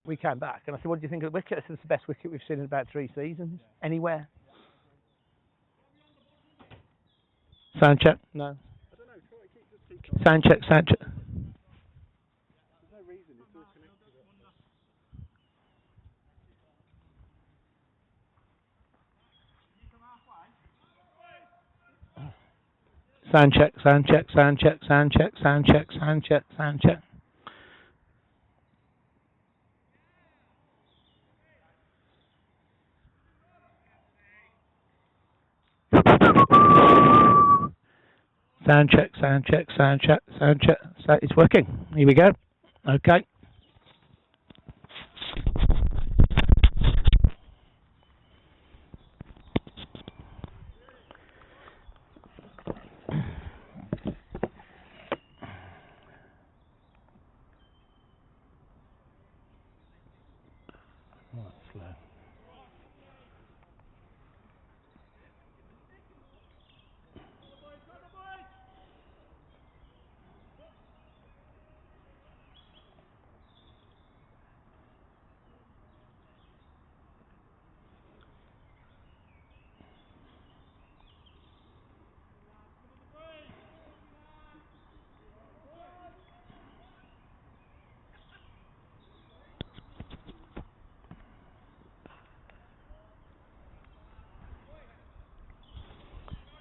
we came back and I said, what do you think of the wicket? I said, it's the best wicket we've seen in about 3 seasons. Anywhere. Sound check? No. I don't know. Sound check, sound check. There's no reason. It's all connected. Sound check, sound check, sound check, sound check, sound check, sound check, sound check. Sound check, sound check, sound check, sound check. So it's working. Here we go. Okay.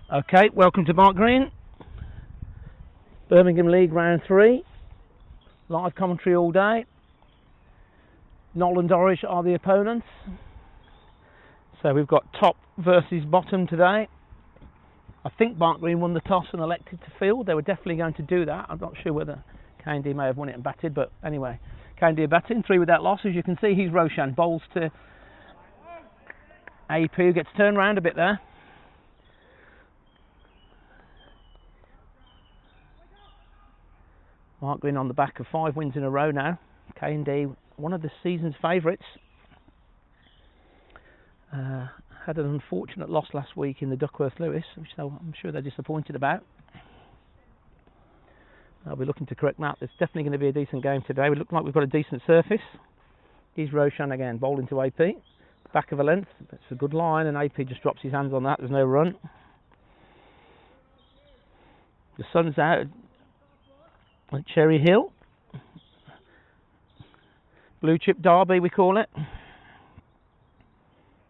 Okay, welcome to Barnt Green. Birmingham League round 3. Live commentary all day. Knowle and Dorridge are the opponents. So we've got top versus bottom today. I think Barnt Green won the toss and elected to field. They were definitely going to do that. I'm not sure whether K&D may have won it and batted, but anyway, K&D are batting, 3 without loss. As you can see, he's Roshan, bowls to AP, who gets turned round a bit there. Barnt Green on the back of 5 wins in a row now. K&D, one of the season's favourites. Had an unfortunate loss last week in the Duckworth-Lewis, which I'm sure they're disappointed about. I'll be looking to correct that. There's definitely going to be a decent game today. We look like we've got a decent surface. Here's Roshan again, bowling to AP. Back of a length. It's a good line, and AP just drops his hands on that. There's no run. The sun's out at Cherry Hill. Blue chip derby, we call it. It's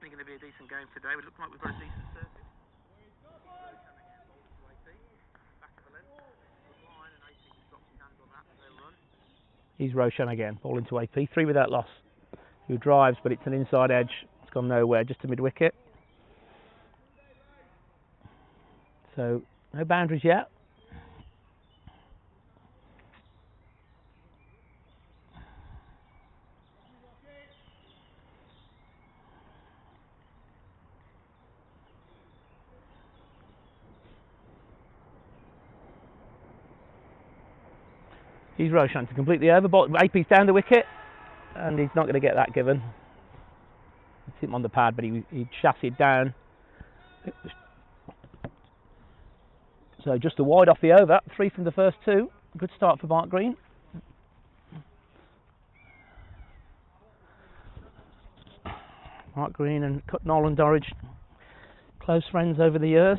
going to be a decent game today. We look like we've got a decent surface. He's Roshan again, ball into AP, 3 without loss. Who drives, but it's an inside edge. It's gone nowhere, just to mid-wicket. So, no boundaries yet. He's Roshan to complete the over. AP's down the wicket, and he's not going to get that given. It's him on the pad, but he chassied down. So just a wide off the over. 3 from the first 2. Good start for Barnt Green. Barnt Green and Knowle and Dorridge, close friends over the years.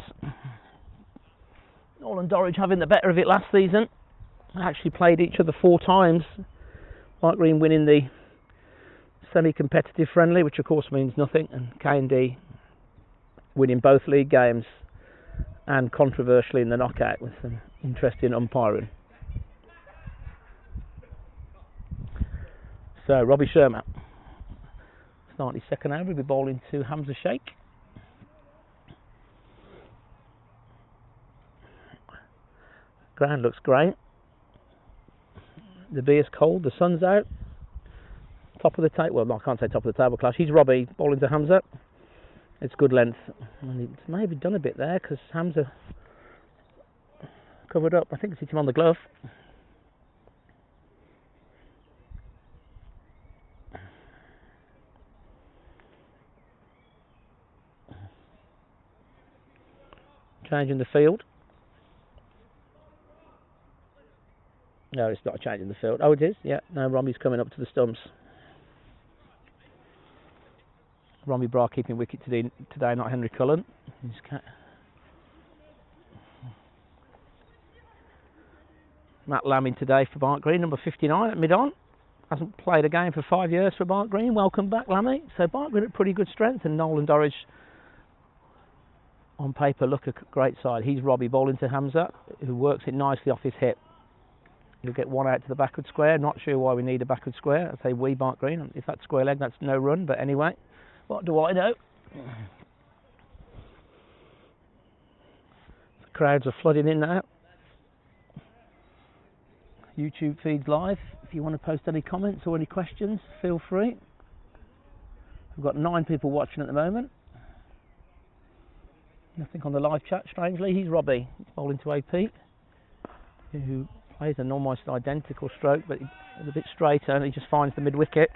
Knowle and Dorridge having the better of it last season. Actually played each other 4 times. Barnt Green winning the semi-competitive friendly, which of course means nothing, and K&D winning both league games and controversially in the knockout with some interesting umpiring. So Robbie Sherman starting his second over, he'll be bowling to Hamza Sheikh. Ground looks great. The beer's cold, the sun's out. Top of the table, well, no, I can't say top of the table clash. He's Robbie bowling to Hamza. It's good length. And it's maybe done a bit there because Hamza covered up. I think it's hit him on the glove. Changing the field. No, it's not changing the field. Oh, it is? Yeah. No, Robbie's coming up to the stumps. Robbie Bra keeping wicket today, not Henry Cullen. Matt Laming today for Barnt Green, number 59 at mid-on. Hasn't played a game for 5 years for Barnt Green. Welcome back, Lammy. So Barnt Green at pretty good strength, and Knowle and Dorridge on paper look a great side. He's Robbie bowling to Hamza, who works it nicely off his hip. He'll get one out to the backward square. Not sure why we need a backward square. I say we Barnt Green. If that's square leg, that's no run. But anyway, what do I know? The crowds are flooding in now. YouTube feeds live. If you want to post any comments or any questions, feel free. We've got 9 people watching at the moment. Nothing on the live chat, strangely. He's Robbie. He's bowling to AP, who plays an almost identical stroke, but it's a bit straighter, and he just finds the mid-wicket.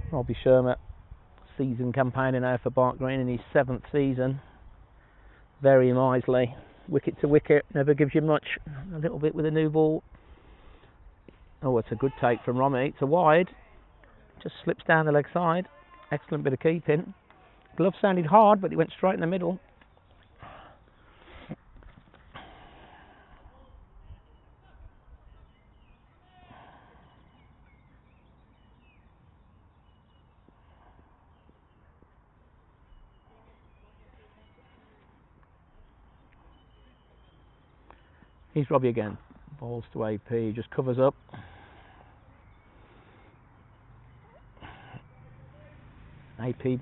Robbie Shermer, season campaigner now for Barnt Green in his 7th season. Very miserly. Wicket to wicket, never gives you much. A little bit with a new ball. Oh, it's a good take from Romy. It's a wide. Just slips down the leg side. Excellent bit of keeping. Glove sounded hard, but it went straight in the middle. Here's Robbie again. Balls to AP, just covers up. AP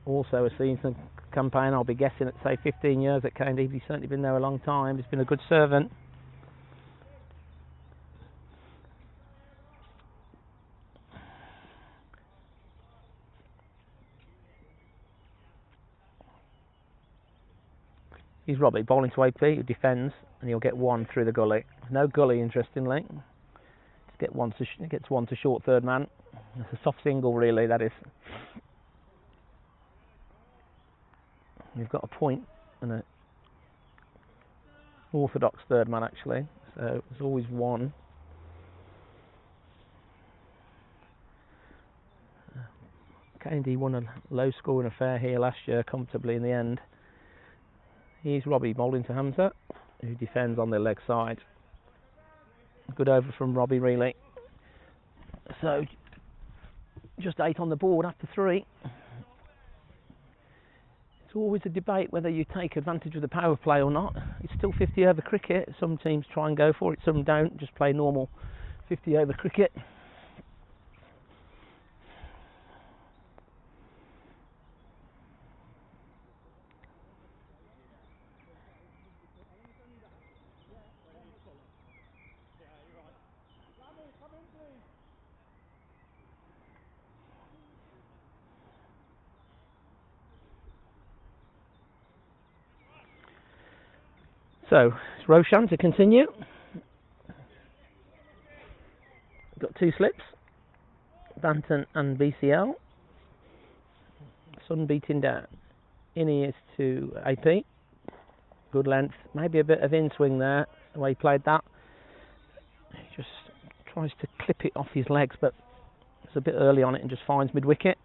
also a season campaign, I'll be guessing at say 15 years at K&D. He's certainly been there a long time. He's been a good servant. He's Robbie bowling to AP, who defends, and he'll get one through the gully. No gully, interestingly. Just gets one to short third man. It's a soft single, really. That is. We've got a point and an orthodox third man, actually. So there's always one. K&D won a low scoring affair here last year comfortably in the end. Here's Robbie bowling to Hamza, who defends on the leg side. Good over from Robbie, really. So just 8 on the board after 3. It's always a debate whether you take advantage of the power play or not. It's still 50 over cricket. Some teams try and go for it, some don't. Just play normal 50 over cricket. So, it's Roshan to continue. Got 2 slips. Barnt and BCL. Sun beating down. In he is to AP. Good length. Maybe a bit of in swing there, the way he played that. He just tries to clip it off his legs, but it's a bit early on it and just finds mid-wicket.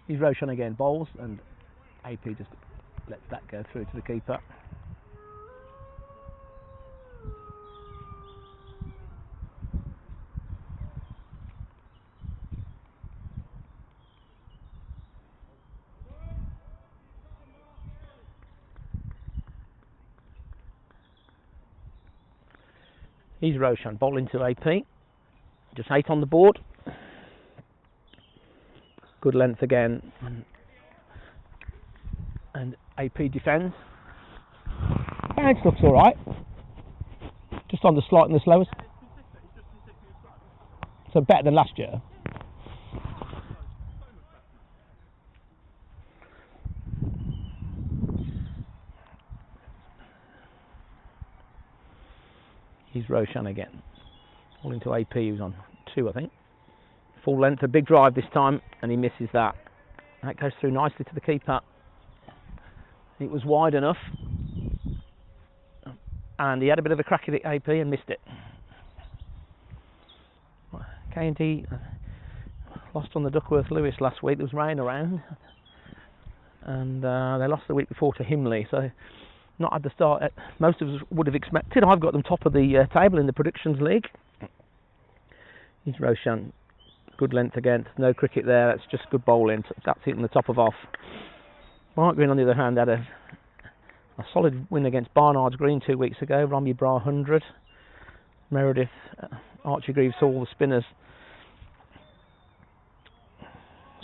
He's Roshan again, bowls, and AP just lets that go through to the keeper. He's Roshan bowling to AP. Just 8 on the board. Good length again, and AP defends. Bounce looks all right, just on the slight and the slowest, so better than last year. He's Roshan again. All into AP, he was on 2, I think. Full length, a big drive this time, and he misses that. That goes through nicely to the keeper. It was wide enough, and he had a bit of a crack at it, AP, and missed it. K&D lost on the Duckworth Lewis last week. There was rain around, and they lost the week before to Himley, so not had the start most of us would have expected. I've got them top of the table in the Predictions League. He's Roshan. Good length again. No cricket there. That's just good bowling. That's hitting the top of off. Mark Green, on the other hand, had a solid win against Barnard's Green 2 weeks ago. Rami Bra 100. Meredith, Archie Greaves, all the spinners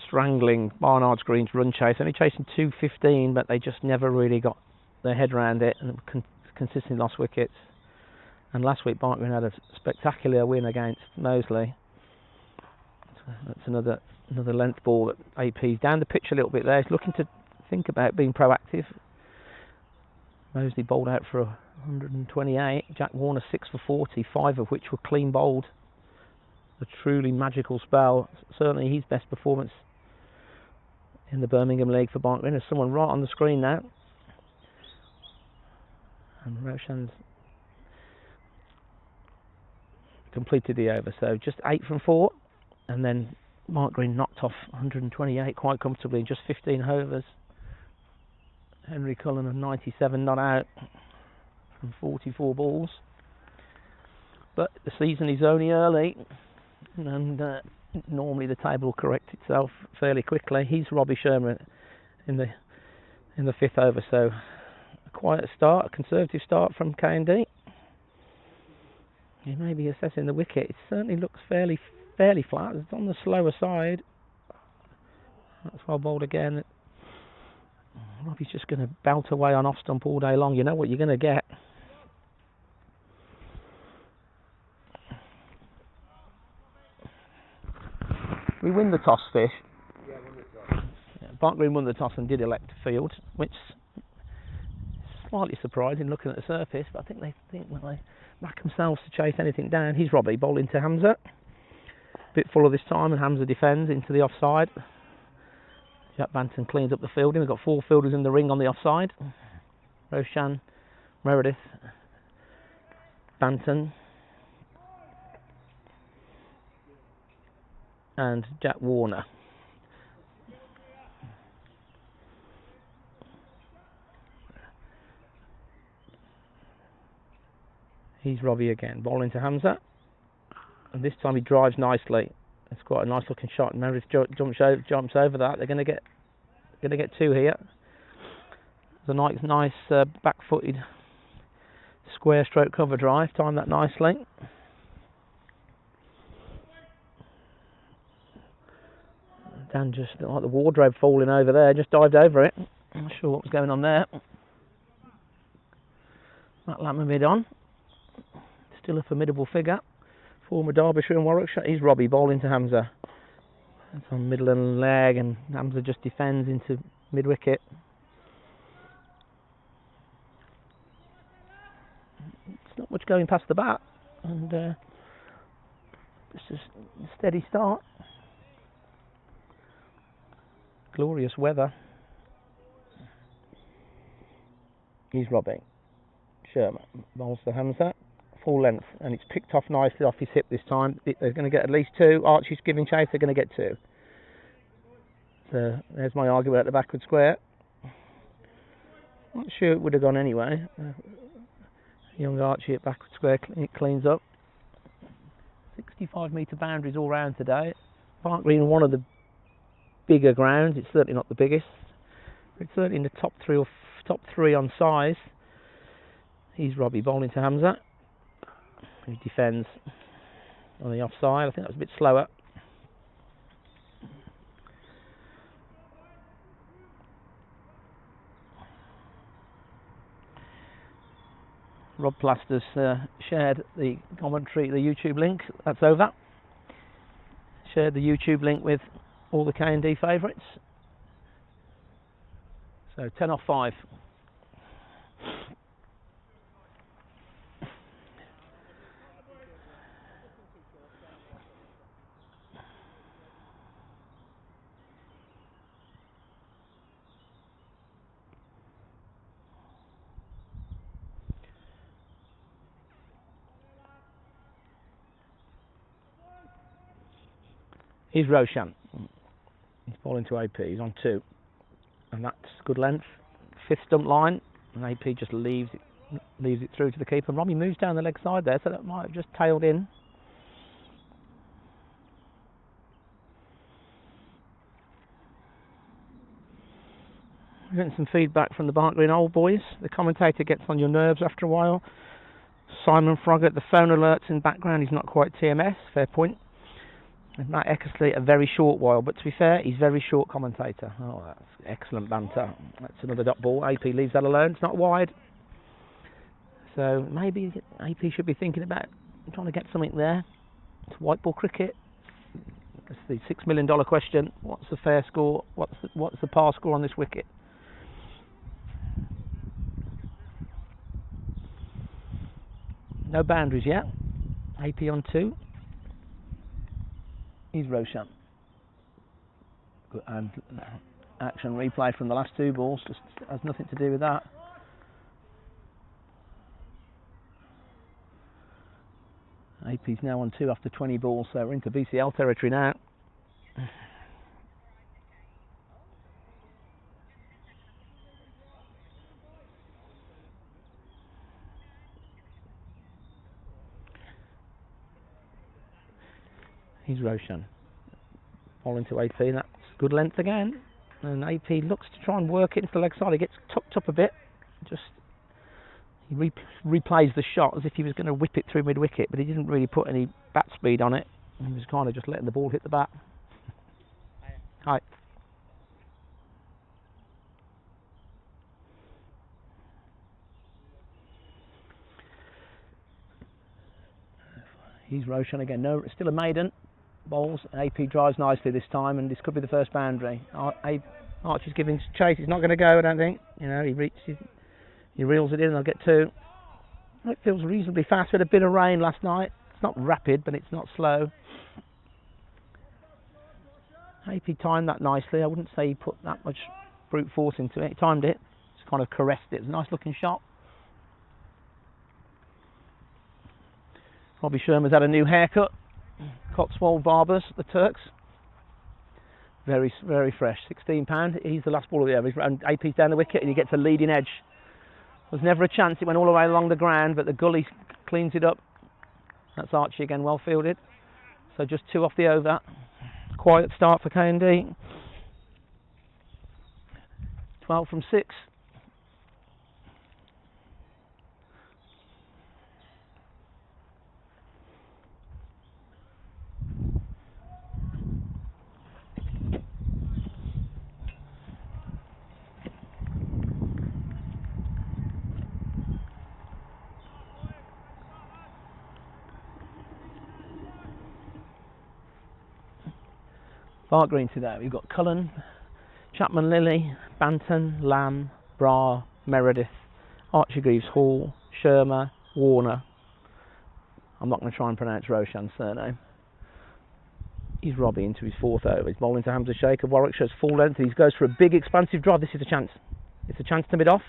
strangling Barnard's Green's run chase. Only chasing 215, but they just never really got their head around it and consistently lost wickets. And last week, Barnt Green had a spectacular win against Moseley. That's another length ball that AP's down the pitch a little bit there. He's looking to think about being proactive. Moseley bowled out for 128. Jack Warner 6 for 40, 5 of which were clean bowled. A truly magical spell. Certainly his best performance in the Birmingham League for Barnt Green. There's someone right on the screen now. And Roshan's completed the over. So just 8 from 4. And then Mark Green knocked off 128 quite comfortably in just 15 overs. Henry Cullen of 97 not out from 44 balls. But the season is only early, and normally the table will correct itself fairly quickly. He's Robbie Sherman in the 5th over, so a quiet start, a conservative start from K&D. He may be assessing the wicket. It certainly looks fairly flat. It's on the slower side. That's well bowled again. Robbie's just going to belt away on off stump all day long. You know what you're going to get. We win the toss, Fish. Yeah, won the toss. Yeah, Barnt Green won the toss and did elect to field, which is slightly surprising looking at the surface, but I think they think when they back themselves to chase anything down. He's Robbie bowling to Hamza. Bit fuller this time, and Hamza defends into the offside. Jack Banton cleans up the fielding. We've got 4 fielders in the ring on the offside. Roshan, Meredith, Banton, and Jack Warner. He's Robbie again, bowling to Hamza. And this time he drives nicely. It's quite a nice looking shot. Meredith jumps over that. They're going to get 2 here. It's a nice back-footed square stroke cover drive. Timed that nicely. Dan just like the wardrobe falling over there. Just dived over it. I'm not sure what was going on there. Matt Lammermid on. Still a formidable figure. Former Derbyshire and Warwickshire. He's Robbie bowling to Hamza. That's on middle and leg, and Hamza just defends into mid wicket. It's not much going past the bat, and it's just a steady start. Glorious weather. He's Robbie. Sherman bowls to Hamza. Full length, and it's picked off nicely off his hip this time. They're going to get at least 2. Archie's giving chase, they're going to get 2. So there's my argument at the backward square. Not sure it would have gone anyway. Young Archie at backward square cleans up. 65 metre boundaries all round today. Barnt Green, one of the bigger grounds. It's certainly not the biggest. It's certainly in the top 3 on size. He's Robbie bowling to Hamza. He defends on the offside. I think that was a bit slower. Rob Plasters shared the commentary, the YouTube link. That's over. Shared the YouTube link with all the K&D favourites. So 10 off 5. Here's Roshan. He's bowling to AP. He's on 2. And that's good length. 5th stump line. And AP just leaves it through to the keeper. Robbie moves down the leg side there, so that might have just tailed in. We're getting some feedback from the Barnt Green old boys. The commentator gets on your nerves after a while. Simon Froggatt, the phone alerts in background. He's not quite TMS, fair point. And Matt Eckersley, a very short while, but to be fair, he's very short commentator. Oh, that's excellent banter. That's another dot ball. AP leaves that alone. It's not wide. So maybe AP should be thinking about trying to get something there. It's white ball cricket. It's the $6 million question. What's the fair score? What's the par score on this wicket? No boundaries yet. AP on 2. He's Roshan. And action replay from the last 2 balls just has nothing to do with that. AP's now on 2 after 20 balls, so we're into BCL territory now. He's Roshan. Bowling to AP, that's good length again. And AP looks to try and work it into the leg side. He gets tucked up a bit. He replays the shot as if he was going to whip it through mid-wicket, but he didn't really put any bat speed on it. He was kind of just letting the ball hit the bat. Hi. He's Roshan again. No, still a maiden. Bowls. AP drives nicely this time, and this could be the first boundary. Archer's giving chase. He's not going to go, I don't think. You know, he reels it in, and they'll get 2. It feels reasonably fast. We had a bit of rain last night. It's not rapid, but it's not slow. AP timed that nicely. I wouldn't say he put that much brute force into it. He timed it. Just kind of caressed it. It was a nice looking shot. Robbie Sherman's had a new haircut. Cotswold Barbers, the Turks. Very, very fresh. £16. He's the last ball of the over. And AP's down the wicket and he gets a leading edge. There was never a chance. It went all the way along the ground, but the gully cleans it up. That's Archie again, well fielded. So just 2 off the over. Quiet start for K&D. 12 from 6. Barnt Green today. We've got Cullen, Chapman Lilly, Banton, Lamb, Bra, Meredith, Archie Greaves Hall, Shermer, Warner. I'm not going to try and pronounce Roshan's surname. He's Robbie into his 4th over. He's bowling to Hamza Sheikh of Warwickshire's full length. He goes for a big expansive drive. This is a chance. It's a chance to mid off.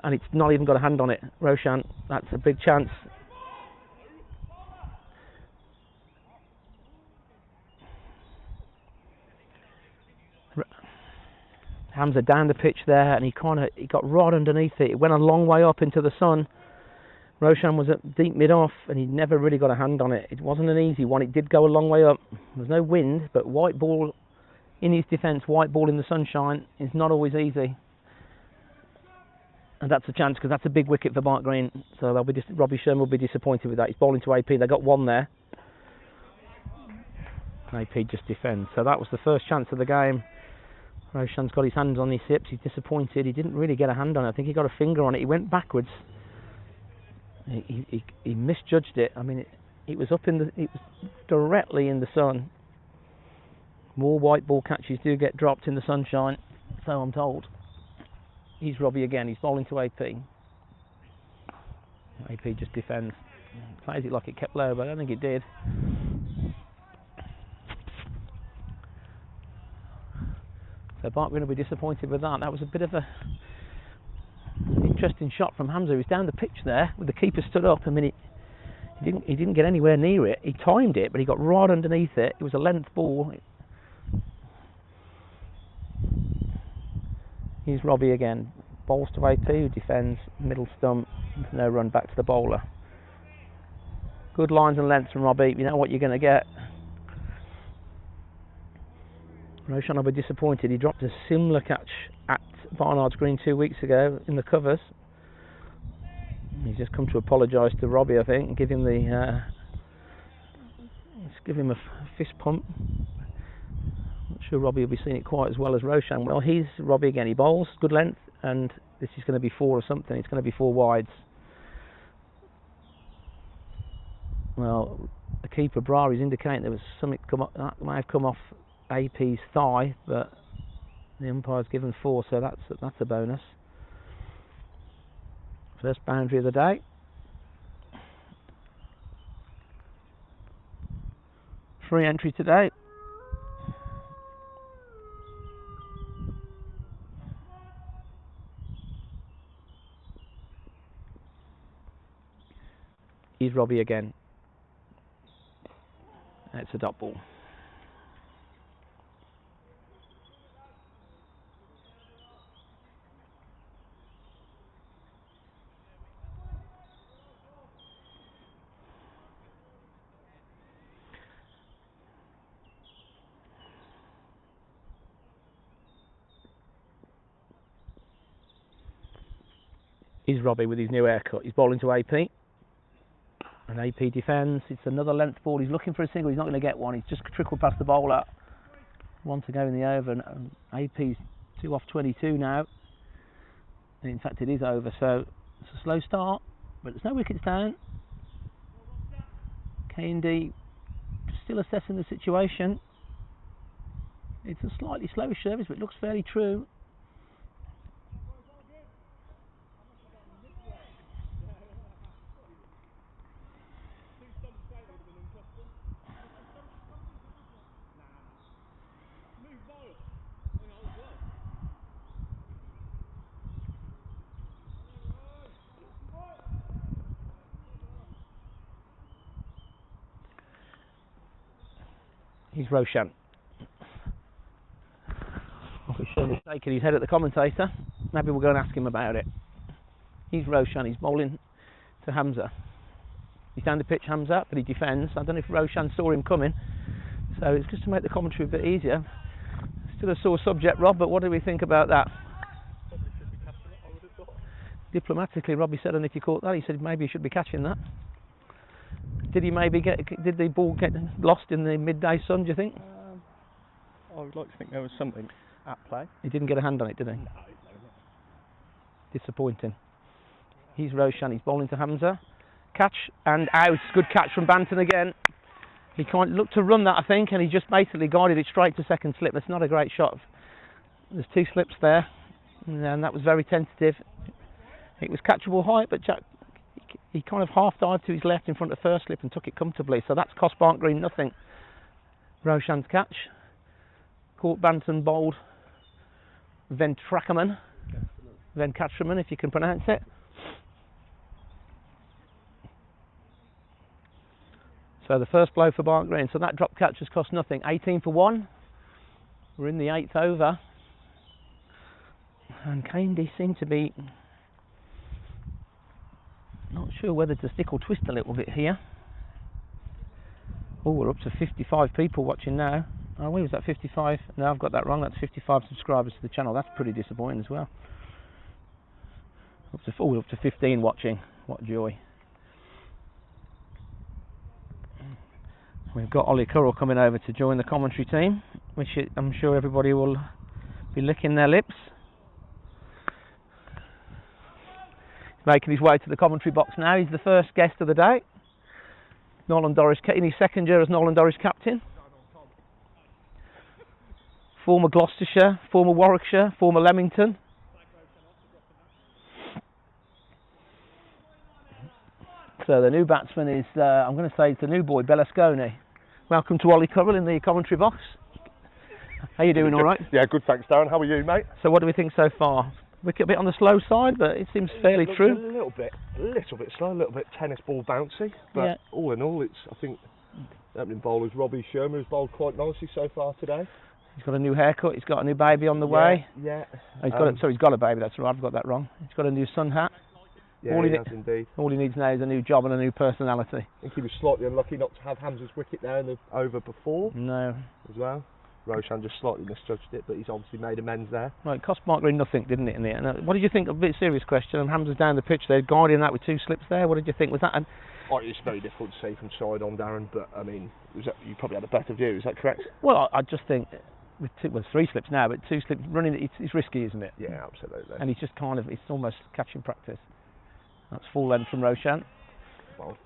And it's not even got a hand on it. Roshan, that's a big chance. Hamza down the pitch there, and he got right underneath it. It went a long way up into the sun. Roshan was at deep mid-off, and he never really got a hand on it. It wasn't an easy one. It did go a long way up. There was no wind, but white ball in his defence, white ball in the sunshine is not always easy. And that's a chance, because that's a big wicket for Barnt Green. So Robbie Sherman will be disappointed with that. He's bowling to AP. They got 1 there. AP just defends. So that was the first chance of the game. Roshan's got his hands on his hips. He's disappointed. He didn't really get a hand on it. I think he got a finger on it. He went backwards. He misjudged it. I mean, it was it was directly in the sun. More white ball catches do get dropped in the sunshine, so I'm told. He's Robbie again. He's bowling to AP. AP just defends. Plays it like it kept low, but I don't think it did. So Barnt going to be disappointed with that. That was a bit of a interesting shot from Hamza. He was down the pitch there with the keeper stood up. I mean, He didn't get anywhere near it. He timed it, but he got right underneath it. It was a length ball. Here's Robbie again. Bowls to AP, who defends, middle stump, no run back to the bowler. Good lines and lengths from Robbie. You know what you're going to get. Roshan will be disappointed. He dropped a similar catch at Barnard's Green 2 weeks ago in the covers. He's just come to apologise to Robbie, I think, and give him the give him a fist pump. Not sure Robbie will be seeing it quite as well as Roshan. Well, he's Robbie again. He bowls good length, and this is going to be 4 or something. It's going to be 4 wides. Well, the keeper Brar is indicating there was something that may have come off AP's thigh, but the umpire's given 4, so that's a bonus. First boundary of the day. Free entry today. Here's Robbie again. It's a dot ball. Here's Robbie with his new haircut. He's bowling to AP. And AP defends. It's another length ball. He's looking for a single. He's not going to get one. He's just trickled past the bowler. 1 to go in the over. And AP's 2 off 22 now. And in fact, it is over. So it's a slow start. But there's no wickets down. K&D still assessing the situation. It's a slightly slow service, but it looks fairly true. He's Roshan. He's shaking his head at the commentator. Maybe we'll go and ask him about it. He's Roshan. He's bowling to Hamza. He's down the pitch, Hamza, but he defends. I don't know if Roshan saw him coming, so it's just to make the commentary a bit easier. Still a sore subject, Rob, but what do we think about that? Probably should be catching it, I would have thought. Diplomatically, Robbie said, and if you caught that, he said maybe he should be catching that. Did the ball get lost in the midday sun, do you think? I would like to think there was something at play. He didn't get a hand on it, did he? No. Disappointing. He's Roshan, he's bowling to Hamza. Catch and out. Good catch from Banton again. He kind of looked to run that, I think, and he just basically guided it straight to second slip. That's not a great shot. There's 2 slips there, and that was very tentative. It was catchable height, but Jack, he kind of half dived to his left in front of first slip and took it comfortably. So that's cost Barnt Green nothing. Roshan's catch. Caught Banton bowled Ventrachaman, if you can pronounce it. So the first blow for Barnt Green. So that drop catch has cost nothing. 18 for 1. We're in the 8th over. And K&D seem to be not sure whether to stick or twist a little bit here. Oh, we're up to 55 people watching now. Oh, where was that 55? No, I've got that wrong. That's 55 subscribers to the channel. That's pretty disappointing as well. We're up to 15 watching. What joy. We've got Ollie Currell coming over to join the commentary team, which I'm sure everybody will be licking their lips. He's making his way to the commentary box now. He's the first guest of the day. Knowle and Dorridge, in his second year as Knowle and Dorridge captain. Former Gloucestershire, former Warwickshire, former Leamington. So the new batsman is, I'm going to say it's the new boy, Bellasconi. Welcome to Ollie Currell in the commentary box. How you doing, all right? Yeah, good, thanks, Darren. How are you, mate? So what do we think so far? Wicket a bit on the slow side, but it seems fairly It looks true. A little bit slow, a little bit tennis ball bouncy. But Yeah. all in all, I think the opening bowler's Robbie Sherman, who's bowled quite nicely so far today. He's got a new haircut. He's got a new baby on the way. Yeah. Oh, he's got a baby. That's right. I've got that wrong. He's got a new sun hat. Yeah, all he has indeed. All he needs now is a new job and a new personality. I think he was slightly unlucky not to have Hamza's wicket there in the over before. No. As well. Roshan just slightly misjudged it, but he's obviously made amends there. Well, it cost Mark Green nothing, didn't it, in the end? What did you think? A bit serious question. And Hamza's down the pitch there, guarding that with 2 slips there. What did you think? Was that? It's very difficult to see from side on, Darren. But I mean, you probably had a better view. Is that correct? Well, I just think with 3 slips now, but 2 slips running, it's risky, isn't it? Yeah, absolutely. And he's just it's almost catching practice. That's full length from Roshan. Well,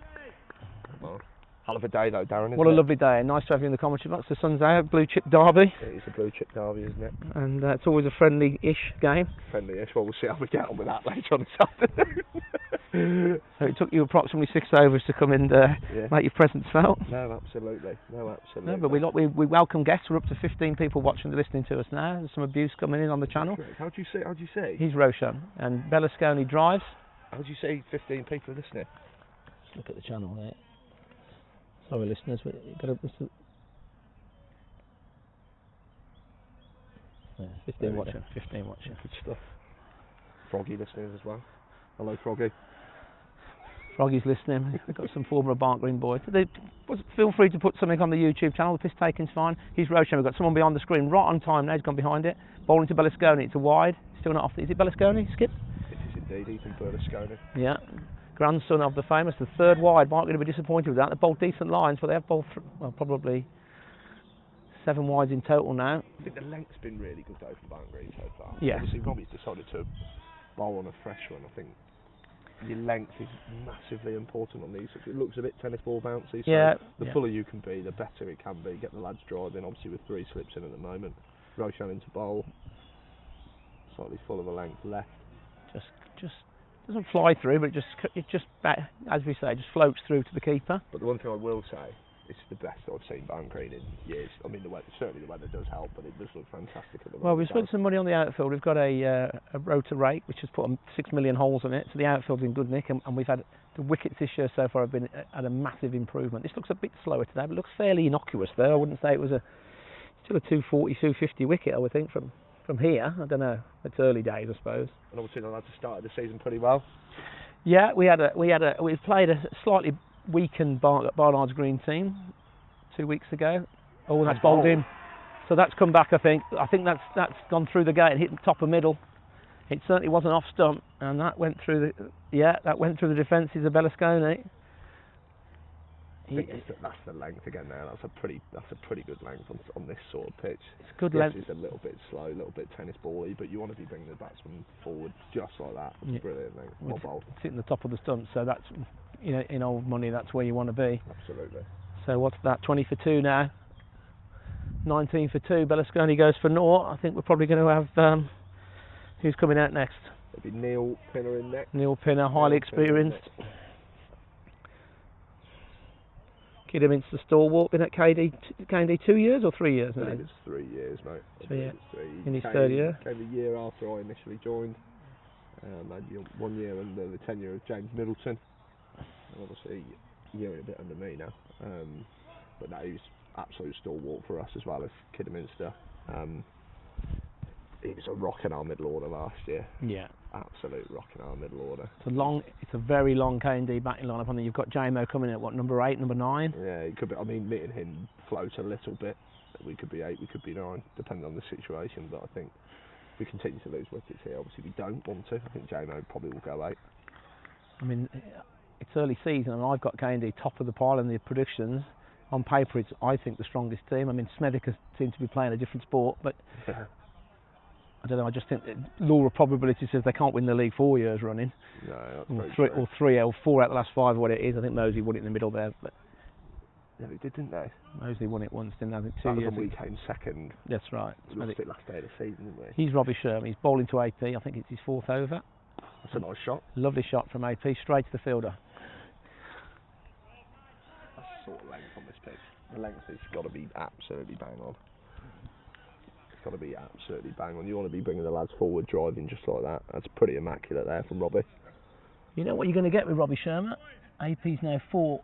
hell of a day though, Darren. What a lovely day. Nice to have you in the commentary box. The sun's out, blue chip derby. It is a blue chip derby, isn't it? And it's always a friendly-ish game. Friendly-ish. Well, we'll see how we get on with that later on this afternoon. So it took you approximately 6 overs to come and make your presence felt. No, absolutely. No, but we welcome guests. We're up to 15 people watching and listening to us now. There's some abuse coming in on the channel. How do you say? He's Roshan. And Berlusconi drives. How do you say 15 people are listening? Let's look at the channel there. Sorry, listeners, but you've got to... Yeah, 15 watching. 15 watching. Good stuff. Froggy listeners as well. Hello, Froggy. Froggy's listening. We've got some former Barnt Green boys. Feel free to put something on the YouTube channel. The piss taking's fine. He's Roshan. We've got someone behind the screen right on time now. He's gone behind it. Bowling to Berlusconi. It's a wide. Still not off. Is it Berlusconi? Skip? It is indeed. Ethan Berlusconi. Yeah. Grandson of the famous. The 3rd wide. Mark going to be disappointed with that. They bowled decent lines, but they have bowled probably 7 wides in total now. I think the length's been really good though for Barnt Green so far. Yeah. Obviously, Robbie's decided to bowl on a fresh one. I think your length is massively important on these. It looks a bit tennis ball bouncy. So the fuller you can be, the better it can be. Get the lads driving. Obviously, with 3 slips in at the moment. Roshan into bowl. Slightly full of a length left. Just doesn't fly through, but it just as we say, just floats through to the keeper. But the one thing I will say, it's the best I've seen Barnt Green in years. I mean, certainly the weather does help, but it does look fantastic at the moment. Well, we've spent some money on the outfield. We've got a rotor rake which has put 6 million holes in it, so the outfield's in good nick, and we've had the wickets this year so far have been at a massive improvement. This looks a bit slower today, but it looks fairly innocuous though. I wouldn't say it was still a 240, 250 wicket, I would think, from here. I don't know. It's early days, I suppose. And obviously the lads have started the season pretty well. Yeah, we played a slightly weakened Barnard's Green team 2 weeks ago. Oh, that's bowled in. So that's come back, I think. I think that's gone through the gate and hit the top of middle. It certainly wasn't off stump, and that went through the defences of Berlusconi. I think that's the length again there. That's a pretty good length on this sort of pitch. It's good length. It's a little bit slow, a little bit tennis bally, but you want to be bringing the batsman forward just like that. It's brilliant length. It's hitting the top of the stump, so that's, in old money, that's where you want to be. Absolutely. So what's that? 20 for 2 now. 19 for 2. Berlusconi goes for naught. I think we're probably going to have who's coming out next? It'll be Knowle Pinner in next. Knowle Pinner, highly experienced. Kidderminster stalwart, been at KD 2 years or 3 years now? I think it's 3 years, mate. In his 3rd year? Came the year after I initially joined. I had 1 year under the tenure of James Middleton. And obviously a year and a bit under me now. But no, he was absolute stalwart for us as well as Kidderminster. He was a rock in our middle order last year. Yeah. Absolute rock in our middle order. It's a very long K&D batting lineup. I think you've got JMO coming in at number 8, number 9? Yeah, it could be. I mean, me and him float a little bit. We could be 8, we could be 9, depending on the situation. But I think if we continue to lose wickets here, obviously we don't want to. I think JMO probably will go 8. I mean, it's early season, and I've got K&D top of the pile in the predictions. On paper, it's, I think, the strongest team. I mean, Smethwick seems to be playing a different sport, but I don't know. I just think that law of probability says they can't win the league 4 years running. No, that's or 3 or 4 out of the last 5, what it is. I think Moseley won it in the middle there. But yeah, they did, didn't they? Moseley won it once, didn't they? I think 2 that was years. When we came second. That's right. We lost it last day of the season, didn't we? He's Robbie Sherman. He's bowling to AP. I think it's his 4th over. That's a nice shot. Lovely shot from AP, straight to the fielder. That's the sort of length on this pitch. The length has got to be absolutely bang on. got to be absolutely bang on. You want to be bringing the lads forward, driving just like that. That's pretty immaculate there from Robbie. You know what you're going to get with Robbie Shermer? AP's now 4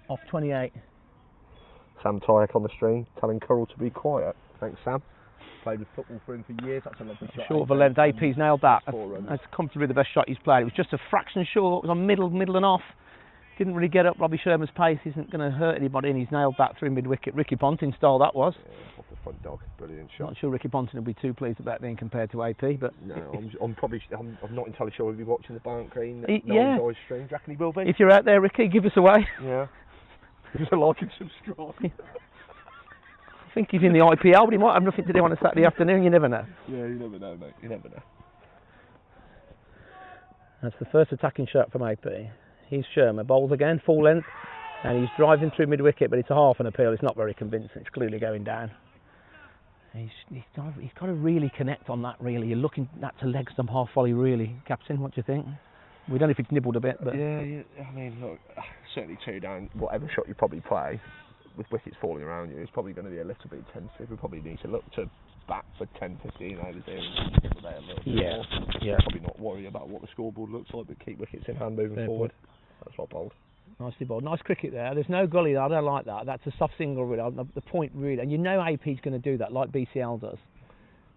off 28. Sam Tyek on the stream, telling Curl to be quiet. Thanks, Sam. Played with football for him for years. That's a lovely shot. Short of a length, AP's nailed that. That's comfortably the best shot he's played. It was just a fraction short. It was on middle and off. Didn't really get up. Robbie Sherman's pace isn't going to hurt anybody, and he's nailed that through mid-wicket. Ricky Ponting style that was. Yeah, off the front dog. Brilliant shot. Not sure Ricky Ponting will be too pleased about being compared to AP, but... No, I'm not entirely sure if you're watching the Barnt Green yeah. Knowle stream. Do you reckon he will be? If you're out there, Ricky, give us away. Yeah. Give us a like and subscribe. I think he's in the IPL, but he might have nothing to do on a Saturday afternoon. You never know. Yeah, you never know, mate. You never know. That's the first attacking shot from AP. He's Shermer, bowls again, full length, and he's driving through mid-wicket, but it's a half an appeal. It's not very convincing. It's clearly going down. He's got to really connect on that, really. You're looking, that's a leg stump half volley, really. Captain, what do you think? We don't know if it's nibbled a bit, but... Yeah, I mean, look, certainly 2 down, whatever shot you probably play, with wickets falling around you, it's probably going to be a little bit tentative. We probably need to look to bat for 10, 15 overs here and get there a little bit more. Yeah. Probably not worry about what the scoreboard looks like, but keep wickets in hand moving forward. That's what bowled. Nicely bowled. Nice cricket there. There's no gully there. I don't like that. That's a soft single, really. The point, really. And you know AP's going to do that, like BCL does.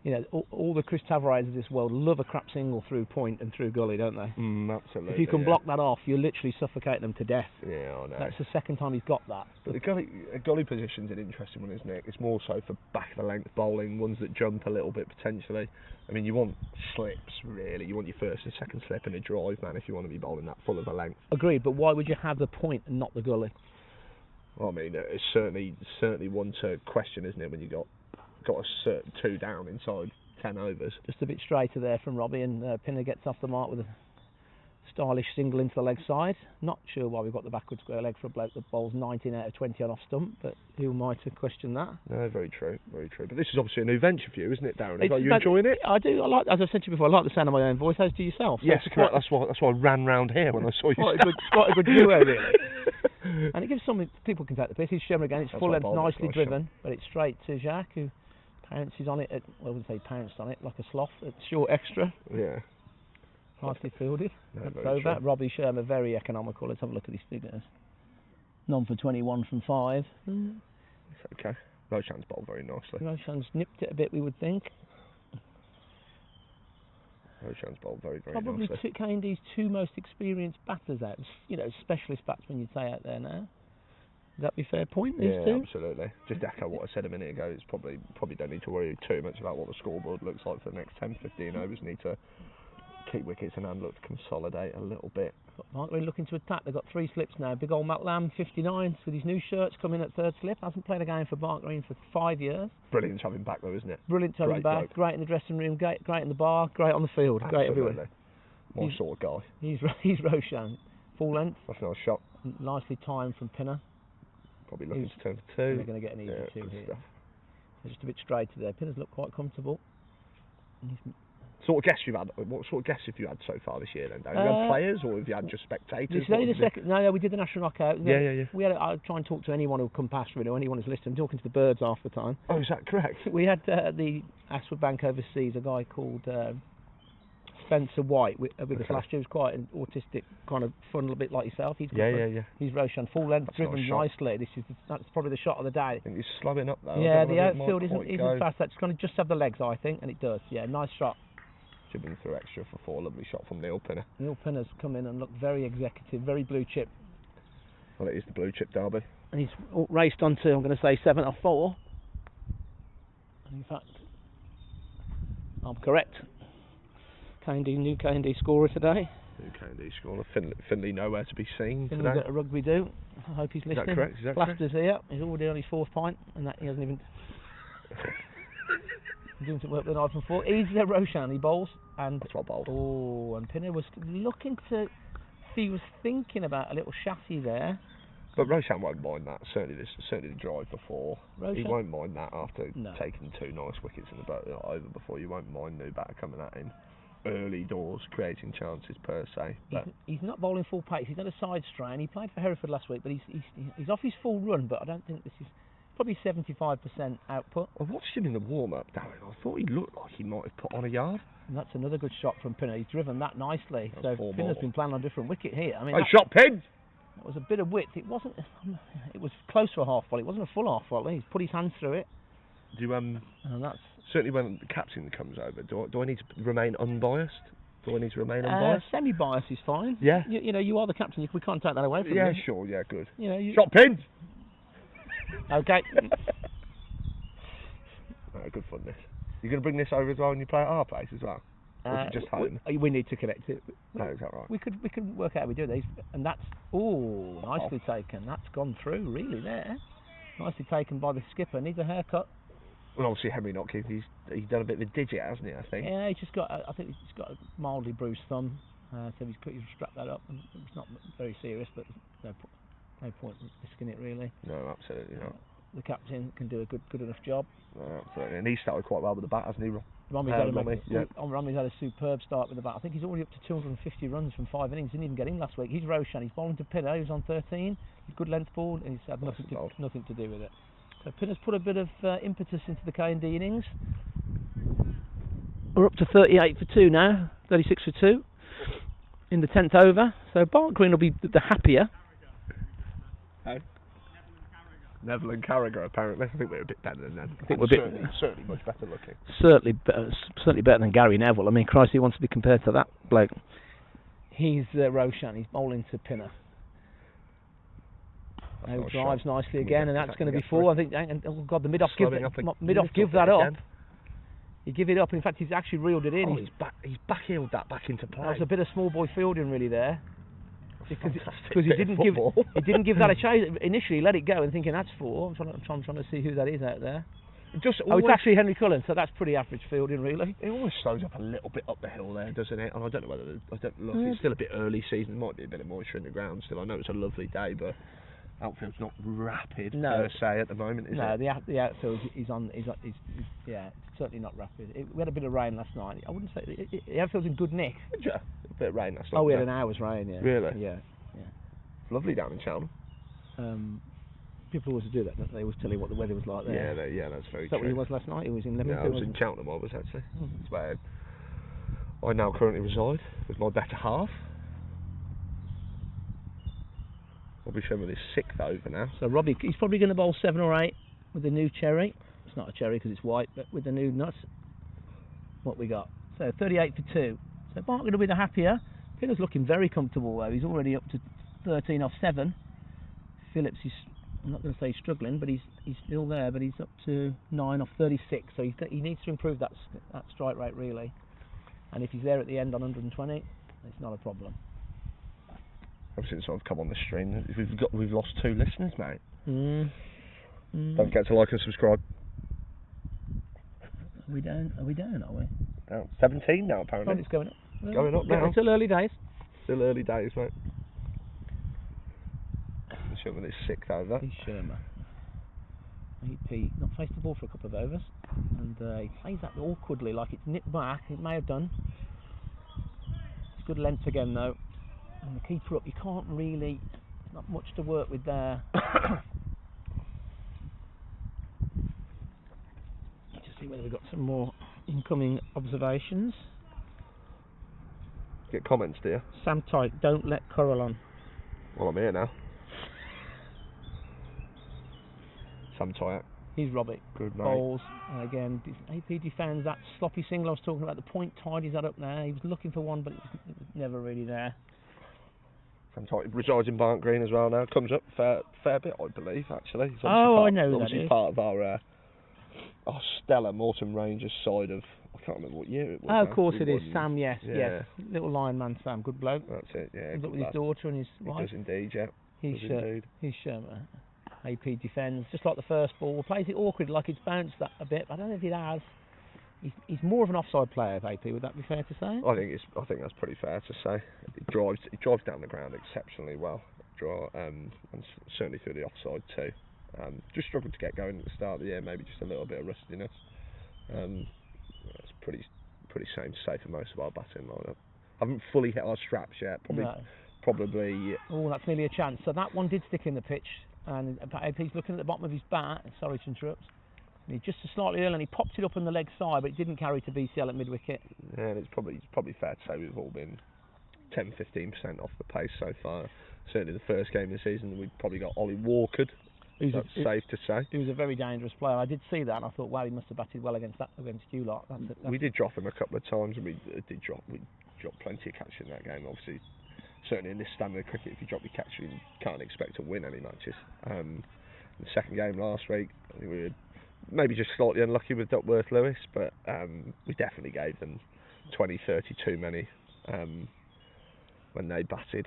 You know, all the Chris Tavares of this world love a crap single through point and through gully, don't they? Absolutely. If you can block that off, you literally suffocate them to death. Yeah, I know. That's the second time he's got that. But the gully position's an interesting one, isn't it? It's more so for back of the length bowling, ones that jump a little bit potentially. I mean, you want slips, really. You want your first and second slip and a drive, man, if you want to be bowling that full of a length. Agreed, but why would you have the point and not the gully? Well, I mean, it's certainly one to question, isn't it, when you got a certain 2 down inside 10 overs. Just a bit straighter there from Robbie, and Pinner gets off the mark with a stylish single into the leg side. Not sure why we've got the backward square leg for a bloke that bowls 19 out of 20 on off stump, but who might have questioned that? No, very true, very true. But this is obviously a new venture for you, isn't it, Darren? Are you enjoying it? I do. I like, as I said to you before, I like the sound of my own voice. As do yourself. Yes, correct. That's why I ran round here when I saw you. Quite a good duo, really. And it gives some people can take the piss. He's Sherman again. It's full length, nicely driven, but it's straight to Jacques, who pounces on it. I wouldn't say pounced on it like a sloth. It's short extra. Yeah. Nicely fielded. No, over. Robbie Sherman, very economical. Let's have a look at his figures. None for 21 from 5. It's okay. Roshan's bowled very nicely. Roshan's nipped it a bit, we would think. Roshan's bowled very, very probably nicely. Probably KD's 2 most experienced batters out. You know, specialist batsmen you'd say out there now. Would that be a fair point, these two? Yeah, absolutely. Just echo what I said a minute ago. It's probably don't need to worry too much about what the scoreboard looks like for the next 10, 15 overs. Need to keep wickets in hand, look to consolidate a little bit. Mark Green looking to attack. They've got 3 slips now. Big old Matt Lamb, 59, with his new shirts coming at 3rd slip. Hasn't played a game for Mark Green for 5 years. Brilliant to have him back though, isn't it? Brilliant to have him back. Bloke. Great in the dressing room, great in the bar, great on the field, absolutely. Great everywhere. My sort of guy. He's Roshan. Full length. That's a nice shot. Nicely timed from Pinner. Probably looking to turn for 2. They're going to get an easy 2 here. They're just a bit straighter there. Pinner's look quite comfortable. Sort of guess you've had. What sort of guess have you had so far this year then, Dave? Have you had players or have you had just spectators? No, we did the national knockout. Yeah. We had. I try and talk to anyone who'll come past, really, or anyone who's listening. I'm talking to the birds half the time. Oh, is that correct? We had the Aswood Bank overseas, a guy called Spencer White with us last year. He was quite an autistic, kind of fun, a little bit like yourself. He's He's Roshan, full length, driven nicely. That's probably the shot of the day. I think he's slowing up though. Yeah, the outfield isn't fast. That's going to just have the legs, I think, and it does. Yeah, nice shot. Jibbing through extra for 4. Lovely shot from Neil Pinner. Neil Pinner's come in and looked very executive, very blue chip. Well, it is the blue chip derby. And he's raced on to, I'm going to say, 7 off 4. And in fact, I'm correct. New K&D scorer today. New K&D scorer. Finley nowhere to be seen Finley's today. At a rugby do. I hope he's listening. Is that correct? Plaster's here. He's already on his 4th pint, and that he hasn't even... doing some work the night before. Easy there, Roshan. He bowls. And that's what bowled. Oh, and Pinner was looking to... He was thinking about a little chassis there. But Roshan won't mind that. Certainly the drive before. Roshan? He won't mind that after taking 2 nice wickets in the boat over before. You won't mind new batter coming at him early doors, creating chances per se. But he's not bowling full pace. He's got a side strain. He played for Hereford last week, but he's off his full run. But I don't think this is... probably 75% output. I watched him in the warm-up, Darren. I thought he looked like he might have put on a yard. And that's another good shot from Pinner. He's driven that nicely. That's So Pinner's been playing on a different wicket here. I mean, shot Pin! It was a bit of width. It wasn't. It was close to a half volley. It wasn't a full half volley. He's put his hands through it. Do you, and that's certainly when the captain comes over, do I need to remain unbiased? Do I need to remain unbiased? Semi-bias is fine. Yeah. You know, you are the captain. We can't take that away from you. Yeah, sure. Yeah, good. You know, shot Pin! Okay. Good fun, this. You're going to bring this over as well when you play at our place as well? Or is it just home? We need to connect it. No, is that right? We could work out how we do these. And that's, nicely taken. That's gone through, really, there. Nicely taken by the skipper. Needs a haircut. Well, obviously Henry Notkin, he's done a bit of a digit, hasn't he, I think? Yeah, he's just got, I think he's got a mildly bruised thumb. So he's strapped that up. And it's not very serious, but no point risking it, really. No, absolutely not. The captain can do a good enough job. No, absolutely. And he started quite well with the bat, hasn't he? Rommy's had a superb start with the bat. I think he's already up to 250 runs from 5 innings. Didn't even get in last week. He's Roshan. He's bowling to Pinner. He was on 13. He's good length ball, and he's had nothing to do with it. So Pinner's put a bit of impetus into the K&D innings. We're up to 38 for 2 now. 36 for 2 in the 10th over. So Barnt Green will be the happier. Neville and Carragher, apparently. I think we're a bit better than them. I think we're certainly much better looking. Certainly better than Gary Neville. I mean, Christ, he wants to be compared to that bloke. He's Roshan. He's bowling to Pinner. He drives nicely again, and that's going to be 4. I think. And oh God, the mid-off give that up. He give it up. In fact, he's actually reeled it in. He's back-heeled that back into play. That was a bit of small boy fielding really there. Because he didn't give that a chase initially. Let it go and thinking that's 4. I'm trying to see who that is out there. It's actually Henry Cullen, so that's pretty average fielding, really. It always slows up a little bit up the hill there, doesn't it? And I don't know whether it's still a bit early season. There might be a bit of moisture in the ground still. I know it's a lovely day, but outfield's not rapid per se at the moment, is it? No, the outfield is it's certainly not rapid. We had a bit of rain last night. I wouldn't say the outfield's in good nick. Yeah, a bit of rain last night. Oh, we had an hour's rain. Yeah. Really? Yeah. It's lovely down in Cheltenham. People always do that, don't they? Always tell you what the weather was like there. Yeah, that's very true. Is that where he was last night? He was in Leamington. Yeah, I was in Cheltenham. I was actually. It's where I now currently reside with my better half. I'll be showing with his 6th over now. So Robbie, he's probably going to bowl 7 or 8 with the new cherry. It's not a cherry because it's white, but with the new nuts. What we got? So 38 for 2. So Barnt going to be the happier. Pinner's looking very comfortable though. He's already up to 13 off 7. Phillips is, I'm not going to say struggling, but he's still there. But he's up to 9 off 36. So he needs to improve that strike rate really. And if he's there at the end on 120, it's not a problem. Ever since I've come on the stream, we've lost 2 listeners, mate. Don't forget to like and subscribe. Are we down? Are we? Down 17 now, apparently. Oh, it's going up. Going up now. It's still early days. Still early days, mate. Sherman is 6th over. He's Sherman. He not faced the ball for a couple of overs, and he plays that awkwardly, like it's nipped back. It may have done. It's good length again, though. And the keeper up, you can't really. Not much to work with there. Just see whether we've got some more incoming observations. Get comments, do you? Sam Tyke, don't let Coral on. Well, I'm here now. Sam Tyke. He's Robbie. Good, mate. Bowls. And again, AP defends that sloppy single I was talking about. The point tidies that up now. He was looking for one, but it was never really there. Sam Tyke resides in Barnt Green as well now. Comes up fair bit, I believe, actually. I know that is. Obviously part of our stellar Moreton Rangers side of... I can't remember what year it was. Oh, of course it is. Sam, yes. Little lion man Sam, good bloke. That's it, yeah. He's up with his daughter and his wife. He does indeed, yeah. He's Sherman. AP defends, just like the first ball. Plays it awkward, like it's bounced that a bit. I don't know if it has. He's more of an offside player, AP. Would that be fair to say? I think that's pretty fair to say. He drives down the ground exceptionally well. And certainly through the offside too. Just struggled to get going at the start of the year. Maybe just a little bit of rustiness. It's pretty safe to say for most of our batting lineup. Haven't fully hit our straps yet. Probably. Oh, that's nearly a chance. So that one did stick in the pitch. And AP's looking at the bottom of his bat. Sorry to interrupt. And he just slightly early, and he popped it up on the leg side, but it didn't carry to BCL at mid-wicket. Yeah, and it's probably fair to say we've all been 10-15% off the pace so far. Certainly the first game of the season, we've probably got Ollie Walkered. That's safe to say. He was a very dangerous player. I did see that, and I thought, wow, he must have batted well against you lot. We did drop him a couple of times, and we dropped plenty of catches in that game. Obviously, certainly in this standard of cricket, if you drop your catch, you can't expect to win any matches. The second game last week, I think we were maybe just slightly unlucky with Duckworth-Lewis, but we definitely gave them 20-30 too many when they batted.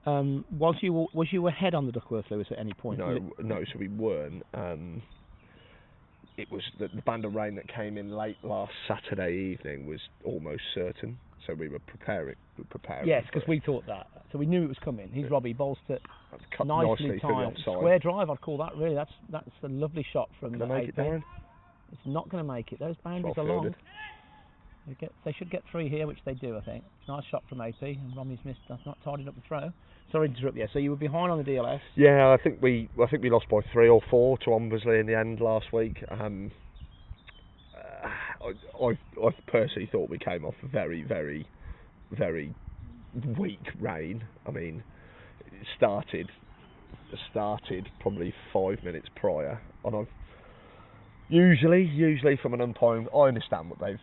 Was you ahead on the Duckworth-Lewis at any point? No, so we weren't. It was the band of rain that came in late last Saturday evening was almost certain, so we were preparing. Yes, because we thought that, so we knew it was coming. He's Robbie Bowles to nicely timed square drive. I'd call that really. That's a lovely shot from the make it, Darren? It's not going to make it. Those boundaries are long. They should get 3 here, which they do, I think. Nice shot from AP, and Romney's missed. That's not tidied up the throw. Sorry to interrupt you. So you were behind on the DLS. Yeah, I think we lost by 3 or 4 to Ombersley in the end last week. I personally thought we came off a very, very, very weak rain. I mean, it started probably 5 minutes prior, and Usually from an umpire, I understand what it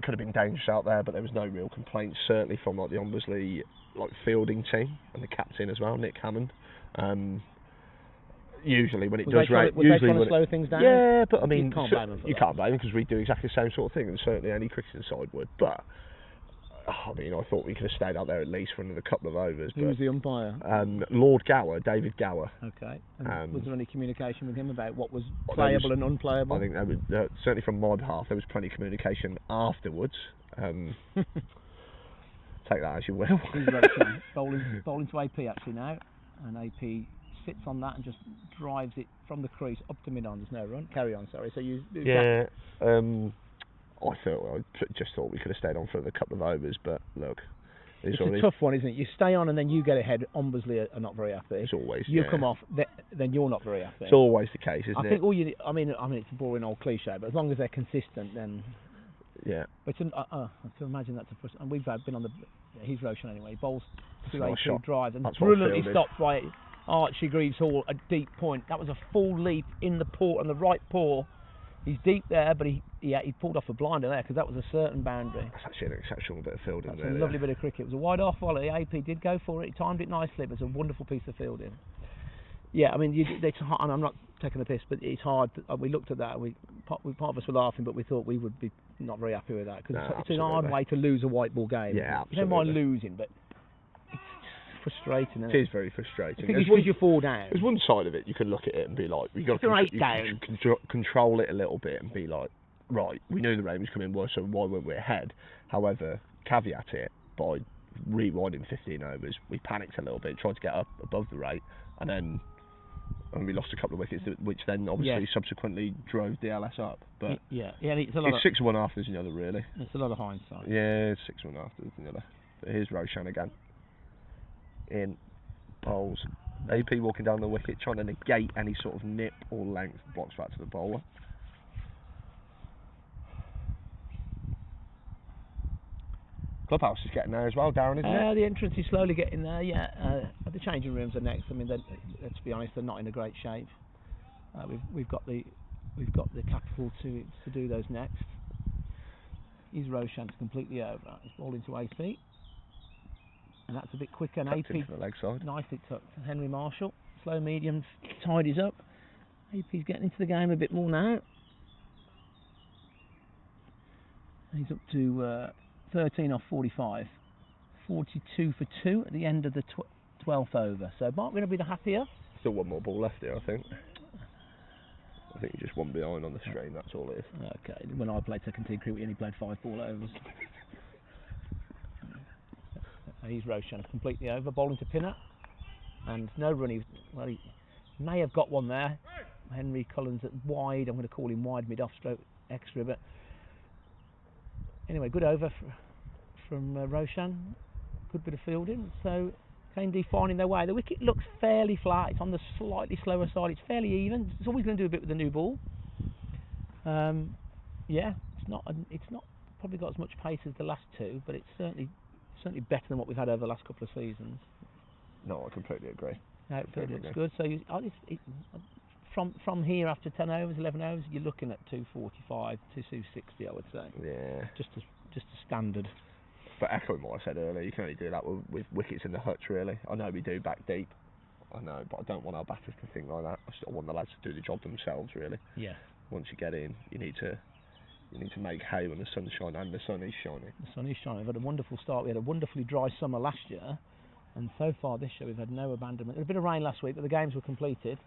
could have been dangerous out there, but there was no real complaints, certainly from the Ombersley fielding team and the captain as well, Nick Hammond. Usually when it does rain, they trying to slow things down? Yeah, but I mean, you can't blame them for that. You can't blame them because we do exactly the same sort of thing, and certainly any cricketing side would. But I mean, I thought we could have stayed out there at least for another couple of overs. Who was the umpire? Lord Gower, David Gower. Okay. And was there any communication with him about what was playable and unplayable? I think there was, certainly from my behalf, there was plenty of communication afterwards. Take that as you will. He's bowling to AP actually now, and AP sits on that and just drives it from the crease up to mid-on. There's no run. Carry on, sorry. So I just thought we could have stayed on for a couple of overs, but look, it's a tough one, isn't it? You stay on and then you get ahead. Ombersley are not very happy. It's always you come off, then you're not very happy. It's always the case, isn't it? I think I mean, it's a boring old cliche, but as long as they're consistent, then yeah. But I can imagine that's and we've been on his Roshan anyway. Bowls to nice AP drive and that's brilliantly stopped by Archie Greaves Hall, a deep point. That was a full leap in the paw, on the right paw. He's deep there, but he pulled off a blinder there because that was a certain boundary. That's actually an exceptional bit of fielding. That's a lovely bit of cricket. It was a wide off volley. AP did go for it. He timed it nicely. It was a wonderful piece of fielding. Yeah, I mean, and I'm not taking the piss, but it's hard. We looked at that. Part of us were laughing, but we thought we would be not very happy with that because it's a hard way to lose a white ball game. Yeah, absolutely. You don't mind losing, but frustrating, isn't it? It is very frustrating. Because you fall down. There's one side of it you can look at it and be like, you got to control it a little bit and be like, right, we knew the rain was coming worse, so why weren't we ahead? However, caveat it by rewinding 15 overs, we panicked a little bit, tried to get up above the rate, and we lost a couple of wickets, which then obviously subsequently drove DLS up. But it's a lot. It's 6-1 after the other, really. It's a lot of hindsight. Yeah, it's 6-1 after the other. But here's Roshan again. In bowls. AP walking down the wicket, trying to negate any sort of nip or length, blocks back to the bowler. Clubhouse is getting there as well, Darren, isn't it? The entrance is slowly getting there, the changing rooms are next. I mean, let's be honest, they're not in a great shape. We've got the capital to do those next. His Roshan's completely over. He's bowling to AP. And that's a bit quicker. And AP to the leg side. Nicely tucked. Henry Marshall, slow medium, tidies up. AP's getting into the game a bit more now. He's up to 13 off 45. 42 for 2 at the end of the 12th over. So Barnt going to be the happier. Still one more ball left here, I think. I think just one behind on the stream, that's all it is. Okay, when I played second team cricket, we only played 5 ball overs. He's Roshan completely over, bowling to Pinner, and no run. He may have got one there. Henry Collins at wide. I'm going to call him wide mid off stroke extra, but anyway, good over from Roshan. Good bit of fielding. So K&D finding their way. The wicket looks fairly flat. It's on the slightly slower side. It's fairly even. It's always going to do a bit with the new ball. Yeah, it's not probably got as much pace as the last two, but it's certainly better than what we've had over the last couple of seasons. No, I completely agree. No, it looks good. So from here after 10 overs, 11 overs, you're looking at 245 to 260, I would say. Yeah. Just a standard. But echoing what I said earlier, you can only do that with wickets in the hutch, really. I know we do back deep. I know, but I don't want our batters to think like that. I still want the lads to do the job themselves, really. Yeah. Once you get in, you need to make hay when the sun's shining, and the sun is shining. The sun is shining. We've had a wonderful start. We had a wonderfully dry summer last year, and so far this year we've had no abandonment. There was a bit of rain last week, but the games were completed.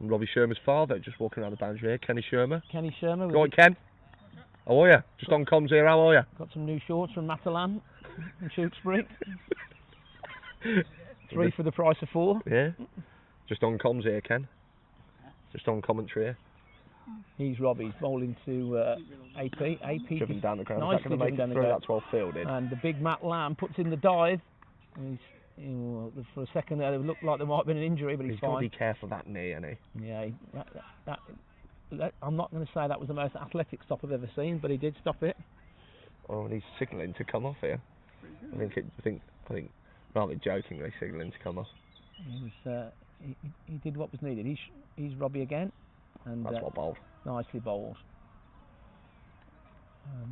And Robbie Shermer's father, just walking around the boundary here, Kenny Shermer. Kenny Shermer. Go on, Ken. How are you? Just on comms here, how are you? Got some new shorts from Matalan and Tewkesbury. 3 for the price of 4. Yeah. Just on comms here, Ken. Just on commentary here. He's Robbie's bowling to AP. Driven down the ground. Nicely Is that going to make it through? That's well fielded. And the big Matt Lamb puts in the dive. And for a second there, it looked like there might have been an injury, but he's fine. Got to be careful of that knee, hasn't he? Yeah. I'm not going to say that was the most athletic stop I've ever seen, but he did stop it. Oh, and he's signalling to come off here. I think rather jokingly signalling to come off. He did what was needed. He's Robbie again. And that's what bowled. Nicely bowled.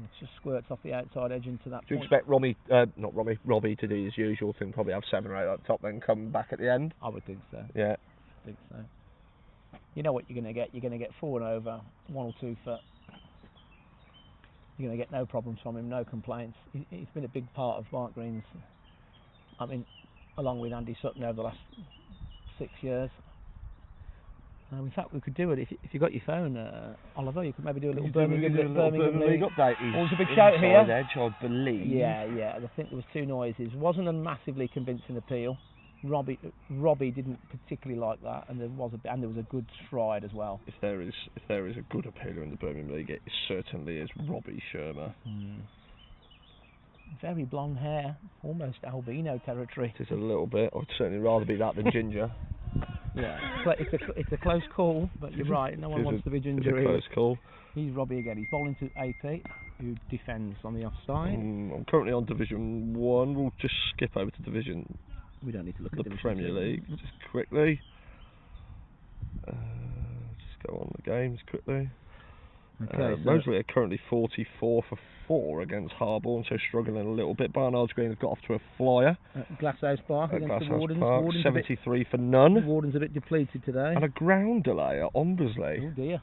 It just squirts off the outside edge into that. Do you expect Robbie to do his usual thing, probably have 7 or 8 up top, then come back at the end? I would think so. Yeah. I think so. You know what you're going to get. You're going to get 4 and over, 1 or 2 foot. You're going to get no problems from him, no complaints. He's been a big part of Barnt Green's. I mean, along with Andy Sutton over the last 6 years. In fact, we could do it if you got your phone, Oliver. You could maybe do a little Birmingham League update. There's a big shout here. Edge, I believe. Yeah. I think there was 2 noises. Wasn't a massively convincing appeal. Robbie didn't particularly like that, and there was a good stride as well. If there is a good appealer in the Birmingham League, it certainly is Robbie Shermer. Very blonde hair, almost albino territory. It is a little bit. I'd certainly rather be that than ginger. Yeah, it's a close call, but you're right. No one wants to be ginger. It's a close call. He's Robbie again. He's bowling to AP, who defends on the offside. I'm currently on Division 1. We'll just skip over to Division. We don't need to look at the Premier League just quickly. Just go on the games quickly. Okay, Moseley are currently 44 for 4 against Harborne, so struggling a little bit. Barnard's Green have got off to a flyer. Glasshouse Park against the Wardens. Park, 73 for none. Warden's a bit depleted today. And a ground delay at Ombersley. Oh dear,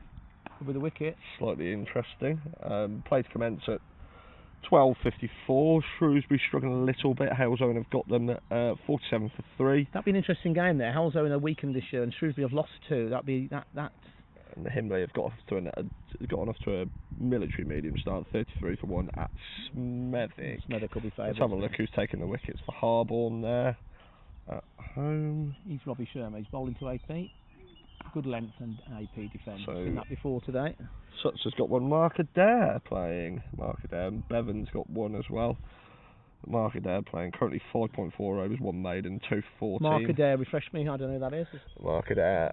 with a wicket. Slightly interesting. Play to commence at 12:54. Shrewsbury struggling a little bit. Halesowen have got them at 47 for 3. That'd be an interesting game there. Halesowen are weakened this year, and Shrewsbury have lost 2. That'd be that. And the Himley have got off to a military medium start, 33 for 1 at Smethwick. Smethwick will be favourite. Let's have a look who's taking the wickets for Harborne there at home. He's Robbie Shermer. He's bowling to AP. Good length and AP defence. Seen that before today. Such has got 1. Mark Adair playing. Mark Adair. And Bevan's got 1 as well. Mark Adair playing currently 5.4 overs, 1 maiden, 2 for 14. Mark Adair, refresh me, I don't know who that is. Mark Adair,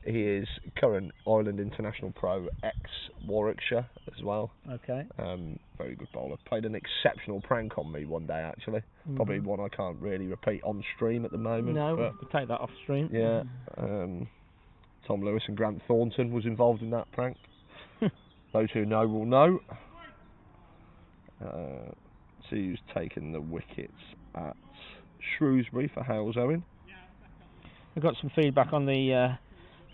he is current Ireland International Pro, ex-Warwickshire as well. Okay. Very good bowler. Played an exceptional prank on me one day actually. Probably one I can't really repeat on stream at the moment. No, we'll take that off stream. Yeah. Tom Lewis and Grant Thornton was involved in that prank. Those who know will know. See who's taken the wickets at Shrewsbury for Halesowen. We've got some feedback on the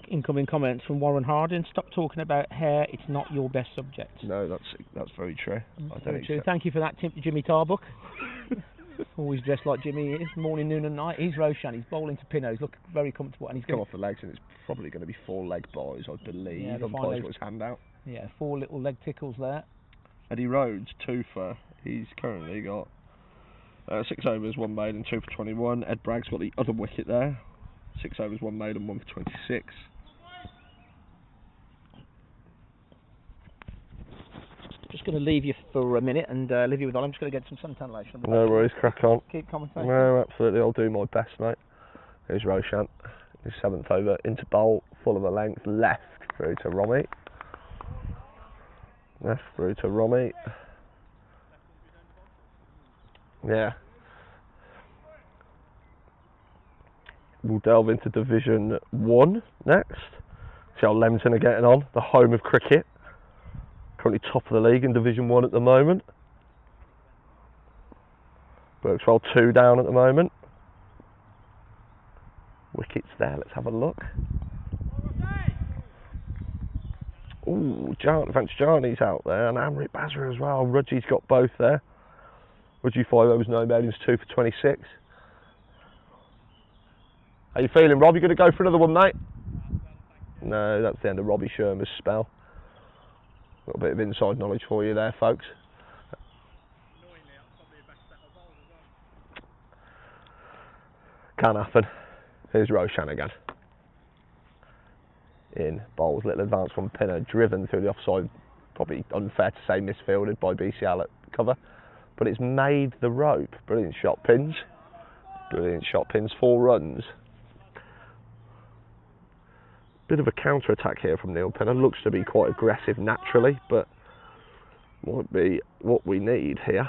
incoming comments from Warren Harding. Stop talking about hair, it's not your best subject. No, that's very true. Very true. Thank you for that tip to Jimmy Tarbuck. Always dressed like Jimmy is, morning, noon and night. He's Roshan, he's bowling to Pinot, he's looking very comfortable. And he's come off the legs, and it's probably going to be 4 leg boys, I believe. Yeah, got his hand out. Yeah, 4 little leg tickles there. Eddie Rhodes, 2 for. He's currently got 6 overs, 1 maiden, 2 for 21. Ed Bragg's got the other wicket there. 6 overs, 1 maiden, 1 for 26. Just going to leave you for a minute and leave you with Ollie. I'm just going to get some suntan lotion. No worries, crack on. Keep commentating. No, absolutely, I'll do my best, mate. Here's Roshan, his 7th over, into bowl, full of a length, left through to Romy. Left through to Romy. Yeah. We'll delve into Division 1 next. See how Leamington are getting on, the home of cricket. Currently top of the league in Division 1 at the moment. Berkswell 2 down at the moment. Wickets there, let's have a look. Ooh, Vance Jarney's out there, and Amrit Bazra as well. Rudgy's got both there. Rudgy 5 overs, no maidens, 2 for 26. How you feeling, Rob? You going to go for another one, mate? No, that's the end of Robbie Shermer's spell. A little bit of inside knowledge for you there, folks. Can't happen. Here's Roshan again. In bowls, little advance from Pinner, driven through the offside. Probably unfair to say misfielded by BCL at cover, but it's made the rope. Brilliant shot pins. Brilliant shot pins. 4 runs. Bit of a counter attack here from Neil Pinner. Looks to be quite aggressive naturally, but might be what we need here.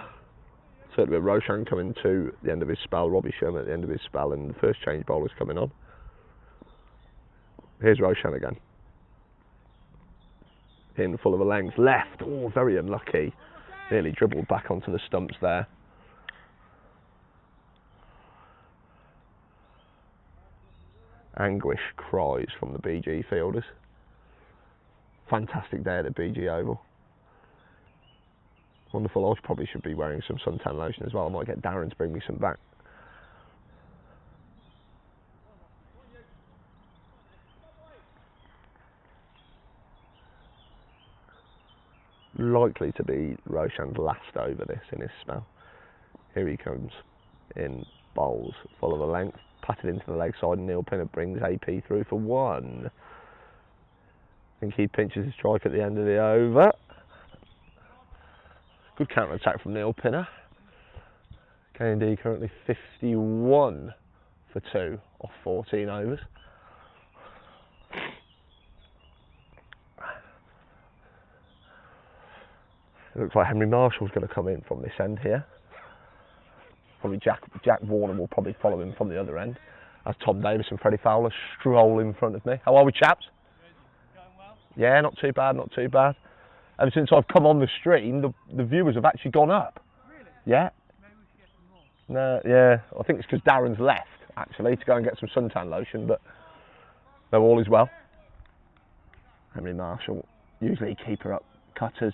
Certainly with Roshan coming to the end of his spell, Robbie Sherman at the end of his spell, and the first change bowler's coming on. Here's Roshan again. In full of a length, left. Oh, very unlucky. Nearly dribbled back onto the stumps there. Anguish cries from the BG fielders. Fantastic day at the BG Oval. Wonderful. I probably should be wearing some suntan lotion as well. I might get Darren to bring me some back. Likely to be Roshan's last over this in his spell. Here he comes in bowls, full of a length, patted into the leg side, and Neil Pinner brings AP through for 1. I think he pinches his strike at the end of the over. Good counter attack from Neil Pinner. K&D currently 51 for 2 off 14 overs. It looks like Henry Marshall's going to come in from this end here. Probably Jack Warner will probably follow him from the other end, as Tom Davis and Freddie Fowler stroll in front of me. How are we, chaps? Going well? Yeah, not too bad, not too bad. Ever since I've come on the stream, the viewers have actually gone up. Really? Yeah. Maybe we should get some more. No, yeah, I think it's because Darren's left, actually, to go and get some suntan lotion, but no, all is well. Henry Marshall, usually keeper up cutters.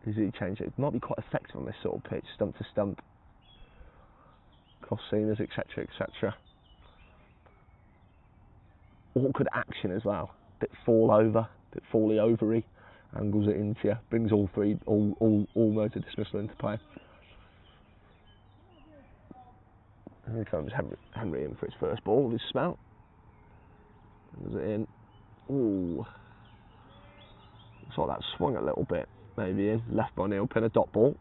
Easily change it. It might be quite effective on this sort of pitch, stump to stump, cross seamers, etc., etc. Awkward action as well. Bit fall over, bit fally overy, angles it into you, brings all modes of dismissal into play. And here comes Henry in for his first ball with his spout. Brings it in. Ooh. Looks like that swung a little bit. Maybe in, left by Neil Pinner, dot ball.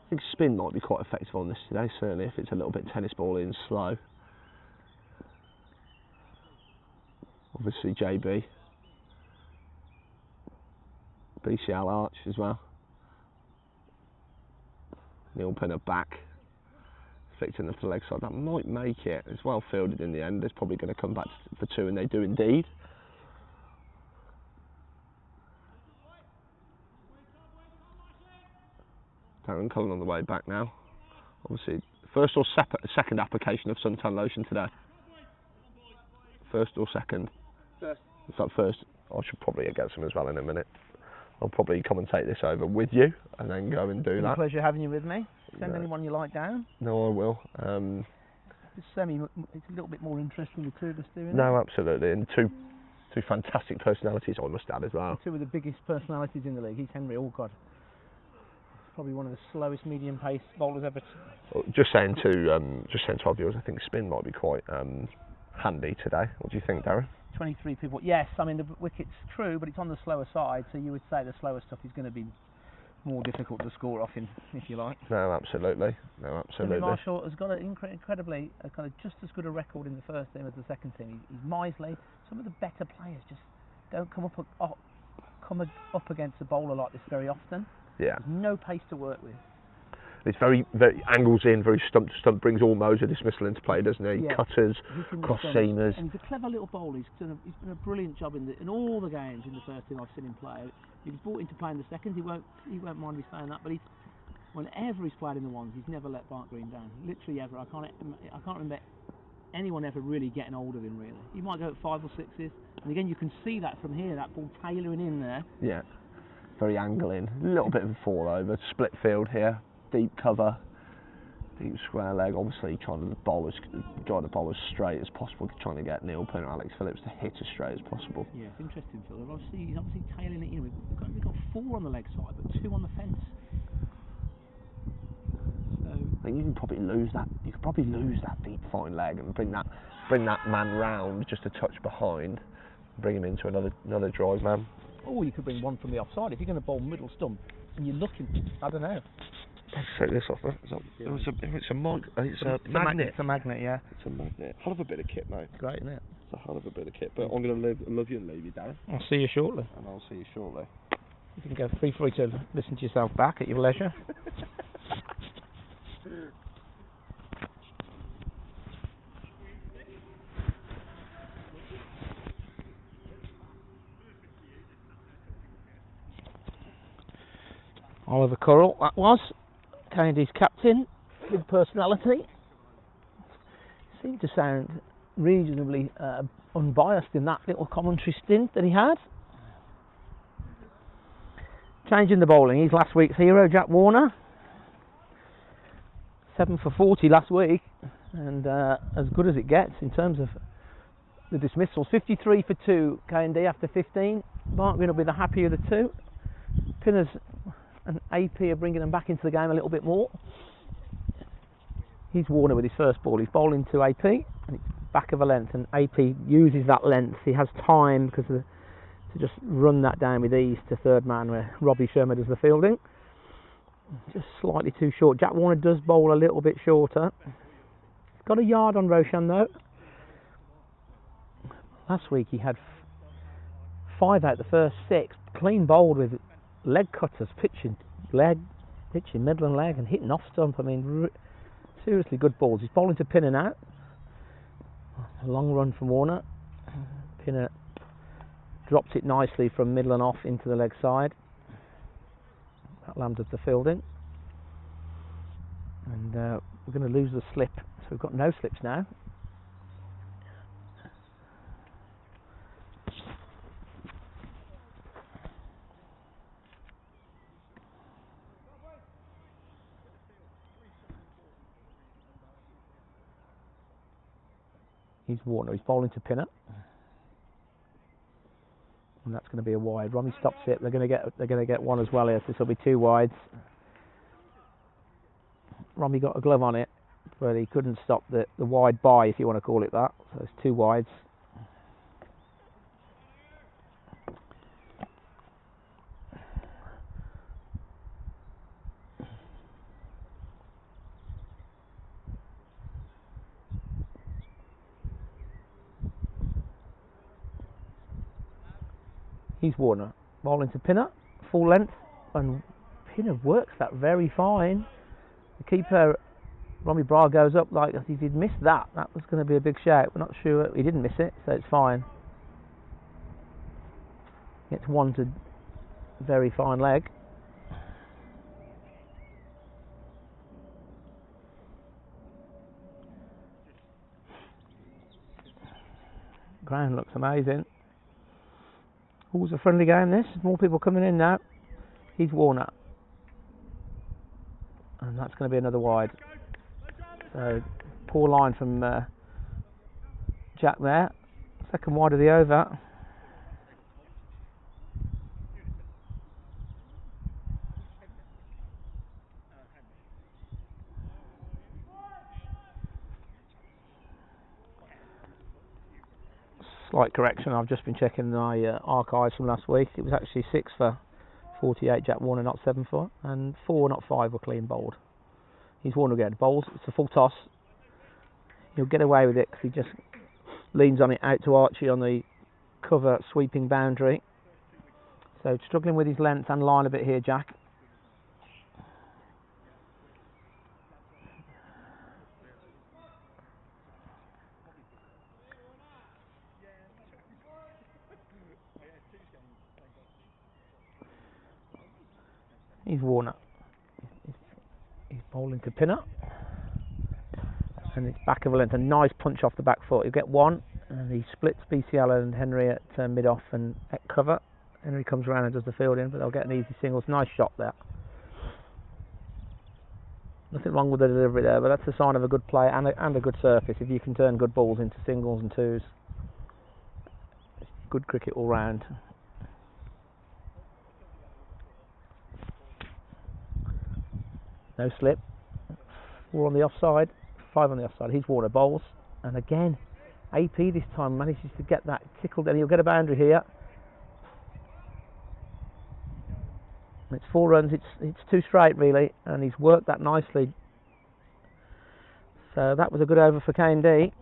I think spin might be quite effective on this today, certainly if it's a little bit tennis ball in slow. Obviously JB. BCL arch as well. Neil Pinner back. Flicked in the leg side, that might make it. It's well fielded in the end. It's probably going to come back for 2, and they do indeed. Darren Cullen on the way back now. Obviously, first or second application of suntan lotion today. First or second? First. It's like first. I should probably get some as well in a minute. I'll probably commentate this over with you and then go and do that. Pleasure having you with me. Send anyone you like down. No, I will. It's a little bit more interesting the two of us doing. No, absolutely, and two fantastic personalities, I must add as well. 2 of the biggest personalities in the league. He's Henry. Oh God. probably one of the slowest medium-paced bowlers ever. Just saying to our viewers, I think spin might be quite handy today. What do you think, Darren? 23 people. Yes, I mean the wicket's true, but it's on the slower side, so you would say the slower stuff is going to be more difficult to score off in, if you like. No, absolutely. Marshall has got an incredibly kind of just as good a record in the first team as the second team. He's miserly. Some of the better players just don't come up against a bowler like this very often. Yeah. There's no pace to work with. It's very angles in, very stump to stump, brings all modes of dismissal into play, doesn't he? Yeah. Cutters, cross seamers. And he's a clever little bowler. He's done a brilliant job in all the games in the first team I've seen him play. He was brought into play in the second. He won't mind me saying that. But whenever he's played in the ones, he's never let Barnt Green down. Literally ever. I can't remember anyone ever really getting hold of him. Really, he might go at 5 or 6s. And again, you can see that from here. That ball tailoring in there. Yeah. Very angling. A little bit of a fall over. Split field here. Deep cover, deep square leg. Obviously, trying to bowl as straight as possible, trying to get Knowle and Alex Phillips to hit as straight as possible. Yeah, it's interesting, Phil. He's obviously tailing it in. We've got 4 on the leg side, but 2 on the fence. So I think you can probably lose that. You could probably lose that deep fine leg and bring that man round just a touch behind, bring him into another drive man. Or you could bring one from the offside if you're going to bowl middle stump and you're looking. I don't know. Let's take this off. It's a magnet. It's a magnet, yeah. It's a magnet. Hell of a bit of kit, mate. Great, isn't it? It's a hell of a bit of kit. But I'm going to love you and leave you, Darren. I'll see you shortly. And I'll see you shortly. You can go free to listen to yourself back at your leisure. Oliver Currell, that was. Kennedy's captain, big personality. Seemed to sound reasonably unbiased in that little commentary stint that he had. Changing the bowling, he's last week's hero, Jack Warner. 7 for 40 last week, and as good as it gets in terms of the dismissals. 53 for 2, K&D after 15. Barnt Green will be the happier of the two. Pinners and AP are bringing them back into the game a little bit more. He's Warner with his first ball. He's bowling to AP, and it's back of a length, and AP uses that length. He has time to just run that down with ease to third man, where Robbie Sherman does the fielding. Just slightly too short. Jack Warner does bowl a little bit shorter. He's got a yard on Roshan though. Last week he had 5 out of the first 6, clean bowled with leg cutters, pitching middle and leg, and hitting off stump. I mean, seriously good balls. He's bowling to Pinner now. A long run from Warner. Pinner dropped it nicely from middle and off into the leg side. That landed the fielding. And we're going to lose the slip. So we've got no slips now. He's Warner. He's bowling to Pinner, and that's going to be a wide. Romy stops it. They're going to get one as well here. So this will be 2 wides. Romy got a glove on it, but he couldn't stop the wide by, if you want to call it that. So it's 2 wides. He's Warner, bowling to Pinner, full length, and Pinner works that very fine. The keeper, Romy Bra, goes up like if he'd missed that was going to be a big shout. We're not sure. He didn't miss it, so it's fine. Gets one to very fine leg. Ground looks amazing. Always a friendly game this. More people coming in now. He's Warner. And that's going to be another wide. So, poor line from Jack there. Second wide of the over. Slight correction, I've just been checking my archives from last week. It was actually 6 for 48 Jack Warner, not 7 for, and 4 not 5 were clean bowled. He's Warner again, bowls, it's a full toss. He'll get away with it because he just leans on it out to Archie on the cover sweeping boundary. So struggling with his length and line a bit here, Jack. He's Warner. He's bowling to Pinner. And it's back of a length, a nice punch off the back foot. He'll get one, and he splits BCL and Henry at mid-off and at cover. Henry comes around and does the fielding, but they'll get an easy singles. Nice shot there. Nothing wrong with the delivery there, but that's a sign of a good play and a good surface. If you can turn good balls into singles and twos, it's good cricket all round. No slip. 4 on the offside, 5 on the offside. He's Warner bowls, and again, AP this time manages to get that tickled, and he'll get a boundary here. It's 4 runs. It's 2 straight really, and he's worked that nicely. So that was a good over for K&D.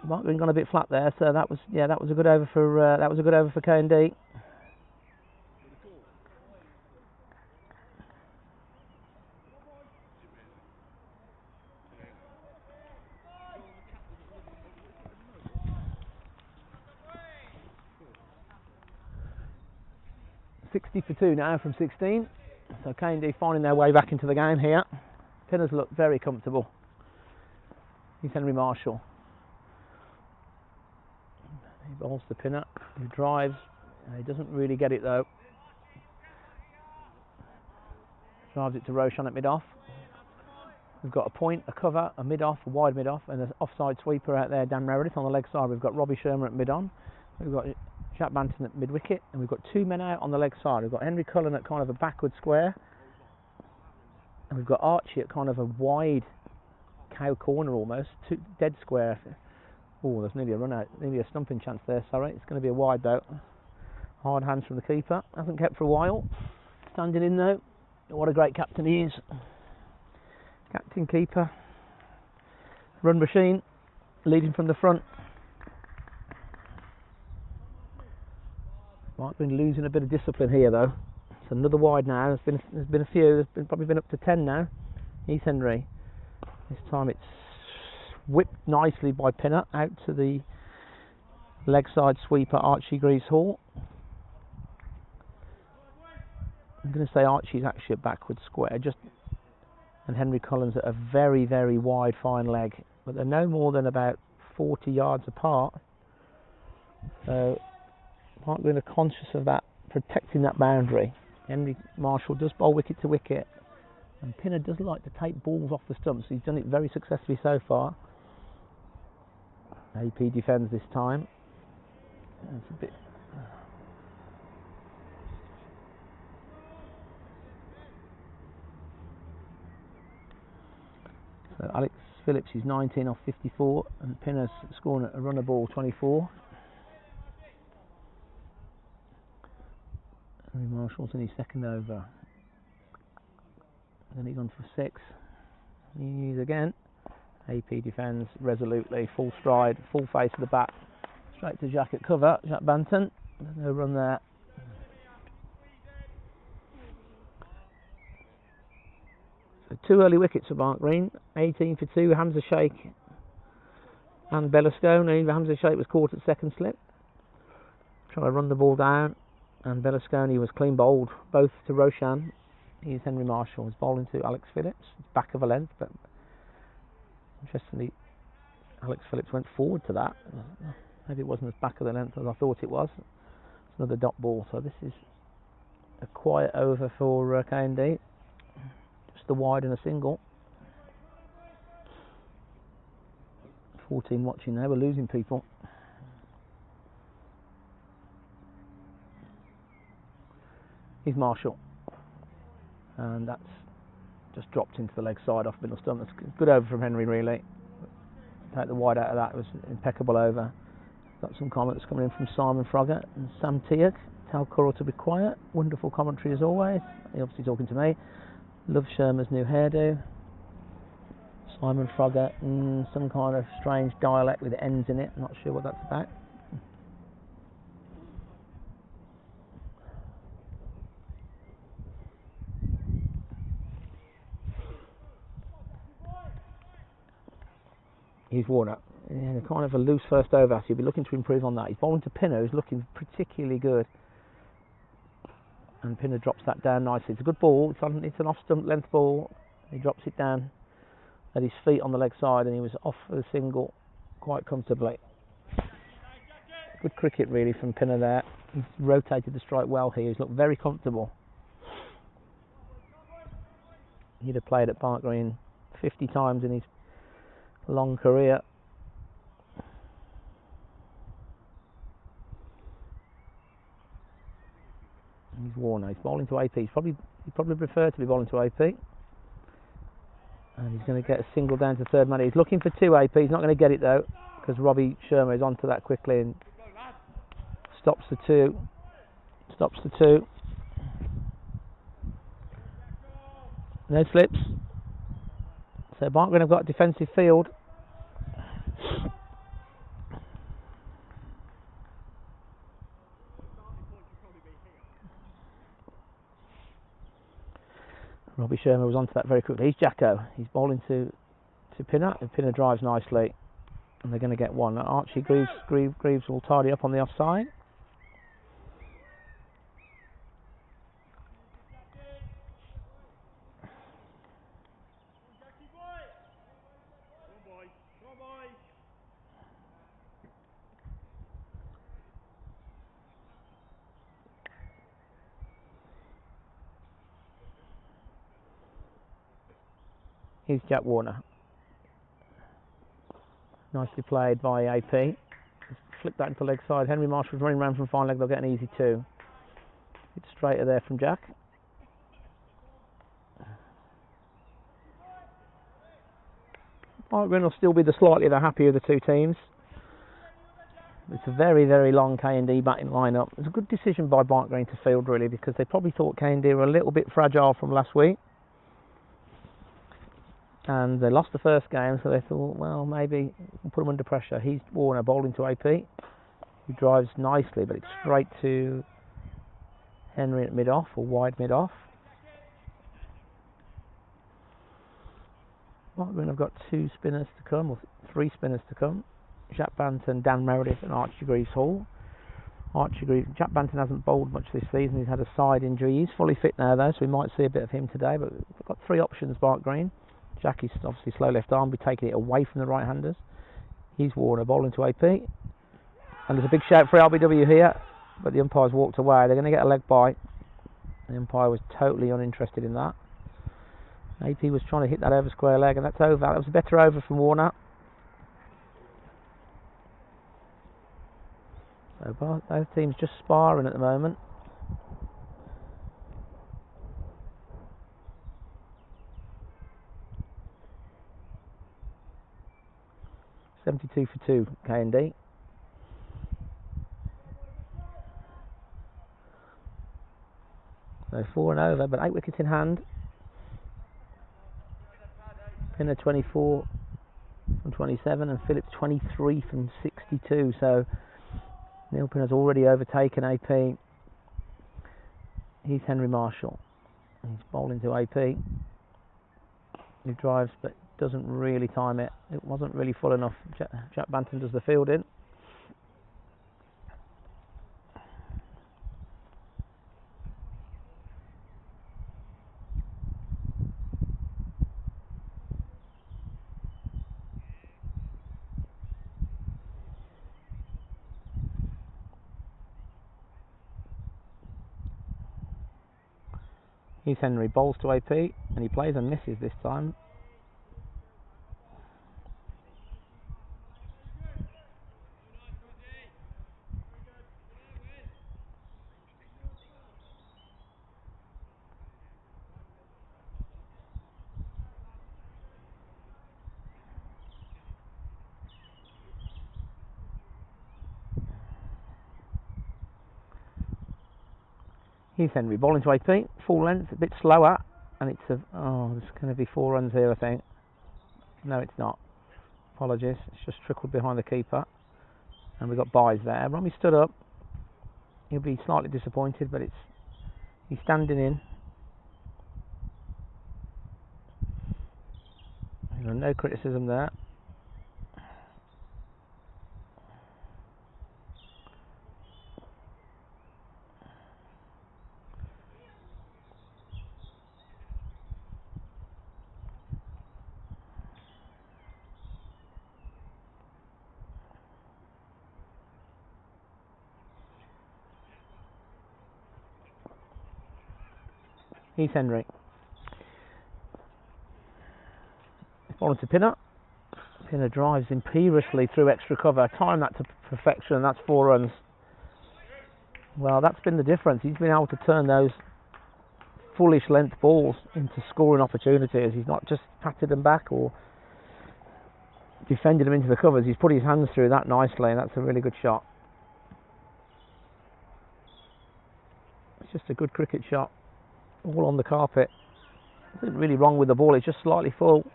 Mark Green gone a bit flat there, so that was a good over for K&D. $60 for 2 now from 16. So K&D finding their way back into the game here. Pinners look very comfortable. He's Henry Marshall. He bowls the Pinner. He drives. He doesn't really get it though. Drives it to Roshan at mid-off. We've got a point, a cover, a mid-off, a wide mid-off, and an offside sweeper out there, Dan Meredith. On the leg side, we've got Robbie Sherman at mid-on. We've got Jack Banton at mid-wicket, and we've got 2 men out on the leg side. We've got Henry Cullen at kind of a backward square, and we've got Archie at kind of a wide cow corner almost, dead square. Oh, there's nearly a run out, nearly a stumping chance there, sorry. It's going to be a wide though. Hard hands from the keeper. Hasn't kept for a while. Standing in though. What a great captain he is. Captain, keeper, run machine, leading from the front. Might have been losing a bit of discipline here though. It's another wide now. There's been a few. Probably been up to 10 now. Heath Henry. This time it's whipped nicely by Pinner out to the leg side sweeper Archie Greaves Hall. I'm going to say Archie's actually a backward square, and Henry Collins at a very, very wide fine leg, but they're no more than about 40 yards apart. So Mark Green are conscious of that, protecting that boundary. Henry Marshall does bowl wicket to wicket, and Pinner does like to take balls off the stumps. He's done it very successfully so far. AP defends this time. It's a bit. So Alex Phillips is 19 off 54, and Pinner's scoring a runner ball 24. Henry Marshall's in his second over. Then he's on for 6. He's again. AP defends resolutely, full stride, full face of the bat. Straight to Jack at cover, Jack Banton. There's no run there. So 2 early wickets for Barnt Green. 18 for 2, Hamza Sheikh and Bellascone. Hamza Sheikh was caught at second slip. Trying to run the ball down, and Bellascone was clean bowled, both to Roshan. Here's Henry Marshall. He's bowling to Alex Phillips. It's back of a length, but interestingly, Alex Phillips went forward to that. Maybe it wasn't as back of the length as I thought it was. It's another dot ball, so this is a quiet over for K&D. Just the wide and a single. 14 watching now, we're losing people. Here's Marshall. And that's just dropped into the leg side off middle stump. That's good over from Henry, really. Take the wide out of that. It was impeccable over. Got some comments coming in from Simon Froggatt and Sam Teague. Tell Coral to be quiet. Wonderful commentary as always. He obviously talking to me. Love Sherma's new hairdo. Simon Froggatt and some kind of strange dialect with N's in it. Not sure what that's about. He's Warner. Yeah, kind of a loose first over, so you'll be looking to improve on that. He's bowling to Pinner, who's looking particularly good. And Pinner drops that down nicely. It's a good ball. It's an off-stump length ball. He drops it down at his feet on the leg side, and he was off for the single quite comfortably. Good cricket, really, from Pinner there. He's rotated the strike well here. He's looked very comfortable. He'd have played at Barnt Green 50 times in his long career. He's Warner. He's bowling to AP. He'd probably prefer to be bowling to AP. And he's going to get a single down to third man. He's looking for 2 AP. He's not going to get it though, because Robbie Sherma is onto that quickly and stops the 2. No slips. So Barnt Green have got a defensive field. Robbie Sherma was onto that very quickly. He's Jacko. He's bowling to Pinner. And Pinner drives nicely. And they're going to get 1. Archie Greaves will tidy up on the offside. Here's Jack Warner. Nicely played by AP. Flip that into leg side. Henry Marshall's running around from fine leg. They'll get an easy 2. It's straighter there from Jack. Barnt Green will still be slightly the happier of the 2 teams. It's a very, very long K&D batting lineup. It's a good decision by Barnt Green to field, really, because they probably thought K&D were a little bit fragile from last week. And they lost the first game, so they thought, well, maybe we'll put them under pressure. He's Warner bowling to AP. He drives nicely, but it's straight to Henry at mid-off, or wide mid-off. Barnt Green have got 2 spinners to come, or 3 spinners to come. Jack Banton, Dan Meredith and Archie Greaves Hall. Jack Banton hasn't bowled much this season. He's had a side injury. He's fully fit now, though, so we might see a bit of him today. But we've got 3 options, Barnt Green. Jack is obviously slow left arm, be taking it away from the right-handers. He's Warner bowling to AP. And there's a big shout for LBW here, but the umpire's walked away. They're going to get a leg bye. The umpire was totally uninterested in that. AP was trying to hit that over square leg, and that's over. That was a better over from Warner. So both teams just sparring at the moment. .72 for 2, K&D. So 4 and over, but 8 wickets in hand. Pinner 24 from 27 and Phillips 23 from 62. So Neil Pinner's already overtaken AP. He's Henry Marshall. He's bowling to AP. He drives, but doesn't really time it. It wasn't really full enough. Jack Banton does the fielding. He's Henry, bowls to AP, and he plays and misses this time. Here's Henry, ball into AP, full length, a bit slower, and it's there's going to be 4 runs here, I think. No, it's not. Apologies, it's just trickled behind the keeper, and we've got byes there. Romy stood up. He'll be slightly disappointed, but he's standing in. No criticism there. Here's Henry. Ball to Pinner. Pinner drives imperiously through extra cover. Time that to perfection, and that's 4 runs. Well, that's been the difference. He's been able to turn those foolish length balls into scoring opportunities. He's not just patted them back or defended them into the covers. He's put his hands through that nicely, and that's a really good shot. It's just a good cricket shot. All on the carpet. Nothing really wrong with the ball, it's just slightly full.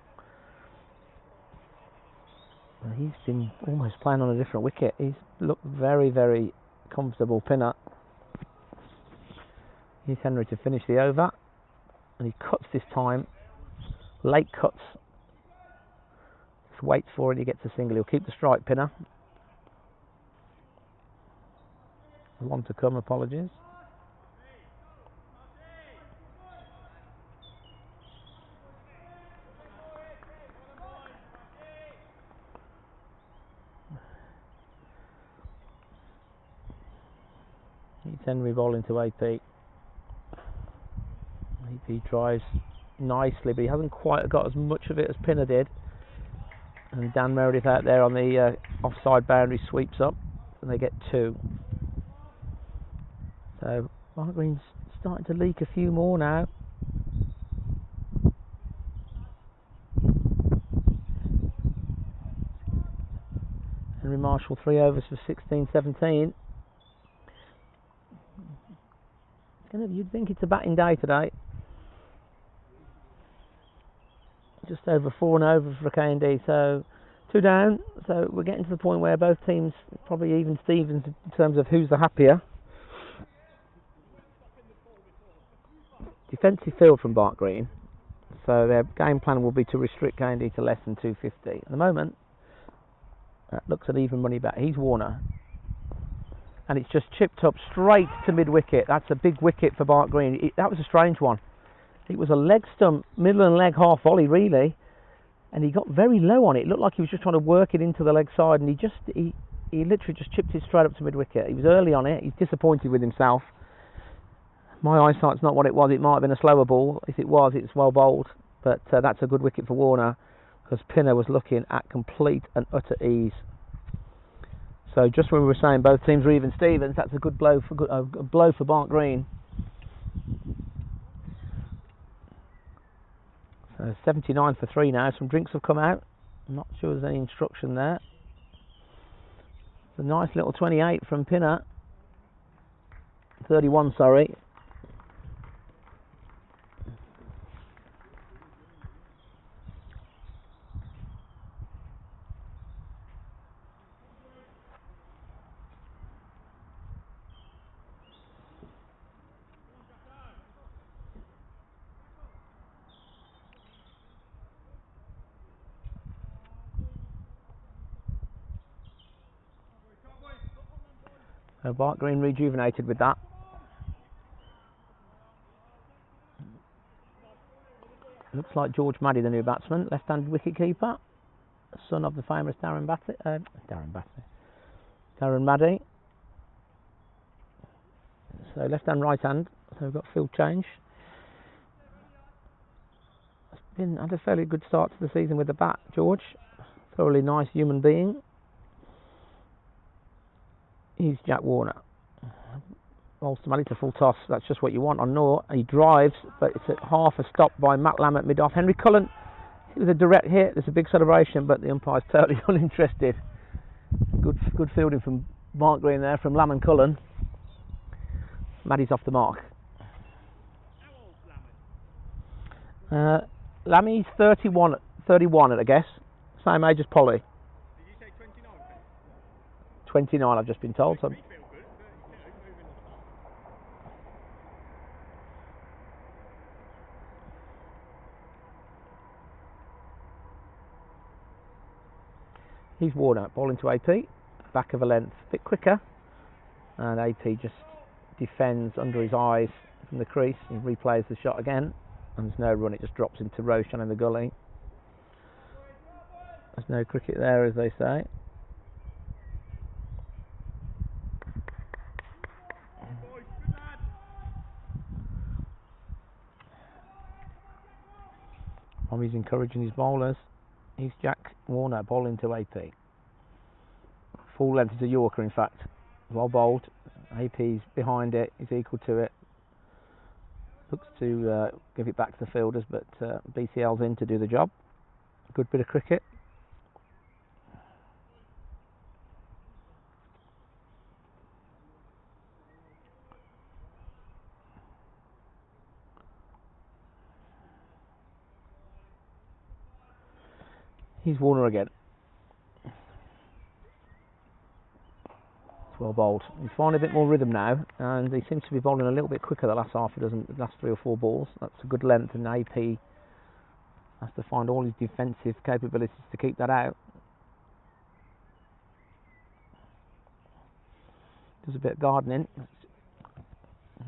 He's been almost playing on a different wicket. He's looked very, very comfortable. Pinner. Here's Henry to finish the over, and he cuts this time. Late cuts. Just waits for it. He gets a single. He'll keep the strike. Pinner. One to come. Apologies. Henry ball into AP. AP drives nicely, but he hasn't quite got as much of it as Pinner did. And Dan Meredith out there on the offside boundary sweeps up, and they get 2. So Bart Green's starting to leak a few more now. Henry Marshall 3 overs for 16-17. You'd think it's a batting day today. Just over 4 and over for K&D, so 2 down. So we're getting to the point where both teams probably even Stevens in terms of who's the happier. Defensive field from Bart Green, so their game plan will be to restrict K&D to less than 250. At the moment, that looks an even money bat. He's Warner. And it's just chipped up straight to mid-wicket. That's a big wicket for Bart Green. That was a strange one. It was a leg stump, middle and leg half volley, really. And he got very low on it. It looked like he was just trying to work it into the leg side. And he literally just chipped it straight up to mid-wicket. He was early on it. He's disappointed with himself. My eyesight's not what it was. It might have been a slower ball. If it was, it's well bowled. But that's a good wicket for Warner, because Pinner was looking at complete and utter ease. So just when we were saying both teams were even Stevens, that's a good blow for Bart Green. So 79 for 3 now. Some drinks have come out. I'm not sure there's any instruction there. It's a nice little 28 from Pinner. 31, sorry. So Bart Green rejuvenated with that. Looks like George Maddy, the new batsman, left-handed wicket-keeper, son of the famous Darren Maddy. So left-hand, right-hand. So we've got field change. Had a fairly good start to the season with the bat, George. Thoroughly nice human being. He's Jack Warner. Ultimately, to full toss. That's just what you want on Knowle. He drives, but it's at half a stop by Matt Lamb at mid-off. Henry Cullen, it was a direct hit. There's a big celebration, but the umpire's totally uninterested. Good fielding from Bart Green there, from Lamb and Cullen. Maddy's off the mark. Lammy's 31, I guess. Same age as Polly. Did you say 29? 29, I've just been told. So. We feel good. 32, moving on. He's worn out. Ball into AP. Back of a length. A bit quicker. And AP just defends under his eyes from the crease and replays the shot again. And there's no run. It just drops into Roshan in the gully. There's no cricket there, as they say. He's encouraging his bowlers. He's Jack Warner, ball into AP. Full length to Yorker, in fact. Well bowled. AP's behind it. He's equal to it. Looks to give it back to the fielders, but BCL's in to do the job. Good bit of cricket. He's Warner again. It's well bowled. He's finding a bit more rhythm now, and he seems to be bowling a little bit quicker the last half a dozen, the last 3 or 4 balls. That's a good length, and AP has to find all his defensive capabilities to keep that out. Does a bit of gardening.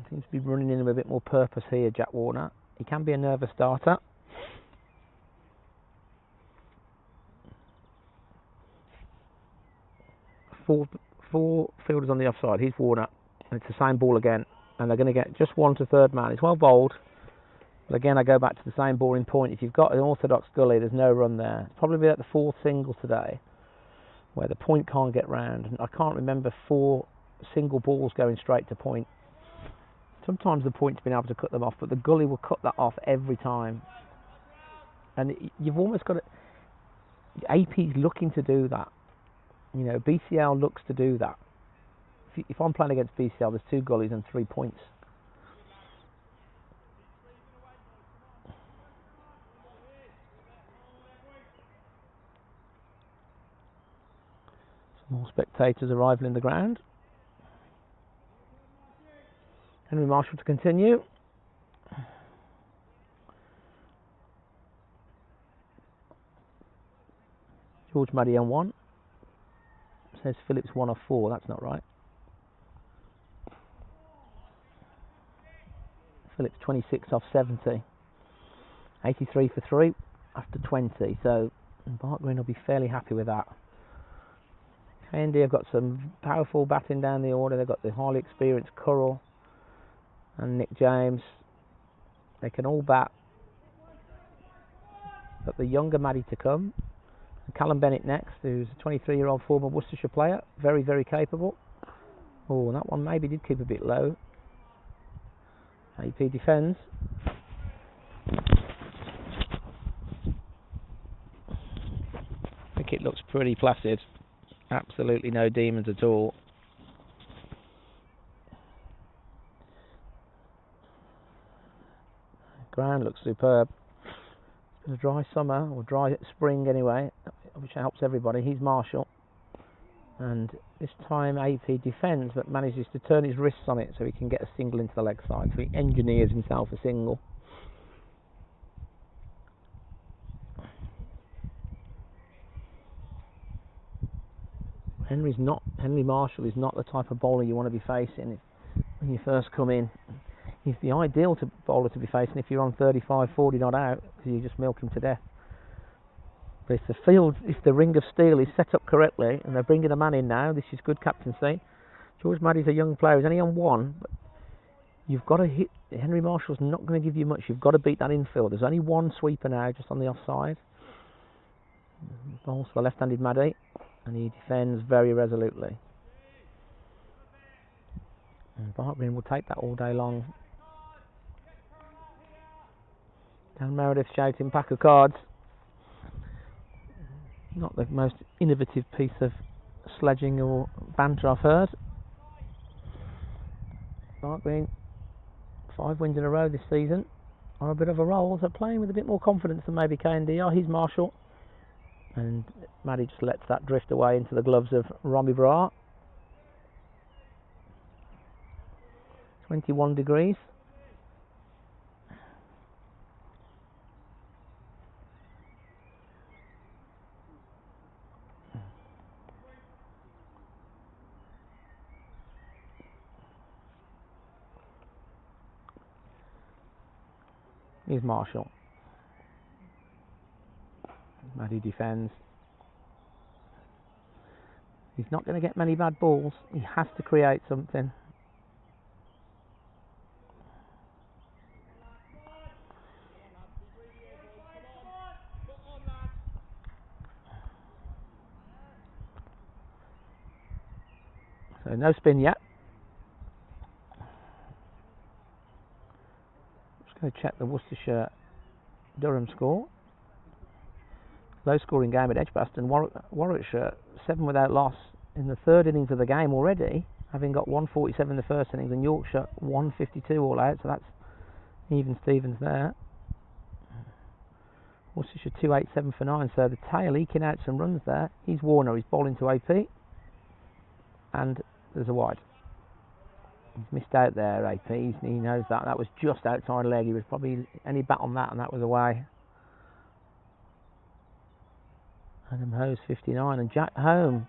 Seems to be running in with a bit more purpose here, Jack Warner. He can be a nervous starter. Four fielders on the offside. He's Warner, and it's the same ball again, and they're going to get just one to third man. It's well bowled, but again I go back to the same bowling point. If you've got an orthodox gully, there's no run there. It's probably at the 4th single today where the point can't get round, and I can't remember 4 single balls going straight to point. Sometimes the point's been able to cut them off, but the gully will cut that off every time, and you've almost got it. AP's looking to do that. You know, BCL looks to do that. If I'm playing against BCL, there's 2 gullies and 3 points. Some more spectators arriving in the ground. Henry Marshall to continue. George Maddy on 1. Says Phillips 1 off 4. That's not right. Phillips 26 off 70. 83 for 3 after 20. So Bart Green will be fairly happy with that. KND have got some powerful batting down the order. They've got the highly experienced Currell and Nick James. They can all bat. Got the younger Maddy to come. Callum Bennett next, who's a 23-year-old former Worcestershire player, very, very capable. Oh, that one maybe did keep a bit low. AP defends. Wicket looks pretty placid. Absolutely no demons at all. Ground looks superb. It's been a dry summer, or dry spring anyway, which helps everybody. He's Marshall, and this time AP defends but manages to turn his wrists on it so he can get a single into the leg side, so he engineers himself a single. Henry Marshall is not the type of bowler you want to be facing when you first come in. He's the ideal bowler to be facing if you're on 35, 40 not out, because you just milk him to death. But if the ring of steel is set up correctly, and they're bringing a man in now, this is good captaincy. George Maddy's a young player, he's only on 1, but you've got to hit. Henry Marshall's not going to give you much. You've got to beat that infield. There's only 1 sweeper now, just on the offside. Ball to the left-handed Maddy, and he defends very resolutely. And Bart Green will take that all day long. Dan Meredith shouting pack of cards. Not the most innovative piece of sledging or banter I've heard. Bart Green, 5 wins in a row this season. on a bit of a roll. So playing with a bit more confidence than maybe KNDR. He's Marshall. And Maddie just lets that drift away into the gloves of Robbie Bra. 21 degrees. Here's Marshall. Maddie defends. He's not going to get many bad balls. He has to create something. So no spin yet. Just going to check the Worcestershire Durham score. Low scoring game at Edgbaston. Warwickshire 7 without loss in the third innings of the game already, having got 147 in the first innings, and Yorkshire 152 all out, so that's even Stevens there. Worcestershire 287 for 9, so the tail eking out some runs there. He's Warner, he's bowling to AP, and there's a wide. He's missed out there, AP, he knows that. That was just outside leg. He was probably any bat on that, and that was away. Adam Ho's 59, and Jack Home,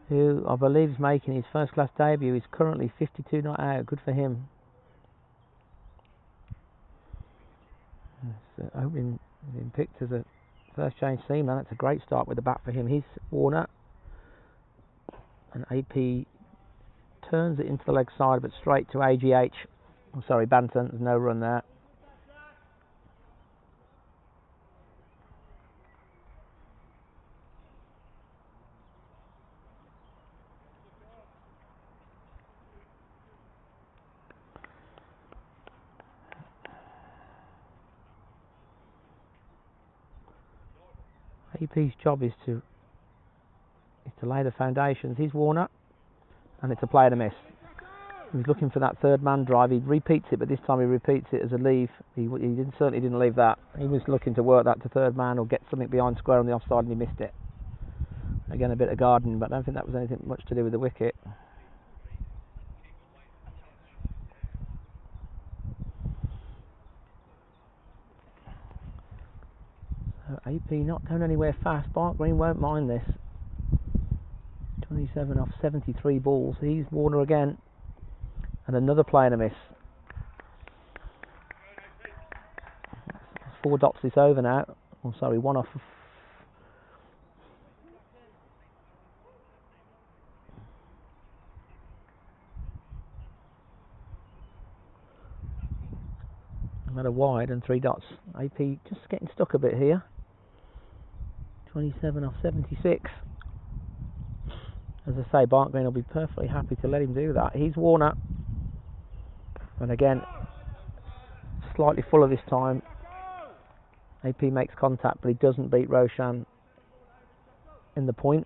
who I believe is making his first class debut, is currently 52 not out. Good for him. Opening been picked as a first change seaman. That's a great start with the bat for him. He's Warner, and AP turns it into the leg side, but straight to AGH. Oh, sorry, Banton. There's no run there. AP's job is to lay the foundations. He's Warner, and it's a play to miss. He's looking for that third man drive. He repeats it, but this time he repeats it as a leave. He certainly didn't leave that. He was looking to work that to third man or get something behind square on the offside, and he missed it. Again, a bit of gardening, but I don't think that was anything much to do with the wicket. So AP not going anywhere fast. Bart Green won't mind this. 27 off 73 balls. He's Warner again. And another play and a miss. 4 dots this over now. Oh, sorry, 1 off. Another wide and 3 dots. AP just getting stuck a bit here. 27 off 76. As I say, Barnt Green will be perfectly happy to let him do that. He's Warner. And again, slightly fuller this time. AP makes contact, but he doesn't beat Roshan in the point.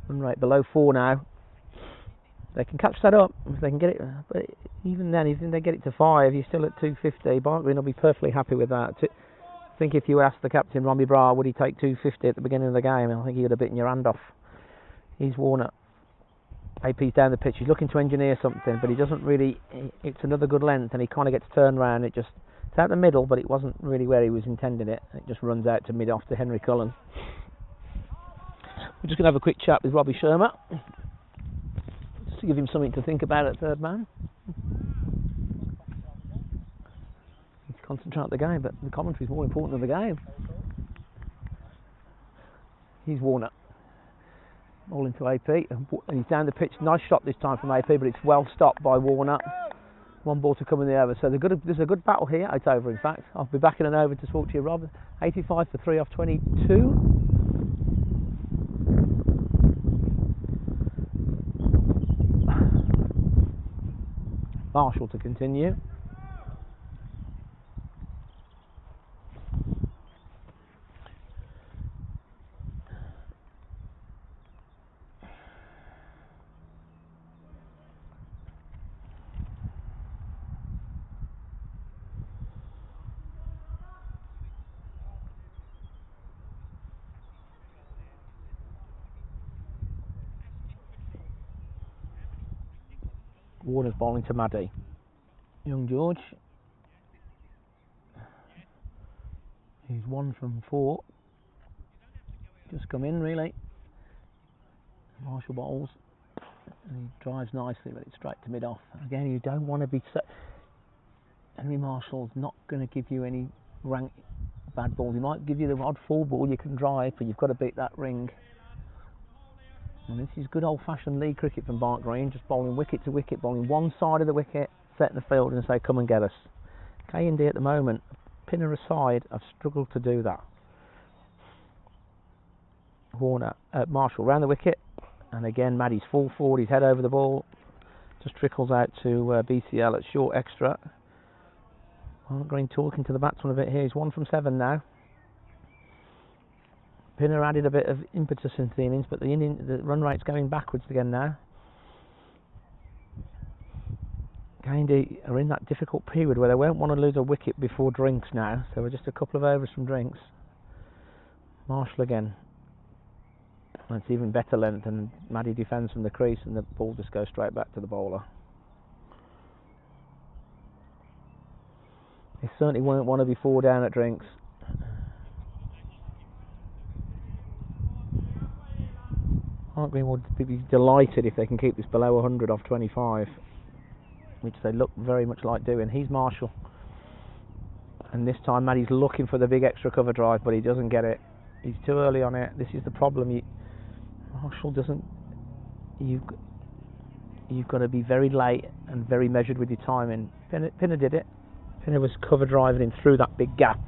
Run rate below 4 now. They can catch that up if they can get it, but even then, if they get it to 5, you're still at 250. Barnt Green will be perfectly happy with that. I think if you asked the captain, Robbie Bra, would he take 250 at the beginning of the game, I think he would have bitten your hand off. He's Warner. AP's down the pitch. He's looking to engineer something, but he doesn't really. It's another good length, and he kind of gets turned round. It's out the middle, but it wasn't really where he was intending it. It just runs out to mid-off to Henry Cullen. We're just going to have a quick chat with Robbie Shermer, just to give him something to think about at third man. He's concentrate on the game, but the commentary is more important than the game. He's Warner. All into AP, and he's down the pitch. Nice shot this time from AP, but it's well stopped by Warner. 1 ball to come in the over, so there's a good battle here. It's over, in fact. I'll be back in an over to talk to you, Rob. 85 for 3 off 22. Marshall to continue. Warner's bowling to Maddie. Young George. He's 1 from 4. Just come in really. Marshall bowls. And he drives nicely, but it's straight to mid-off. Again, you don't want to be... Henry Marshall's not going to give you any rank bad balls. He might give you the odd full ball you can drive, but you've got to beat that ring. And this is good old-fashioned league cricket from Barnt Green, just bowling wicket to wicket, bowling one side of the wicket, setting the field and say, come and get us. K&D at the moment, pinner aside, I've struggled to do that. Marshall round the wicket, and again Maddie's full forward, his head over the ball, just trickles out to BCL at short extra. Barnt Green talking to the batsman a bit here. He's 1 from 7 now. Pinner added a bit of impetus into the innings, but the run rate's going backwards again now. K&D are in that difficult period where they won't want to lose a wicket before drinks now, so we're just a couple of overs from drinks. Marshall again. And it's even better length, and Maddie defends from the crease, and the ball just goes straight back to the bowler. They certainly won't want to be 4 down at drinks. Barnt Green would be delighted if they can keep this below 100 off 25, which they look very much like doing. He's Marshall, and this time Maddie's looking for the big extra cover drive, but he doesn't get it. He's too early on it. This is the problem. Marshall doesn't. You've got to be very late and very measured with your timing. Pinner did it. Pinner was cover driving him through that big gap.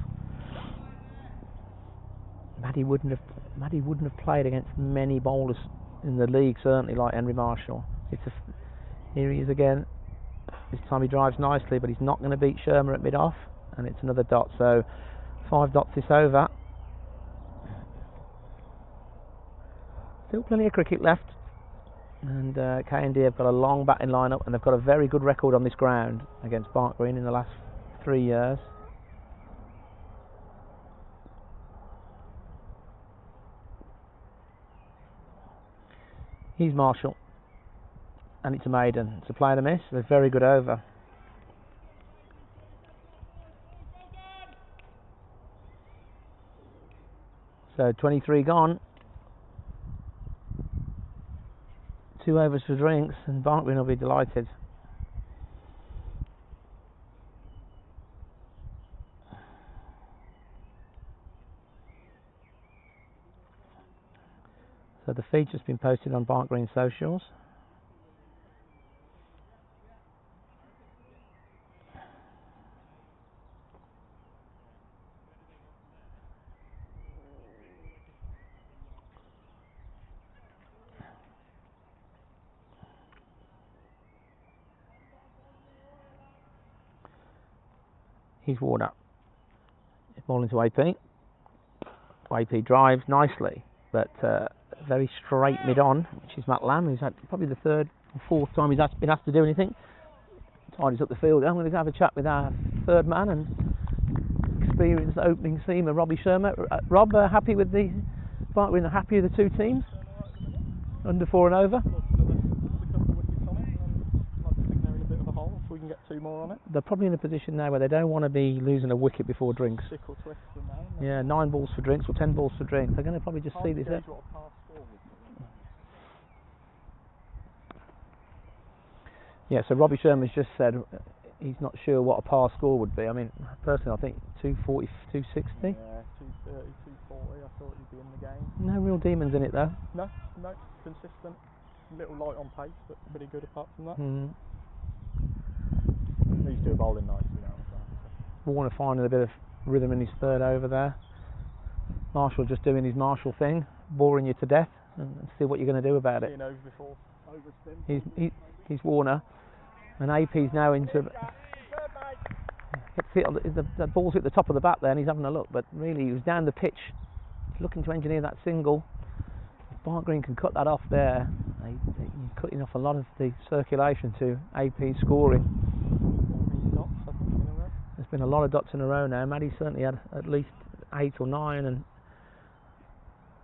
Maddie wouldn't have played against many bowlers in the league, certainly like Henry Marshall. Here he is again. This time he drives nicely, but he's not going to beat Shermer at mid-off, and it's another dot. So 5 dots this over. Still plenty of cricket left, and K&D have got a long batting lineup, and they've got a very good record on this ground against Barnt Green in the last 3 years. He's Marshall, and it's a maiden. It's a play and a miss. A very good over. So 23 gone. 2 overs for drinks, and Barnt Green will be delighted. So the feed's just been posted on Barnt Green socials. He's Warner. He's bowling to AP. AP drives nicely, but very straight mid-on, which is Matt Lamb, who's had probably the 3rd or 4th time he's been asked to do anything. Tidies up the field. I'm going to have a chat with our 3rd man and experienced opening seamer, Robbie Shermer. Rob, happy with the Barnt Green? Happy with the 2 teams? Under 4 and over? We can get 2 more on it. They're probably in a position now where they don't want to be losing a wicket before drinks. Sickle twist them now. Yeah, 9 balls for drinks or 10 balls for drinks. They're going to probably just see this out. Yeah, so Robbie Sherman's just said he's not sure what a par score would be. I mean, personally, I think 240, 260. Yeah, 230, 240. I thought he'd be in the game. No real demons in it though. No, consistent. A little light on pace, but pretty good apart from that. These 2 are bowling nicely now. Warner finding a bit of rhythm in his 3rd over there. Marshall just doing his Marshall thing, boring you to death, and see what you're going to do about it. He's Warner, and AP's now into. The ball's hit the top of the bat there, and he's having a look, but really he was down the pitch, looking to engineer that single. If Barnt Green can cut that off there, he's cutting off a lot of the circulation to AP scoring. There's been a lot of dots in a row now. Maddie certainly had at least 8 or 9,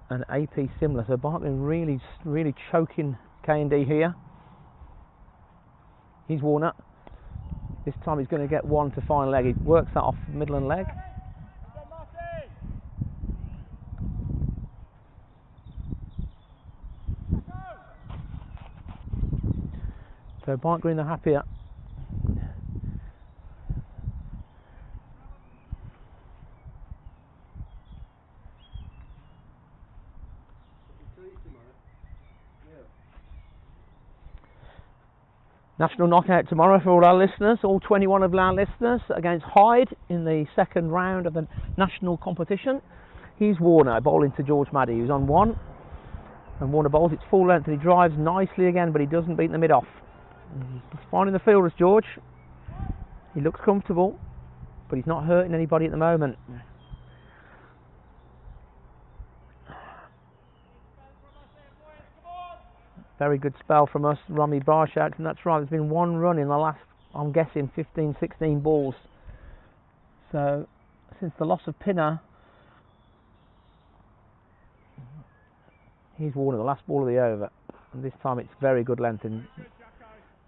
and AP similar. So Barnt Green really choking K&D here. He's Warner. This time he's going to get one to fine leg. He works that off middle and leg. So Barnt Green are happier. National knockout tomorrow for all our listeners, all 21 of our listeners, against Hyde in the second round of the national competition. He's Warner, bowling to George Maddy, who's on one. And Warner bowls, it's full length and he drives nicely again, but he doesn't beat the mid off. He's finding the fielders, George. He looks comfortable, but he's not hurting anybody at the moment. Very good spell from us, Romy Barshak, and that's right, there's been one run in the last, I'm guessing, 15, 16 balls. So, since the loss of Pinner, he's Warner, the last ball of the over. And this time it's very good length, and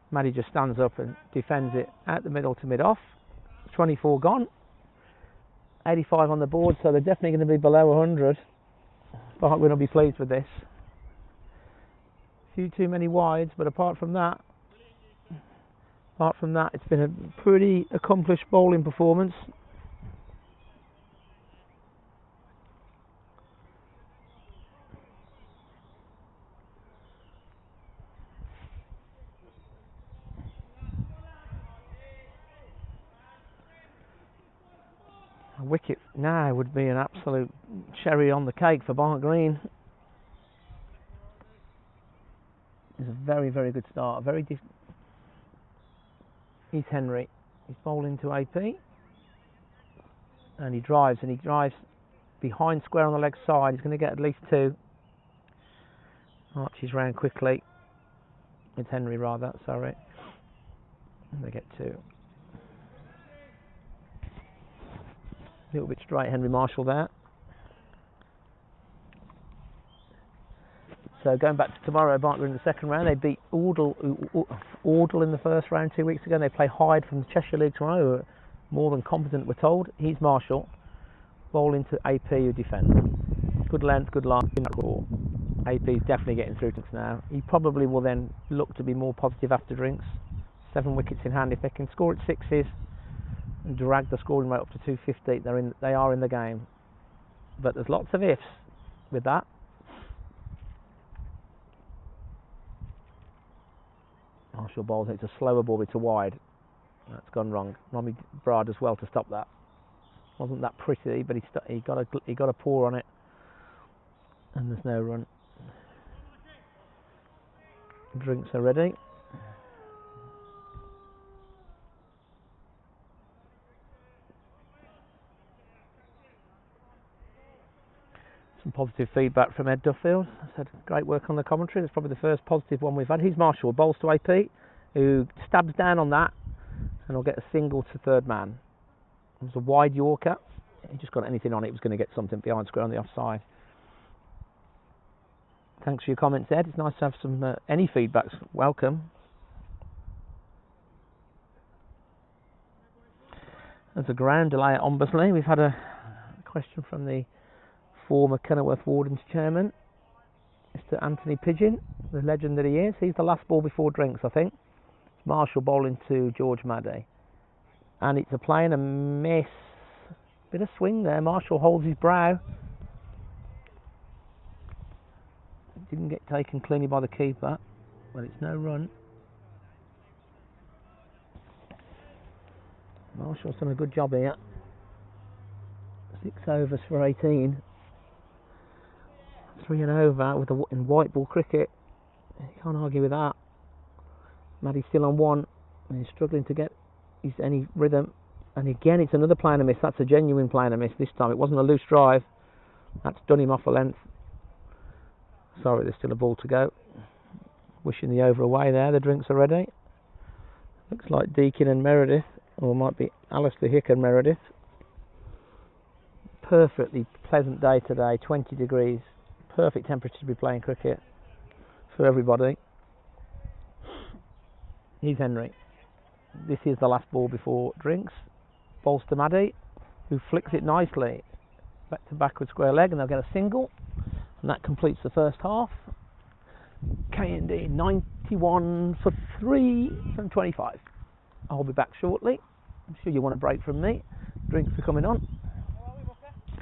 Maddy just stands up and defends it out the middle to mid-off. 24 gone. 85 on the board, so they're definitely going to be below 100. But we'll be pleased with this. Few too many wides, but apart from that, it's been a pretty accomplished bowling performance. A wicket now would be an absolute cherry on the cake for Barnt Green. It's a very, very good start. He's Henry. He's bowling to AP. And he drives behind square on the leg side. He's going to get at least two. Arches round quickly. It's Henry rather, sorry. And they get two. A little bit straight, Henry Marshall there. So going back to tomorrow, Barnt Green in the second round. They beat Audle in the first round 2 weeks ago. And they play Hyde from the Cheshire League tomorrow, who are more than competent, we're told. He's Marshall, bowling to AP, who defends. Good length, good line. AP's definitely getting through to now. He probably will then look to be more positive after drinks. 7 wickets in hand. If they can score at sixes and drag the scoring rate up to 250, they are in the game. But there's lots of ifs with that. Marshall bowls, it's a slower ball, it's a wide. That's gone wrong. Romy Brad as well to stop that. Wasn't that pretty, but he got a paw on it, and there's no run. Drinks are ready. Some positive feedback from Ed Duffield. I said great work on the commentary. That's probably the first positive one we've had. He's Marshall, bowls to AP, who stabs down on that and will get a single to third man. It was a wide Yorker. He just got anything on it, he was going to get something behind square on the offside. Thanks for your comments, Ed. It's nice to have some any feedback's welcome. There's a ground delay at Ombersley. We've had a question from the former Kenilworth Wardens chairman, Mr. Anthony Pidgeon, the legend that he is. He's the last ball before drinks, I think. It's Marshall bowling to George Maddy. And it's a play and a miss. Bit of swing there. Marshall holds his brow. Didn't get taken cleanly by the keeper. Well, it's no run. Marshall's done a good job here. 6 overs for 18. 3 and over in white ball cricket. You can't argue with that. Maddy's still on one, and he's struggling to get any rhythm. And again, it's another play and a miss. That's a genuine play and a miss this time. It wasn't a loose drive. That's done him off a length. Sorry, there's still a ball to go. Wishing the over away there. The drinks are ready. Looks like Deakin and Meredith, or it might be Alistair Hick and Meredith. Perfectly pleasant day today. 20 degrees. Perfect temperature to be playing cricket for everybody. He's Henry. This is the last ball before drinks. Balls to Maddie, who flicks it nicely back to backward square leg, and they'll get a single, and that completes the first half. K&D 91 for 3 from 25. I'll be back shortly. I'm sure you want a break from me. Drinks are coming on.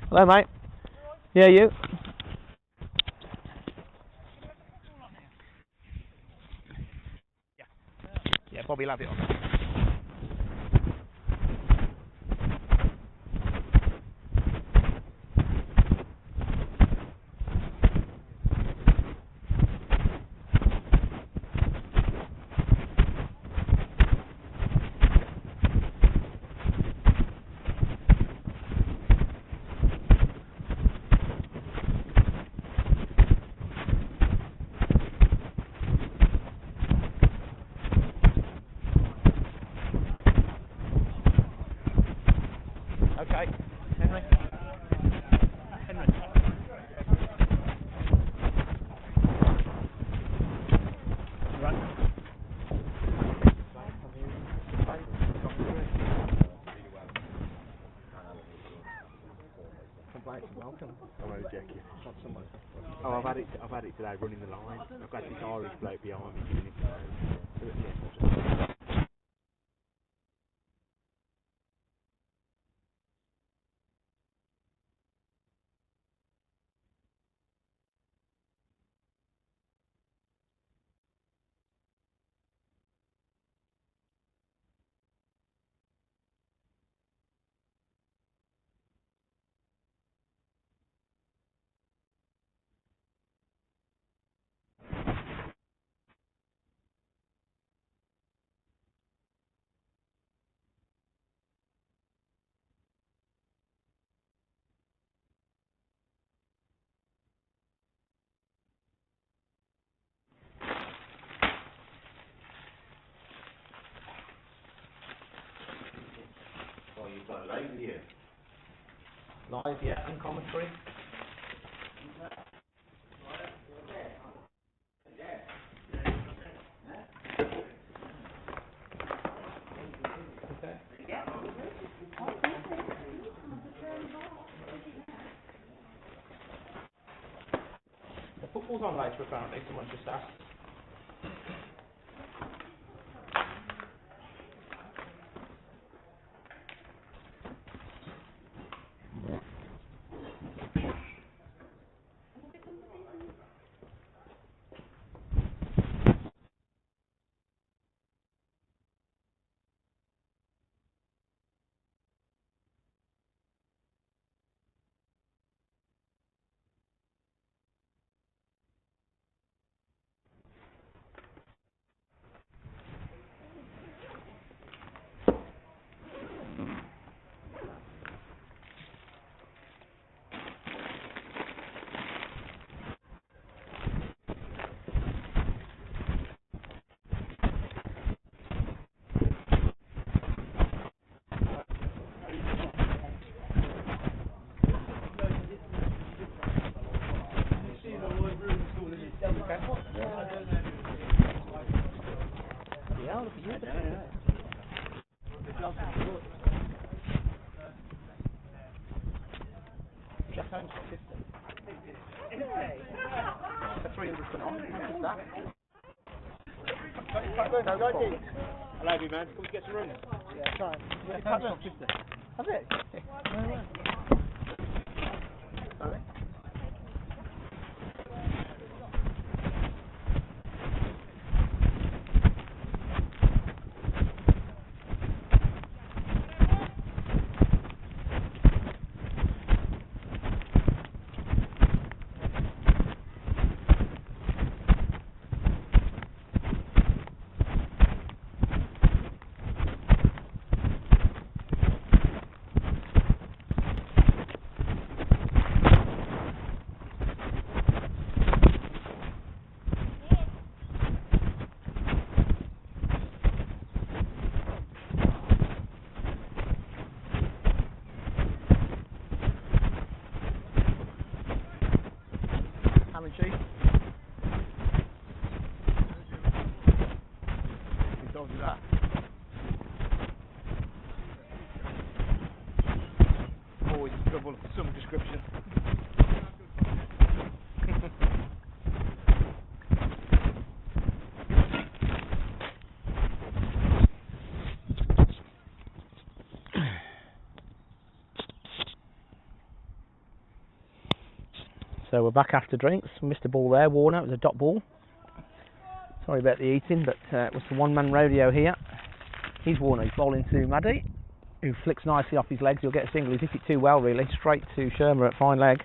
Hello, mate. Yeah, you? Yeah, Bobby will have it on. Okay, Henry. Right. Welcome. I'm only checking. Oh, I've had it today running the line. I've got this Irish bloke behind me doing it. Oh, you've got live here. Live, yeah, and commentary. The football's on later apparently, someone just asked. Hello, man. Can we get some room? Yeah, try. Has it? Sorry? enjoyable of some description. So we're back after drinks. Missed the ball there, Warner. It was a dot ball. Sorry about the eating, but it was the one-man rodeo here. He's Warner. He's bowling to Maddie, who flicks nicely off his legs. He'll get a single. He's hit it too well, really. Straight to Shermer at fine leg.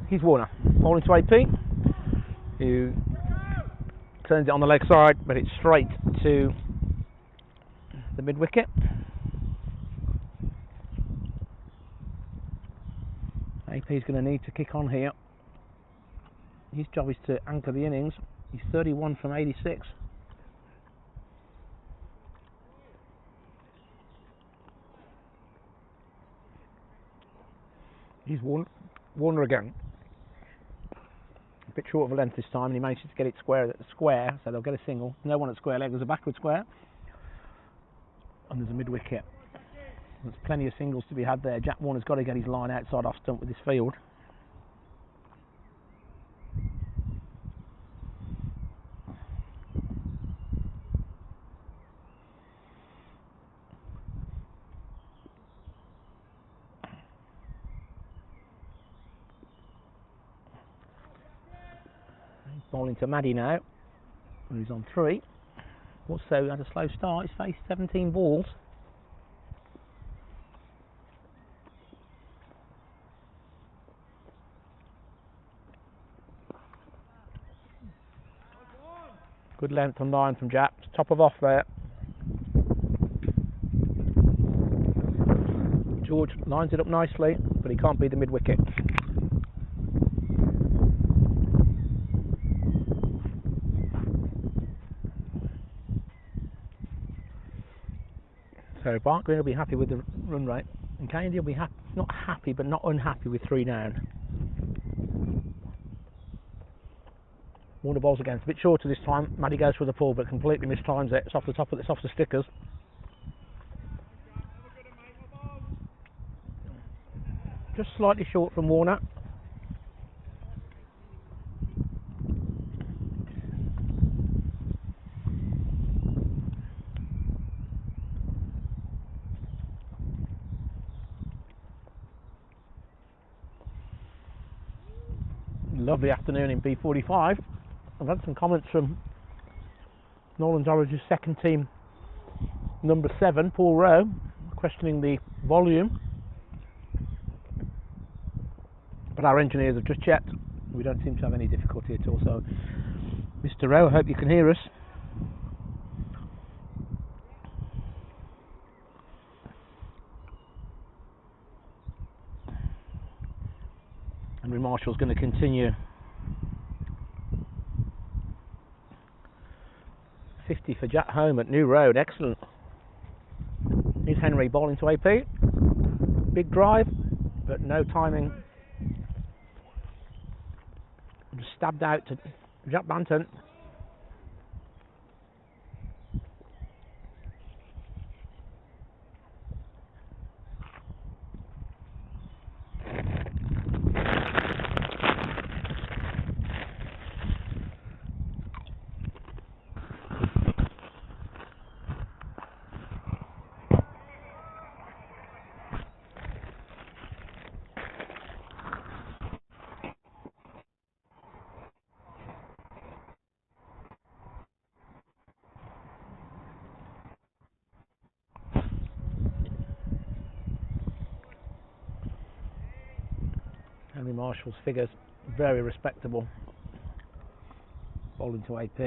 He's Warner, bowling to AP, who turns it on the leg side, but it's straight to the mid wicket. AP's going to need to kick on here. His job is to anchor the innings. He's 31 from 86. He's Warner again. A bit short of a length this time, and he manages to get it square, so they'll get a single. No one at square leg. There's a backward square, and there's a mid wicket. There's plenty of singles to be had there. Jack Warner's got to get his line outside off stump with his field. Bowling to Maddie now, who's on 3. Also had a slow start. He's faced 17 balls. Good length on line from Jack. Top of off there. George lines it up nicely, but he can't be the mid wicket. So Barnt will be happy with the run rate, and Kennedy will be not happy but not unhappy with 3 down. Warner bowls again. It's a bit shorter this time. Maddie goes for the pull but completely mistimes it. It's off the top of it's off the stickers. Just slightly short from Warner. Lovely afternoon in B45. I've had some comments from Knowle and Dorridge's second team, number 7, Paul Rowe, questioning the volume. But our engineers have just checked. We don't seem to have any difficulty at all. So, Mr. Rowe, I hope you can hear us. Henry Marshall's going to continue. 50 for Jack Home at New Road, excellent. Here's Henry bowling to AP. Big drive, but no timing. Just stabbed out to Jack Banton. Henry Marshall's figures very respectable. Bowling to AP.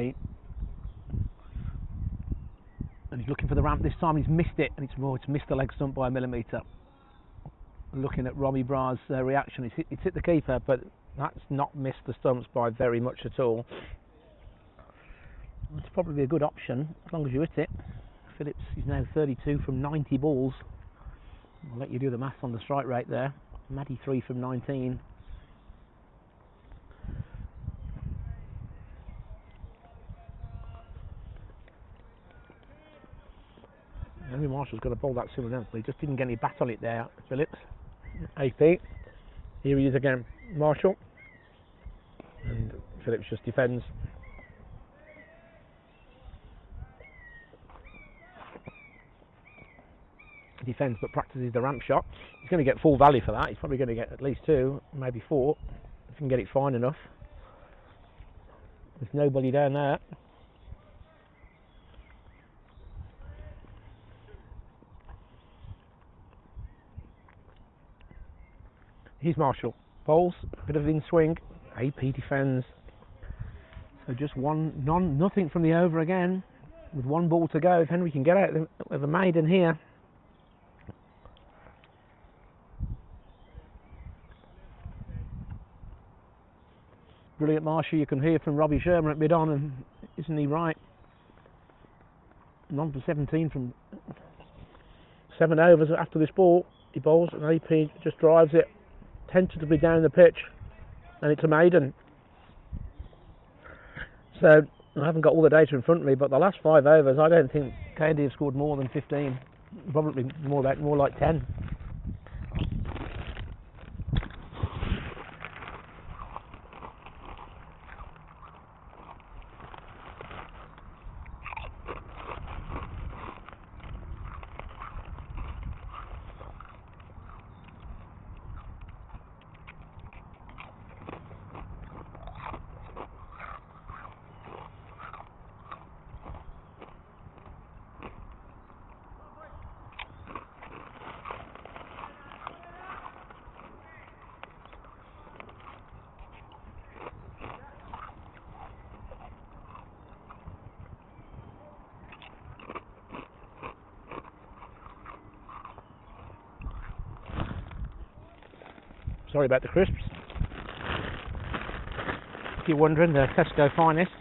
And he's looking for the ramp this time. He's missed it, and it's missed the leg stump by a millimetre. looking at Robbie Bra's reaction. It's hit the keeper, but that's not missed the stumps by very much at all. It's probably a good option as long as you hit it. Phillips is now 32 from 90 balls. I'll let you do the maths on the strike rate there. Matty 3 from 19. Henry Marshall's got to bowl that soon enough, but he just didn't get any bat on it there, Phillips. AP. Here he is again, Marshall. And Phillips just defends. Defends but practices the ramp shot. He's going to get full value for that. He's probably going to get at least 2, maybe 4, if he can get it fine enough. There's nobody down there. Here's Marshall. Bowls, a bit of in swing. AP defends. So just nothing from the over again. With 1 ball to go, if Henry can get out with a maiden here. Brilliant Marshall, you can hear from Robbie Sherman at mid-on, and isn't he right? 9 for 17 from 7 overs after this ball. He bowls and AP just drives it tentatively down the pitch, and it's a maiden. So I haven't got all the data in front of me, but the last 5 overs I don't think KD have scored more than 15, probably more like 10. Sorry about the crisps. If you're wondering, the Tesco finest.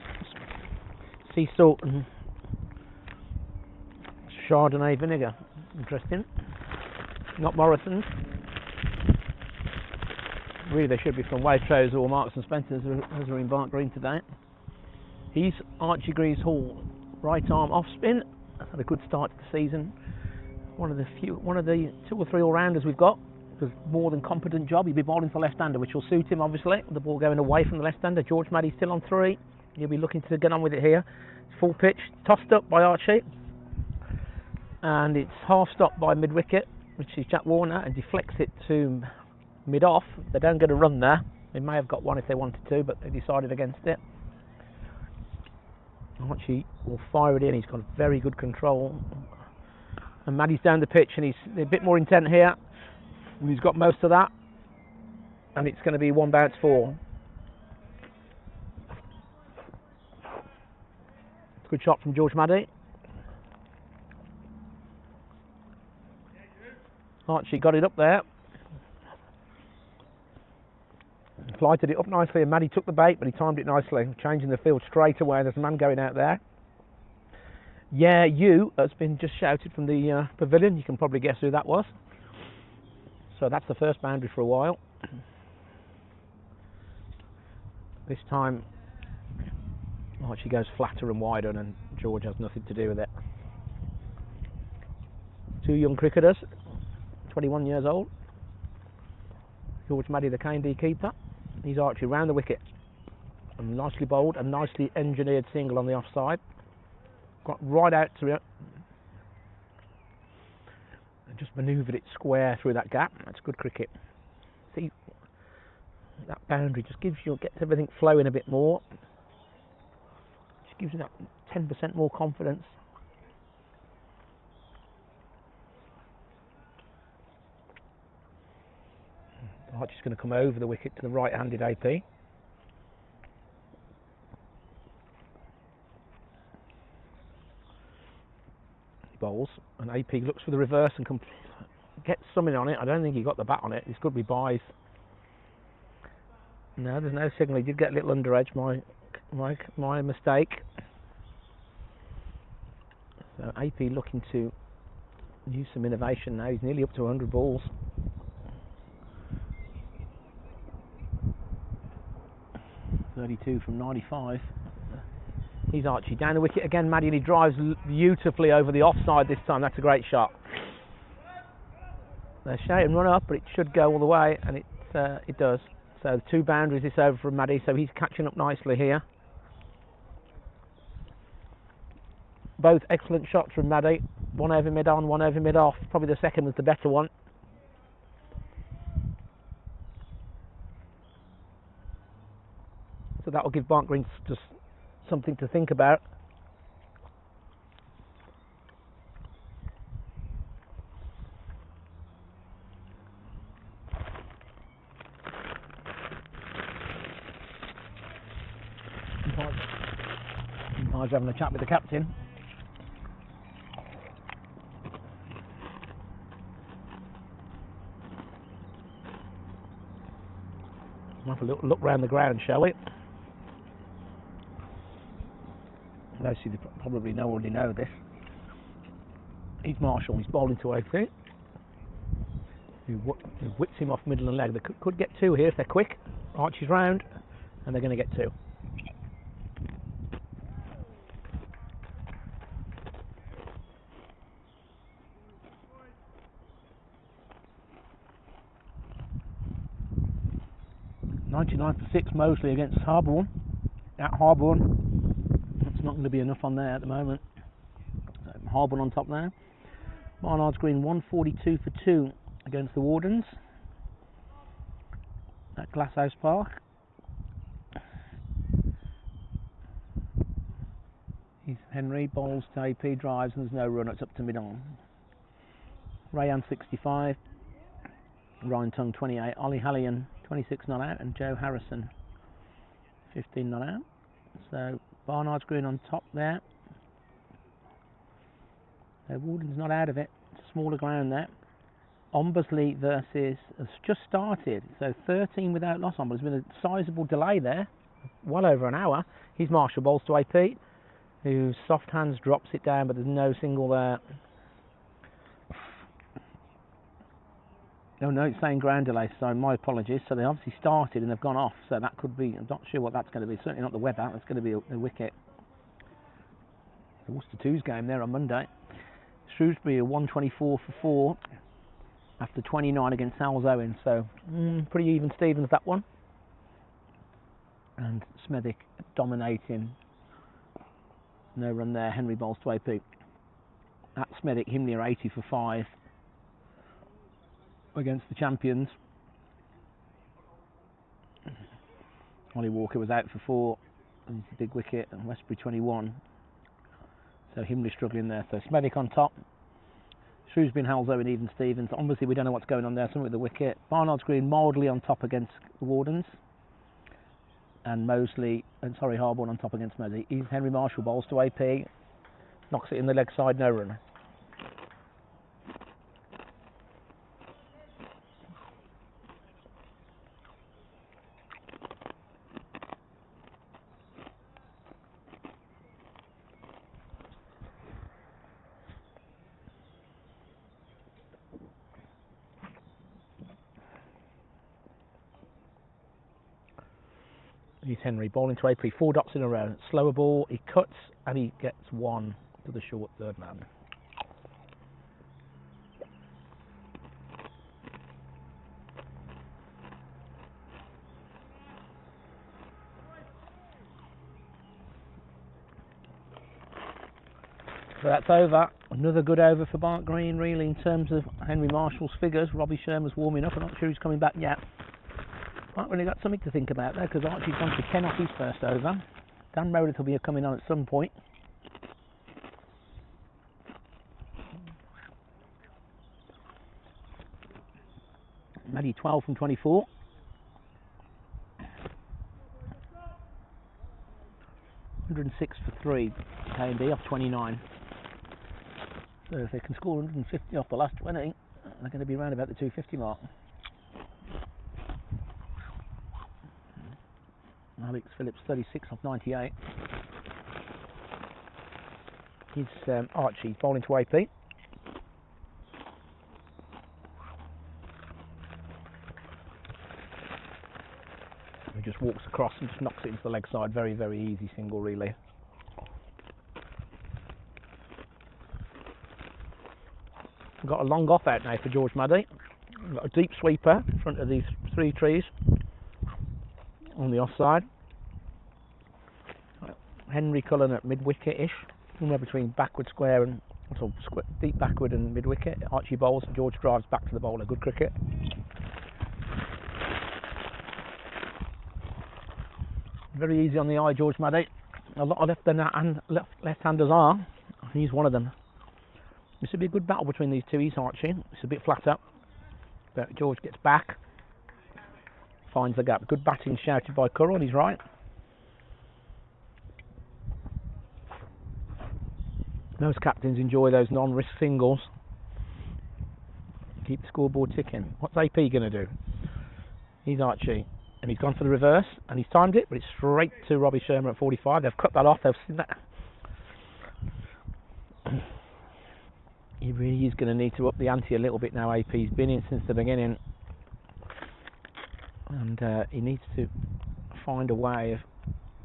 Sea salt and Chardonnay vinegar. Interesting. Not Morrison's. Really, they should be from Waitrose or Marks and Spencer's, as we're in Barnt Green today. He's Archie Greaves Hall. Right arm off spin. Had a good start to the season. One of the 2 or 3 all-rounders we've got. Does more than competent job. He'll be bowling for left-hander, which will suit him obviously. The ball going away from the left-hander. George Maddy's still on 3. He'll be looking to get on with it here. Full pitch, tossed up by Archie, and it's half stopped by mid-wicket, which is Jack Warner, and deflects it to mid-off. They don't get a run there. They may have got one if they wanted to, but they decided against it. Archie will fire it in. He's got very good control, and Maddy's down the pitch, and he's a bit more intent here. He's got most of that, and it's going to be 1 bounce 4. Good shot from George Maddy. Archie got it up there, flighted it up nicely, and Maddy took the bait, but he timed it nicely, changing the field straight away. There's a man going out there. Yeah, you has been just shouted from the pavilion. You can probably guess who that was. So that's the first boundary for a while. This time Archie goes flatter and wider, and George has nothing to do with it. 2 young cricketers, 21 years old. George Maddy, the K&D keeper. He's Archie round the wicket. And nicely bowled, a nicely engineered single on the offside. Got right out to it. Just manoeuvred it square through that gap. That's good cricket. See, that boundary just gets everything flowing a bit more. Just gives you that 10% more confidence. Archie's going to come over the wicket to the right-handed AP. He bowls, and AP looks for the reverse and gets something on it. I don't think he got the bat on it. This could be buys. No, there's no signal. He did get a little under edge. My mistake. So AP looking to use some innovation now. He's nearly up to 100 balls. .32 from 95. He's Archie down the wicket again. Maddie, and he drives beautifully over the offside this time. That's a great shot. They're shouting run up, but it should go all the way, and it does. So 2 boundaries this over from Maddie, so he's catching up nicely here. Both excellent shots from Maddie. One over mid on, one over mid off. Probably the second was the better one. So that will give Barnt Green just something to think about. I was having a chat with the captain. We'll have a little look round the ground, shall we? Those who probably already know this. He's Marshall. He's bowling to AP. Who whips him off middle and leg. They could get 2 here if they're quick. Archie's round, and they're going to get 2. .99 for 6 Mosley against Harborne. At Harborne, it's not going to be enough on there at the moment. So Harborne on top now. Barnard's Green 142 for 2 against the Wardens at Glasshouse Park. He's Henry bowls to AP, drives, and there's no run. It's up to mid on. Rayan 65, Ryan Tongue 28, Ollie Hallian 26 not out, and Joe Harrison 15 not out. So Barnard's Green on top there. So Warden's not out of it. It's a smaller ground there. Ombersley versus has just started, so 13 without loss on, but there's been a sizable delay there, well over an hour. He's Marshall bowls to AP, who soft hands drops it down, but there's no single there. Oh no, it's saying ground delay, so my apologies. So they obviously started and they've gone off, so that could be, I'm not sure what that's going to be, certainly not the weather, that's going to be a wicket. The Worcester 2's game there on Monday. Shrewsbury a 124 for 4 after 29 against Sal's Owen, so pretty even Stevens that one. And Smethwick dominating, no run there. Henry bowls to AP. At Smethwick, Himley are 80 for 5 against the champions. Ollie Walker was out for 4, and it's a big wicket, and Westbury 21. So Himley struggling there. So Smethwick on top. Shrewsbury and Halzo and even Stevens. Obviously we don't know what's going on there, something with the wicket. Barnard's Green mildly on top against the Wardens. And Harborne on top against Mosley. He's Henry Marshall bowls to AP. Knocks it in the leg side, no run. He's Henry bowling to AP, 4 dots in a row. Slower ball, he cuts and he gets 1 to the short third man. So that's over. Another good over for Barnt Green, really, in terms of Henry Marshall's figures. Robbie Sherman's warming up. I'm not sure he's coming back yet. Right, really got something to think about there, because Archie's gone to 10 off his first over. Dan Meredith will be coming on at some point. Maddie 12 from 24. $106 for 3. K&D off 29. So if they can score 150 off the last 20, they're going to be around about the 250 mark. Alex Phillips 36 off 98. He's Archie bowling to AP. He just walks across and just knocks it into the leg side. Very, very easy single really. We've got a long off out now for George Maddy. We've got a deep sweeper in front of these 3 trees on the offside. Henry Cullen at mid-wicket-ish, somewhere between backward square and deep backward and mid-wicket. Archie bowls, George drives back to the bowler. Good cricket. Very easy on the eye, George Maddy. A lot of left-handers are. He's one of them. This will be a good battle between these two. He's Archie. It's a bit flat up, but George gets back, finds the gap. Good batting shouted by Curran. He's right. Most captains enjoy those non-risk singles. Keep the scoreboard ticking. What's AP going to do? He's Archie, and he's gone for the reverse, and he's timed it, but it's straight to Robbie Sherman at 45. They've cut that off. They've seen that. He really is going to need to up the ante a little bit now. AP's been in since the beginning, and he needs to find a way of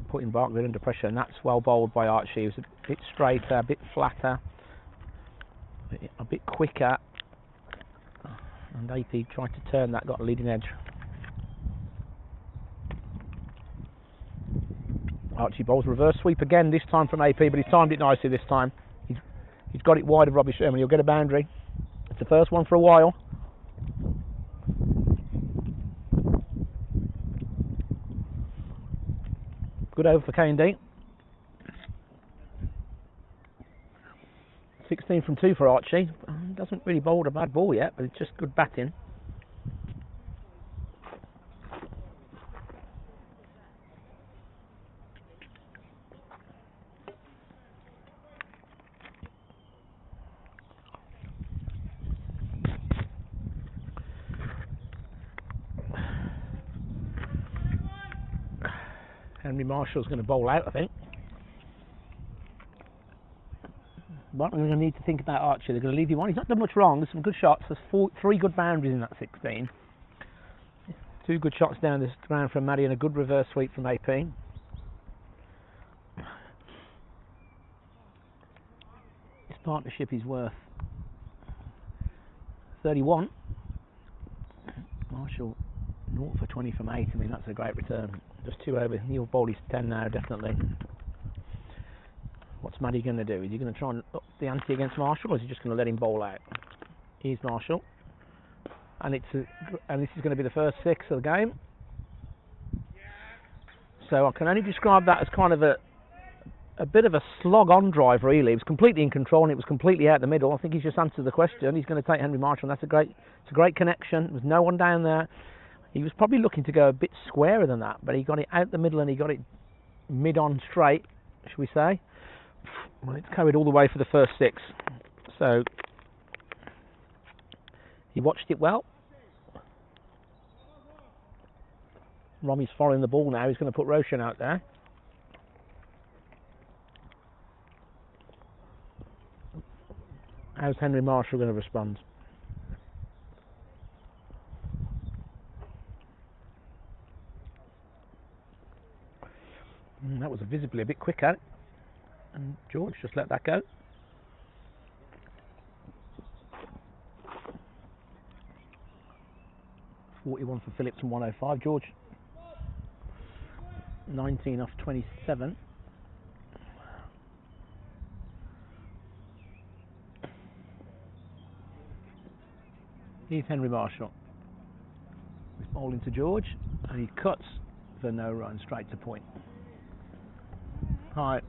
putting Bartlett under pressure, and that's well bowled by Archie. It was a bit straighter, a bit flatter, a bit quicker, and AP tried to turn that, got a leading edge. Archie bowls reverse sweep again, this time from AP, but he's timed it nicely this time. He's got it wide of Robbie Sherman. He'll get a boundary. It's the first one for a while. Good over for K&D. 16 from 2 for Archie. Doesn't really bowl a bad ball yet, but it's just good batting. Henry Marshall's going to bowl out, I think. But we're going to need to think about Archie. They're going to leave you on. He's not done much wrong. There's some good shots. There's 3 good boundaries in that 16. 2 good shots down this ground from Maddy and a good reverse sweep from AP. This partnership is worth 31. Marshall 0 for 20 from 8. I mean, that's a great return. Just 2 over. Neil Bowley's 10 now, definitely. What's Maddy going to do? Is he going to try and up the ante against Marshall, or is he just going to let him bowl out? Here's Marshall, and this is going to be the first 6 of the game. So I can only describe that as kind of a bit of a slog-on drive, really. He was completely in control, and it was completely out the middle. I think he's just answered the question. He's going to take Henry Marshall, and it's a great connection. There's no one down there. He was probably looking to go a bit squarer than that, but he got it out the middle and he got it mid-on straight, should we say. Well, it's carried all the way for the first 6. So he watched it well. Rommy's following the ball now. He's going to put Roshan out there. How's Henry Marshall going to respond? That was visibly a bit quicker, and George just let that go. .41 for Phillips and 105. George 19 off 27. Here's Henry Marshall. He's bowling to George, and he cuts for no run, straight to point. Hi.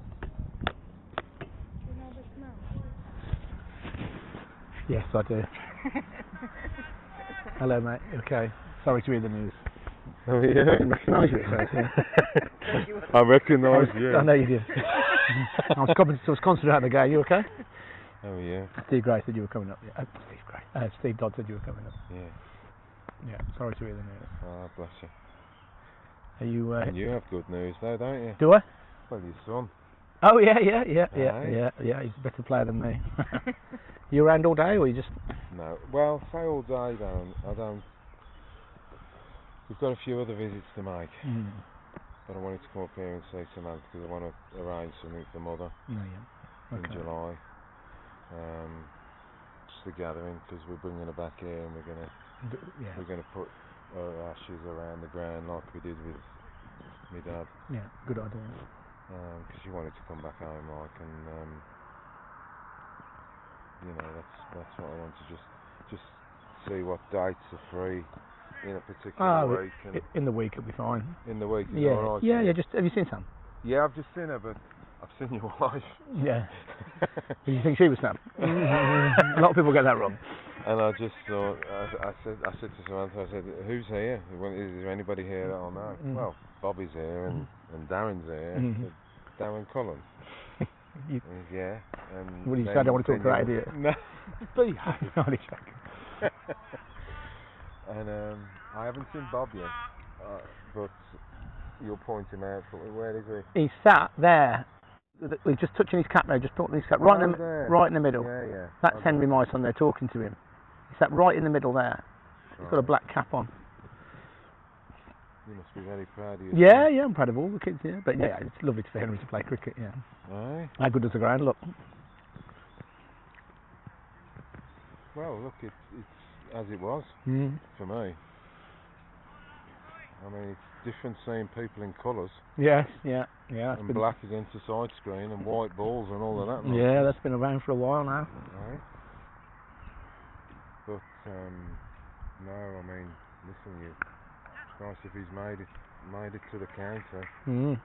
Yes, I do. Hello, mate. Okay. Sorry to hear the news. Oh, yeah. I recognise you at first, yeah. I recognise you. I know you did. I was concentrating on the game. You okay? Oh yeah. Steve Gray said you were coming up. Yeah. Steve Dodd said you were coming up. Yeah. Yeah. Sorry to hear the news. Oh, bless you. Are you? And you have good news though, don't you? Do I? Well, your son. Oh yeah. Aye. Yeah. He's a better player than me. You around all day, or you just? No. Well, say all day, Dan. I don't. We've got a few other visits to make. But I wanted to come up here and see Samantha because I want to arrange something for Mother in July. Just a gathering because we're bringing her back here and we're gonna put her ashes around the ground like we did with my dad. Yeah, good idea. Because she wanted to come back home, like, and you know that's what I want to just see what dates are free in a particular week. And in the week it'll be fine. In the week, is yeah, alright. Yeah. Just have you seen Sam? Yeah, I've just seen her, but I've seen your wife. Yeah. Did you think she was Sam? A lot of people get that wrong. And I just thought, I said to Samantha, I said, who's here? Is there anybody here that I know? Well, Bobby's here and Darren's here. Darren Cullen. Yeah. And what did you say? I don't want to talk about it. No. Behave. And I haven't seen Bob yet, but you'll point him out for me. Where is he? He's sat there. We're just touching his cap now. Just putting his cap right in the middle. Yeah. That's Henry Myson there talking to him. He sat right in the middle there. He's got a black cap on. You must be very proud of yourself. Yeah, I'm proud of all the kids. Yeah, but yeah, it's lovely for Henry to play cricket. Yeah. Aye. How good does the ground look? Well, look, it's as it was for me. I mean, it's different seeing people in colours. Yes, yeah. And black against the side screen and white balls and all of that. Yeah, that's been around for a while now. Right. But no, I mean, listen, it's nice if he's made it to the county.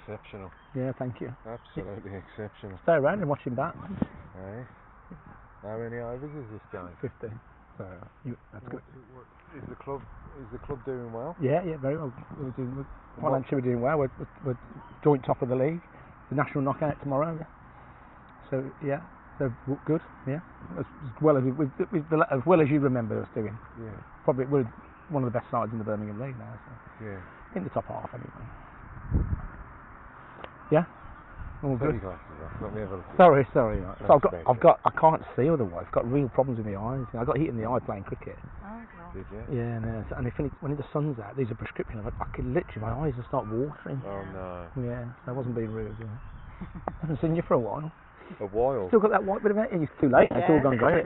Exceptional. Yeah, thank you. Absolutely exceptional. Stay around and watch him bat. Aye. How many overs is this guy? 50. So that's good. Is the club doing well? Yeah, very well. Financially, we're doing well. We're joint top of the league. The national knockout tomorrow. So yeah, so good. Yeah, as well as you remember us doing. Yeah. Probably we're one of the best sides in the Birmingham league now. So. Yeah. In the top half anyway. Yeah. All good. Let me have a look. Sorry. So I can't see otherwise. I've got real problems with my eyes. I got heat in the eye playing cricket. Did you? Yeah, no. And when the sun's out, these are prescription. I can literally, my eyes will start watering. Oh no. Yeah, I wasn't being rude. Yeah. I haven't seen you for a while. A while? Still got that white bit of it? It's too late. It's all gone grey.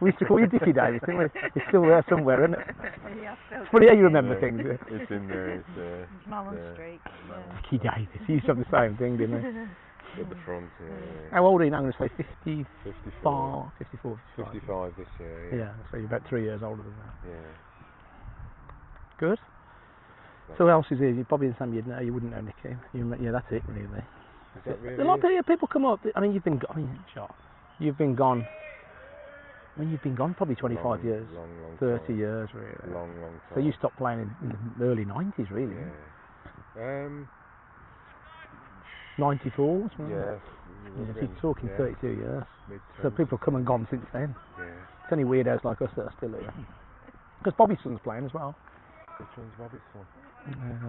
We used to call you Dickie Davis, didn't we? It's still there somewhere, isn't it? It's funny how you remember things. It's in there. It's Mullen Street. Dickie Davis. He used to have the same thing, didn't he? At the front, How old are you now? I'm going to say 54. 55 this year, yeah. So you're about 3 years older than that. Yeah. Good. So who else is here? Bobby and Sam, you'd know. You wouldn't know Nicky. Yeah, that's it, really. Is that really? A lot of people come up. I mean, you've been gone. You've been gone. I mean, you've been gone probably 25 years. Long 30 time. Years, really. Long time. So you stopped playing in the early 90s, really. Yeah. 94, wasn't it? Yeah. So you're talking 32 years. Mid-20s. So people have come and gone since then. Yeah. It's only weirdos like us that are still here. Because Bobby's son's playing as well. Which one's Bobby's son?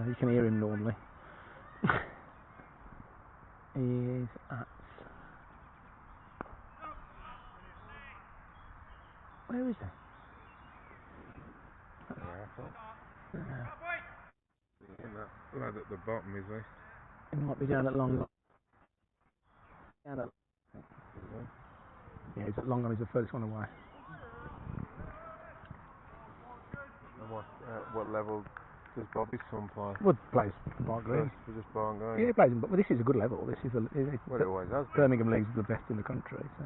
You can hear him normally. He's at... Where is he? That lad at the bottom, is he? He might be down at Long. Yeah, he's at Long. He's the first one away. And what level does Bobby's son play? Wood plays Barnt Green. Just Barnt Green? Yeah, he plays, but this is a good level. This is well, it always has been. Birmingham League's the best in the country. So.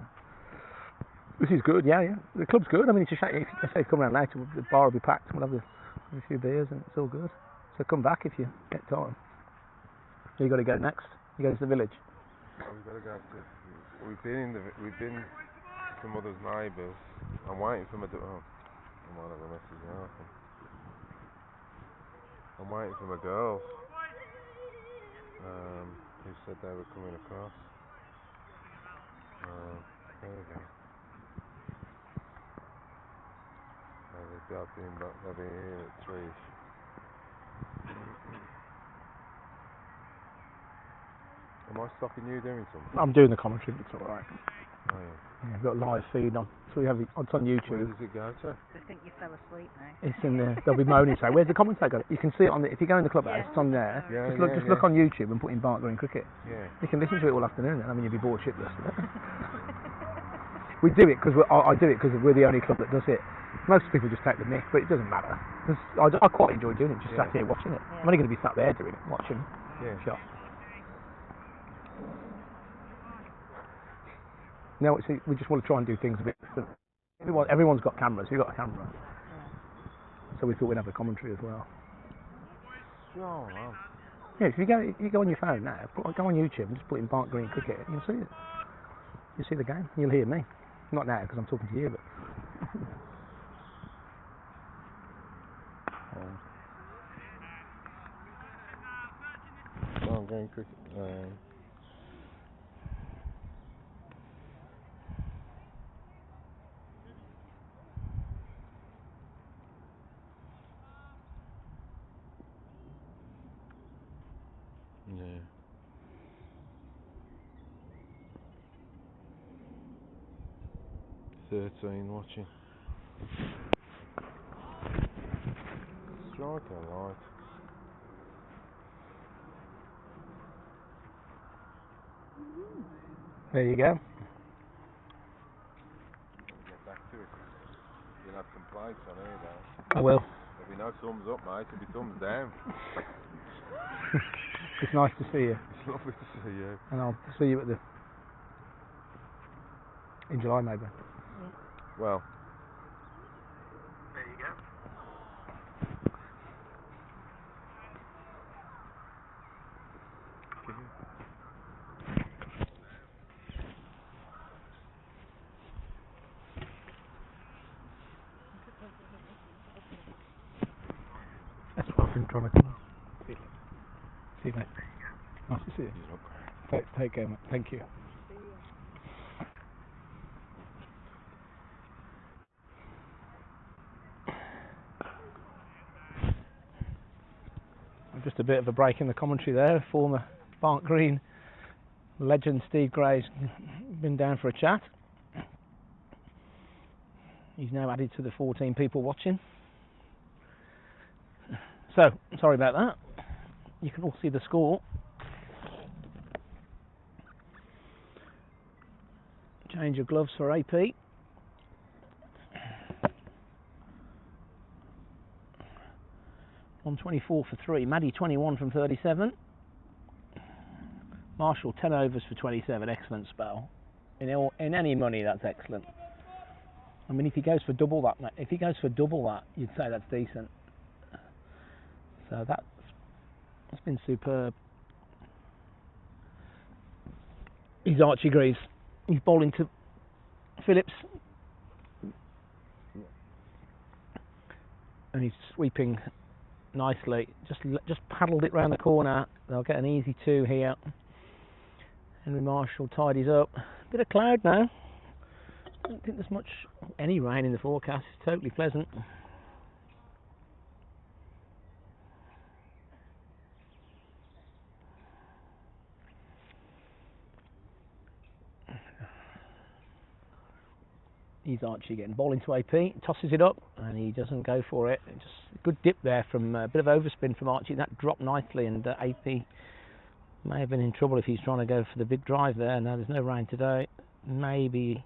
This is good, yeah. The club's good. I mean, it's a shame if they come around later, the bar will be packed and we'll have a few beers and it's all good. So come back if you get time. So you got to go next. You go to the village. We've got to go to. We've been to Mother's neighbours. I'm waiting for my. I might have a message now. I'm waiting for my girls. Who said they were coming across. There we go. They'll be here at 3. Am I stopping you doing something? I'm doing the commentary, but it's alright. Oh yeah. Yeah, I've got a live feed on. So we have it's on Where YouTube. does it go to? I think you fell asleep now. It's in there. They'll be moaning saying, "Where's the commentator?" You can see it on the, if you go in the clubhouse, it's on there. Yeah, Just look on YouTube and put in Barnt Green Cricket. Yeah. You can listen to it all afternoon. Then I mean, you'll be bored shitless. We do it because I do it because we're the only club that does it. Most people just take the mick, but it doesn't matter. I quite enjoy doing it. Just sat here watching it. I'm only going to be sat there doing it, watching. Yeah. Shot. Now we just want to try and do things a bit different. Everyone's got cameras. We've got a camera, so we thought we'd have a commentary as well. Oh, wow. Yeah, if you go on your phone now, go on YouTube and just put in Barnt Green Cricket, you'll see it. You'll see the game. You'll hear me. Not now because I'm talking to you, but. Barnt Green Cricket. Yeah. Watching. Striker light. There you go. Get back to it. You'll have complaints on here though. I will. There'll be no thumbs up, mate. There'll be thumbs down. It's nice to see you. It's lovely to see you. And I'll see you in July maybe. Well. There you go. That's what I've been trying to come out. See you, mate. Nice to see you. Take care, mate. Thank you. Just a bit of a break in the commentary there. Former Barnt Green legend Steve Gray's been down for a chat. He's now added to the 14 people watching. So, sorry about that. You can all see the score. Change of gloves for AP. On 24 for 3. Maddie 21 from 37. Marshall 10 overs for 27. Excellent spell. In any money, that's excellent. I mean, if he goes for double that, you'd say that's decent. So that's been superb. He's Archie Greaves. He's bowling to Phillips, and he's sweeping nicely. Just paddled it round the corner. They'll get an easy 2 here. Henry Marshall tidies up. Bit of cloud now. I don't think there's any rain in the forecast. It's totally pleasant. He's Archie again. Ball into AP, tosses it up, and he doesn't go for it. Just a good dip there from a bit of overspin from Archie. That dropped nicely, and AP may have been in trouble if he's trying to go for the big drive there. No, there's no rain today. Maybe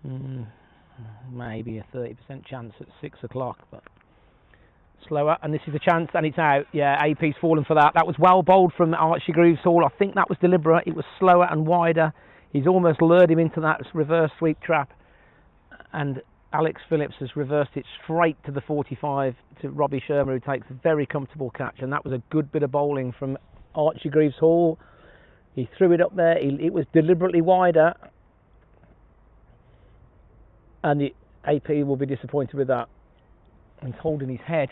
a 30% chance at 6 o'clock, but slower. And this is a chance, and it's out. Yeah, AP's fallen for that. That was well bowled from Archie Greaves Hall. I think that was deliberate. It was slower and wider. He's almost lured him into that reverse sweep trap, and Alex Phillips has reversed it straight to the 45 to Robbie Shermer, who takes a very comfortable catch. And that was a good bit of bowling from Archie Greaves Hall. He threw it up there. It was deliberately wider, and the AP will be disappointed with that. He's holding his head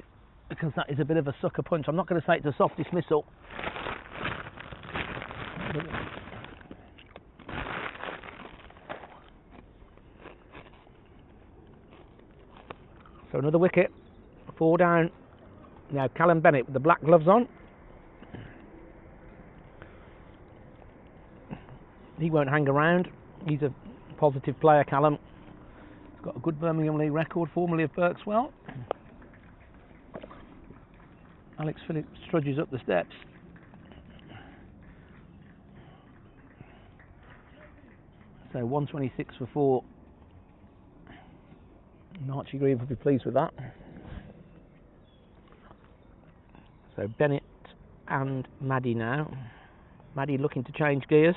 because that is a bit of a sucker punch. I'm not going to say it's a soft dismissal. another wicket. 4 down. Now Callum Bennett with the black gloves on. He won't hang around. He's a positive player, Callum. He's got a good Birmingham League record, formerly of Berkswell. Alex Phillips trudges up the steps. So 126 for 4. And Archie Grieve will be pleased with that. So Bennett and Maddie now. Maddie looking to change gears.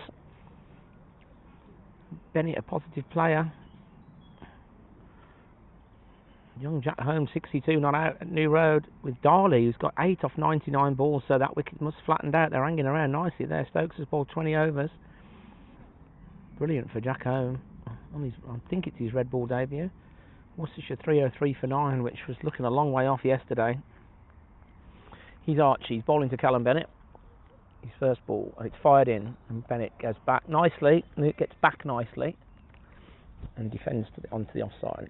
Bennett a positive player. Young Jack Holmes 62 not out at New Road with Darley, who's got 8 off 99 balls, so that wicket must have flattened out. They're hanging around nicely there. Stokes has bowled 20 overs. Brilliant for Jack Holmes. I think it's his red ball debut. Worcestershire 303 for 9, which was looking a long way off yesterday. He's Archie. He's bowling to Callum Bennett. His first ball, and it's fired in, and Bennett goes back nicely, and it gets back nicely, and defends onto the offside.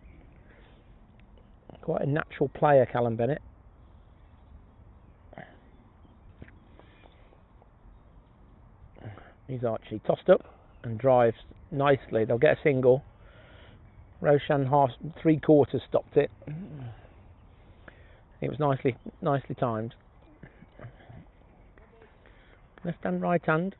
Quite a natural player, Callum Bennett. He's Archie. Tossed up and drives nicely. They'll get a single. Roshan half 3/4 stopped it. It was nicely timed. Left hand, right hand.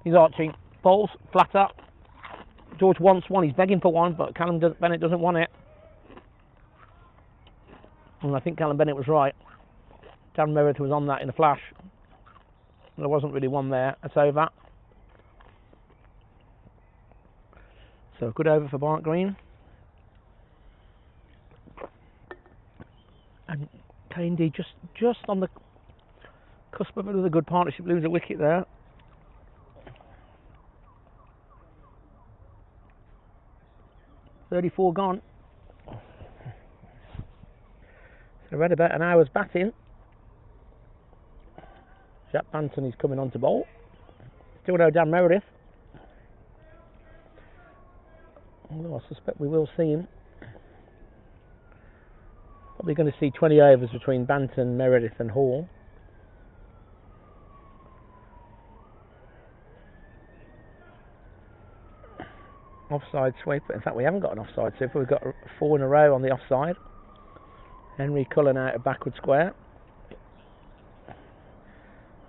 He's Archie. Bowls, flat up. George wants one. He's begging for one, but Bennett doesn't want it. And I think Callum Bennett was right. Darren Meredith was on that in a flash. There wasn't really one there. It's over. So a good over for Barnt Green. And KD just on the cusp of another good partnership, lose a wicket there. .34 gone. So read about an hour's batting. Jack Banton is coming on to bowl. Still no Dan Meredith. Although I suspect we will see him. Probably going to see 20 overs between Banton, Meredith and Hall. Offside sweeper. In fact, we haven't got an offside sweeper. We've got 4 in a row on the offside. Henry Cullen out of backward square.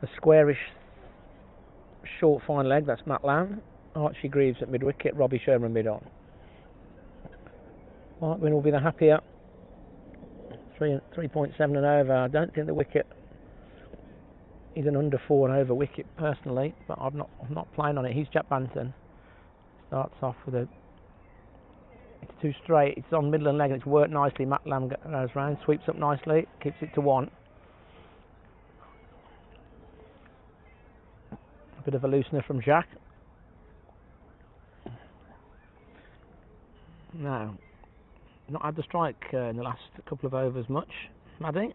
A squarish short fine leg. That's Matt Lamb. Archie Greaves at mid wicket. Robbie Sherman mid on. Markwin will be the happier. 3.7 and over. I don't think the wicket is an under 4 and over wicket personally, but I'm not playing on it. He's Jack Banton. Starts off with it's too straight. It's on middle and leg and it's worked nicely. Matt Lamb goes round, sweeps up nicely, keeps it to 1. A bit of a loosener from Jack. Now, not had the strike in the last couple of overs much, Maddie.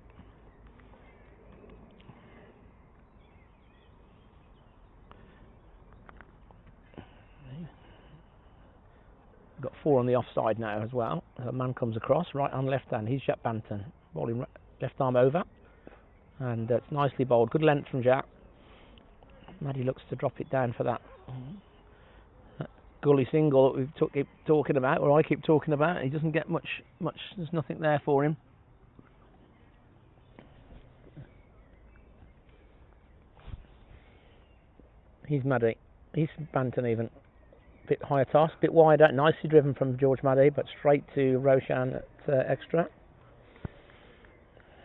Got 4 on the offside now as well. A man comes across, right hand, left hand. He's Jack Banton, bowling left arm over, and it's nicely bowled. Good length from Jack. Maddie looks to drop it down for that gully single that we keep talking about, or I keep talking about. He doesn't get much. There's nothing there for him. He's Maddie. He's Banton even. Bit higher toss, bit wider, nicely driven from George Maddie, but straight to Roshan at extra.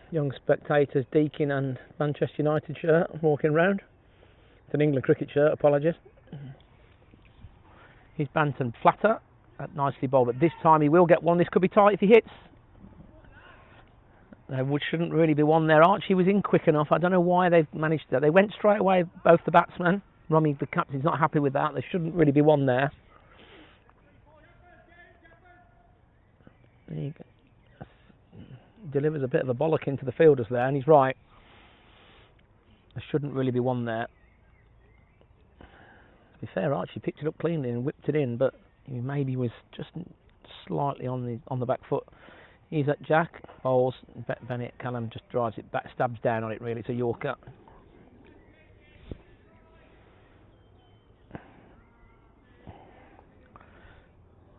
Young spectators, Deakin and Manchester United shirt walking round. It's an England cricket shirt, apologies. He's Banton flatter, nicely bowled, but this time he will get one. This could be tight if he hits. There shouldn't really be one there. Archie was in quick enough. I don't know why they've managed that. They went straight away, both the batsmen. Rummy, the captain's not happy with that. There shouldn't really be one there. He delivers a bit of a bollock into the fielders there, and he's right. shouldn't really be one there. To be fair, Archie picked it up cleanly and whipped it in, but he maybe was just slightly on the back foot. He's at Jack, bowls, Bennett, Callum just drives it back, stabs down on it really, it's a Yorker.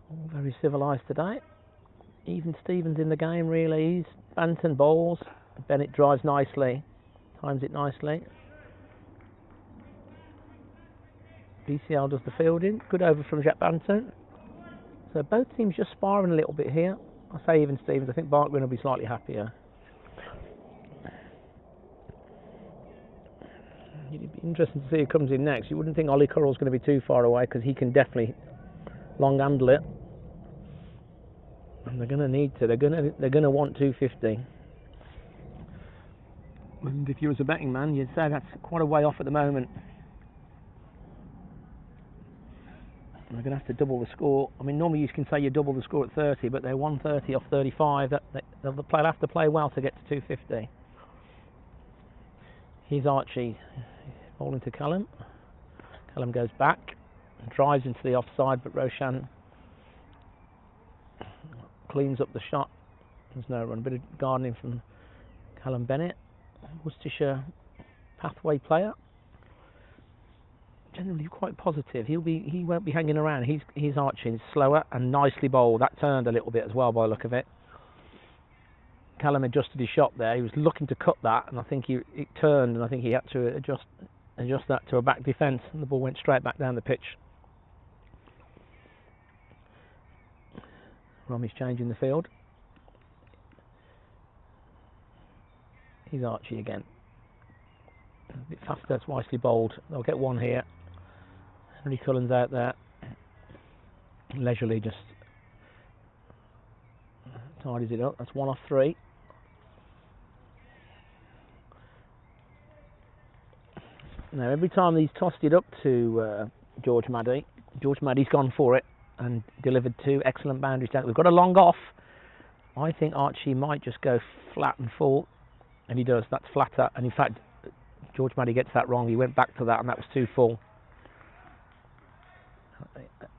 All very civilised today. Even Stevens in the game really. He's Banton bowls, Bennett drives nicely, times it nicely. BCL does the fielding, good over from Jack Banton. So both teams just sparring a little bit here. I say even Stevens, I think Barnt will be slightly happier. It'd be interesting to see who comes in next. You wouldn't think Ollie Currell's going to be too far away because he can definitely long handle it. And they're going to need to. They're going to want 250. And if you was a betting man, you'd say that's quite a way off at the moment. They're going to have to double the score. I mean, normally you can say you double the score at 30, but they're 130 off 35. They'll have to play well to get to 250. Here's Archie bowling to Callum. Callum goes back and drives into the offside, but Roshan cleans up the shot. There's no run. Bit of gardening from Callum Bennett. Worcestershire pathway player. Generally quite positive. He won't be hanging around. He's Archie. He's slower and nicely bowled. That turned a little bit as well by the look of it. Callum adjusted his shot there. He was looking to cut that, and I think it turned, and I think he had to adjust that to a back defence, and the ball went straight back down the pitch. Romy's changing the field. He's Archie again. A bit faster, it's wisely bowled. They'll get one here. Henry Cullen's out there. Leisurely just tidies it up. That's 1 off 3. Now every time he's tossed it up to George Maddy, George Maddy's gone for it and delivered 2 excellent boundaries down. We've got a long off. I think Archie might just go flat and full, and he does. That's flatter, and in fact George Maddy gets that wrong. He went back to that, and that was too full.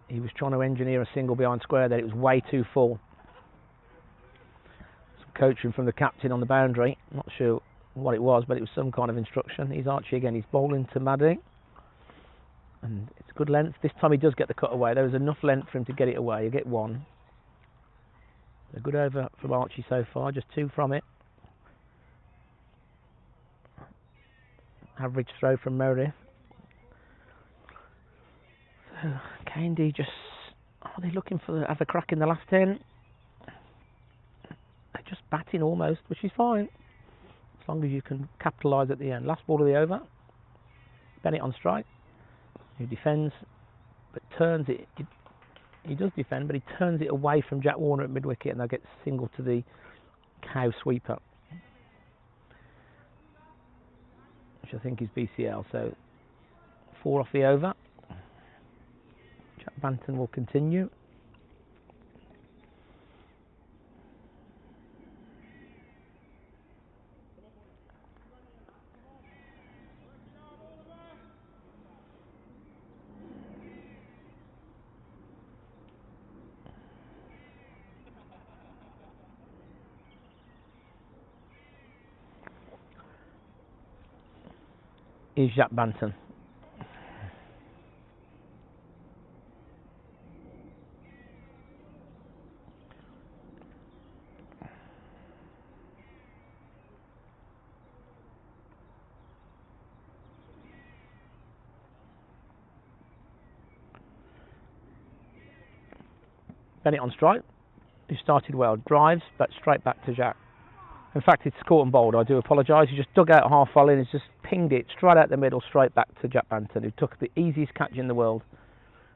He was trying to engineer a single behind square there. It was way too full. Some coaching from the captain on the boundary. Not sure what it was, but it was some kind of instruction. He's Archie again. He's bowling to Maddy, and it's good length. This time he does get the cut away. There was enough length for him to get it away. You get 1. A good over from Archie so far. Just 2 from it. Average throw from Meredith. So Candy just, are they looking for have a crack in the last 10? They're just batting almost, which is fine as long as you can capitalise at the end. Last ball of the over. Bennett on strike. He defends, but turns it. He does defend, but he turns it away from Jack Warner at mid-wicket, and they'll get single to the cow sweeper, which I think is BCL. So 4 off the over. Jack Banton will continue. Is Jack Banton. Bennett on strike, who started well, drives, but straight back to Jack. In fact, it's caught and bowled. I do apologise. He just dug out half volley and just pinged it straight out the middle, straight back to Jack Banton, who took the easiest catch in the world.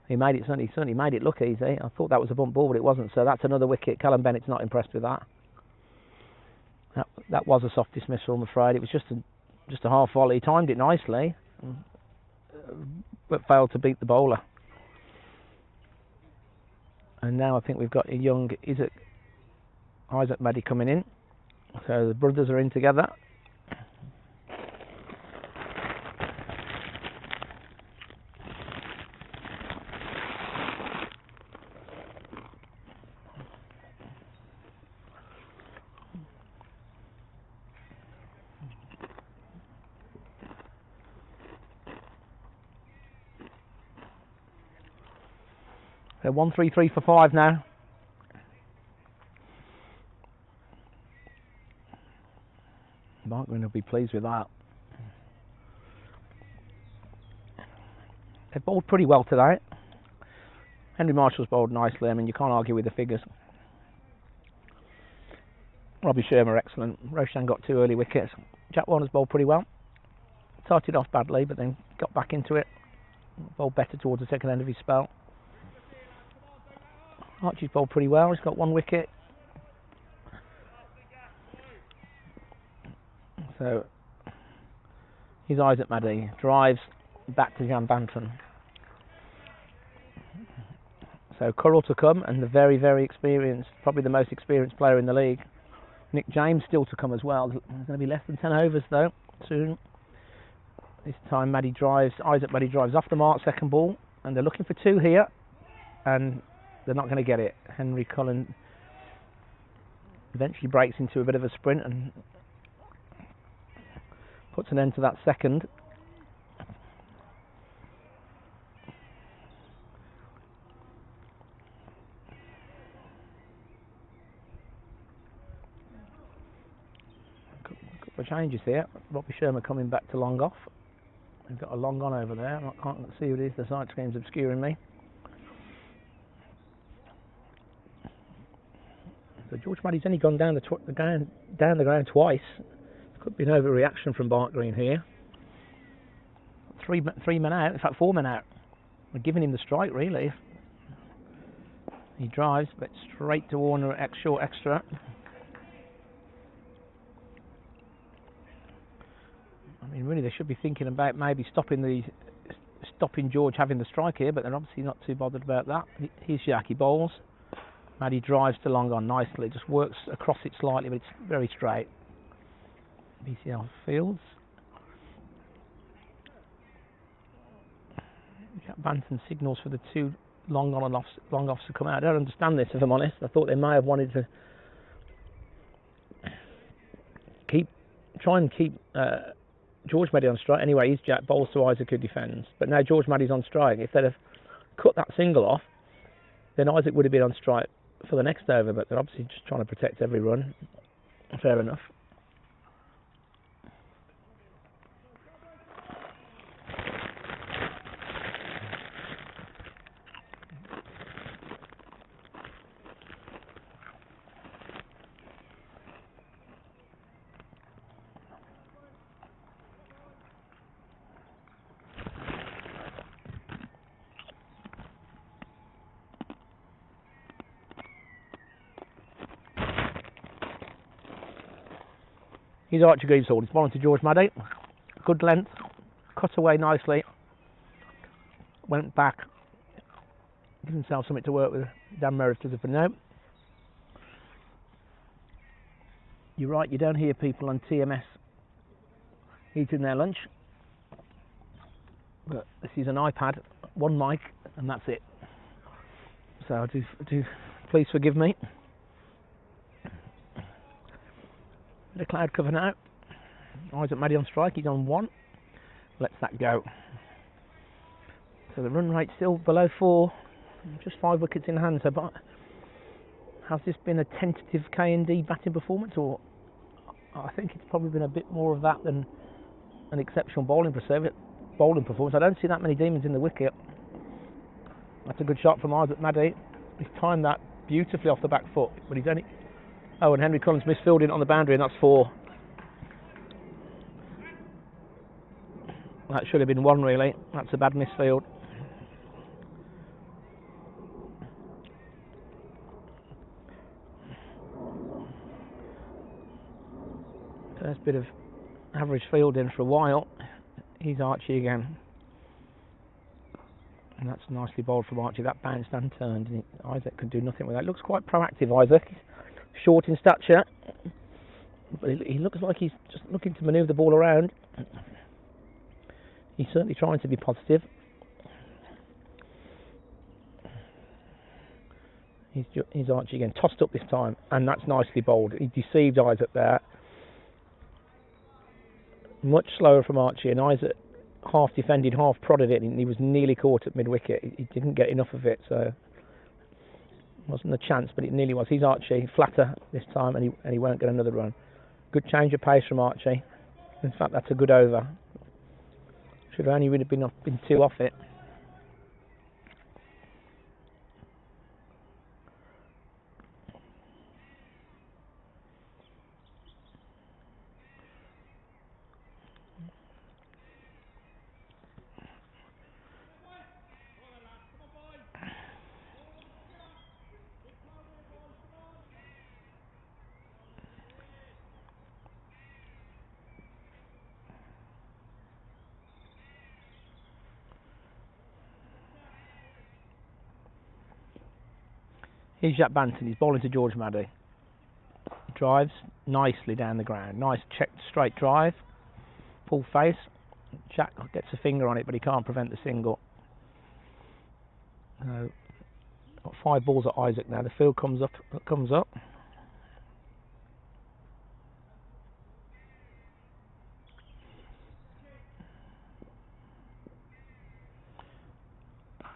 He made it, certainly made it look easy. I thought that was a bump ball, but it wasn't. So that's another wicket. Callum Bennett's not impressed with that. That was a soft dismissal, I'm afraid. It was just a half volley. He timed it nicely, but failed to beat the bowler. And now I think we've got a young Isaac Maddy coming in. So the brothers are in together. So 1-3-3 for 5 now. Barnt will be pleased with that. They've bowled pretty well today. Henry Marshall's bowled nicely. I mean, you can't argue with the figures. Robbie Shermer, excellent. Roshan got 2 early wickets. Jack Warner's bowled pretty well. Started off badly, but then got back into it. Bowled better towards the second end of his spell. Archie's bowled pretty well. He's got 1 wicket. So, his eyes at Maddie. Drives back to Jan Banton. So, Currell to come, and the very, very experienced, probably the most experienced player in the league. Nick James still to come as well. There's going to be less than 10 overs though, soon. This time Isaac Maddie drives off the mark, second ball, and they're looking for 2 here, and they're not going to get it. Henry Cullen eventually breaks into a bit of a sprint and puts an end to that second. Couple of changes here. Robbie Shermer coming back to long off. They've got a long on over there. I can't see who it is. The side screen's obscuring me. So George Maddie's only gone down the ground twice. Could be an overreaction from Barnt Green here. 3 men out, in fact 4 men out. We're giving him the strike really. He drives, but straight to Warner, short extra. I mean, really, they should be thinking about maybe stopping George having the strike here, but they're obviously not too bothered about that. Here's Yaki bowls. Maddie drives to long on nicely, just works across it slightly, but it's very straight. BCL Fields. Jack Banton signals for the 2 long on and long offs to come out. I don't understand this, if I'm honest. I thought they may have wanted to try and keep George Maddie on strike. Anyway, he's Jack bowls to Isaac who defends. But now George Maddie's on strike. If they'd have cut that single off, then Isaac would have been on strike for the next over, but they're obviously just trying to protect every run. Fair enough. He's Archie Greenswald. He's bowling to George Maddie. Good length. Cut away nicely. Went back. Give himself something to work with. Dan Merritt does it for now. You're right, you don't hear people on TMS eating their lunch. But this is an iPad, 1 mic, and that's it. So do please forgive me. The cloud cover now. Isaac Maddie on strike, he's on 1. Lets that go. So the run rate still below 4. Just 5 wickets in hand. So, but has this been a tentative K&D batting performance, or I think it's probably been a bit more of that than an exceptional bowling performance. I don't see that many demons in the wicket. That's a good shot from Isaac Maddie. He's timed that beautifully off the back foot, but he's only... Oh, and Henry Collins misfielding on the boundary, and that's 4. That should have been 1 really. That's a bad misfield. First bit of average fielding for a while. He's Archie again. And that's nicely bowled from Archie. That bounced and turned, and Isaac could do nothing with that. Looks quite proactive, Isaac. Short in stature, but he looks like he's just looking to manoeuvre the ball around. He's certainly trying to be positive. He's Archie again, tossed up this time, and that's nicely bowled. He deceived Isaac there. Much slower from Archie, and Isaac half defended, half prodded it, and he was nearly caught at mid-wicket. He didn't get enough of it, so Wasn't a chance, but it nearly was. He's Archie, flatter this time, and he won't get another run. Good change of pace from Archie. In fact, that's a good over. Should have only really been 2 off it. Here's Jack Banton, he's bowling to George Maddy. He drives nicely down the ground. Nice checked straight drive. Full face. Jack gets a finger on it, but he can't prevent the single. Got 5 balls at Isaac now. The field comes up.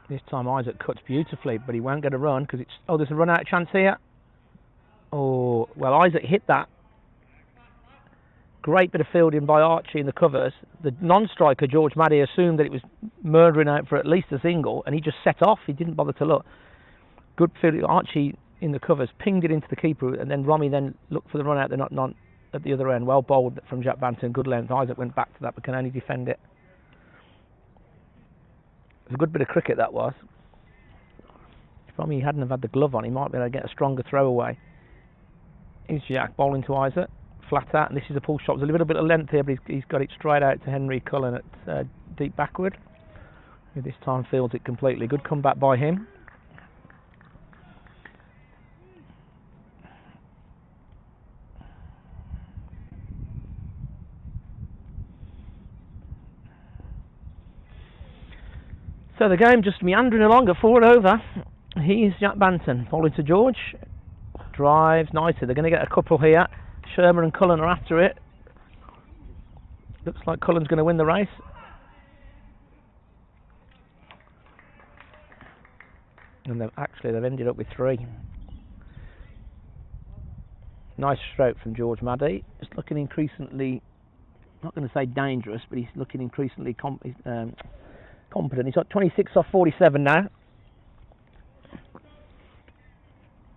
This time Isaac cuts beautifully, but he won't get a run because it's... Oh, there's a run out chance here. Oh, well, Isaac hit that. Great bit of fielding by Archie in the covers. The non-striker, George Maddy, assumed that it was murdering out for at least a single, and he just set off. He didn't bother to look. Good fielding. Archie in the covers pinged it into the keeper, and then Romy then looked for the run out at the other end. Well bowled from Jack Banton, good length. Isaac went back to that, but can only defend it. It was a good bit of cricket, that was. If Romy hadn't have had the glove on, he might be able to get a stronger throw away. Here's Jack bowling to Isaac, flat out, and this is a pull shot. There's a little bit of length here, but he's got it straight out to Henry Cullen at deep backward. Who this time fields it completely. Good comeback by him. So the game just meandering along at 4 over. Here's Jack Banton, bowling to George. Drives nicely. They're going to get a couple here. Shermer and Cullen are after it. Looks like Cullen's going to win the race. And they've ended up with 3. Nice stroke from George Maddy. Just looking increasingly, not going to say dangerous, but he's looking increasingly competent. He's got 26 off 47 now.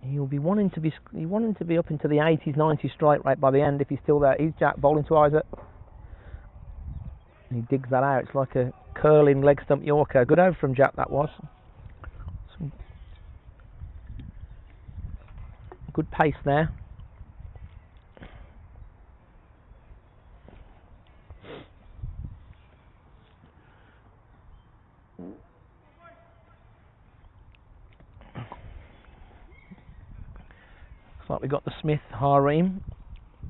He'll be wanting to be up into the 80s, 90s strike rate by the end if he's still there. He's Jack bowling to Isaac. And he digs that out. It's like a curling leg stump Yorker. Good over from Jack, that was. Some good pace there. Like we've got the Smith harem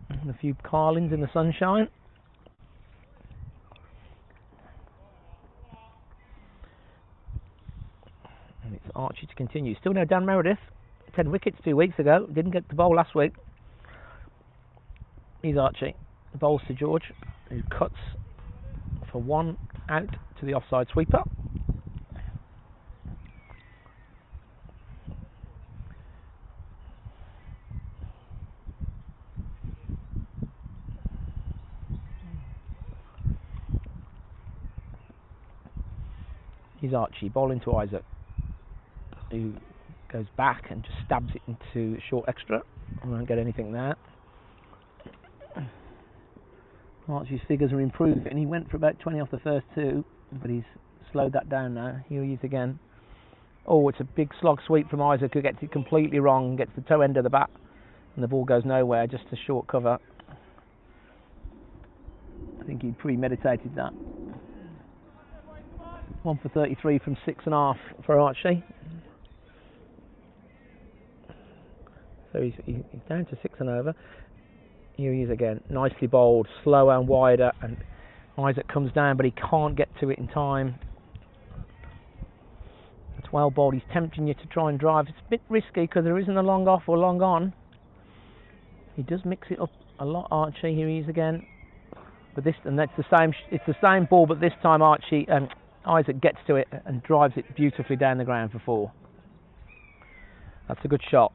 and a few Carlins in the sunshine. And it's Archie to continue. Still no Dan Meredith. 10 wickets 2 weeks ago. Didn't get the bowl last week. He's Archie. The bowls to George, who cuts for 1 out to the offside sweeper. He's Archie, bowling to Isaac, who goes back and just stabs it into short extra. I won't get anything there. Archie's figures are improving. He went for about 20 off the first 2, but he's slowed that down now. Here he is again. Oh, it's a big slog sweep from Isaac, who gets it completely wrong, gets the toe end of the bat, and the ball goes nowhere, just a short cover. I think he premeditated that. 1 for 33 from 6.5 for Archie. So he's down to 6 and over. Here he is again, nicely bowled, slower and wider, and Isaac comes down, but he can't get to it in time. It's well bowled. He's tempting you to try and drive. It's a bit risky because there isn't a long off or long on. He does mix it up a lot, Archie. Here he is again. But this, and that's the same. It's the same ball, but this time Isaac gets to it and drives it beautifully down the ground for 4. That's a good shot.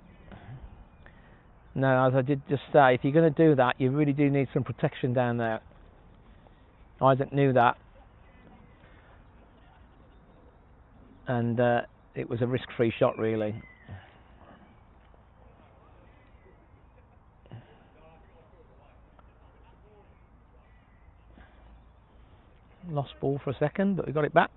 Now, as I did just say, if you're going to do that, you really do need some protection down there. Isaac knew that. And it was a risk-free shot, really. Lost ball for a second, but we got it back.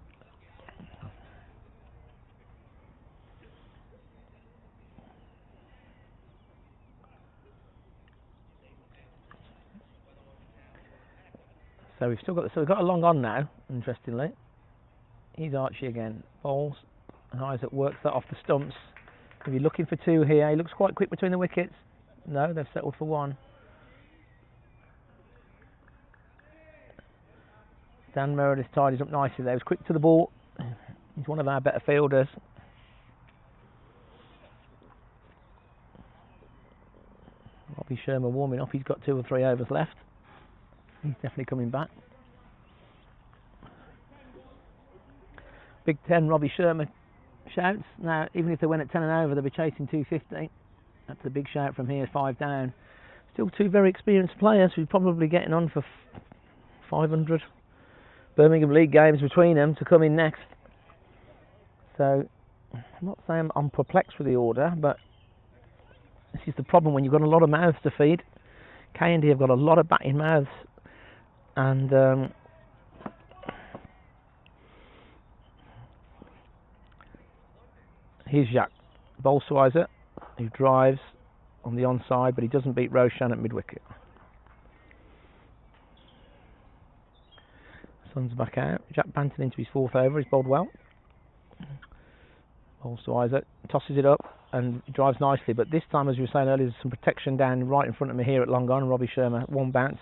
So we've got a long on now, interestingly. He's Archie again. Bowls, and Isaac works that off the stumps. If you're looking for two here, he looks quite quick between the wickets. No, they've settled for one. Dan Meredith tidies up nicely there. He was quick to the ball. He's one of our better fielders. Robbie Sherman warming up. He's got 2 or 3 overs left. He's definitely coming back. Big 10 Robbie Sherman shouts. Now, even if they went at 10 and over, they'll be chasing 250. That's a big shout from here, 5 down. Still 2 very experienced players who're probably getting on for 500 Birmingham League games between them to come in next. So, I'm not saying I'm perplexed with the order, but this is the problem when you've got a lot of mouths to feed. K&D have got a lot of batting mouths, and here's Jacques Bolsweiser, who drives on the onside, but he doesn't beat Roshan at mid-wicket. Sun's back out. Jack Banton into his 4th over. He's bowled well. Bolsweiser tosses it up and drives nicely, but this time, as we were saying earlier, there's some protection down right in front of me here at long on. Robbie Sherman, 1 bounce.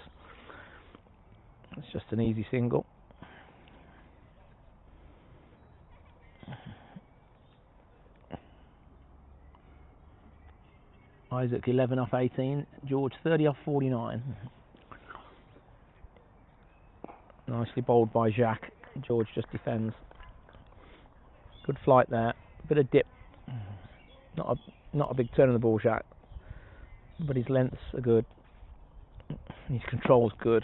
It's just an easy single. Isaac 11 off 18. George 30 off 49. Nicely bowled by Jacques. George just defends. Good flight there. Bit of dip. Not a big turn of the ball, Jacques. But his lengths are good. His control's good.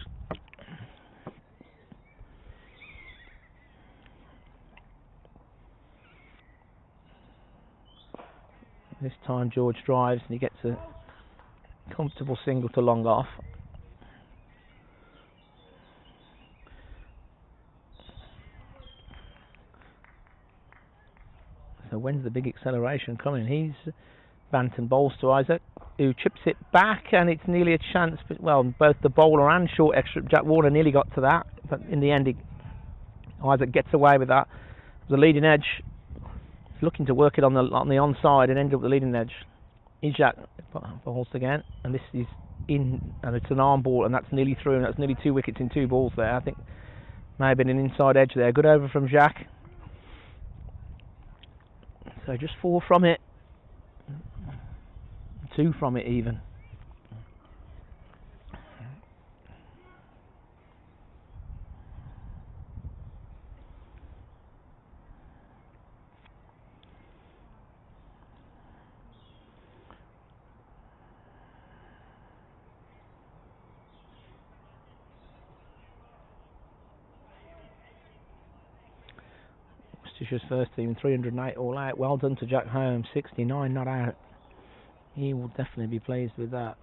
This time George drives and he gets a comfortable single to long off. So when's the big acceleration coming? He's Banton bowls to Isaac, who chips it back, and it's nearly a chance. But, well, both the bowler and short extra Jack Warner nearly got to that, but in the end, Isaac gets away with that. The leading edge. He's looking to work it on the onside and end up with the leading edge. Jack bowls again, and this is in, and it's an arm ball, and that's nearly through, and that's nearly 2 wickets in 2 balls there. I think may have been an inside edge there. Good over from Jack. So just 4 from it. 2 from it even. Worcestershire first team, 308 all out. Well done to Jack Holmes, 69 not out. He will definitely be pleased with that.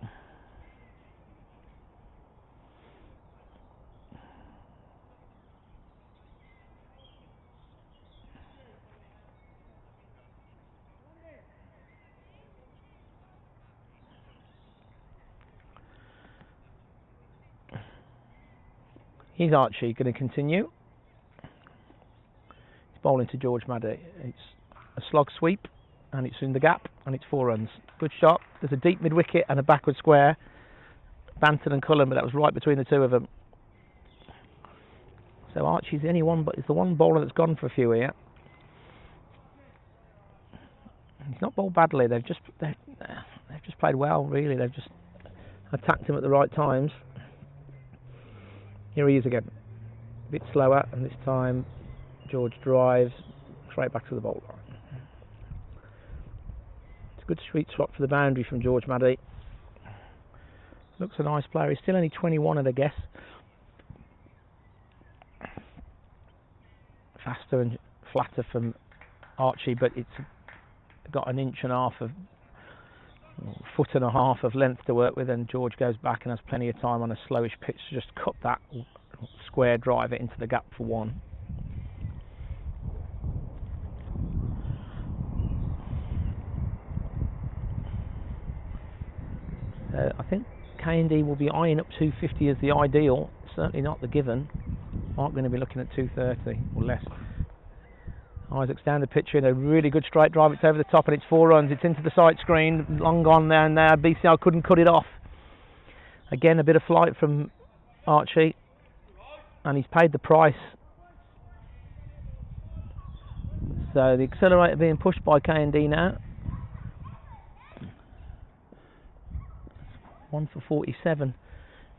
Here's Archie going to continue. He's bowling to George Maddy. It's a slog sweep, and it's in the gap, and it's 4 runs. Good shot. There's a deep mid-wicket and a backward square. Banton and Cullen, but that was right between the 2 of them. So Archie's the only one, but it's the one bowler that's gone for a few here. He's not bowled badly. They've just played well, really. They've just attacked him at the right times. Here he is again. A bit slower, and this time George drives straight back to the bowl line. It's Good sweet spot for the boundary from George Maddy. Looks a nice player. He's still only 21 at a guess. Faster and flatter from Archie, but it's got an inch and a half of, foot and a half of length to work with, and George goes back and has plenty of time on a slowish pitch to just cut that square drive it into the gap for one. I think K&D will be eyeing up 250 as the ideal, certainly not the given. Aren't going to be looking at 230 or less. Isaac's down the pitch in a really good straight drive. It's over the top and it's 4 runs. It's into the sight screen. Long gone there and there. BCL couldn't cut it off. Again, a bit of flight from Archie. And he's paid the price. So the accelerator being pushed by K&D now. 1 for 47.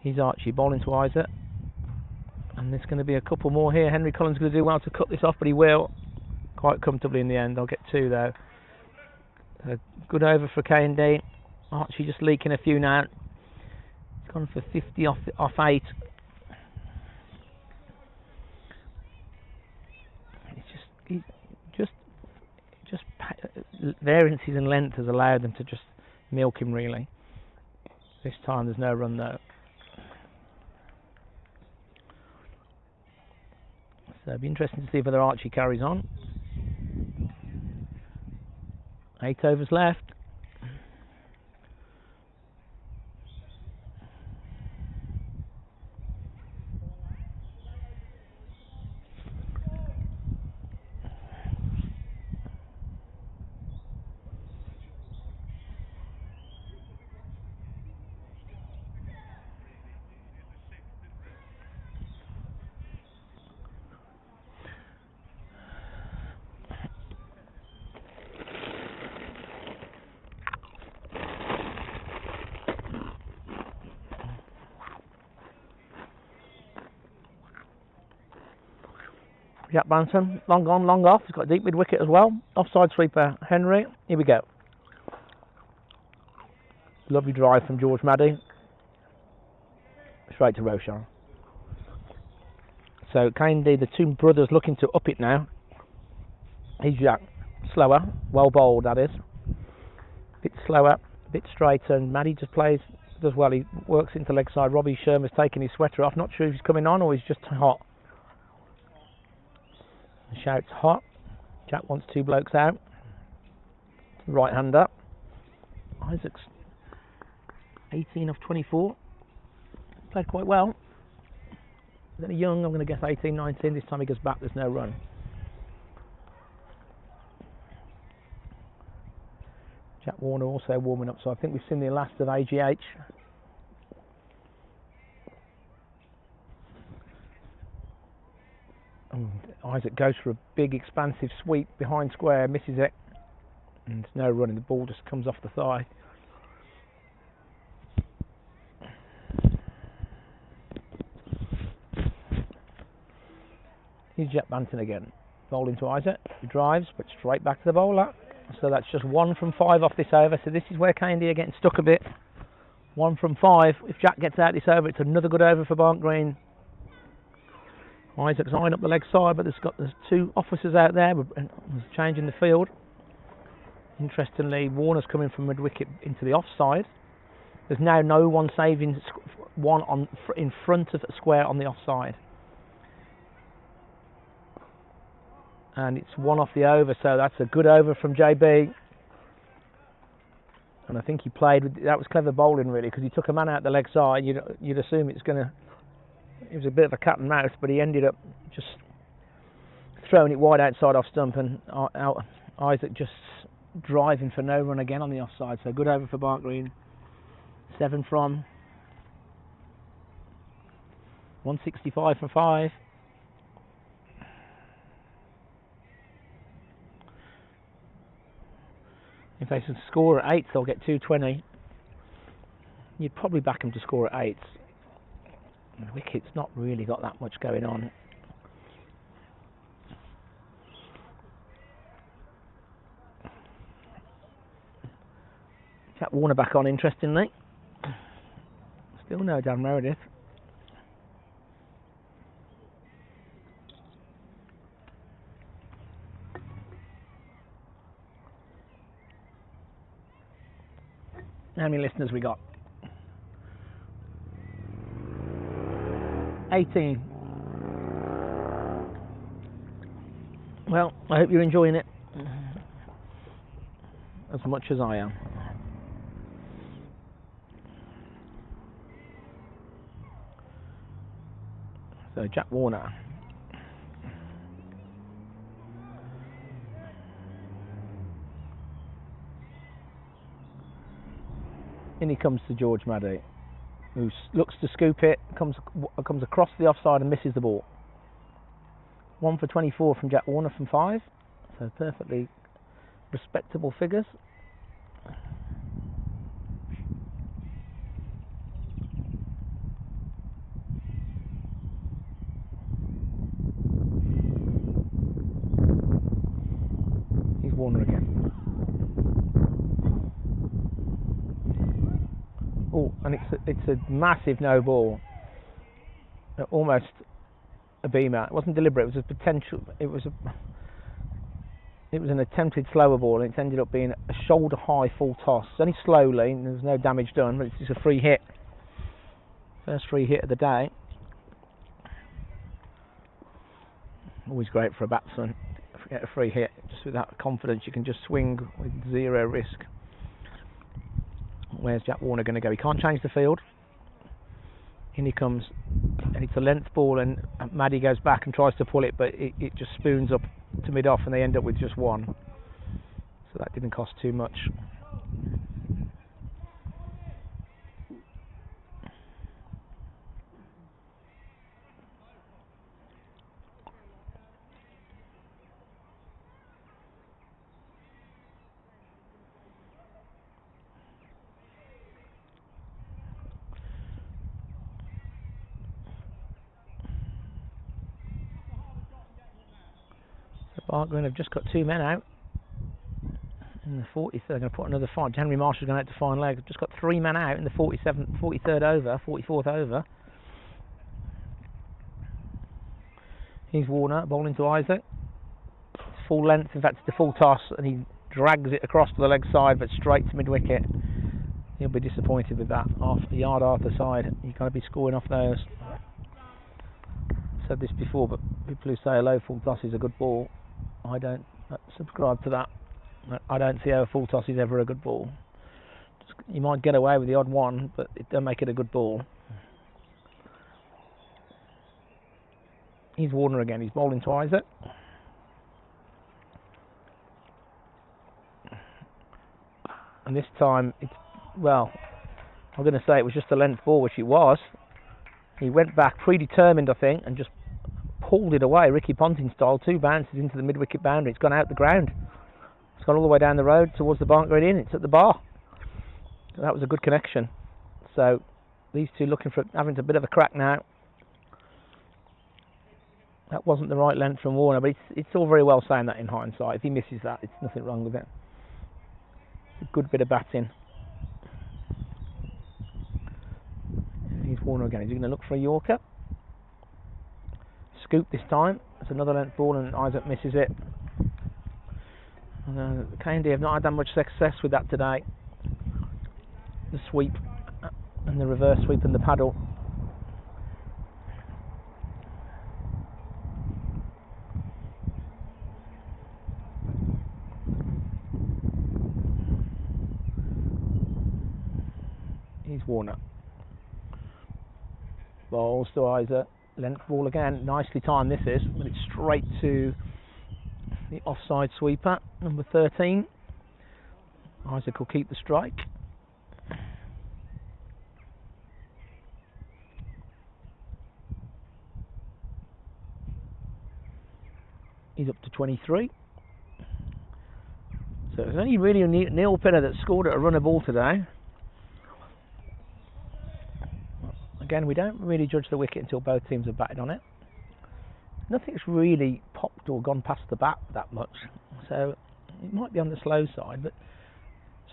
He's Archie bowling to Isaac. And there's going to be a couple more here. Henry Cullen's going to do well to cut this off, but he will. Quite comfortably in the end. I'll get 2 though. A good over for K&D. Archie just leaking a few now. He's gone for 50 off 8. It's just variances in length has allowed them to just milk him really. This time there's no run though. So it'll be interesting to see whether Archie carries on. 8 overs left. Jack Banton, long on, long off. He's got a deep mid wicket as well. Offside sweeper, Henry. Here we go. Lovely drive from George Maddy. Straight to Roshan. So K&D, the 2 brothers looking to up it now. He's Jack. Slower. Well bowled, that is. Bit slower, bit straighter, and Maddy just plays, does well. He works into leg side. Robbie Sherman's taking his sweater off. Not sure if he's coming on or he's just hot. Shouts hot. Jack wants 2 blokes out. Right hander. Isaac's 18 of 24. Played quite well. Then a young, I'm going to guess 18, 19. This time he goes back, there's no run. Jack Warner also warming up, so I think we've seen the last of AGH. Isaac goes for a big expansive sweep behind square, misses it, and there's no running. The ball just comes off the thigh. Here's Jack Banton again, bowling to Isaac, who drives but straight back to the bowler. So that's just 1 from 5 off this over. So this is where K&D are getting stuck a bit. 1 from 5. If Jack gets out this over, it's another good over for Barnt Green. Isaac's eyeing up the leg side, but there's 2 officers out there changing the field. Interestingly, Warner's coming from mid-wicket into the offside. There's now no one saving one in front of a square on the offside. And it's 1 off the over, so that's a good over from JB. And I think he played with, that was clever bowling really, because he took a man out the leg side. You'd assume it was a bit of a cat and mouse, but he ended up just throwing it wide outside off stump, and Isaac just driving for no run again on the offside. So good over for Barnt Green. 7 from 165 from 5. If they score at 8, they'll get 220. You'd probably back them to score at 8. The wicket's not really got that much going on. Jack Warner back on, interestingly. Still no Dan Meredith. How many listeners we got? 18. Well, I hope you're enjoying it as much as I am. So Jack Warner. In he comes to George Maddy, who looks to scoop it, comes across the offside and misses the ball. 1 for 24 from Jack Warner from 5, so perfectly respectable figures. He's Warner again. Oh, and it's a massive no ball. Almost a beamer. It wasn't deliberate. It was a potential. It was an attempted slower ball, and it's ended up being a shoulder high full toss. Only slowly, and there's no damage done, but it's just a free hit. First free hit of the day. Always great for a batsman to get a free hit. Just with that confidence, you can just swing with zero risk. Where's Jack Warner going to go? He can't change the field. In he comes, and it's a length ball, and Maddy goes back and tries to pull it, but it just spoons up to mid-off, and they end up with just one. So that didn't cost too much. Barnt have just got 2 men out in the 43rd. They're going to put another 5. Henry Marshall's going out to fine leg. Just got 3 men out in the 43rd over, 44th over. He's Warner bowling to Isaac. Full length, in fact it's the full toss, and he drags it across to the leg side, but straight to mid wicket. He'll be disappointed with that. Off the yard after side, you've got to be scoring off those. I've said this before, but people who say a low full toss is a good ball, I don't subscribe to that. I don't see how a full toss is ever a good ball. You might get away with the odd one, but it don't make it a good ball. He's Warner again. He's bowling to Isaac. And this time, it's, well, I'm going to say it was just a length ball, which it was. He went back predetermined, I think, and just pulled it away, Ricky Ponting style, 2 bounces into the mid-wicket boundary. It's gone out the ground. It's gone all the way down the road towards the Barnt going in. It's at the bar. So that was a good connection. So these two looking for having a bit of a crack now. That wasn't the right length from Warner, but it's all very well saying that in hindsight. If he misses that, it's nothing wrong with it. It's a good bit of batting. He's Warner again. Is he going to look for a Yorker? Scoop this time. It's another length ball, and Isaac misses it. KND have not had that much success with that today. The sweep and the reverse sweep and the paddle. He's Warner. Balls to Isaac. Length ball again. Nicely timed this is, but it's straight to the offside sweeper, number 13. Isaac will keep the strike. He's up to 23. So it's only really Neil Pinner that scored at a runner ball today. Again, we don't really judge the wicket until both teams have batted on it. Nothing's really popped or gone past the bat that much, so it might be on the slow side, but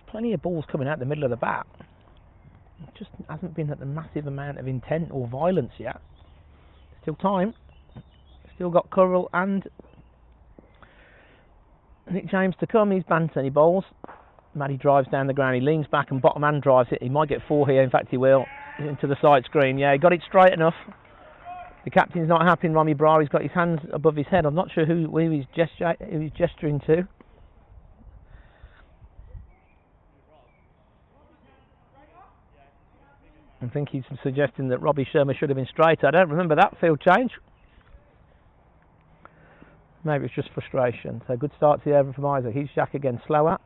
plenty of balls coming out the middle of the bat. It just hasn't been at the massive amount of intent or violence yet. Still time. Still got Currell and Nick James to come. He's Barnt and he bowls. Maddie drives down the ground. He leans back and bottom hand drives it. He might get 4 here. In fact, he will. Into the side screen. Yeah, he got it straight enough. The captain's not happy. Rami Brar. He's got his hands above his head. I'm not sure who he's gesturing to. I think he's suggesting that Robbie Shermer should have been straighter. I don't remember that field change. Maybe it's just frustration. So good start to the over from Isaac. He's Jack again, slower.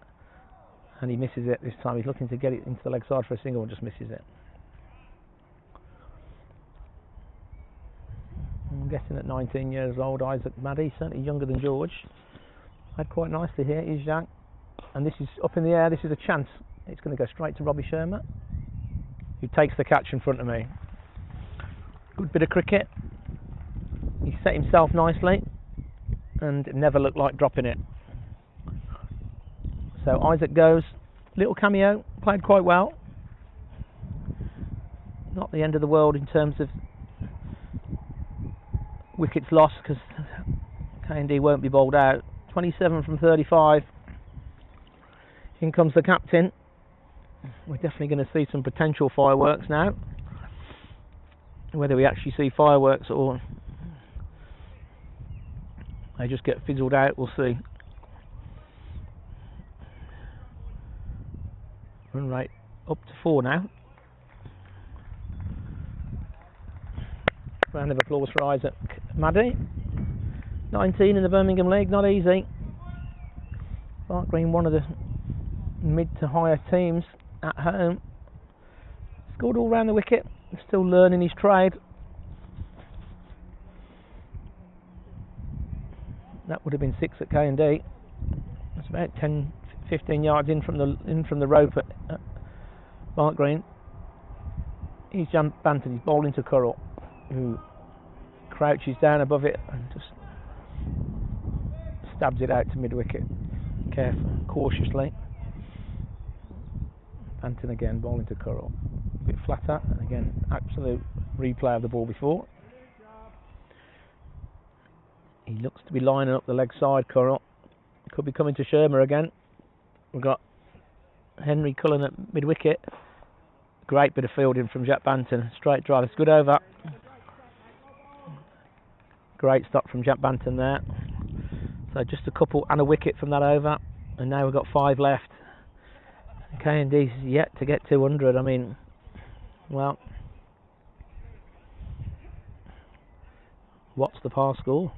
And he misses it this time. He's looking to get it into the leg side for a single and just misses it. I'm guessing at 19 years old, Isaac Maddie, certainly younger than George. Played quite nicely here, is Jack. And this is up in the air. This is a chance. It's going to go straight to Robbie Shermer, who takes the catch in front of me. Good bit of cricket. He set himself nicely and it never looked like dropping it. So Isaac goes, little cameo, played quite well. Not the end of the world in terms of wickets lost, because K&D won't be bowled out. 27 from 35. In comes the captain. We're definitely going to see some potential fireworks now. Whether we actually see fireworks or they just get fizzled out, we'll see. Run rate up to 4 now. Round of applause for Isaac Maddie. 19 in the Birmingham League, not easy. Bart Green, one of the mid to higher teams at home. Scored all round the wicket. Still learning his trade. That would have been 6 at K&D. That's about 10-15 yards in from the rope at Bart Green. He's Barnt. He's bowling to Currell, who crouches down above it and just stabs it out to mid-wicket, cautiously. Barnt again, bowling to Currell. A bit flatter, and again, absolute replay of the ball before. He looks to be lining up the leg side, Currell. Could be coming to Shermer again. We've got Henry Cullen at mid-wicket. Great bit of fielding from Jack Banton. Straight drive, it's good over. Great stop from Jack Banton there. So just a couple and a wicket from that over. And now we've got 5 left. K&D's yet to get 200. I mean, well, what's the par score?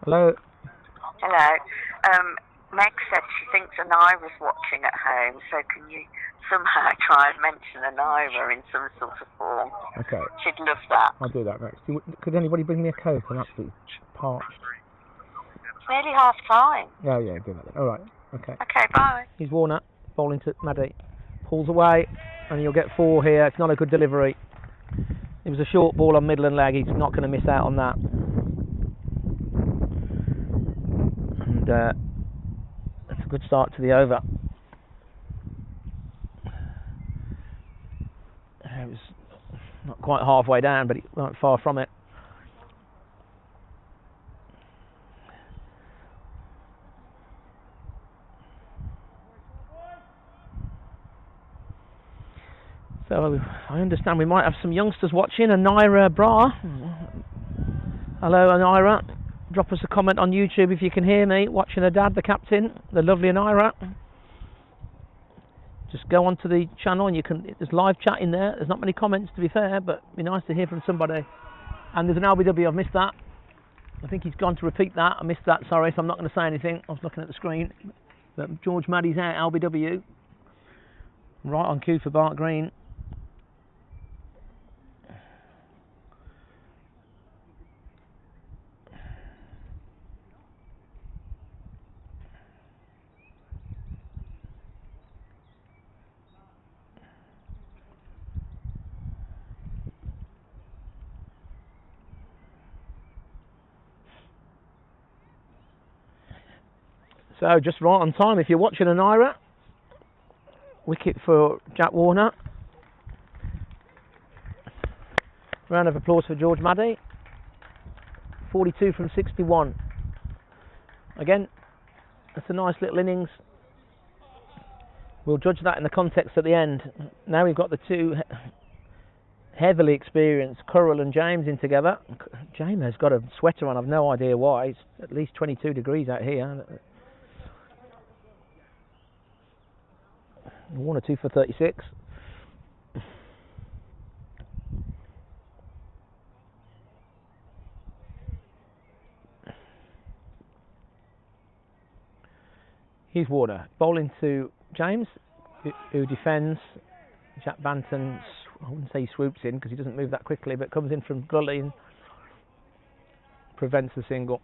Hello. Hello. Meg said she thinks Anira's watching at home, so can you somehow try and mention Anira in some sort of form? Okay. She'd love that. I'll do that next. Could anybody bring me a Coke? I'm absolutely parched. It's nearly half time. Yeah, do that then. Alright, okay. Okay, bye. He's Warner, bowling to Maddie. Pulls away, and you'll get 4 here. It's not a good delivery. It was a short ball on middle and leg. He's not going to miss out on that. And that's a good start to the over. It was not quite halfway down, but he wasn't far from it. So I understand we might have some youngsters watching. Anira Bra. Hello, Anira. Drop us a comment on YouTube if you can hear me. Watching her dad, the captain, the lovely Anira. Just go onto the channel and there's live chat in there. There's not many comments, to be fair, but it'd be nice to hear from somebody. And there's an LBW, I've missed that. I think he's gone to repeat that. I missed that, sorry, so I'm not going to say anything. I was looking at the screen. But George Maddie's out, LBW. Right on cue for Bart Green. So just right on time if you're watching an Ira. Wicket for Jack Warner. Round of applause for George Maddy. 42 from 61. Again, that's a nice little innings. We'll judge that in the context at the end. Now we've got the two heavily experienced Currell and James in together. James has got a sweater on, I've no idea why. It's at least 22 degrees out here. 1 or 2 for 36. Here's Warner bowling to James, who defends. Jack Banton, I wouldn't say he swoops in because he doesn't move that quickly, but comes in from gully and prevents the single.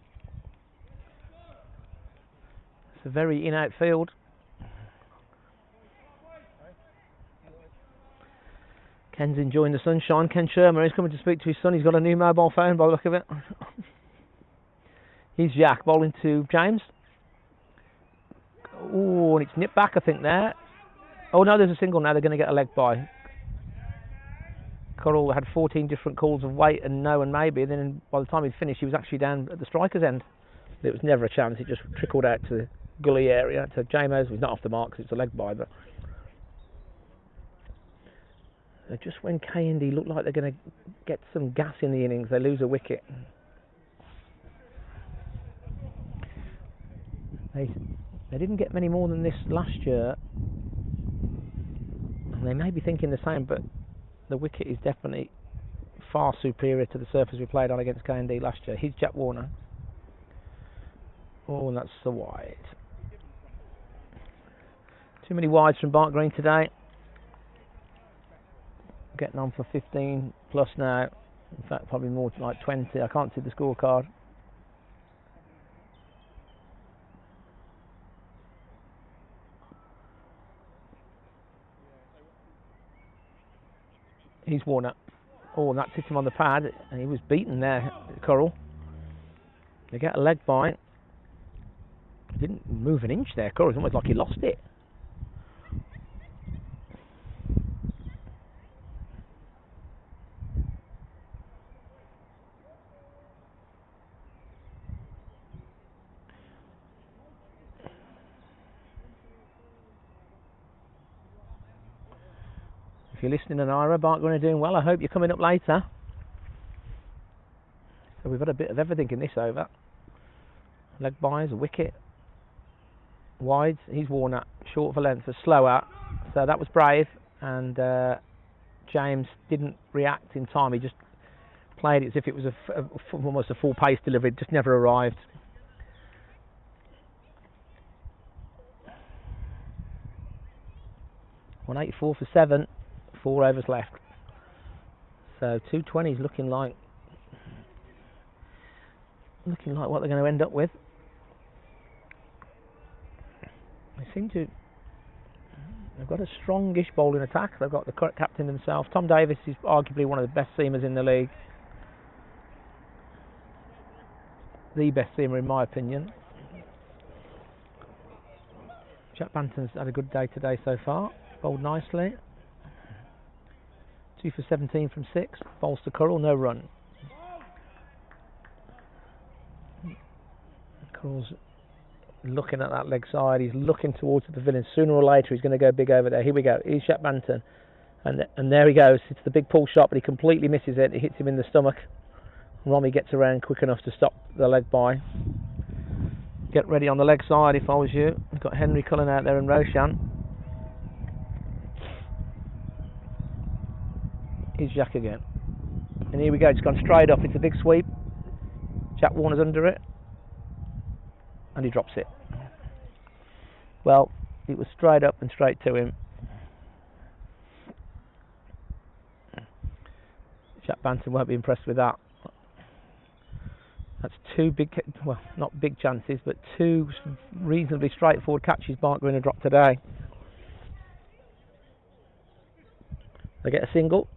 It's a very in-out field. Ken's enjoying the sunshine. Ken Shermer is coming to speak to his son. He's got a new mobile phone by the look of it. Here's Jack bowling to James. Oh, and it's nipped back, I think, there. Oh, no, there's a single now. They're going to get a leg by. Currell had 14 different calls of wait and no and maybe. And then by the time he'd finished, he was actually down at the striker's end. There was never a chance. It just trickled out to the gully area. To Jamos, he's not off the mark because it's a leg by, but just when K&D look like they're going to get some gas in the innings, they lose a wicket. They didn't get many more than this last year, and they may be thinking the same, but the wicket is definitely far superior to the surface we played on against K&D last year. Here's Jack Warner. Oh, and that's the wide. Too many wides from Barnt Green today. Getting on for 15 plus now. In fact, probably more like 20. I can't see the scorecard. He's Warner. Oh, and that hit him on the pad, and he was beaten there, Currell. They get a leg by. He didn't move an inch there, Currell. It's almost like he lost it. If you're listening to Ira, Barnt Green are doing well. I hope you're coming up later. So we've had a bit of everything in this over. Leg buys, a wicket, wides. He's Warner, short for length, for slower. So that was brave, and James didn't react in time. He just played it as if it was almost a full pace delivery. It just never arrived. $184 for 7. 4 overs left. So 220s looking like what they're going to end up with. They've got a strongish bowling attack. They've got the captain himself. Tom Davis is arguably one of the best seamers in the league. The best seamer in my opinion. Jack Banton's had a good day today so far. Bowled nicely. 2 for 17 from 6. Bowls to Currell, no run. Currell's looking at that leg side. He's looking towards the pavilion. Sooner or later he's going to go big over there. Here we go. Here's Jack Banton. And there he goes. It's the big pull shot, but he completely misses it. It hits him in the stomach. Romy gets around quick enough to stop the leg by. Get ready on the leg side if I was you. We've got Henry Cullen out there and Roshan. Here's Jack again. And here we go. It's gone straight up. It's a big sweep. Jack Warner's under it. And he drops it. Well, it was straight up and straight to him. Jack Banton won't be impressed with that. That's 2 big, well, not big chances, but 2 reasonably straightforward catches Barnt Green have dropped today. They get a single.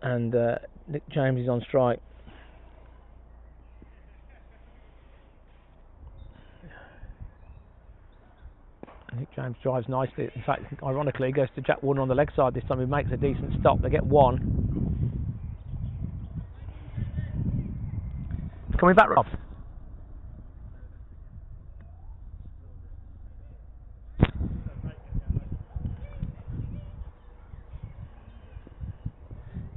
and Nick James is on strike. Nick James drives nicely. In fact, ironically, he goes to Jack Warner on the leg side this time. He makes a decent stop. They get one. Coming back, Rob.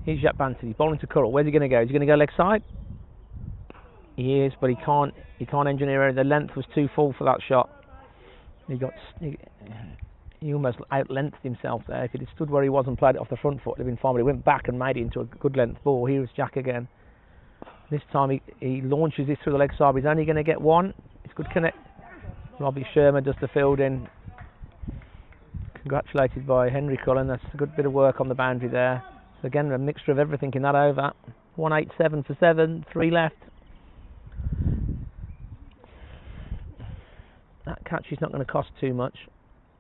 Here's Jack Barnt. He's bowling to Curl. Where's he going to go? Is he going to go leg side? He is, but he can't engineer it. The length was too full for that shot. He almost out-lengthed himself there. If he'd stood where he was and played it off the front foot, it'd have been fine, but he went back and made it into a good length ball. Here was Jack again. This time he launches this through the leg side, but he's only going to get one. It's good connect. Robbie Sherman does the fielding. Congratulated by Henry Cullen. That's a good bit of work on the boundary there. So again, a mixture of everything in that over. 187 for 7, 3 left. That catch is not going to cost too much.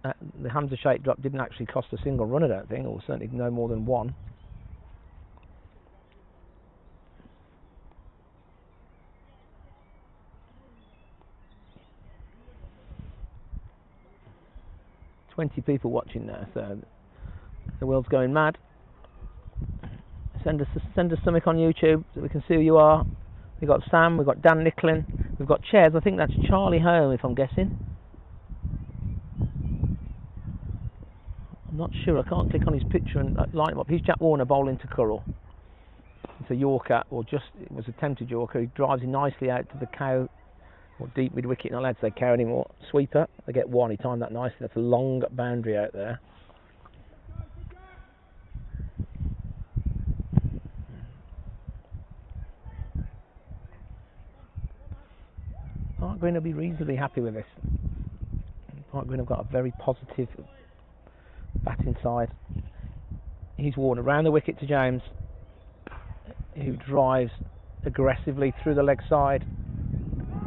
The Hamza Sheikh drop didn't actually cost a single run, I don't think, or certainly no more than one. People watching now, so the world's going mad. Send us something on YouTube so we can see who you are. We've got Sam, we've got Dan Nicklin, we've got Chairs. I think that's Charlie Home, if I'm guessing. I'm not sure. I can't click on his picture and line him up. He's Jack Warner bowling to Curl. It's a Yorker, or just it was a attempted Yorker. He drives it nicely out to the cow. Or deep mid wicket, not allowed to say cow anymore. Sweeper, they get one. He timed that nicely. That's a long boundary out there. Park Green will be reasonably happy with this. Park Green have got a very positive batting side. He's worn around the wicket to James, who drives aggressively through the leg side.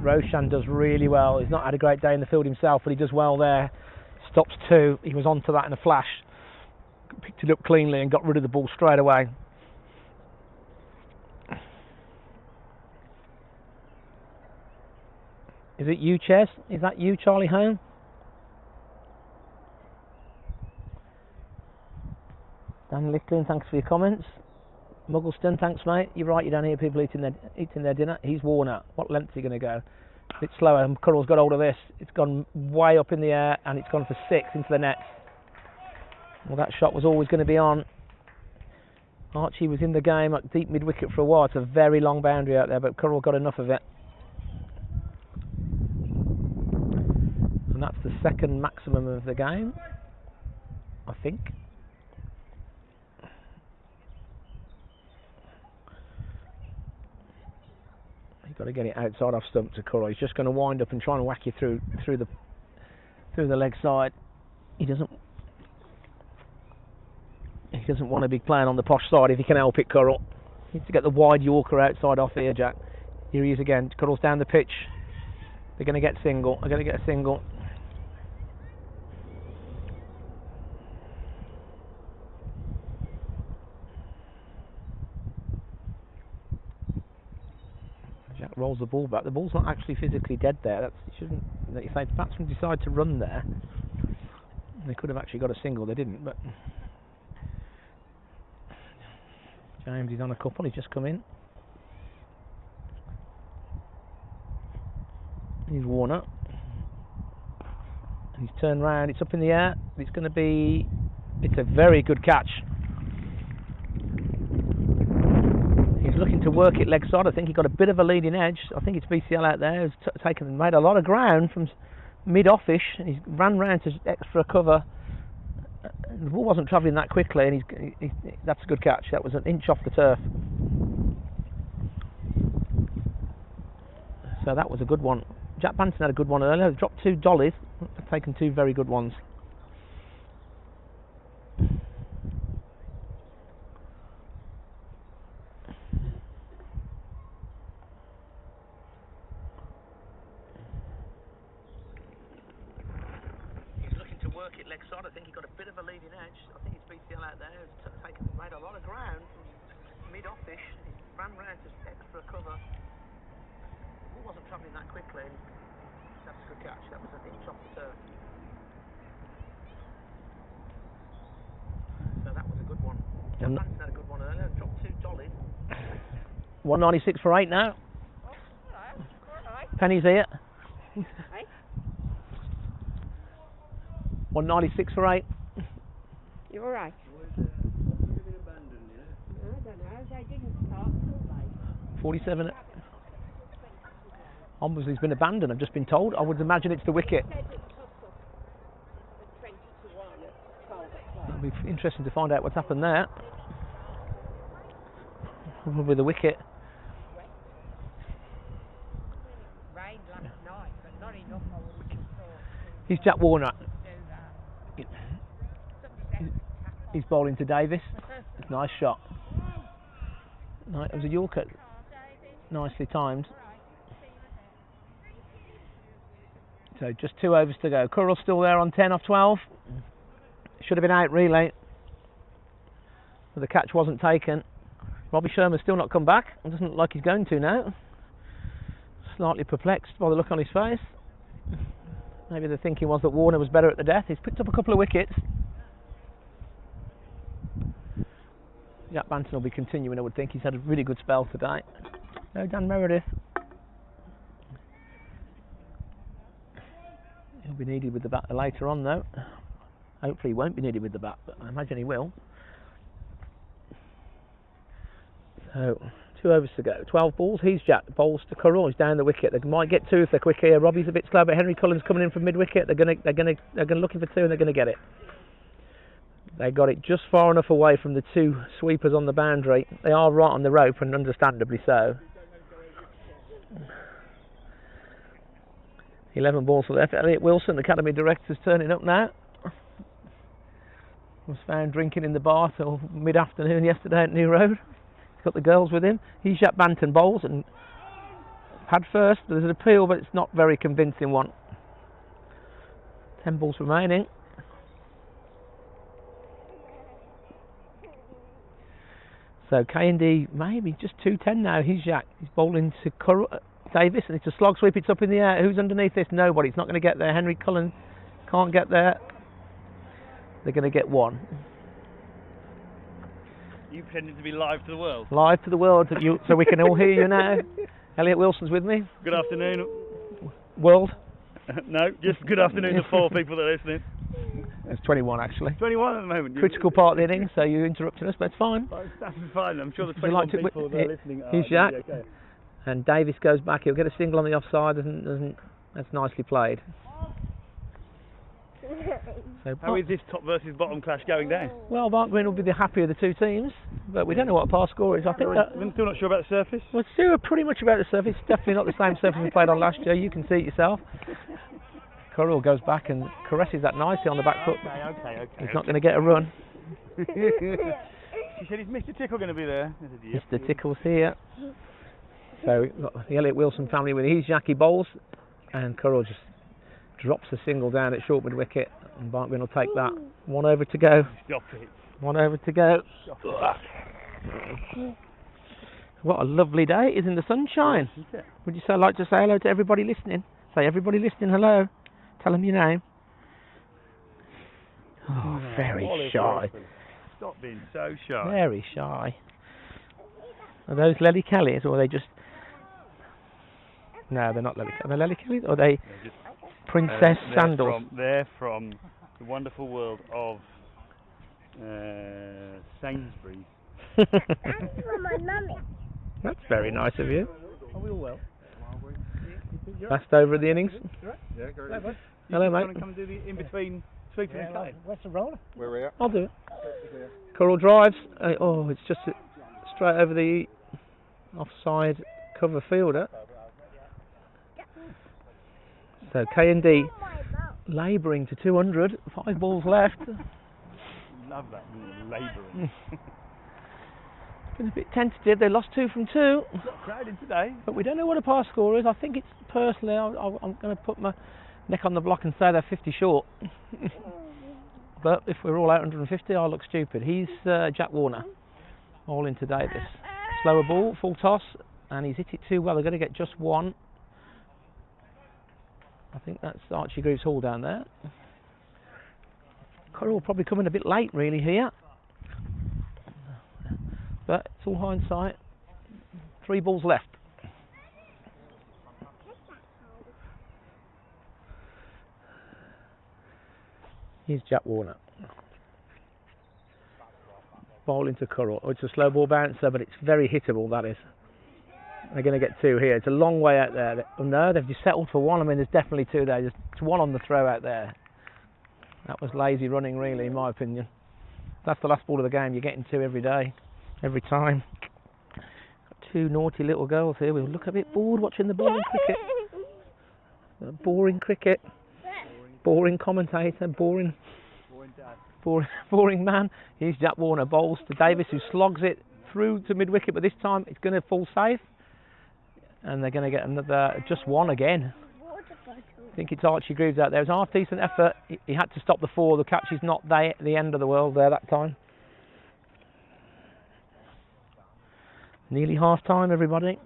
Roshan does really well. He's not had a great day in the field himself, but he does well there. Stops 2. He was onto that in a flash. Picked it up cleanly and got rid of the ball straight away. Is it you, Chess? Is that you, Charlie Home? Dan Licklin, thanks for your comments. Muggleston, thanks mate. You're right, you don't hear people eating their dinner. He's worn out. What length is he going to go? A bit slower. And Curl's got hold of this. It's gone way up in the air and it's gone for 6 into the net. Well, that shot was always going to be on. Archie was in the game at deep mid wicket for a while. It's a very long boundary out there, but Curl got enough of it. And that's the second maximum of the game, I think. You've got to get it outside off stump to Curl. He's just going to wind up and try and whack you through the leg side. He doesn't want to be playing on the posh side if he can help it, Curl. He needs to get the wide Yorker outside off here, Jack. Here he is again. Curl's down the pitch. They're going to get single. They're going to get a single. Jack rolls the ball back. The ball's not actually physically dead there. If the batsman decide to run there, they could have actually got a single. They didn't, but James is on a couple. He's just come in. He's Warner. He's turned round. It's up in the air. It's a very good catch. He's looking to work it leg side. I think he got a bit of a leading edge. I think it's BCL out there who's made a lot of ground from mid-offish, and he's ran round to extra cover. The ball wasn't travelling that quickly, and that's a good catch. That was an inch off the turf. So that was a good one. Jack Banton had a good one earlier. He dropped 2 dollies. They've taken 2 very good ones. He's looking to work it leg side. I think he got a bit of a leading edge. I think it's BCL out there who's made a lot of ground ran round to step for a cover. He wasn't travelling that quickly. That's a good catch. That was an inch off the turn. So that was a good one. Barnt had a good one earlier. Dropped 2 solid. 196 for 8 now. Penny's here. 196 for 8. You alright? I don't know, they didn't start till late. 47. Obviously it's been abandoned, I've just been told. I would imagine it's the wicket. It'll be interesting to find out what's happened there. Probably the wicket. Rained last night, but not enough I wouldn't have thought. He's Jack Warner. He's bowling to Davis. It's a nice shot. Right, it was a Yorker. Nicely timed. So just 2 overs to go. Currell's still there on 10 off 12. Should have been out really, but the catch wasn't taken. Robbie Sherman's still not come back. It doesn't look like he's going to now. Slightly perplexed by the look on his face. Maybe the thinking was that Warner was better at the death. He's picked up a couple of wickets. Jack Banton will be continuing, I would think. He's had a really good spell today. No Dan Meredith. He'll be needed with the bat later on though. Hopefully he won't be needed with the bat, but I imagine he will. So 2 overs to go. 12 balls. He's Jack. Bowls to Currell. He's down the wicket. They might get 2 if they're quick here. Robbie's a bit slow, but Henry Cullen's coming in from mid wicket. They're gonna looking for 2 and they're gonna get it. They got it just far enough away from the 2 sweepers on the boundary. They are right on the rope, and understandably so. 11 balls left. Elliot Wilson, Academy Director's turning up now. Was found drinking in the bar till mid-afternoon yesterday at New Road. He's got the girls with him. He's Jack Banton bowls and had first. There's an appeal, but it's not very convincing one. 10 balls remaining. So K&D maybe just 210 now. He's Jack. He's bowling to Davis, and it's a slog sweep. It's up in the air. Who's underneath this? Nobody. It's not going to get there. Henry Cullen can't get there. They're going to get 1. You pretending to be live to the world? Live to the world, so we can all hear you now. Elliot Wilson's with me. Good afternoon. World? No, just good afternoon to 4 people that are listening. It's 21 actually. 21 at the moment. Critical part of the innings, so you interrupted us, but it's fine. That's fine. I'm sure the 21 people that are listening are he's Jack. okay. And Davis goes back. He'll get a single on the offside. That's nicely played. So how is this top versus bottom clash going down? Well, Barnt Green will be the happier of the 2 teams, but we don't know what a par score is. I think we're still not sure about the surface. We're still pretty much about the surface. It's definitely not the same surface we played on last year. You can see it yourself. Currell goes back and caresses that nicely on the back foot. Okay. He's not going to get a run. She said, "Is Mr. Tickle going to be there?" I said, yep. Mr. Tickle's here. So we've got the Elliot Wilson family with his Jackie bowls, and Currell just drops a single down at short mid wicket, and Barnt Green will take that. 1 over to go. Stop it. 1 over to go. What a lovely day it is in the sunshine. Would you like to say hello to everybody listening? Say everybody listening hello. Tell them your name. Oh, very shy. Stop being so shy. Very shy. Are those Lely Kellys, or are they just... No, they're not Lely Kellys. Are they Lely Kellys, or are they Princess Sandals? They're from the wonderful world of Sainsbury's. That's for my mummy. That's very nice of you. Are we all well? Last over of the innings. Yeah, go ahead. Hello, mate. Come and do the in-between sweeping and cutting. Where's the roller? Where are we at? I'll do it. Currell drives. It's just straight over the offside cover fielder. So K&D labouring to 200. 5 balls left. Love that labouring. Been a bit tentative. They lost 2 from 2. It's not crowded today. But we don't know what a par score is. I think it's personally. I'm going to put my neck on the block and say they're 50 short. But if we're all out 150, I'll look stupid. He's Jack Warner, all into Davis. slower ball, full toss, and he's hit it too well. They're going to get just one. I think that's Archie Greaves Hall down there. Currell probably coming a bit late really here, but it's all hindsight. 3 balls left. Here's Jack Warner. Bowling to Currell. Oh, it's a slow ball bouncer, but it's very hittable, that is. They're going to get 2 here. It's a long way out there. Oh no, they've just settled for 1. I mean, there's definitely 2 there. There's 1 on the throw out there. That was lazy running, really, in my opinion. That's the last ball of the game. You're getting 2 every day, every time. Got 2 naughty little girls here. We'll look a bit bored watching the boring cricket. Boring cricket. Boring commentator. Boring man. Here's Jack Warner. Bowls to Davis, who slogs it through to mid-wicket, but this time it's going to fall safe. And they're going to get another, just 1 again. I think it's Archie Greaves out there. It was a half-decent effort. He had to stop the 4. The catch is not the end of the world there that time. Nearly half-time, everybody.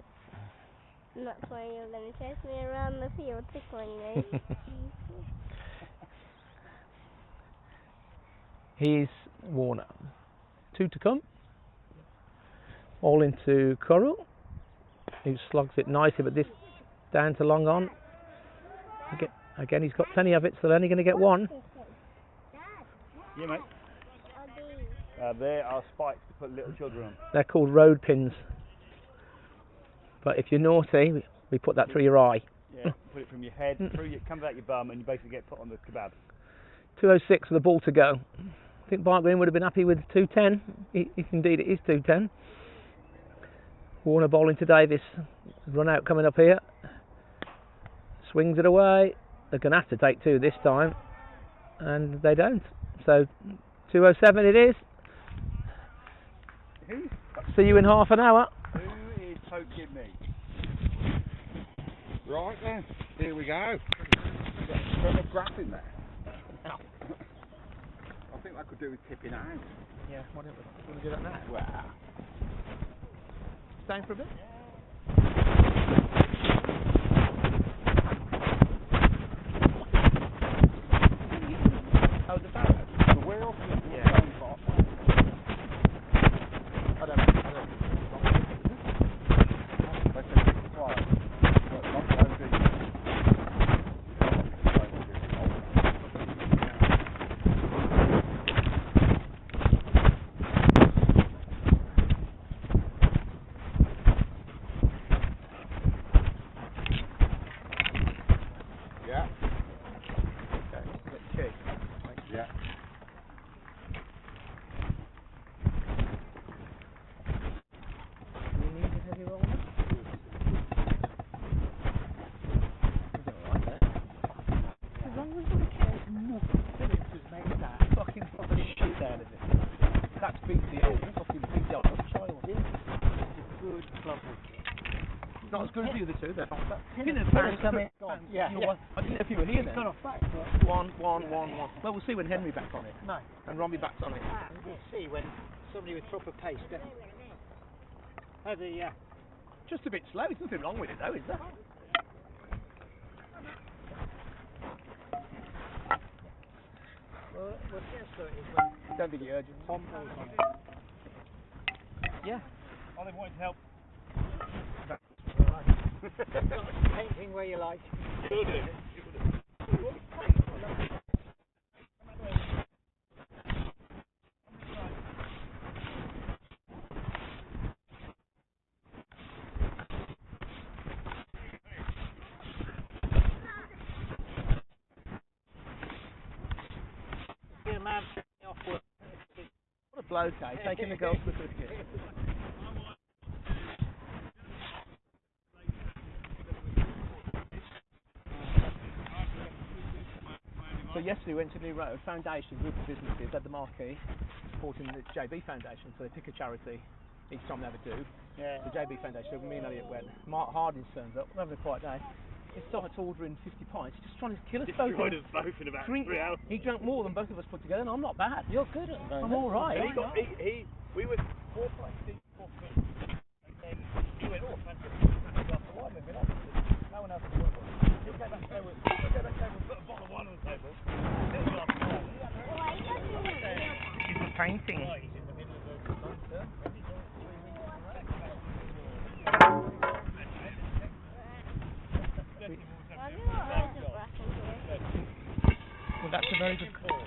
And that's why you're going to chase me around the field tickling me. Here's Warner. 2 to come. All into Currell, who slogs it nicely, but this down to long on. Again, he's got plenty of it, so they're only going to get 1. Yeah, mate. There are spikes to put little children on. They're called road pins. But if you're naughty, we put that through your eye. Yeah, put it from your head, comes out your bum, and you basically get put on the kebab. 2:06 with the ball to go. I think Barnt Green would have been happy with 2:10. If indeed it is 2:10. Warner bowling to Davis. Run out coming up here. Swings it away. They're going to have to take 2 this time. And they don't. So 2:07 it is. See you in half an hour. Who is poking me? Right then, here we go. Got a graph in there. I think that could do with tipping out. Yeah, why don't we want to do that now? Wow. Staying for a bit? Oh, the barrel? The wheel? Yeah. I don't know. Not as good as the other 2, they're faster. I didn't know if you were here then. One. Well, we'll see when Henry back's on it. No. And Robbie back's on it. We'll see when somebody with proper pace, definitely. Just a bit slow, there's nothing wrong with it though, is there? Well, Fiesta is when Don't think you're urgent. Tom goes on it. Yeah. Oh, they wanted to help. Painting where you like. What a bloke, eh? Taking the girls to the cricket. So yesterday we went to New Road Foundation, group of businesses, had the marquee supporting the JB Foundation, so they pick a charity each time they ever do. Yeah. The JB Foundation, so me and Elliot went. Mark Harding turns up, we're having a quiet day. He starts ordering 50 pints, he's just trying to kill us both. Destroyed us both in about 3 hours. He drank more than both of us put together, and I'm not bad. You're good at that. I'm alright. We were 4 pints deep, 4 pints.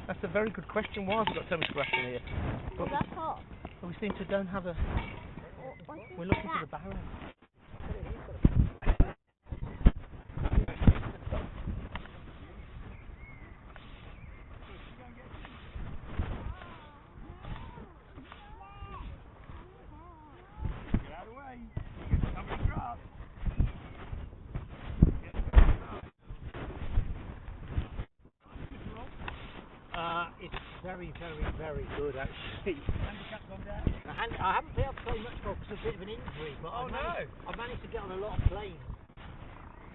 That's a very good question. Why have we got so much grass in here? Well, that's hot. We seem to don't have a. We're looking for the barrow. It's very, very, very good actually. I haven't been able to play much more because of a bit of an injury, but I've managed to get on a lot of planes.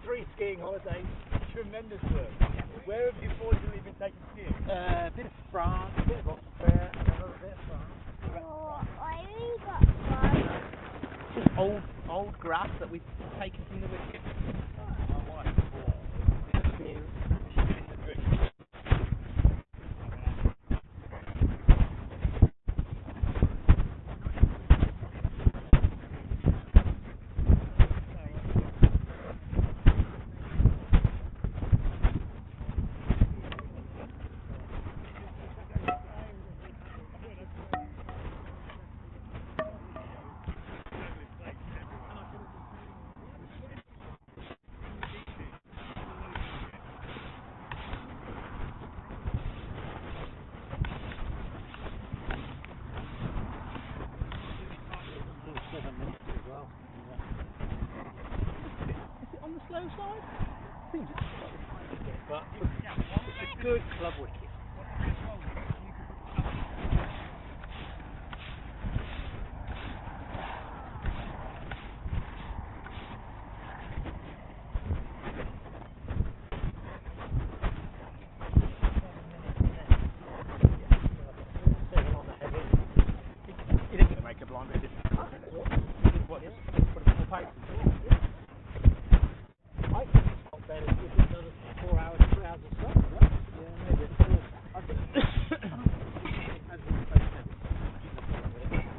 3 skiing holidays. Tremendous work. Where have you fortunately been taking skiing? A bit of France, a bit of Austria, and another bit of France. Oh, I really got fun. Just old grass that we've taken from the wicket. Slow side? I think it's slightly a bit, but it's a good club wicket. It isn't going to make a blind, is it? What, just put a couple of paces? I think it's not better if it's another 4 hours, 3 hours of sun. Yeah, maybe it's still. I think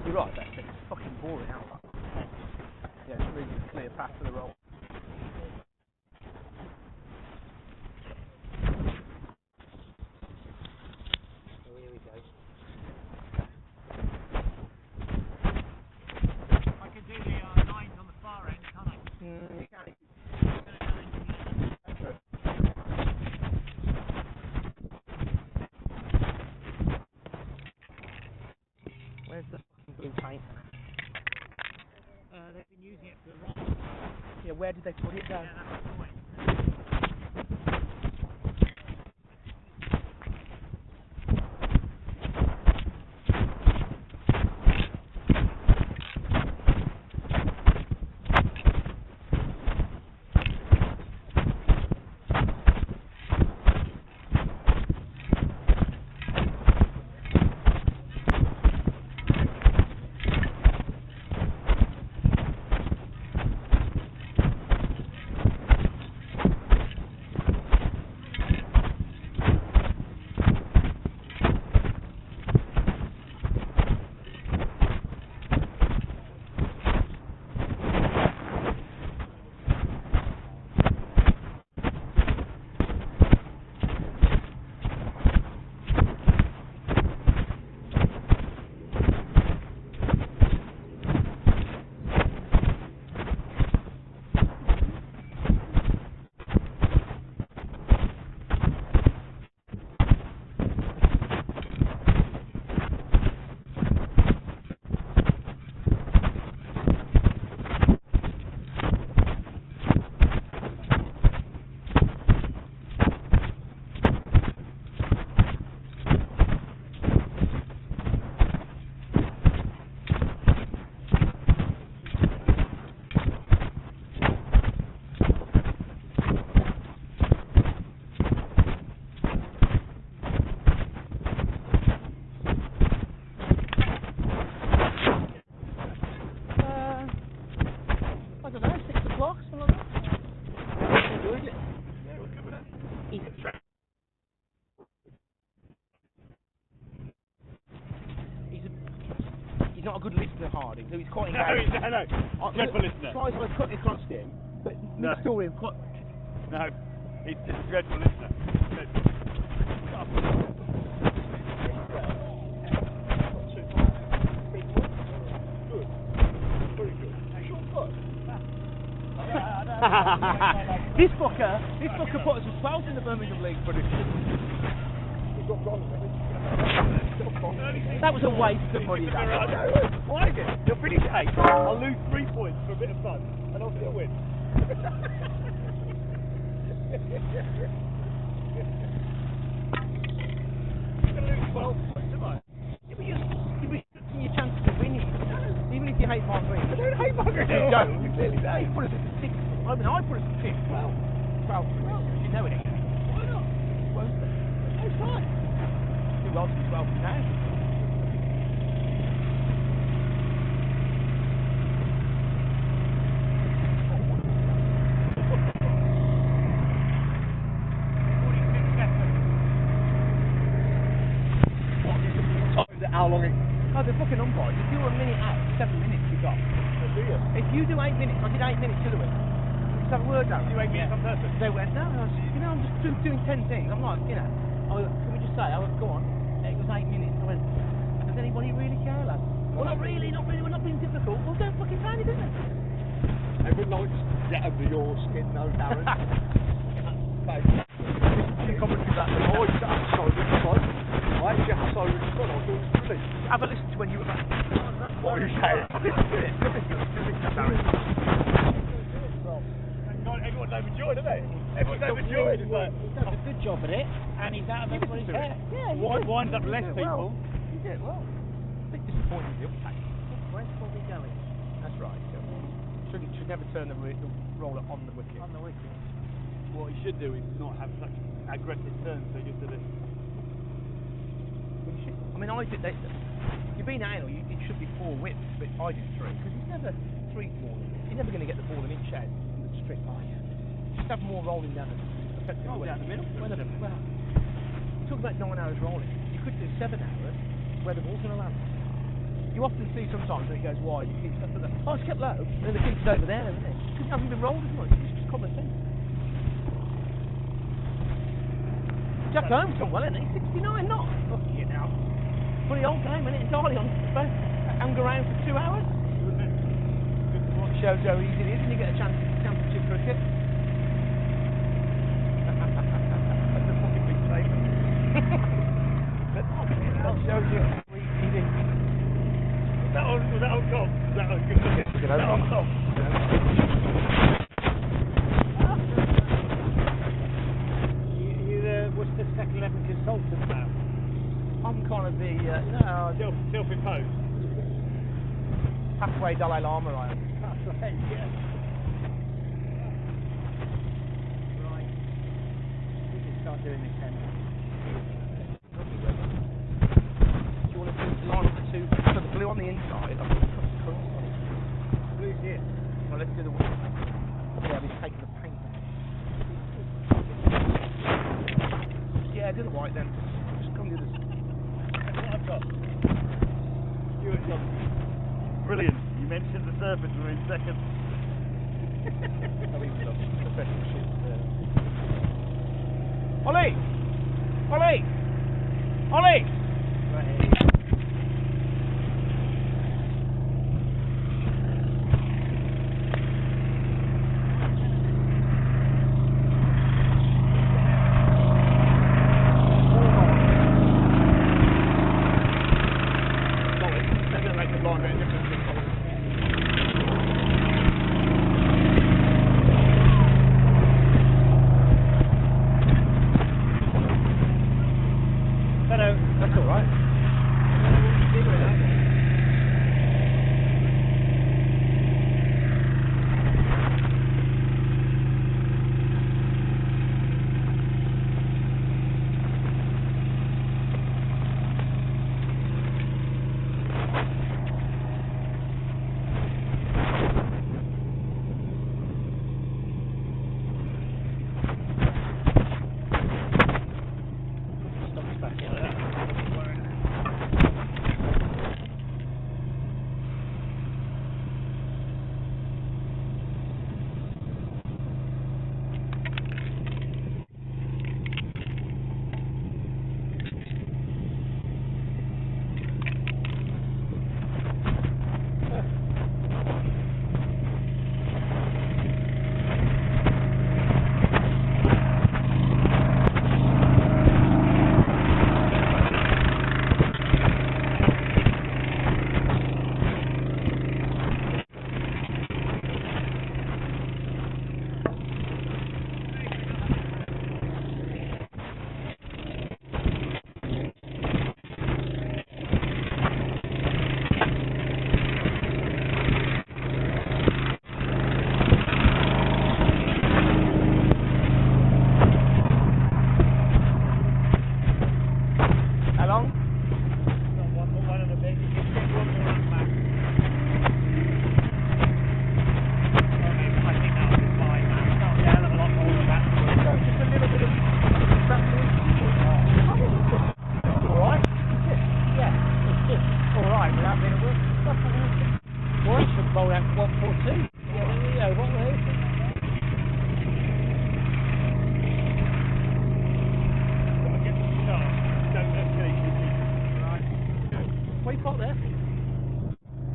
you're right, that's it. It's fucking boring out. Yeah, it's really a clear path to the roll. So here we go. I can do the 9s on the far end, can't I? You can. Where's the fucking blue paint? They've been using it for the rock. Yeah, where did they put it down? Yeah, that's the point. He's not a good listener, Harding, so he's quite No, engaged. no. Dreadful listener. Tries to cut across him, but No. the story of quite... No, he's just a dreadful listener. Dreadful. This fucker put us as 12th in the Birmingham League prediction. That was a waste of money. Why is it? You'll finish 8th. I'll lose 3 points for a bit of fun, and I'll still win. I'm going to lose 12 points, am I? Yeah, but you're your chance to win it. Even if you hate Mark Green. I don't hate Mark Green. You don't. You clearly don't. You put us at 6th. I mean, I put us at 5th. Well, you know it ain't. Why not? Won't it? No, it's fine. Two goals from 12 now. How long it? Oh, the fucking umpires. If you were a minute out, 7 minutes you got. If you do 8 minutes, I did 8 minutes to the week. Just have a word out. You 8 minutes on purpose? They went, no, I'm just doing 10 things. I'm like, can we just say, go on. It was 8 minutes. I went, does anybody really care, lad? Well, not really, we're not being difficult. Well, don't fucking say anything then. Everyone likes to get under your skin, though, Darren. The commentary that I actually have so much fun. I thought it was brilliant. Have a listen to when you were back. What are you saying? Everyone's overjoyed, aren't they? Everyone's overjoyed. It's like, He's done a good job at it, and he's out of everybody's hair. Yeah, winds up less people. You did well. A bit disappointed with the uptake. Where's Bobby going? That's right. Should never turn the roller on the wicket. On the wicket. What he should do is not have such aggressive turns, so just sort of. I mean, I did. You've been anal. It should be 4 whips, but I did 3 because he's never 3 more. You're never going to get the ball an inch out from the strip, are you? Just have more rolling down effectively. Down the middle. Well, talk about 9 hours rolling. You could do 7 hours where the ball's going to land. You often see sometimes when it goes wide, you keep stuff like that. Oh, it's kept low, and then the keeper's over there, isn't it? Because it hasn't been rolled as much. It's just common sense. Jack Holmes done well, isn't he? 69 knots. Fuck you now. Funny old game, isn't it? Entirely on hang around for 2 hours. Shows how easy it is when you get a chance at championship cricket. That's a fucking big statement. That shows you how easy it is. Was that on top? Was that on good? Was that on top? What's the second 11 consultant now? I'm kind of the self-imposed. Halfway Dalai Lama, I am. Right, yeah. Right. We can start doing this then. Do you want to line up the two? So the blue on the inside, I've got the colours on it. Blue's here. Well, let's do the white. Yeah, he's taking the paint. Yeah, do the white then. Just come do this. That's what I've got. Stuart Johnson. Brilliant. You mentioned the Serpents were in second. Oh, he was the special shit. Ollie! Ollie! Ollie! Right here. Roll out 142. Yeah, there we go. What was it? What you got there?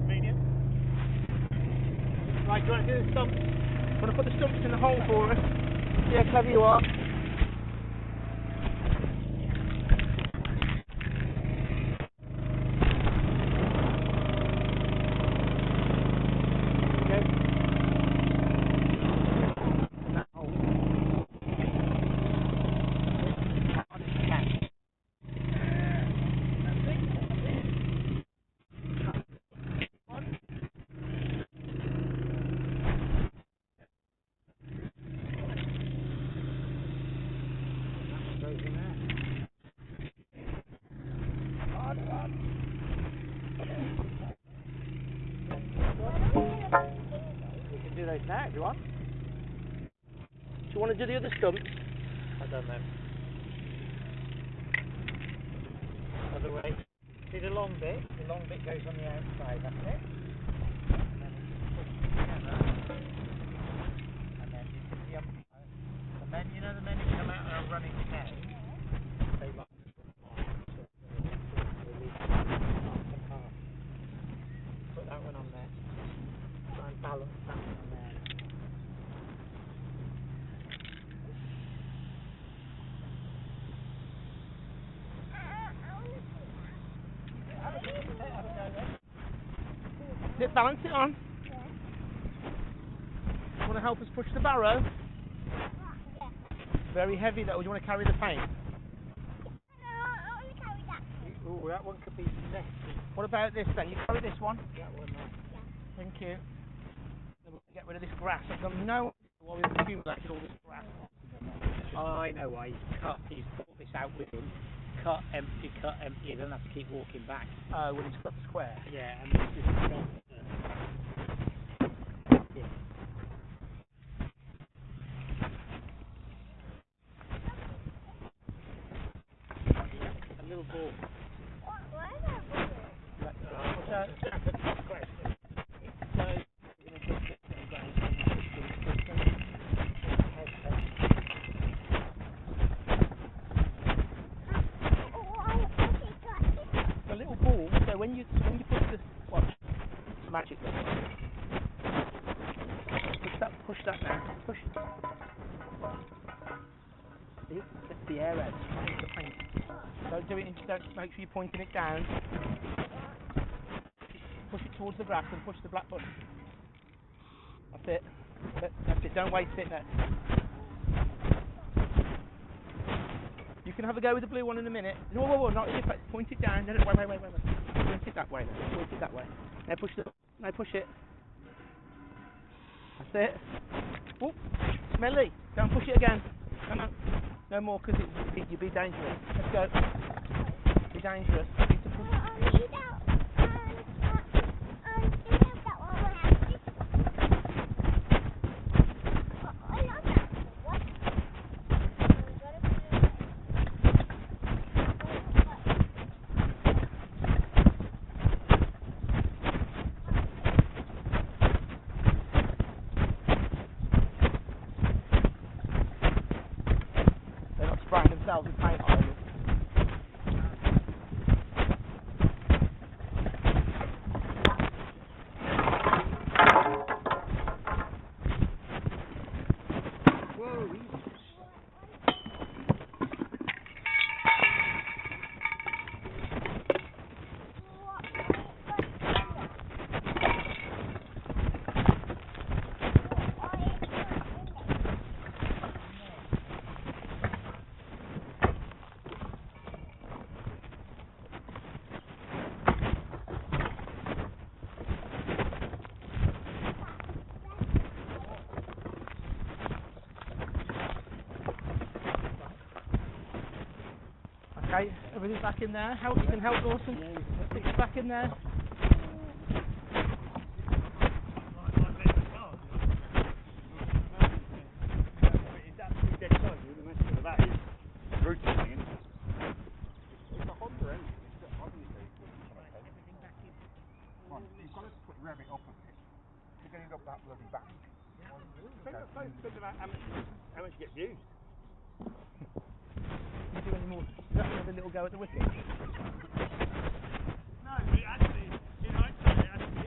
Medium. Right, do you want to do the stumps? Want to put the stumps in the hole for us? Yeah, clever you are. Now, if you want. Do you want to do the other stumps? I don't know. Other way. See the long bit? The long bit goes on the outside, that's it. And then you push it together. And then you put the men, you know the men who come out and are running down? They like put that one on there. Try and balance that one there. Balance it on. Yeah. Want to help us push the barrow? Yeah. Very heavy though. Do you want to carry the paint? No, I want to carry that. Ooh, that one could be messy. What about this then? You carry this one? That one there. Yeah. Thank you. Then we'll get rid of this grass. I've got no why we've accumulated all this grass. I know why he's brought this out with him. Cut, empty, he doesn't have to keep walking back. When he's got the square. Yeah, and this is the front. Yeah. A little ball. Why is that blue? That's a question. So, we're going to just get them down and push them. A little ball, so when you push this, watch, it's magic. Push that now, push. See, it's the air edge, it's the paint. Don't do it, don't make sure you're pointing it down. Push it towards the grass and push the black button. That's it. That's it, don't waste it now. You can have a go with the blue one in a minute. No, whoa, not in your face. Point it down. No, wait. Point it that way. Now. Point it that way. Now push it. That's it. Whoop. Smelly. Don't push it again. No more, because you'd be dangerous. Let's go. Be dangerous. Themselves with paint on them. Okay, everything's back in there. Help, you can help Dawson. It's back in there. It's absolutely dead tight. That is brutal thing, isn't it? It's a Honda engine. It's got obviously everything back in. You've got to rev it up a bit. You're getting up that bloody back. Depends about how much you get used. You do any more? Is that another little go at the wicket? No, but it actually, in hindsight, it actually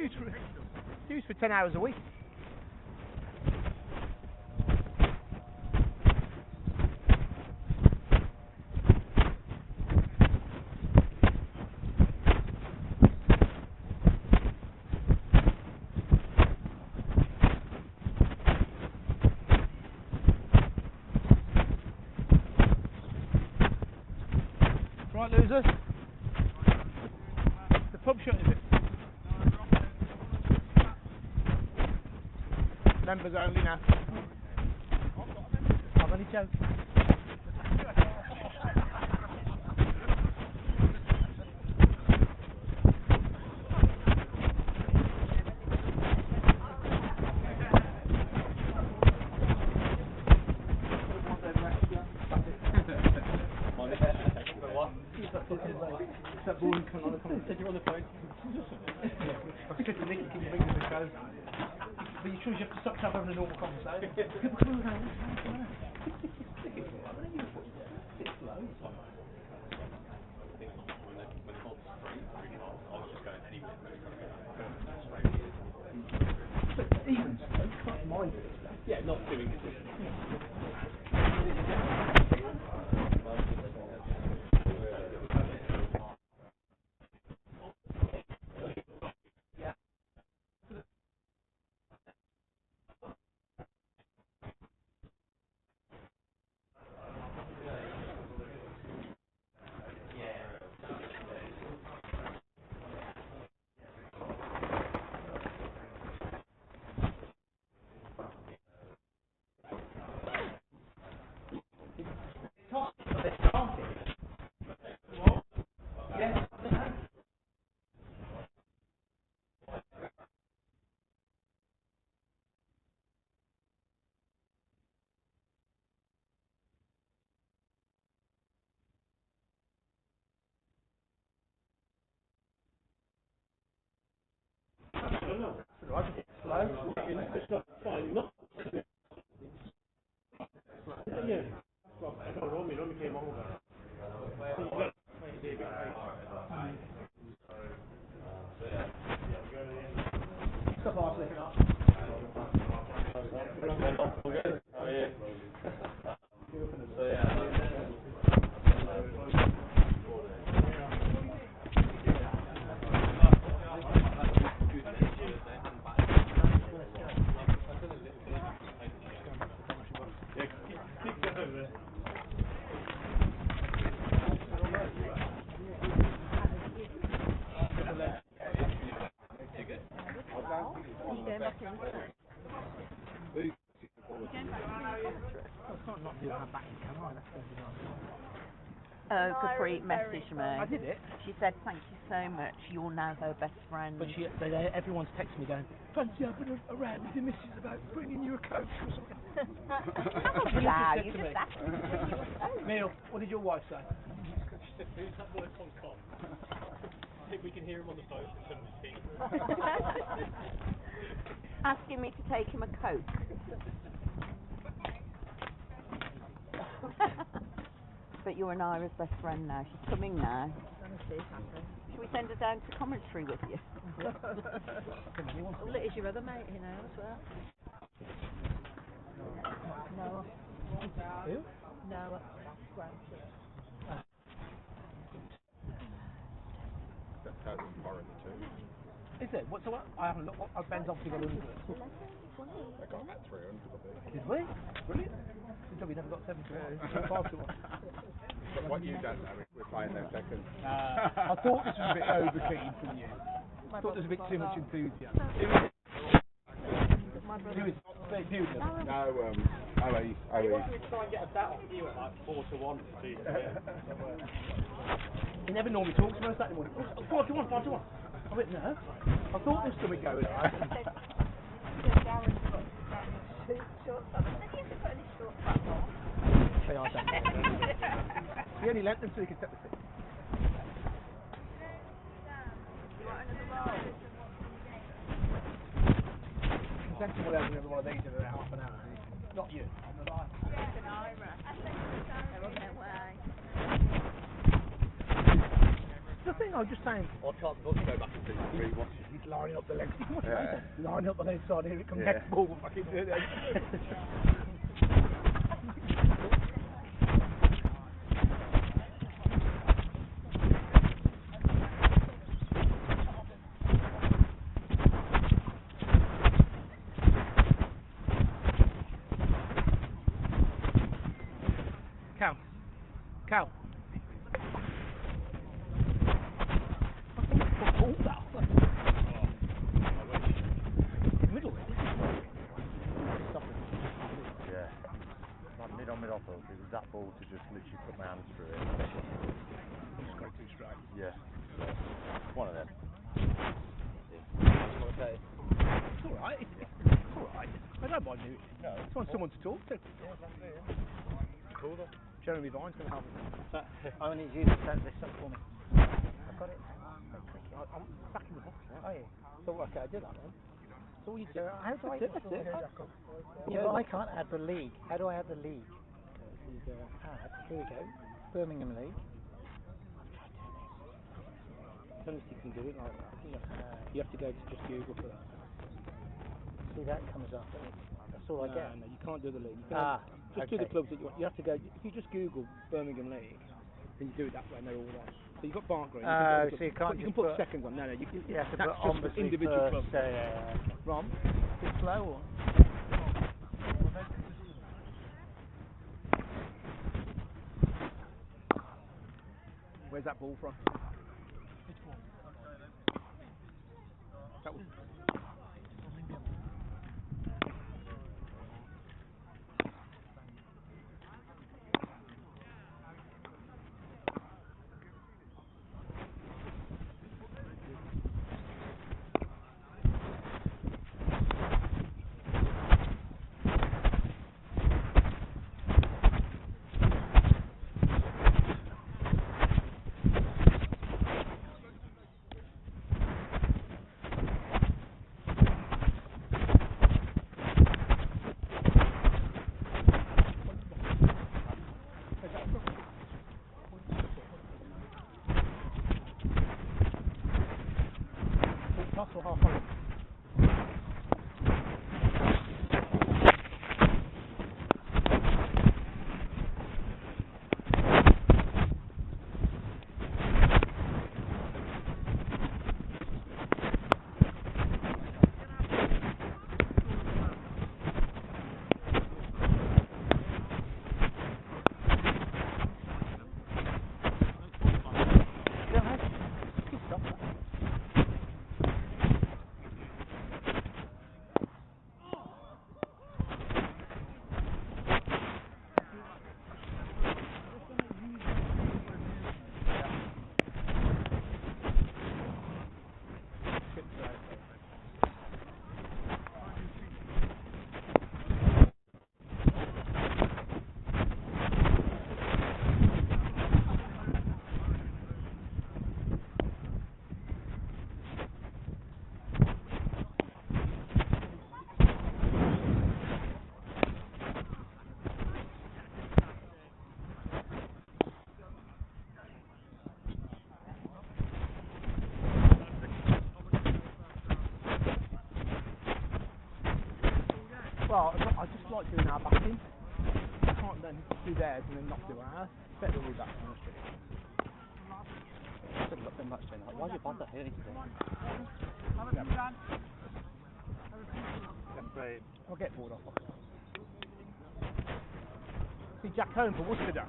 is. Used for 10 hours a week. Right, losers. The pub shut, is it? Members only now. I've only joked. That boring cunt on the phone. Said you're on the phone. I said to Nicky, can you bring me the show? But you sure you have to stop having a normal conversation? Even so, you can't mind it. Yeah, not too inconsistent. Capri messaged me. I did it. She said, thank you so much. You're now her best friend. But everyone's texting me going, fancy having a rant with your missus about bringing you a coach or something. You just asked me to bring you a coach. Neil, what did your wife say? Who's that boy from Con? I think we can hear him on the phone from the team. Asking me to take him a Coke. But you're Ira's best friend now. She's coming now. Should we send her down to commentary with you? Well, is your other mate here now as well? Noah. Who? Noah. That's totally foreign too. Is it? What's the one? I haven't looked. Ben's obviously got 100. They got about 300, I think. Did we? Brilliant. Good job we never got 7 to 1. 5 to 1. But what you don't know, we're playing them seconds. I thought this was a bit overkeen from you. I thought there was a bit too much enthusiasm. Who is Newton? No, OE. He wanted to try and get a bet off you at like 4 to 1 for season. He never normally talks to us that morning. 5 to 1, 5 to 1. I went, no. I thought there was something going on. They are done. He only lent them so he could set the thing. sensible having another one of these in about half an hour. Not you. The thing I was just saying. I can't go back and rewatch it. He's lining up the legs. Lining up the leg side. Here it comes next ball. Fucking do it. Cow. Mid-off, it was that ball to just literally put my hands through it. Just go too straight. Yeah. One of them. It's alright. It's alright. I don't mind doing it. No. I just want someone to talk to. Cool though. Jeremy Vine's going to help me. I need you to set this up for me. I've got it. I'm back in the box now. Oh yeah. So okay, I did that then. So all you do. How do I? That's it. Yeah, but I can't add the league. How do I add the league? Add. Here we go. Birmingham League. I don't know if you can do it like that. You have to go to just Google for that. See, that comes up. That's all I get. No, you can't do the league. Just do the clubs that you want. You have to go. If you just Google Birmingham League, then you do it that way, and they're all there. So you've got Barnt Green. So you can't. You can put seconds on. No, you have to that's put just individual clubs. Rom, is it slow or? Where's that ball from? That was. Well, I just like doing our batting. I can't then do theirs and then not do ours. Better than we bat on the street. I've got them much doing that. Why do you bother here today? I'll get bored off. See Jack home for Worcester.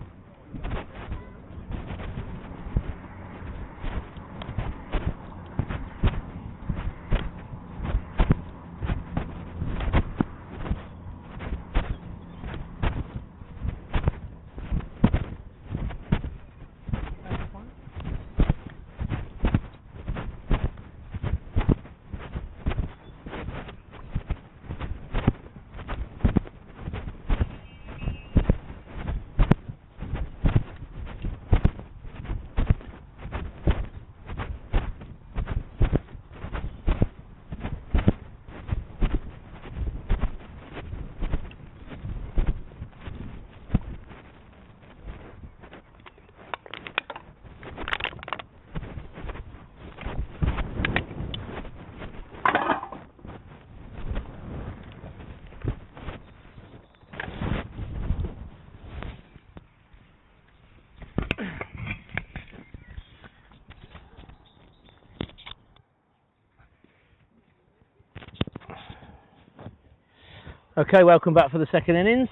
Okay, welcome back for the second innings.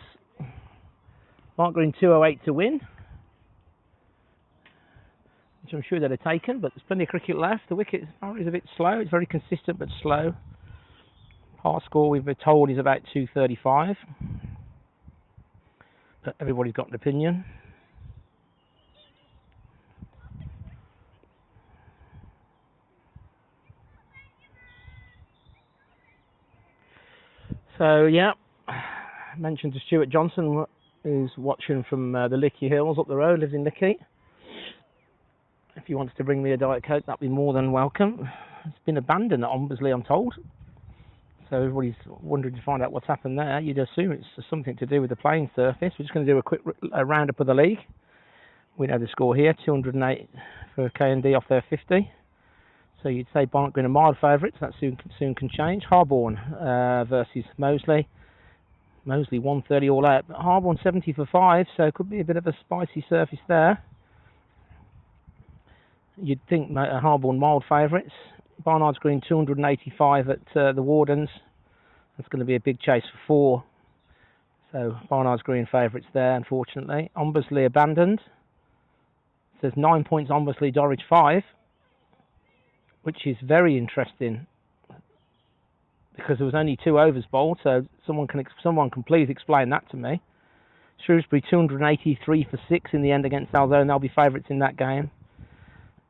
Barnt Green 208 to win, which I'm sure they'd have taken, but there's plenty of cricket left. The wicket is a bit slow. It's very consistent but slow. Par score we've been told is about 235, but everybody's got an opinion. So yeah, I mentioned to Stuart Johnson, who's watching from the Lickey Hills up the road, lives in Lickey. If he wants to bring me a Diet Coke, that'd be more than welcome. It's been abandoned at Ombersley, I'm told. So everybody's wondering to find out what's happened there. You'd assume it's something to do with the playing surface. We're just going to do a quick roundup of the league. We know the score here, 208 for K&D off their 50. So you'd say Barnt Green are mild favourites. That soon can change. Harborne versus Moseley. Moseley 130 all out. But Harborne 70 for 5, so it could be a bit of a spicy surface there. You'd think Harborne mild favourites. Barnard's Green 285 at the Wardens. That's going to be a big chase for 4. So Barnard's Green favourites there, unfortunately. Ombersley abandoned. It says 9 points Ombersley, Dorridge 5. Which is very interesting because there was only 2 overs bowled, so someone can please explain that to me. Shrewsbury 283 for 6 in the end against Alzone. They'll be favourites in that game.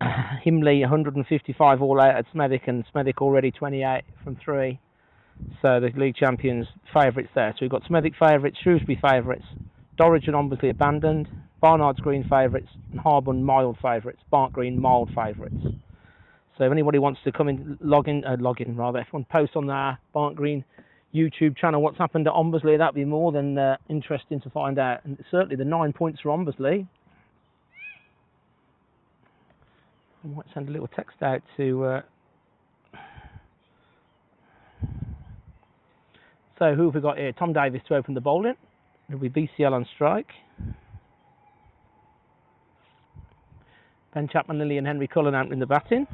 Himley 155 all out at Smethwick, and Smethwick already 28 from 3. So the league champions favourites there. So we've got Smethwick favourites, Shrewsbury favourites, Dorridge and Ombersley abandoned, Barnard's Green favourites, and Harborne mild favourites. Barnt Green mild favourites. So if anybody wants to come in, log in, if one post on their Barnt Green YouTube channel what's happened at Ombersley, that'd be more than interesting to find out. And certainly the 9 points for Ombersley. I might send a little text out to... So who have we got here? Tom Davis to open the bowling. It'll be BCL on strike. Ben Chapman, Lilly and Henry Cullen out in the batting.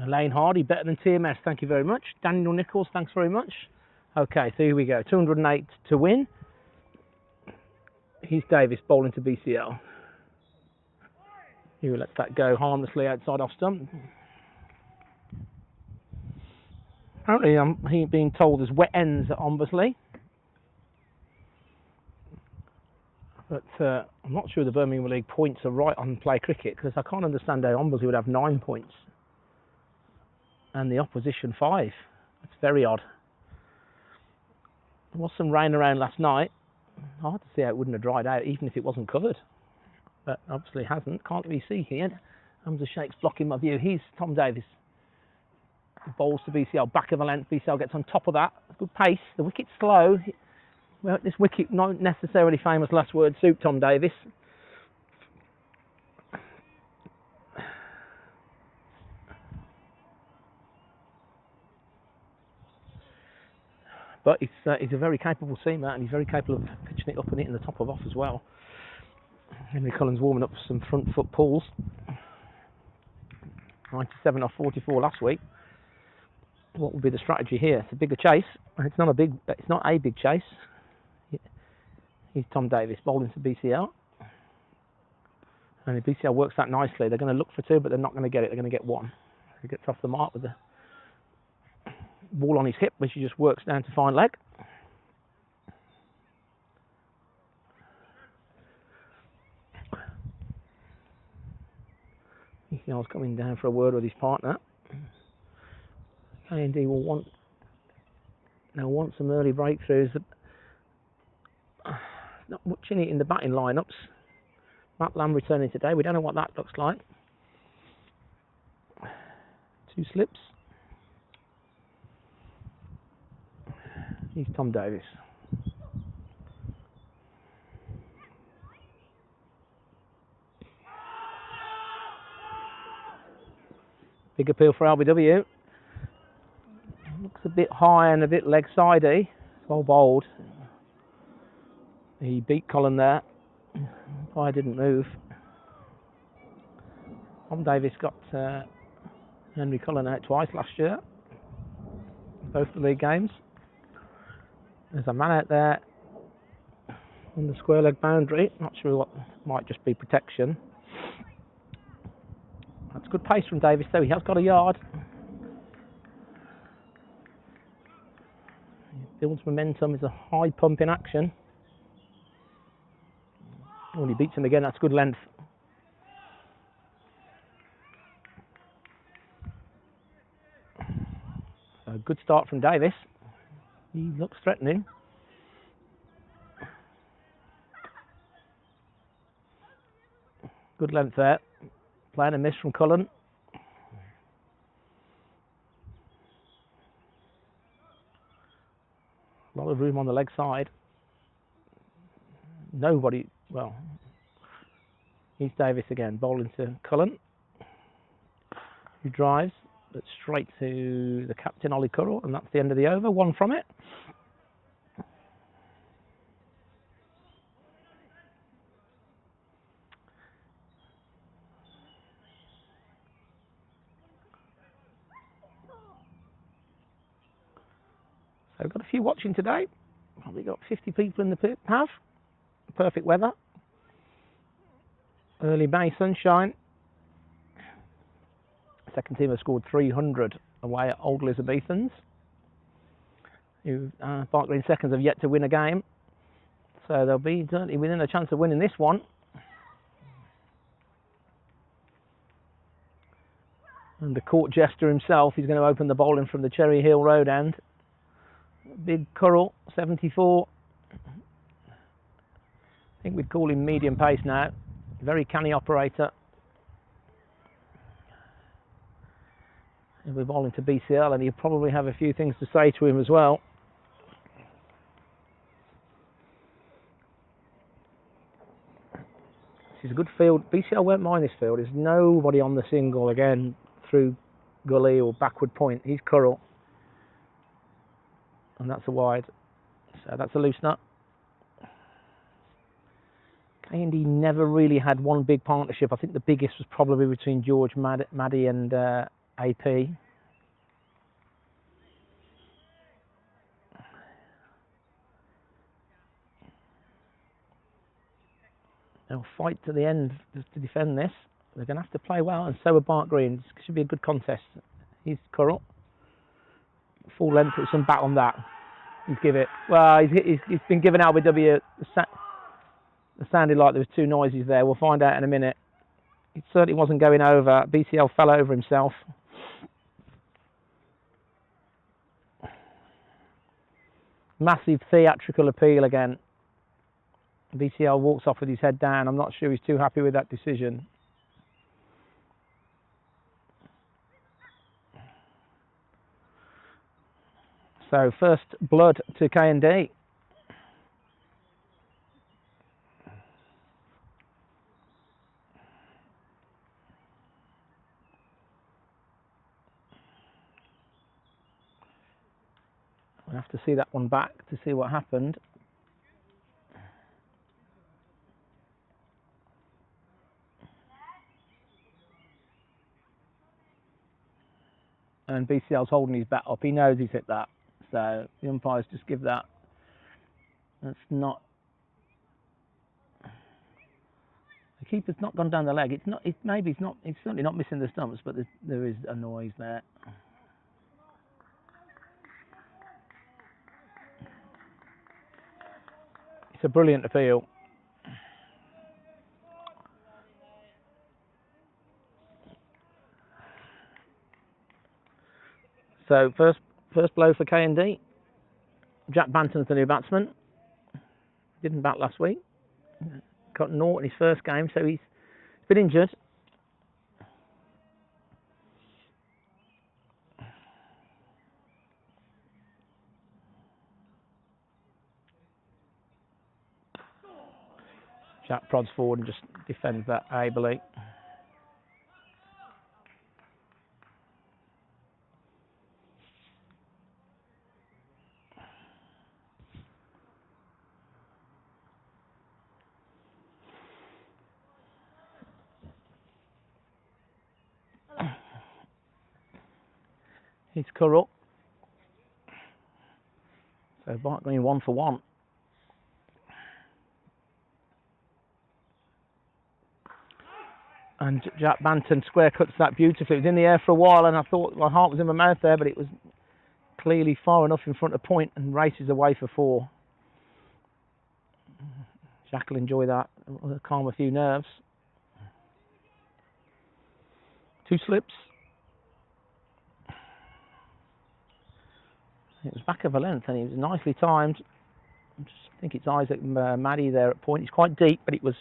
Lane Hardy, better than TMS, thank you very much. Daniel Nichols, thanks very much. Okay, so here we go. 208 to win. Here's Davis bowling to BCL. He lets that go harmlessly outside off stump. Apparently, I'm being told there's wet ends at Ombersley. But I'm not sure the Birmingham League points are right on play cricket, because I can't understand how Ombersley would have 9 points. And the opposition 5. That's very odd. There was some rain around last night. Hard to see how it wouldn't have dried out, even if it wasn't covered. But obviously hasn't. Can't really see here. Hamza Sheikh's blocking my view. He's Tom Davis. The bowls to BCL, back of a length. BCL gets on top of that. Good pace. The wicket's slow. Well, this wicket, not necessarily famous last word suit Tom Davis. But he's a very capable seamer, and he's very capable of pitching it up and hitting the top of off as well. Henry Cullen's warming up some front foot pulls. 97 off 44 last week. What would be the strategy here? It's a bigger chase. It's not a big chase. Here's Tom Davis bowling to BCL. And if BCL works that nicely, they're going to look for 2, but they're not going to get it. They're going to get 1. He gets off the mark with the ball on his hip, which he just works down to fine leg. BCL's coming down for a word with his partner. K&D will want some early breakthroughs. Not much in it in the batting lineups. Matt Lamb returning today. We don't know what that looks like. 2 slips. Here's Tom Davis. leg appeal for LBW. Looks a bit high and a bit leg-sidey. Well bowled. He beat Colin there. I didn't move. Tom Davis got Henry Cullen out twice last year. Both the league games. There's a man out there on the square leg boundary. Not sure what, might just be protection. That's good pace from Davis though. He has got a yard. He builds momentum. It's a high pump in action. When he beats him again, that's good length. A good start from Davis. He looks threatening. Good length there. Playing a miss from Cullen. A lot of room on the leg side. Nobody, well, here's Davis again, bowling to Cullen, who drives but straight to the captain, Ollie Currell, and that's the end of the over, one from it. So we've got a few watching today. Probably got 50 people in the pit. Perfect weather. Early May sunshine. Second team have scored 300 away at Old Elizabethans. Barnt Green seconds have yet to win a game. So they'll be certainly within a chance of winning this one. And the court jester himself, he's going to open the bowling from the Cherry Hill Road end. Big Currell, 74. I think we'd call him medium pace now. Very canny operator. He'll be bowling to BCL and he'll probably have a few things to say to him as well. This is a good field. BCL won't mind this field. There's nobody on the single again through gully or backward point. He's Currell. And that's a wide. So that's a loose nut. K&D never really had one big partnership. I think the biggest was probably between George Maddie and AP. They'll fight to the end to defend this. They're going to have to play well, and so are Barnt Green. This should be a good contest. He's Currell. Full length with some bat on that. He's give it. Well, he's been given LBW. It sounded like there was two noises there. We'll find out in a minute. It certainly wasn't going over. BCL fell over himself. Massive theatrical appeal again. BCL walks off with his head down. I'm not sure he's too happy with that decision. So first blood to K&D. We'll have to see that one back to see what happened. And BCL's holding his bat up. He knows he's hit that. So the umpires just give that. That's not. The keeper's not gone down the leg. It's not. Maybe it's not. It's certainly not missing the stumps, but there is a noise there. It's a brilliant appeal. So first blow for K&D. Jack Banton's the new batsman. Didn't bat last week. Got naught in his first game, so he's been injured. Jack prods forward and just defends that ably. He's Currell. So Bart Green 1 for 1. And Jack Banton square cuts that beautifully. It was in the air for a while, and I thought my heart was in my mouth there, but it was clearly far enough in front of point and races away for 4. Jack will enjoy that. It'll calm a few nerves. 2 slips. It was back of a length, and he was nicely timed. I think it's Isaac Maddy there at point. It's quite deep, but it was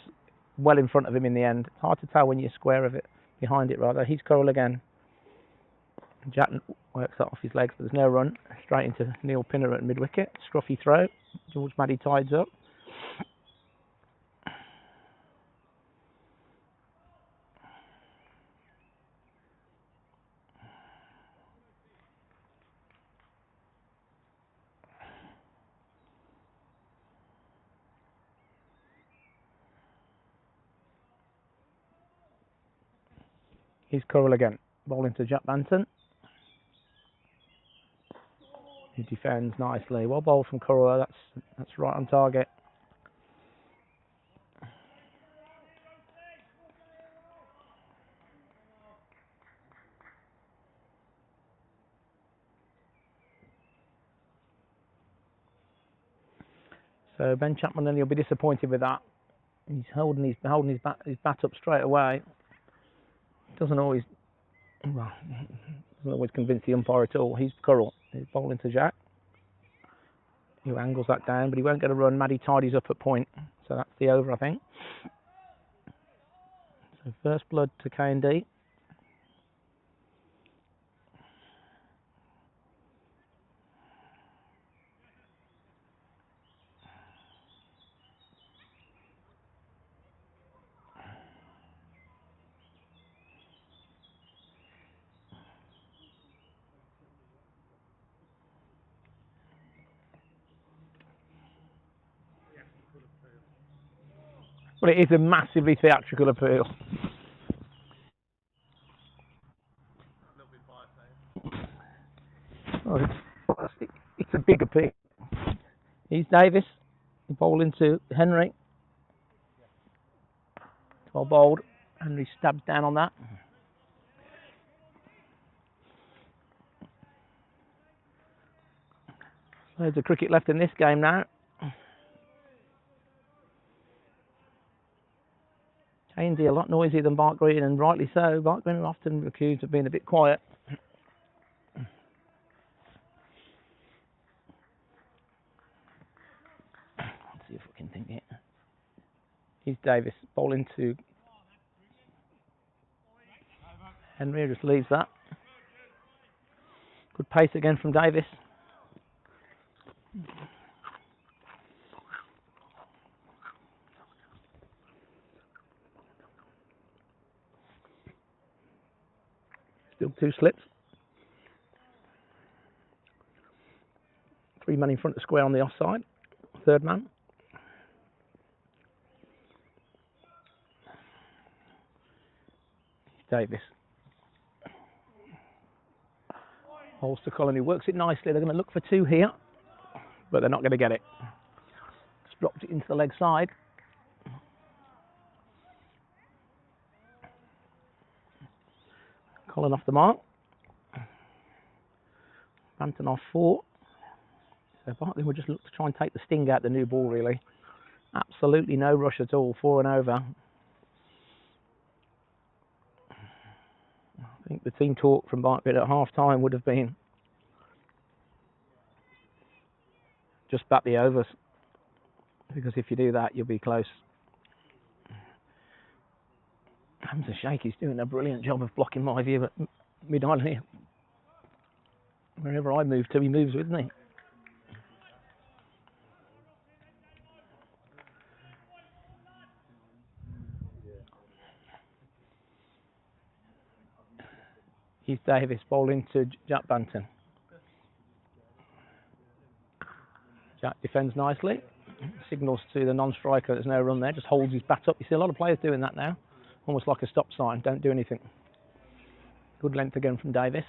well in front of him in the end. It's hard to tell when you're square of it, behind it rather. He's Currell again. Jack works that off his legs, but there's no run. Straight into Neil Pinner at mid-wicket. Scruffy throw. George Maddy tides up. Here's Currell again, bowling to Jack Banton. He defends nicely. Well bowled from Currell. That's right on target. So Ben Chapman will be disappointed with that. He's holding his bat up straight away. Doesn't always convince the umpire at all. He's Currell. He's bowling to Jack, who angles that down, but he won't get a run. Maddy tidies up at point, so that's the over, I think. So first blood to K&D. Well, it is a massively theatrical appeal. Oh, it's a big appeal. He's Davis. Bowling to Henry. Well bowled. Henry stabs down on that. Loads of cricket left in this game now. K&D a lot noisier than Bart Green, and rightly so. Bart Green are often accused of being a bit quiet. Let's see if we can think it. Here's Davis bowling to Henry, just leaves that. Good pace again from Davis. Still 2 slips. 3 men in front of square on the offside. 3rd man. Davis. Holds to Colin, who works it nicely. They're going to look for 2 here, but they're not going to get it. Just dropped it into the leg side. Colin off the mark. Banton off 4. So Bartley will just look to try and take the sting out the new ball, really. Absolutely no rush at all, 4 and over. I think the team talk from Bartley at half time would have been just bat the overs, because if you do that, you'll be close. Hamza Sheikh is doing a brilliant job of blocking my view at mid-island here. Wherever I move to, he moves with me. Here's Davis bowling to Jack Banton. Jack defends nicely. Signals to the non-striker there's no run there. Just holds his bat up. You see a lot of players doing that now. Almost like a stop sign. Don't do anything. Good length again from Davis.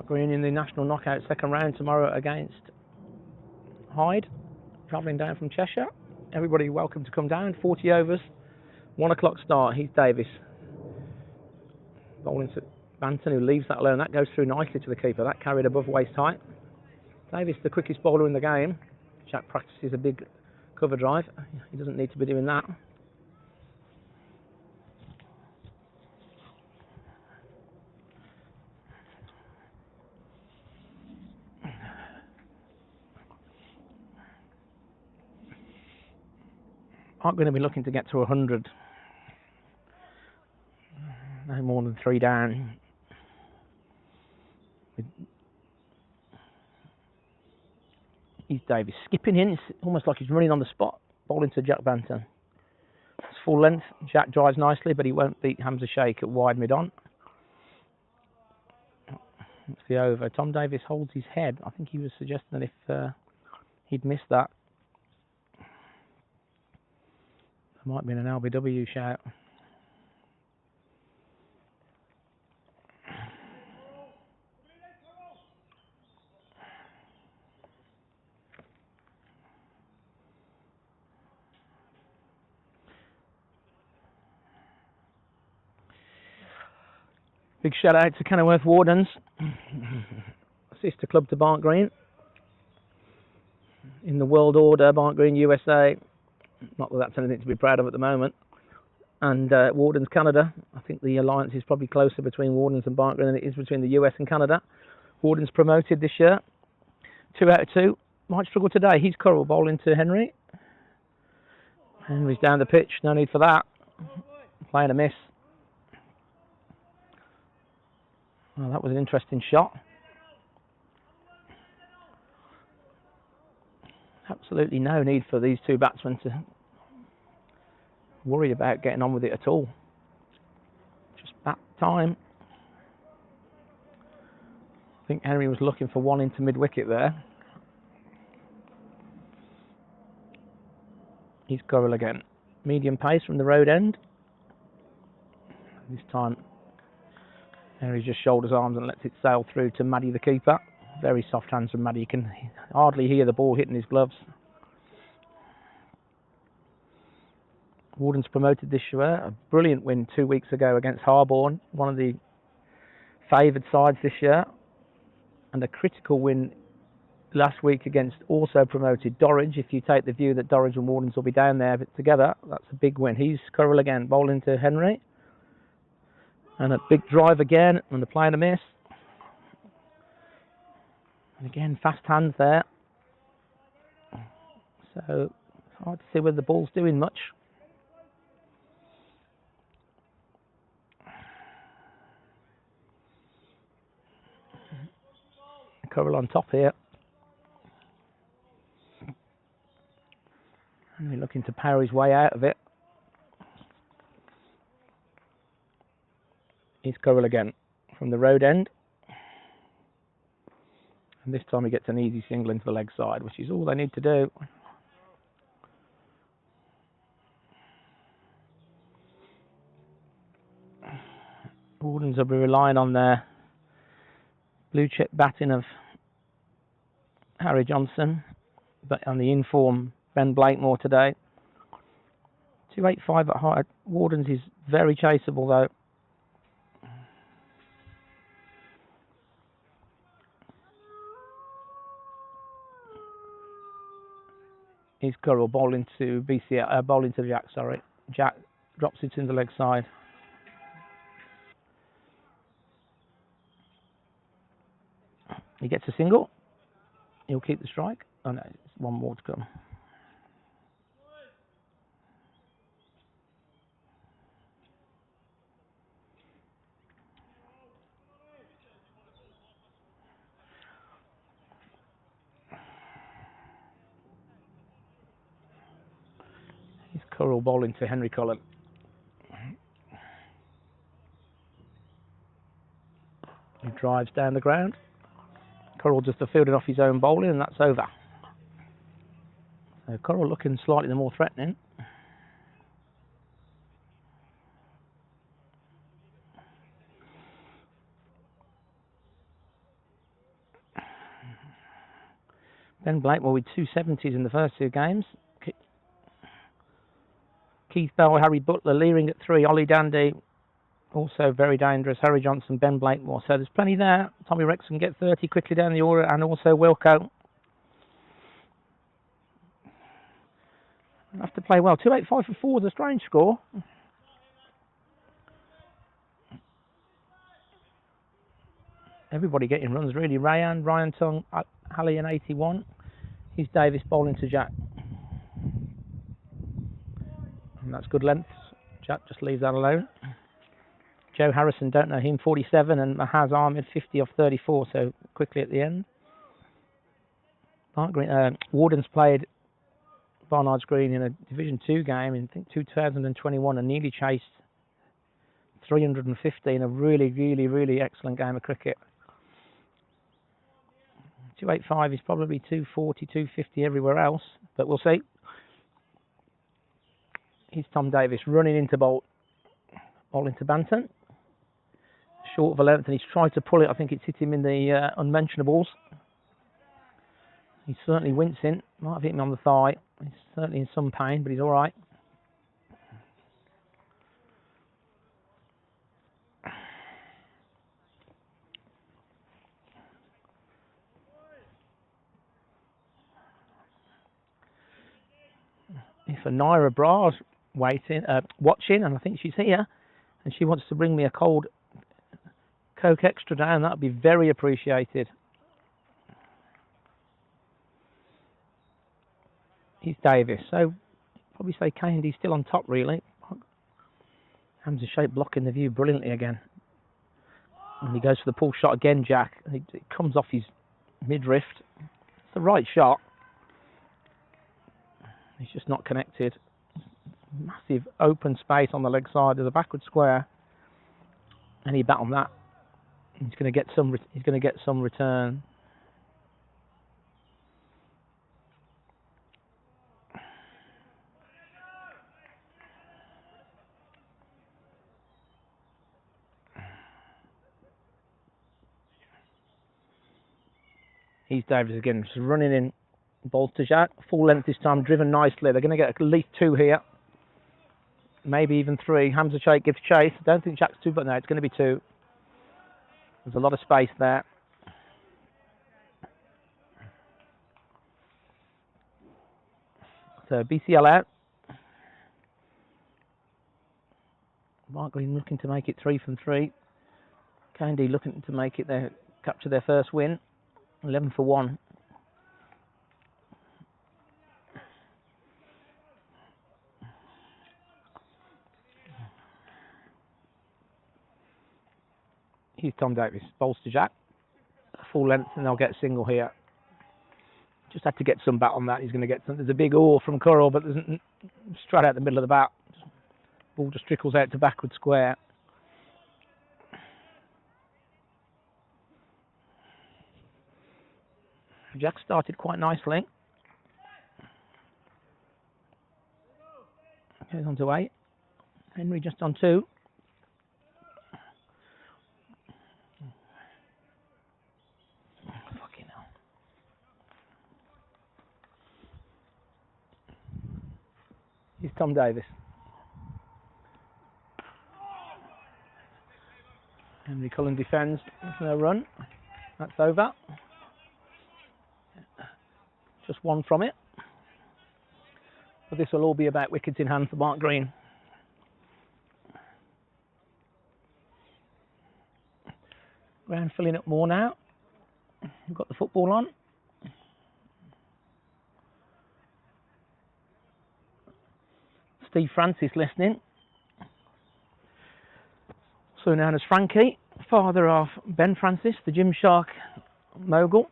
Barnt Green in the national knockout second round tomorrow against Hyde, travelling down from Cheshire. Everybody welcome to come down. 40 overs, 1 o'clock start. Heath Davis bowling to Banton, who leaves that alone. That goes through nicely to the keeper. That carried above waist height. Davis, the quickest bowler in the game. Jack practices a big cover drive. He doesn't need to be doing that. Aren't going to be looking to get to 100. No more than 3 down. Heath Davis skipping in. It's almost like he's running on the spot. Bowling to Jack Banton. It's full length. Jack drives nicely, but he won't beat Hamza Sheikh at wide mid-on. It's the over. Tom Davis holds his head. I think he was suggesting that if he'd missed that, there might be an LBW shout. Big shout out to Kenilworth Wardens, sister club to Barnt Green. In the world order, Barnt Green USA. Not that that's anything to be proud of at the moment. And Wardens Canada. I think the alliance is probably closer between Wardens and Barnt Green than it is between the US and Canada. Wardens promoted this year. 2 out of 2. Might struggle today. He's Currell bowling to Henry. Henry's down the pitch. No need for that. Playing a miss. Well, that was an interesting shot. Absolutely no need for these two batsmen to worry about getting on with it at all. Just bat time. I think Henry was looking for one into mid-wicket there. He's Currell again. Medium pace from the road end. This time Henry just shoulders arms and lets it sail through to Maddie the keeper. Very soft hands from Maddie. You can hardly hear the ball hitting his gloves. Wardens promoted this year. A brilliant win 2 weeks ago against Harborne, one of the favoured sides this year. And a critical win last week against also promoted Dorridge. If you take the view that Dorridge and Wardens will be down there together, that's a big win. He's Currell again, bowling to Henry. And a big drive again, and they're playing a miss. And again, fast hands there. So, it's hard to see whether the ball's doing much. Currell on top here. And he's looking to power his way out of it. He's Currell again from the road end. And this time he gets an easy single into the leg side, which is all they need to do. Wardens will be relying on their blue chip batting of Harry Johnson, but on the inform Ben Blakemore today. 285 at height. Wardens is very chaseable though. He's Currell bowling to bowling to Jack. Sorry, Jack drops it in the leg side. He gets a single. He'll keep the strike. Oh no, it's one more to come. He's Currell bowling to Henry Cullen. He drives down the ground. Currell just fielded off his own bowling, and that's over. So Currell looking slightly more threatening. Ben Blakemore with 270s in the first two games. Keith Bell, Harry Butler, Leering at 3, Ollie Dandy, also very dangerous, Harry Johnson, Ben Blakemore. So there's plenty there. Tommy Rexon get 30 quickly down the order, and also Wilco. Have to play well. 285 for 4 is a strange score. Everybody getting runs really. Ryan Tongue, Halley in 81. Here's Davis bowling to Jack. And that's good length. Jack just leaves that alone. Joe Harrison, don't know him, 47, and Mahaz Ahmed, 50 off 34, so quickly at the end. Warden's played Barnard's Green in a Division 2 game in, I think, 2021 and nearly chased 350 in a really, really, really excellent game of cricket. 285 is probably 240, 250 everywhere else, but we'll see. Here's Tom Davis running into bowl into Banton. Short of a length, and he's tried to pull it. I think it's hit him in the unmentionables. He's certainly wincing. Might have hit him on the thigh. He's certainly in some pain, but he's all right. If a Naira Bra's watching, and I think she's here, and she wants to bring me a cold Coke Extra down, that would be very appreciated. He's Davis, so probably say Candy's still on top really. Hamza Shape blocking the view brilliantly again. And he goes for the pull shot again, Jack. It comes off his midriff. It's the right shot. He's just not connected. Massive open space on the leg side of the backward square. Any bat on that, he's going to get some. He's going to get some return. He's Davis again, just running in. Balls to Jack, full length this time, driven nicely. They're going to get at least 2 here, maybe even 3. Hamza Sheikh gives chase. I don't think Jack's 2, but no, it's going to be 2. There's a lot of space there. So BCL out. Mark Green looking to make it 3 from 3. Candy looking to make it capture their first win. 11 for 1. Here's Tom Davis, bowls to Jack, full length, and they'll get a single here. Just had to get some bat on that. He's going to get some. There's a big oar from Curl, but there's straight out the middle of the bat. Ball just trickles out to backward square. Jack started quite nicely. Goes on to 8. Henry just on 2. Here's Tom Davis. Henry Cullen defends. There's no run. That's over. Just 1 from it. But this will all be about wickets in hand for Barnt Green. Ground filling up more now. We've got the football on. Steve Francis listening. So known as Frankie, father of Ben Francis, the Gymshark mogul.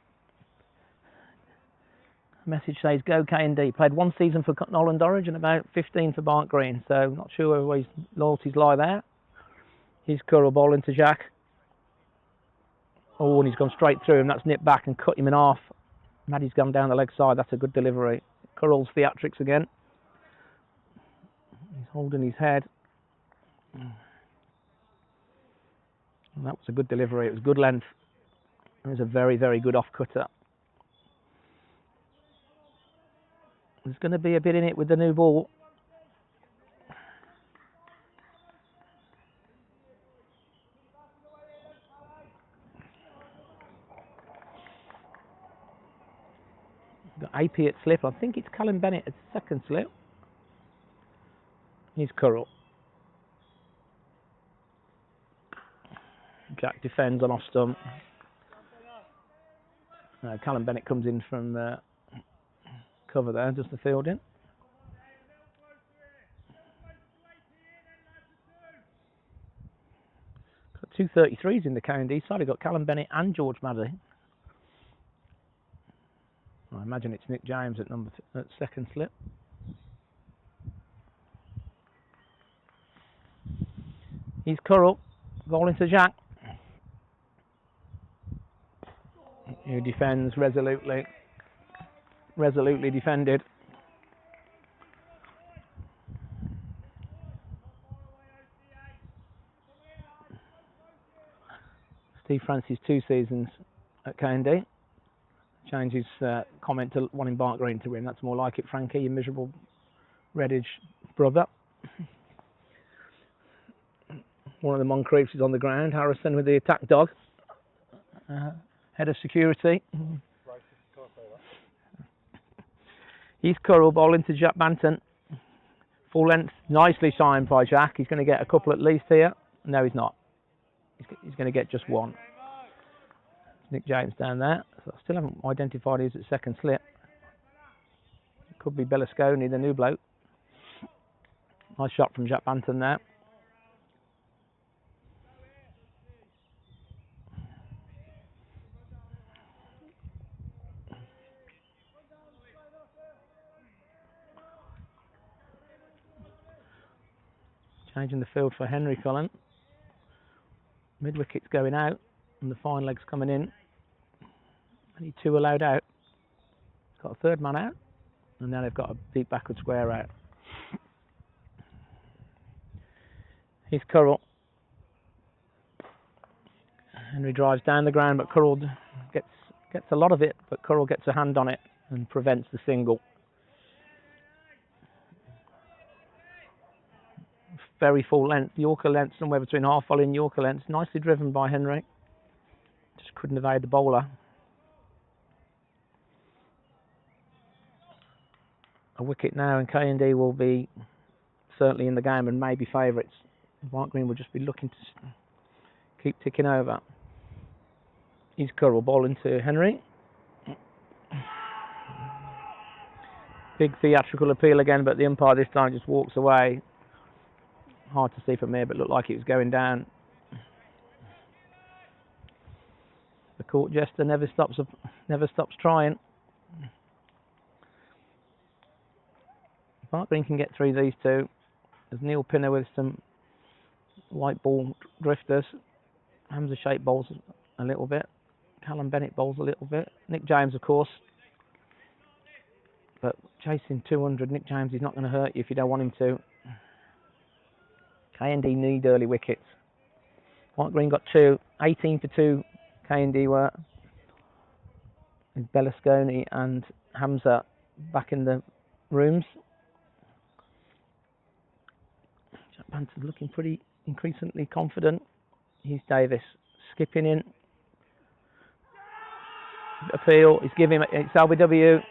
Message says go K&D. Played 1 season for Knowle and Dorridge and about 15 for Barnt Green. So not sure where his loyalties lie there. Here's Curl bowling to Jack. Oh, and he's gone straight through him. That's nipped back and cut him in half. Maddie's gone down the leg side. That's a good delivery. Curl's theatrics again. He's holding his head. And that was a good delivery. It was good length. It was a very, very good off cutter. There's going to be a bit in it with the new ball. Got AP at slip. I think it's Callum Bennett at second slip. He's Curl. Jack defends on off stump. Callum Bennett comes in from cover there, does the fielding. Got 2 33s in the K&D side. We've got Callum Bennett and George Maddie. I imagine it's Nick James at second slip. He's Curl, bowling to Jack, who defends resolutely defended. Steve Francis 2 seasons at K&D. Change his comment to wanting Barnt Green to win. That's more like it, Frankie, you miserable Redditch brother. One of the Moncriefs is on the ground. Harrison with the attack dog. Head of security. He's Curl, bowling to Jack Banton. Full length, nicely signed by Jack. He's going to get a couple at least here. No, he's not. He's going to get just one. Nick James down there. So I still haven't identified who's at second slip. Could be Bellasconi, the new bloke. Nice shot from Jack Banton there. Changing the field for Henry Cullen. Mid wicket's going out and the fine leg's coming in. Only 2 allowed out. Got a third man out and now they've got a deep backward square out. He's Curl. Henry drives down the ground but Curl gets a lot of it, but Curl gets a hand on it and prevents the single. Very full length, Yorker length, somewhere between half volley and Yorker length. Nicely driven by Henry. Just couldn't evade the bowler. A wicket now and K&D will be certainly in the game and maybe favourites. Barnt Green will just be looking to keep ticking over. He's Curl, bowling to Henry. Big theatrical appeal again, but the umpire this time just walks away. Hard to see from here, but looked like it was going down. The court jester never stops trying. Barnt Green can get through these two. There's Neil Pinner with some white ball drifters. Hamza Shape bowls a little bit. Callum Bennett bowls a little bit. Nick James, of course. But chasing 200, Nick James is not going to hurt you if you don't want him to. K&D need early wickets. Barnt Green got 2, 18 for 2. K&D were. With Bellasconi and Hamza back in the rooms. Jack Banton's looking pretty increasingly confident. Here's Davis skipping in. Appeal. He's giving him. It's LBW.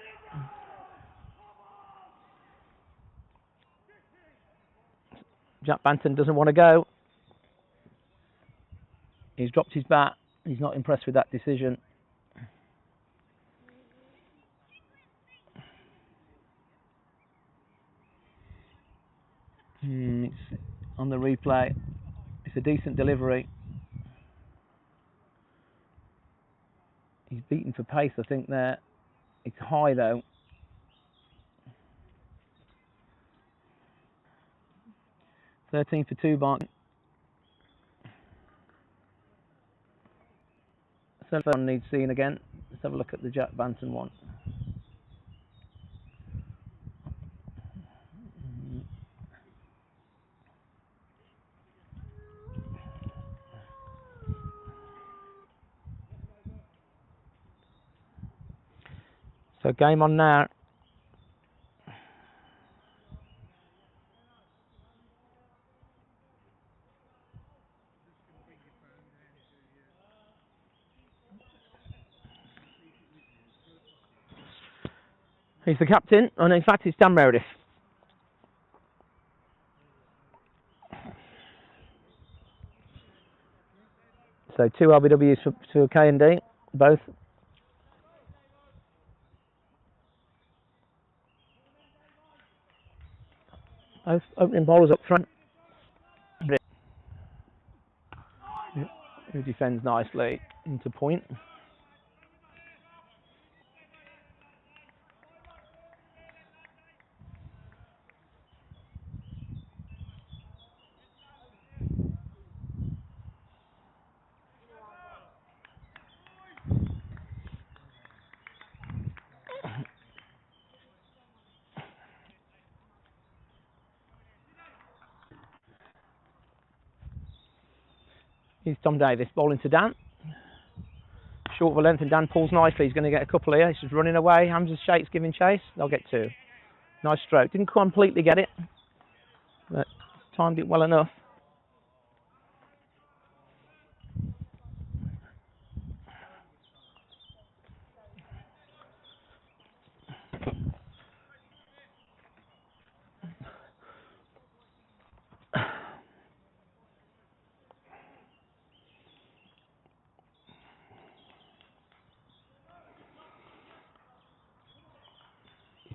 Jack Banton doesn't want to go. He's dropped his bat. He's not impressed with that decision. It's on the replay. It's a decent delivery. He's beaten for pace, I think, there. It's high, though. $13 for 2, Barnt. So one needs seeing again. Let's have a look at the Jack Banton one. So game on now. He's the captain, and in fact it's Dan Meredith. So 2 RBWs for K&D, both. Both opening bowlers up front. Who defends nicely into point. Here's Tom Davis bowling to Dan. Short of a length and Dan pulls nicely. He's going to get a couple here. He's just running away. Hamza Sheikh's giving chase. They'll get 2. Nice stroke. Didn't completely get it, but timed it well enough.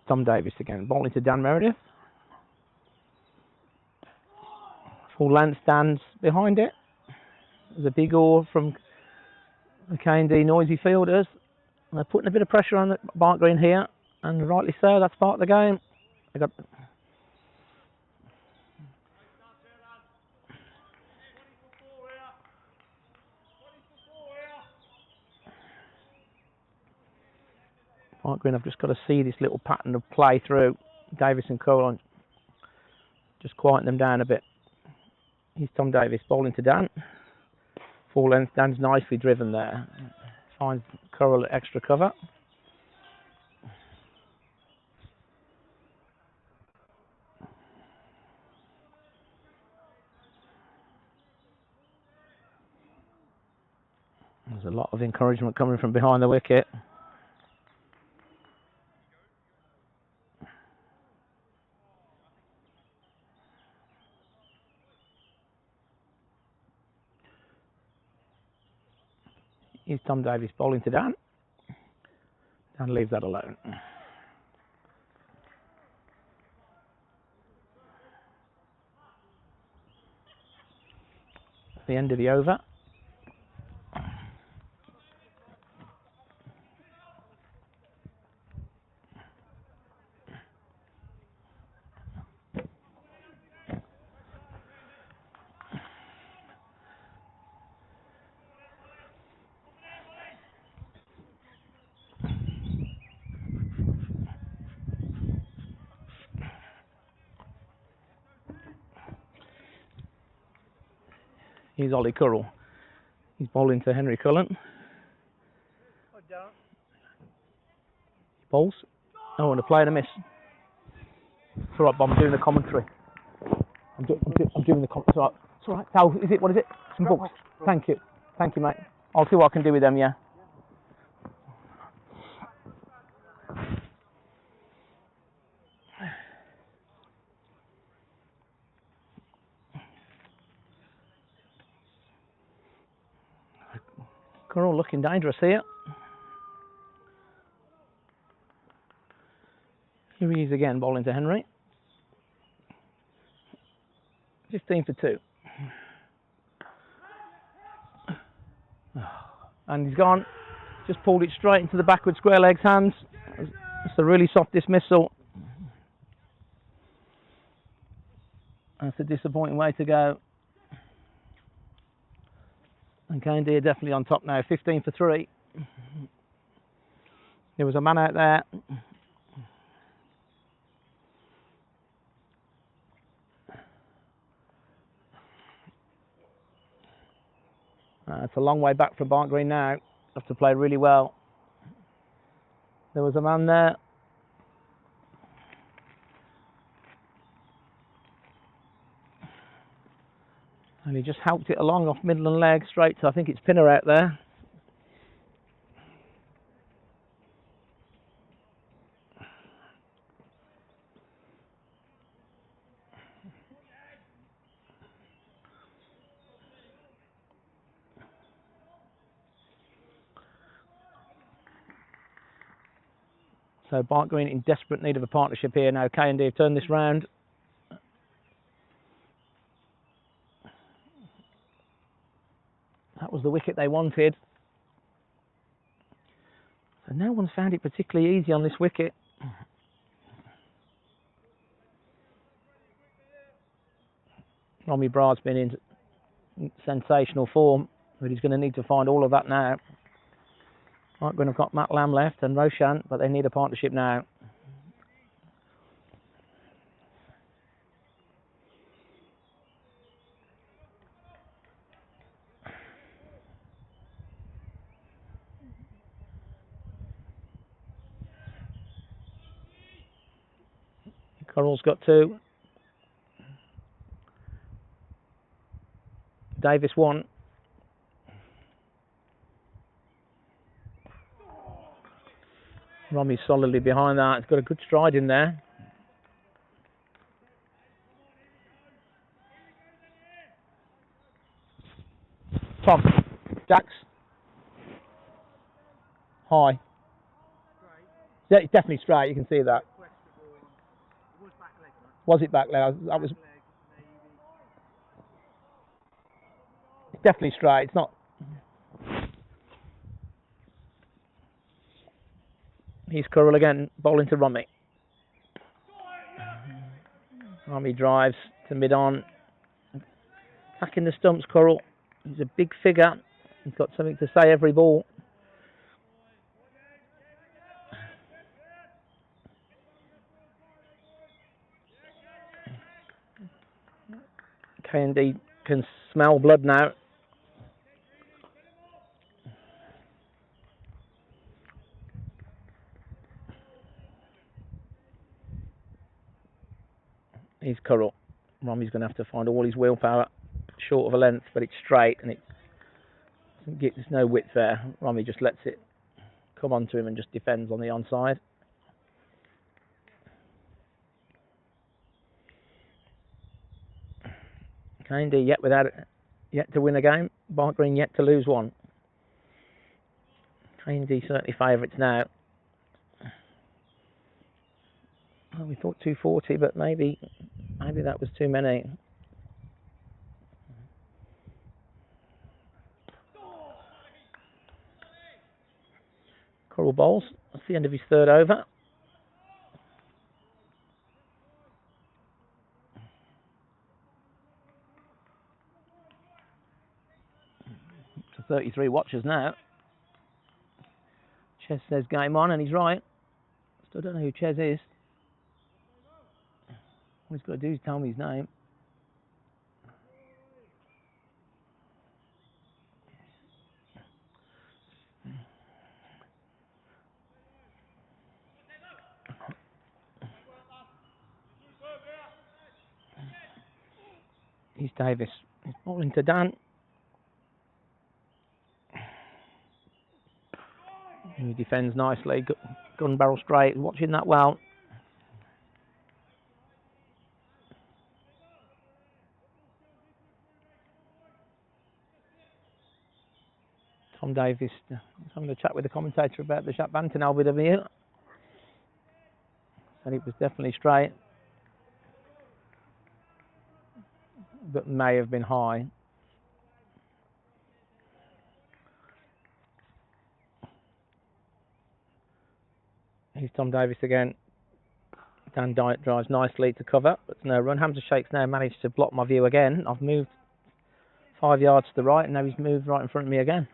Tom Davis again, bowling to Dan Meredith. Full length, Dan's behind it. There's a big oar from the K&D noisy fielders. They're putting a bit of pressure on the Barnt Green here, and rightly so, that's part of the game. They got Barnt Green, I've just got to see this little pattern of play through. Davis and Cole just quieten them down a bit. Here's Tom Davis bowling to Dan. Full length, Dan's nicely driven there. Finds Curl extra cover. There's a lot of encouragement coming from behind the wicket. Here's Tom Davis bowling to Dan. Dan leaves that alone. At the end of the over. Here's Ollie Curl. He's bowling to Henry Cullen. He bowls. Oh, and a play and a miss. It's all right, Bob, I'm doing the commentary. I'm doing the commentary. It's all right. Oh, is it? What is it? Some books. Thank you. Thank you, mate. I'll see what I can do with them, yeah. Curl looking dangerous here. Here he is again, bowling to Henry. 15 for 2. And he's gone. Just pulled it straight into the backward square legs hands. It's a really soft dismissal. That's a disappointing way to go. And K&D are definitely on top now, 15 for 3. There was a man out there. It's a long way back from Barnt Green now. Have to play really well. There was a man there. And he just helped it along off middle and leg straight to, I think it's Pinner out there. So Barnt Green in desperate need of a partnership here now. K&D have turned this round. That was the wicket they wanted. So no one's found it particularly easy on this wicket. Romy Bra's been in sensational form, but he's going to need to find all of that now. Barnt Green have got Matt Lamb left and Roshan, but they need a partnership now. Corral's got 2. Davis 1. Romy's solidly behind that. He's got a good stride in there. Tom, Jax. High. Yeah, it's definitely straight, you can see that. Was it back leg? That was. It's definitely straight. It's not. Here's Currell again, bowling to Romy. Romy drives to mid-on. Attacking the stumps, Currell. He's a big figure. He's got something to say every ball. K&D can smell blood now. He's Currell. Romy's going to have to find all his willpower short of a length, but it's straight and there's no width there. Romy just lets it come onto him and just defends on the onside. K&D yet to win a game. Barnt Green yet to lose one. K&D certainly favourites now. Well, we thought 240, but maybe that was too many. Currell bowls. That's the end of his 3rd over. To 33 watchers now. Ches says game on, and he's right. Still don't know who Ches is. All he's got to do is tell me his name. He's Davis. He's bowling to Dan. He defends nicely. Gun barrel straight. Watching that well. Tom Davis having a chat with the commentator about the Jack Banton LBW. Said it was definitely straight, but may have been high. Here's Tom Davis again. Dan drives nicely to cover, but no run. Hamza Sheikh's now managed to block my view again. I've moved 5 yards to the right, and now he's moved right in front of me again.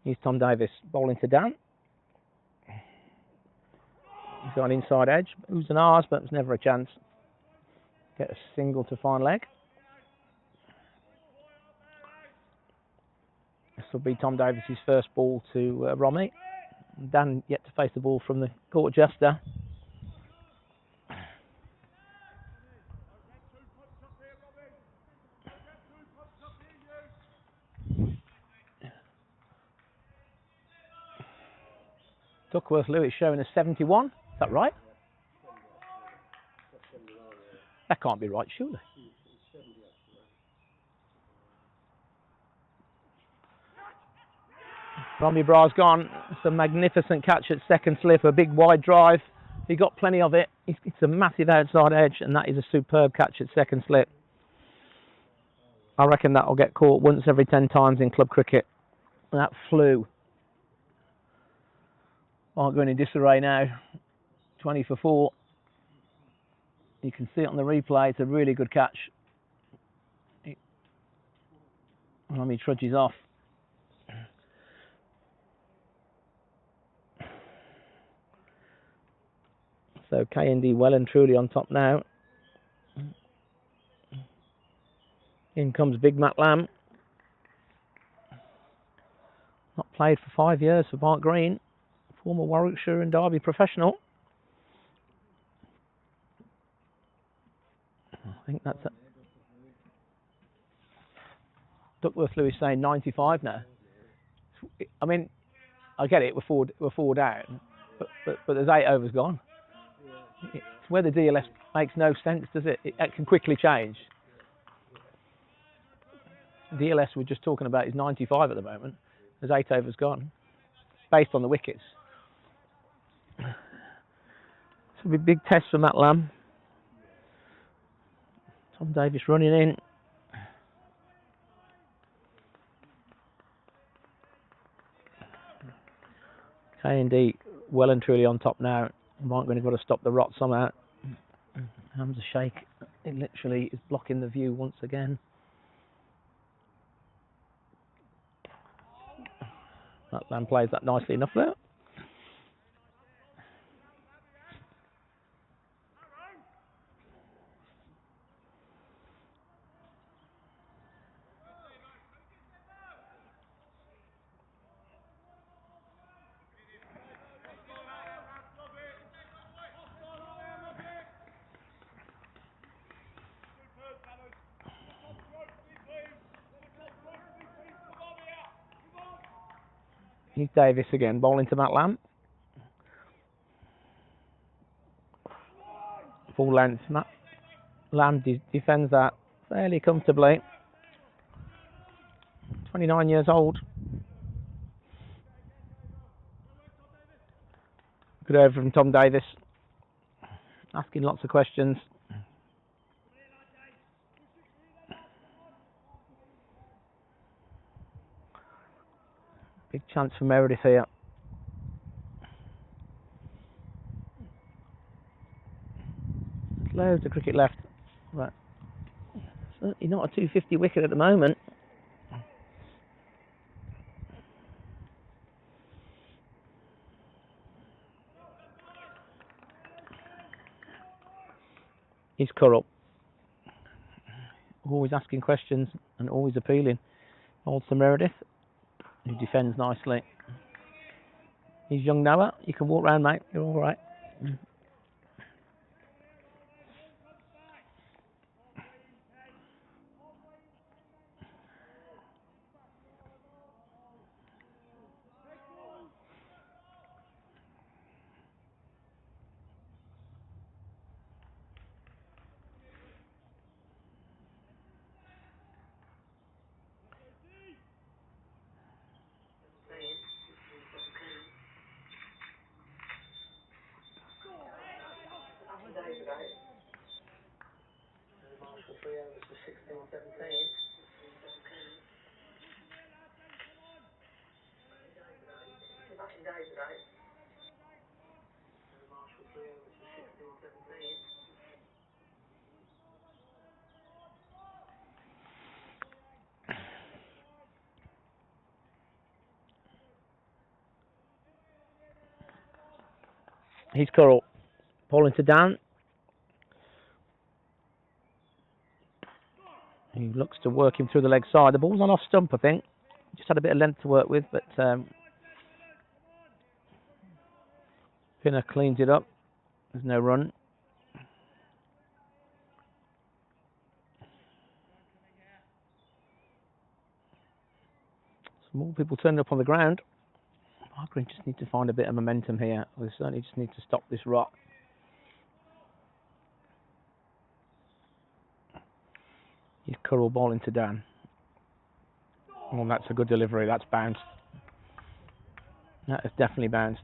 Here's Tom Davis bowling to Dan. He's got an inside edge. Who's an arse, but it was never a chance. Get a single to fine leg. This will be Tom Davis's first ball to Romy. Dan yet to face the ball from the court adjuster. Duckworth-Lewis showing a 71. Is that right? That can't be right, surely. Robbie Bra's gone. It's a magnificent catch at second slip, a big wide drive. He got plenty of it. It's a massive outside edge, and that is a superb catch at second slip. I reckon that'll get caught once every 10 times in club cricket. And that flew. Aren't going in disarray now. 20 for 4. You can see it on the replay. It's a really good catch. He trudges off. So K&D well and truly on top now. In comes Big Matt Lamb. Not played for 5 years for Barnt Green. Former Warwickshire and Derby professional. I think that's it. Duckworth-Lewis saying 95 now. I mean, I get it, we're four down, but there's 8 overs gone. It's where the DLS makes no sense, does it? It can quickly change. DLS we're just talking about is 95 at the moment. There's 8 overs gone, based on the wickets. This will be a big test for Matt Lamb. Tom Davis running in. K&D well and truly on top now. Mark going to got to stop the rot somehow. Hamza Sheikh, it literally is blocking the view once again. That Lamb plays that nicely enough there. Here's Davis again, bowling to Matt Lamb. Full length. Matt Lamb defends that fairly comfortably. 29 years old. Good over from Tom Davis. Asking lots of questions. Big chance for Meredith here. There's loads of cricket left. But certainly not a 250 wicket at the moment. He's Curl. Always asking questions and always appealing. Old Sir Meredith, who defends nicely. He's young Noah. You can walk round, mate. You're all right. He's Curl. Bowling to Dan. He looks to work him through the leg side. The ball's on off stump, I think. Just had a bit of length to work with, but Pinner cleans it up. There's no run. Some more people turning up on the ground. Barnt just need to find a bit of momentum here. We certainly just need to stop this rot. He's Curl ball into Dan. Oh, that's a good delivery. That's bounced. That has definitely bounced.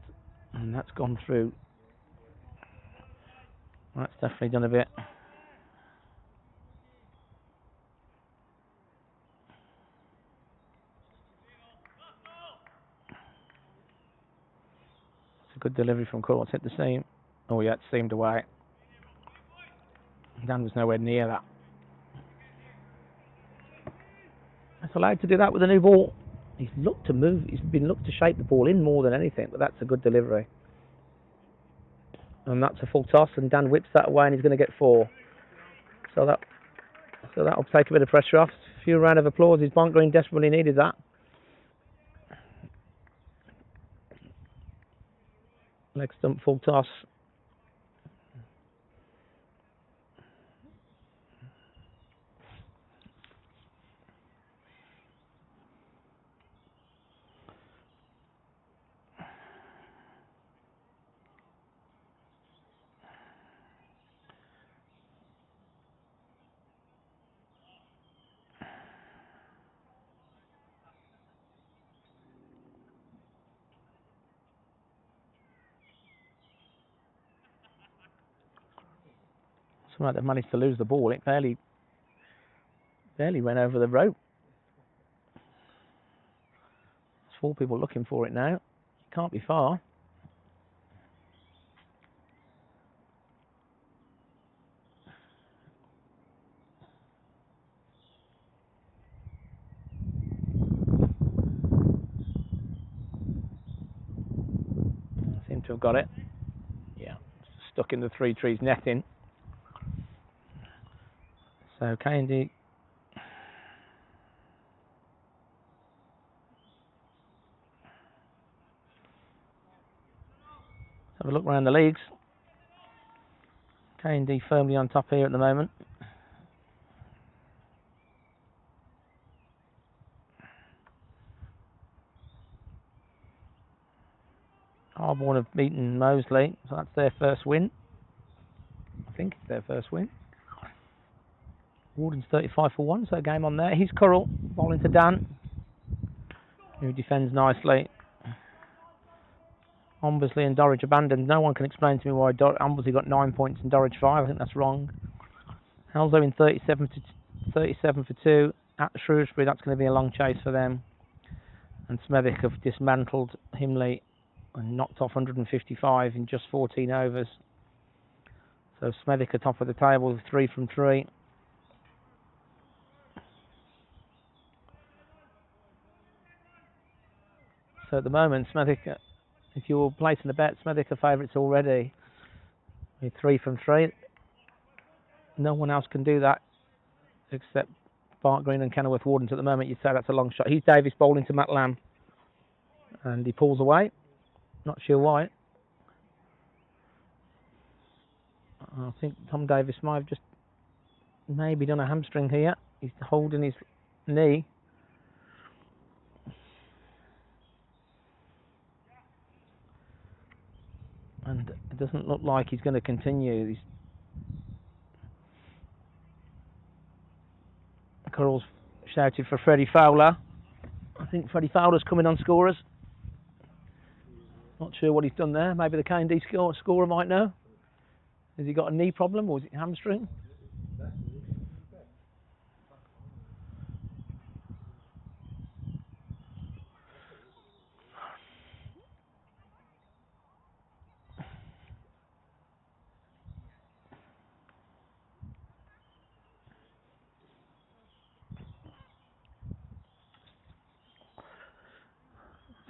And that's gone through. That's definitely done a bit. It's a good delivery from Curl. It's hit the seam. Oh yeah, it seamed away. Dan was nowhere near that. It's allowed to do that with a new ball. He's looked to move. He's been looked to shape the ball in more than anything, but that's a good delivery. And that's a full toss, and Dan whips that away, and he's going to get 4. So that'll take a bit of pressure off. A few round of applause. His Barnt Green desperately needed that. Leg stump full toss. Somehow they managed to lose the ball. It barely went over the rope. There's 4 people looking for it now. It can't be far. Seem to have got it. Yeah, stuck in the 3 trees netting. So K&D have a look around the leagues. K&D firmly on top here at the moment. Harborne have beaten Moseley, so that's their first win. I think it's their first win. Warden's 35 for 1, so game on there. He's Curl, ball into Dan, who defends nicely. Ombersley and Dorridge abandoned. No one can explain to me why Ombersley got 9 points and Dorridge 5. I think that's wrong. Halzo in 37 for 2 at Shrewsbury. That's going to be a long chase for them. And Smethwick have dismantled Himley and knocked off 155 in just 14 overs. So Smethwick are top of the table with 3 from 3. So at the moment, Smethwick, if you're placing a bet, Smethwick are favourites already with 3 from 3. No one else can do that except Barnt Green and Kenilworth Wardens at the moment. You'd say that's a long shot. He's Davis bowling to Matt Lamb. And he pulls away. Not sure why. I think Tom Davis might have just maybe done a hamstring here. He's holding his knee. And it doesn't look like he's going to continue. Curl's shouted for Freddie Fowler. I think Freddie Fowler's coming on scorers. Not sure what he's done there. Maybe the K&D scorer might know. Has he got a knee problem or is it hamstring?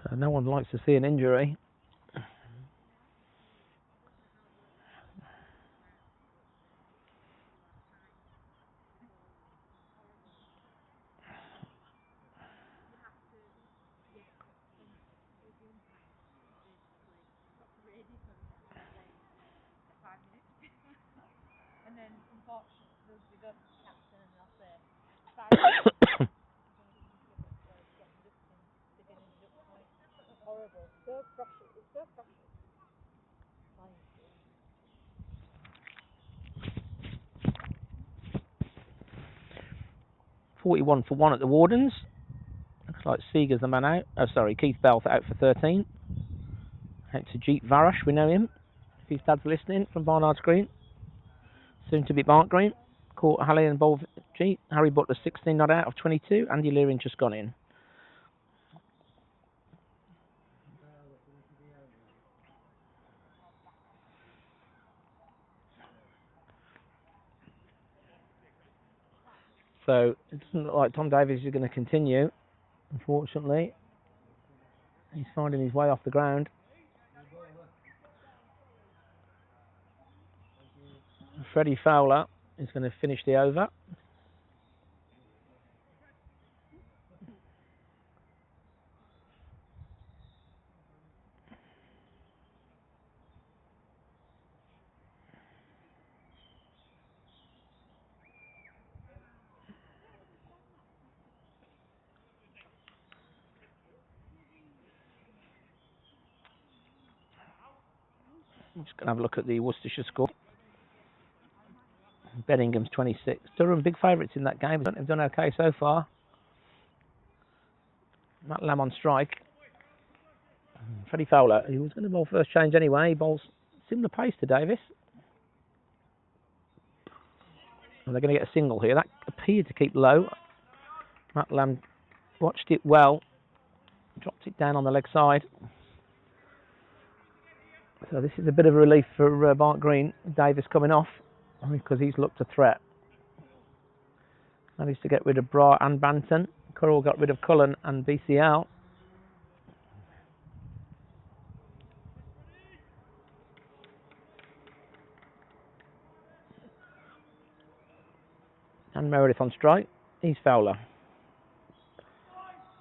So no one likes to see an injury. so precious. It's so precious. 41 for 1 at the Wardens. Looks like Seeger's the man out. Oh, sorry, Keith Bell out for 13. Out to Jeet Varash, we know him. If his dad's listening, from Barnard's Green. Soon to be Barnt Green. Caught Halley and bowled Jeet. Harry Butler 16 not out of 22. Andy Learing just gone in. So it doesn't look like Tom Davies is going to continue, unfortunately. He's finding his way off the ground. Freddie Fowler is going to finish the over. I'm just going to have a look at the Worcestershire score. Benningham's 26. Durham big favourites in that game. They've done okay so far. Matt Lamb on strike. Freddie Fowler, he was going to bowl first change anyway. He bowls similar pace to Davis. And they're going to get a single here. That appeared to keep low. Matt Lamb watched it well. Dropped it down on the leg side. So this is a bit of a relief for Barnt Green. Davis coming off because he's looked a threat. Managed to get rid of Bra and Banton. Currell got rid of Cullen and BCL. And Meredith on strike. He's Fowler.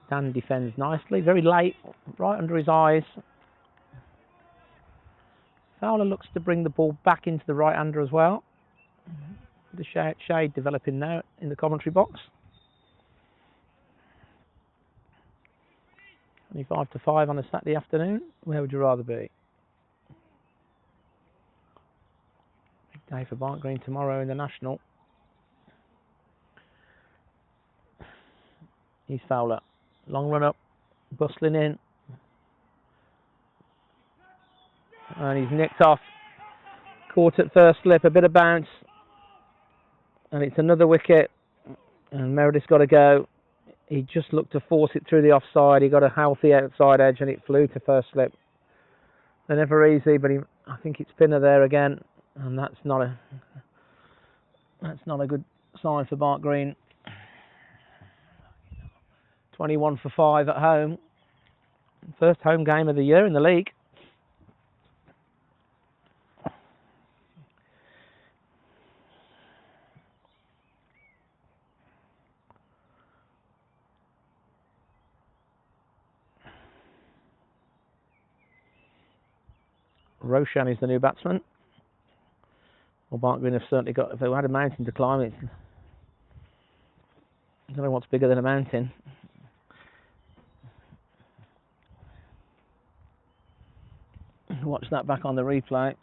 Dan defends nicely. Very late. Right under his eyes. Fowler looks to bring the ball back into the right-hander as well. The shade developing now in the commentary box. 25 to 5 on a Saturday afternoon. Where would you rather be? Big day for Barnt Green tomorrow in the National. He's Fowler. Long run up. Bustling in. And he's nicked off. Caught at first slip. A bit of bounce. And it's another wicket. And Meredith's got to go. He just looked to force it through the offside. He got a healthy outside edge and it flew to first slip. They're never easy, but I think it's Pinner there again. And that's not a good sign for Barnt Green. 21 for 5 at home. First home game of the year in the league. Roshan is the new batsman. Well, Barnt Green have certainly got, if they had a mountain to climb, I don't know what's bigger than a mountain. Watch that back on the replay.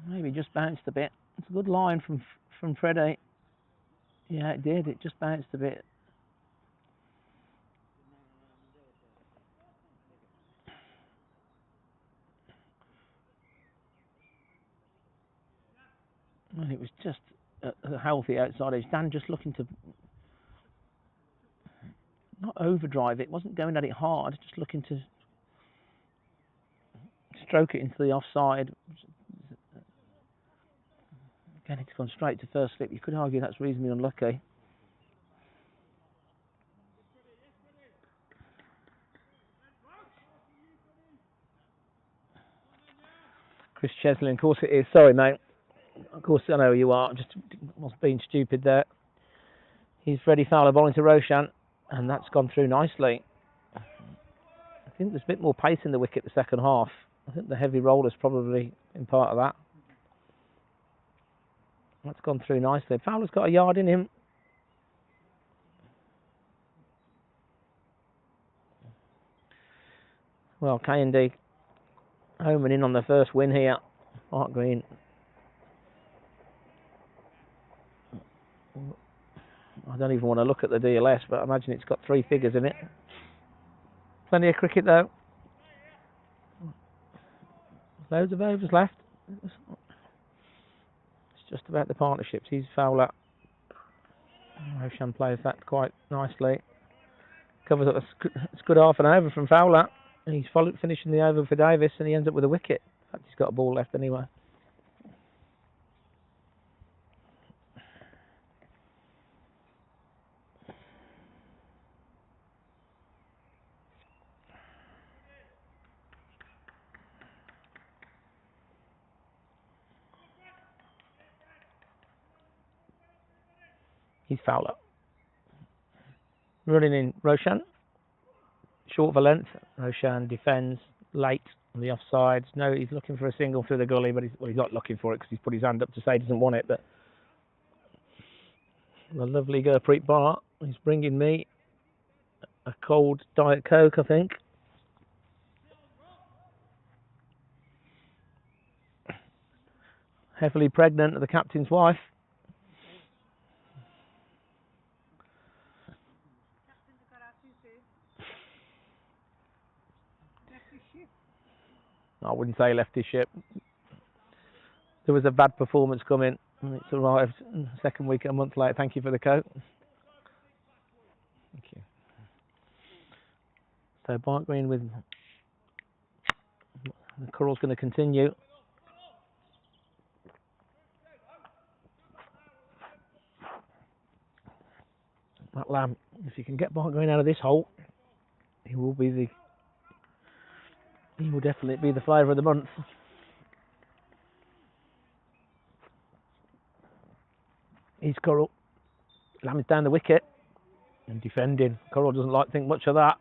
Maybe just bounced a bit. It's a good line from Freddie. Yeah, it did. It just bounced a bit. And it was just a healthy outside edge. Dan just looking to not overdrive it. Wasn't going at it hard. Just looking to stroke it into the offside. Again, it's gone straight to first slip. You could argue that's reasonably unlucky. Chris Chesley, of course it is. Sorry, mate. Of course, I know you are. Just was being stupid there. He's Freddie Fowler bowling to Roshan, and that's gone through nicely. I think there's a bit more pace in the wicket the second half. I think the heavy roller's probably been part of that. That's gone through nicely. Fowler's got a yard in him. Well, K&D homing in on the first win here. Mark Green. I don't even want to look at the DLS, but I imagine it's got 3 figures in it. Plenty of cricket though. Loads of overs left. It's just about the partnerships. He's Fowler. Roshan plays that quite nicely. Covers up it's good half an over from Fowler. And he's finishing the over for Davis, and he ends up with a wicket. In fact, he's got a ball left anyway. He's Fowler. Running in Roshan. Short of a length. Roshan defends late on the offsides. No, he's looking for a single through the gully, but he's not looking for it because he's put his hand up to say he doesn't want it. But the lovely Gurpreet Barnt is bringing me a cold Diet Coke, I think. Heavily pregnant, the captain's wife. I wouldn't say he left his ship. There was a bad performance coming, and it's arrived second week a month late. Thank you for the coat. Thank you. So Barnt Green with the Currall's going to continue. That Lamb, if you can get Barnt Green out of this hole, he will definitely be the flavour of the month. He's Currall. Lamb is down the wicket and defending. Currall doesn't think much of that.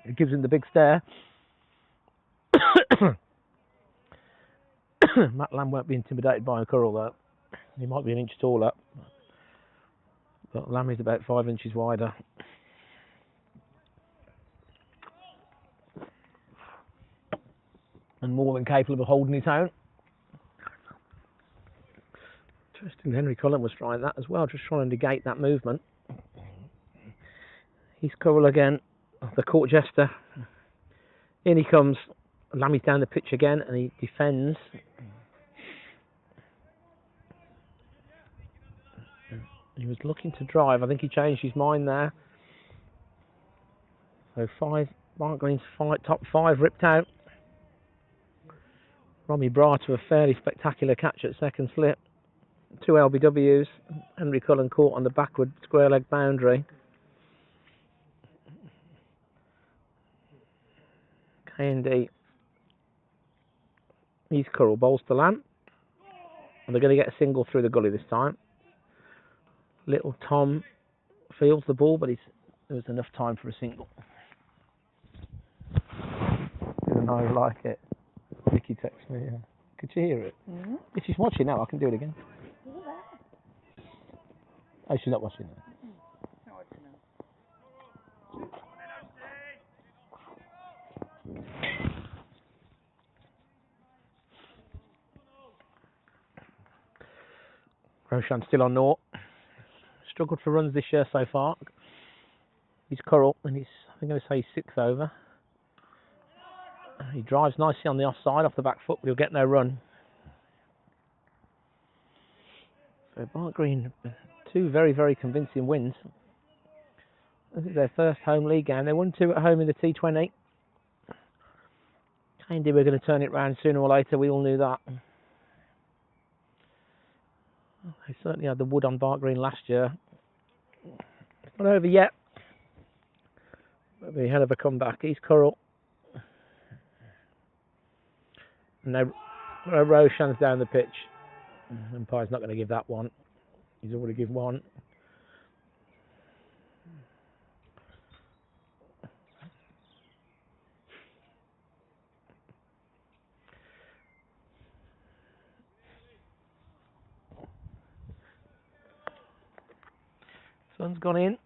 It gives him the big stare. Matt Lamb won't be intimidated by a Currall though. He might be an inch taller, but Lamb is about 5 inches wider. And more than capable of holding his own. Interesting, Henry Cullen was trying that as well, just trying to negate that movement. He's Currall again, the court jester. In he comes. Lammy's down the pitch again, and he defends. He was looking to drive. I think he changed his mind there. So Barnt Green's top 5 ripped out. Romy Bra to a fairly spectacular catch at second slip. 2 LBWs. Henry Cullen caught on the backward square leg boundary. K&D. He's Currall, bowls to Lamb. And they're going to get a single through the gully this time. Little Tom fields the ball, but there was enough time for a single. Didn't I like it? Vicky texted me. Yeah. Could you hear it? Mm-hmm. If she's watching now, I can do it again. Oh, she's not watching now. Not watching now. Roshan still on naught. Struggled for runs this year so far. He's Currall, and I'm going to say he's 6th over. He drives nicely on the offside, off the back foot, but he'll get no run. So Barnt Green, 2 very, very convincing wins. This is their first home league game. They won 2 at home in the T20. K&D were going to turn it round sooner or later. We all knew that. They certainly had the wood on Barnt Green last year. It's not over yet. It'll be a hell of a comeback. He's Currall. No, Roshan's down the pitch. Umpire's not going to give that one. He's already given one. Sun's gone in.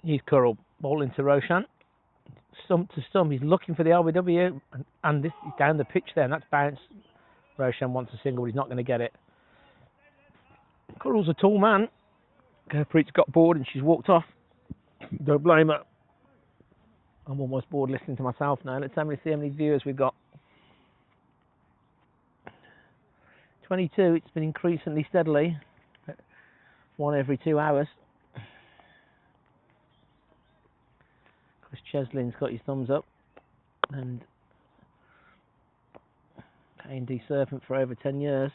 He's Curl, ball into Roshan. Stump to stump, he's looking for the LBW, and this is down the pitch there, and that's bounced. Roshan wants a single, but he's not going to get it. Curl's a tall man. Gurpreet's got bored and she's walked off. Don't blame her. I'm almost bored listening to myself now. Let's have a see how many viewers we've got. 22, it's been increasingly steadily. 1 every 2 hours. Chris Cheslin's got his thumbs up. And K&D Serpent for over 10 years.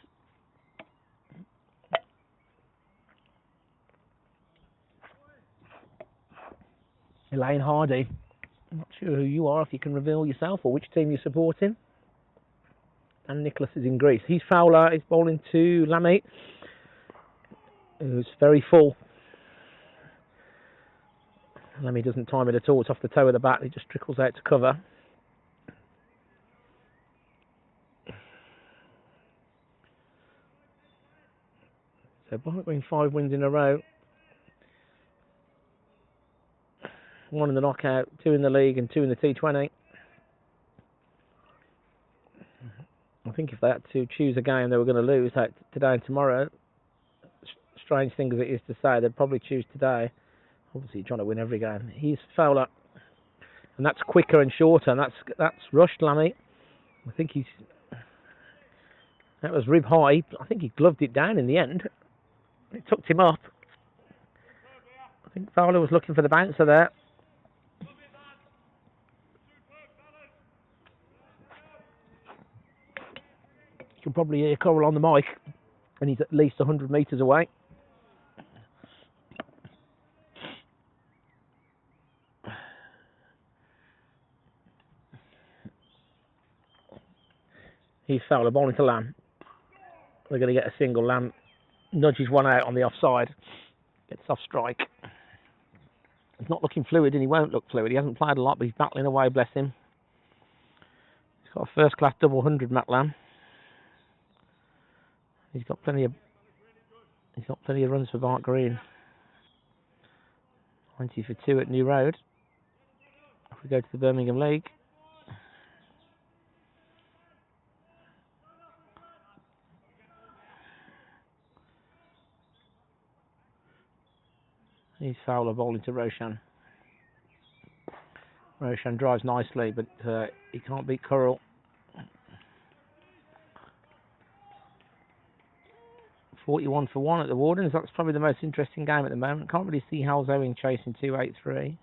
Elaine Hardy. I'm not sure who you are, if you can reveal yourself or which team you're supporting. And Nicholas is in Greece. He's Fowler, he's bowling to Lammy, who's very full. Lammy doesn't time it at all, it's off the toe of the bat, it just trickles out to cover. So Barnt winning 5 wins in a row. 1 in the knockout, 2 in the league and 2 in the T20. I think if they had to choose a game they were going to lose today and tomorrow, strange thing as it is to say, they'd probably choose today. Obviously trying to win every game. He's Fowler, and that's quicker and shorter, and that's rushed Lammy. I think that was rib high. I think he gloved it down in the end. It tucked him up. I think Fowler was looking for the bouncer there. You can probably hear Coral on the mic, and he's at least 100 metres away. He's Fowler, bowling to Lamb. They're going to get a single. Lamb nudges one out on the offside. Gets off strike. He's not looking fluid, and he won't look fluid. He hasn't played a lot, but he's battling away, bless him. He's got a first-class double 100, Matt Lamb. He's got plenty of runs for Barnt Green. 90 for 2 at New Road. If we go to the Birmingham League. He's Fowler bowling to Roshan. Roshan drives nicely, but he can't beat Curl. 41 for 1 at the Wardens. That's probably the most interesting game at the moment. Can't really see Hal's Owing chasing 283.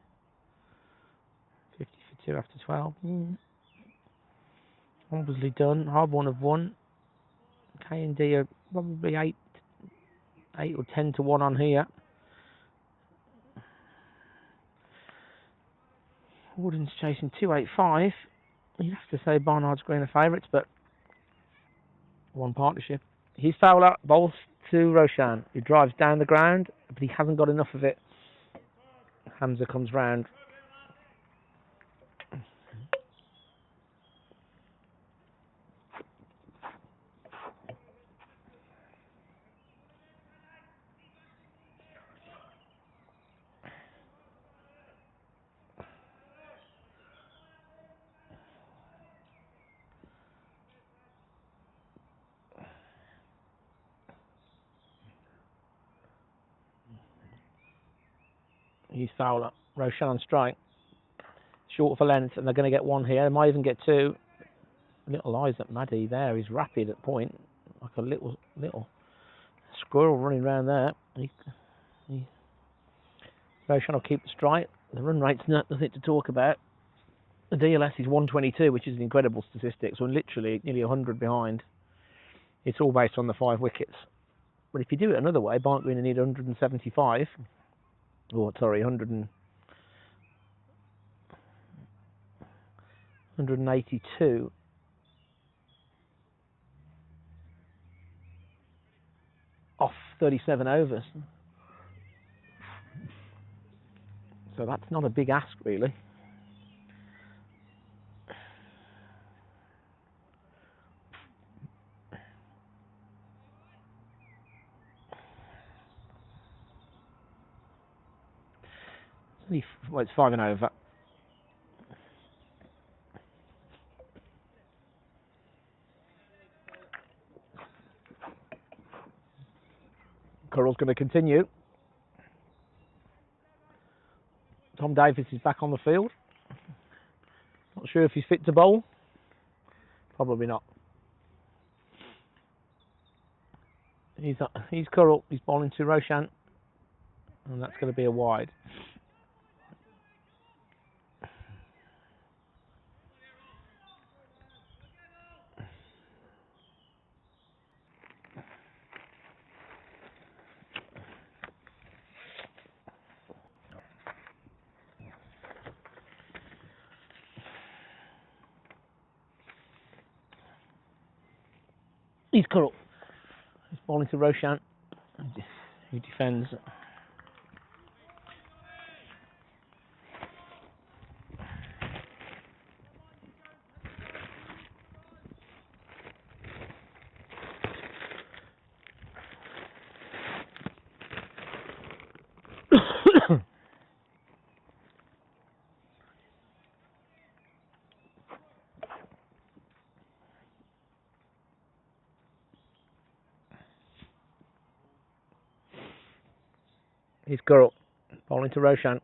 50 for 2 after 12. Obviously done. Hardborn have won. K&D are probably 8 or 10 to 1 on here. Wardens chasing 285. You'd have to say Barnard's Green are favourites, but one partnership. He's Fowler, bowls to Roshan, who drives down the ground, but he hasn't got enough of it. Hamza comes round. He's Fowler. Roshan on strike. Short for length, and they're going to get 1 here. They might even get 2. Little eyes at Maddie there. He's rapid at point. Like a little squirrel running around there. Roshan will keep the strike. The run rate's nothing to talk about. The DLS is 122, which is an incredible statistic. So literally nearly 100 behind. It's all based on the 5 wickets. But if you do it another way, Barnt Green need 175. Oh, sorry, 182 off 37 overs. So that's not a big ask, really. Well, it's 5 and over. Currell's going to continue. Tom Davis is back on the field. Not sure if he's fit to bowl. Probably not. He's Currell. He's bowling to Roshan, and that's going to be a wide. He's Currell. He's bowling to Roshan, who defends. He's Currell, bowling to Roshan.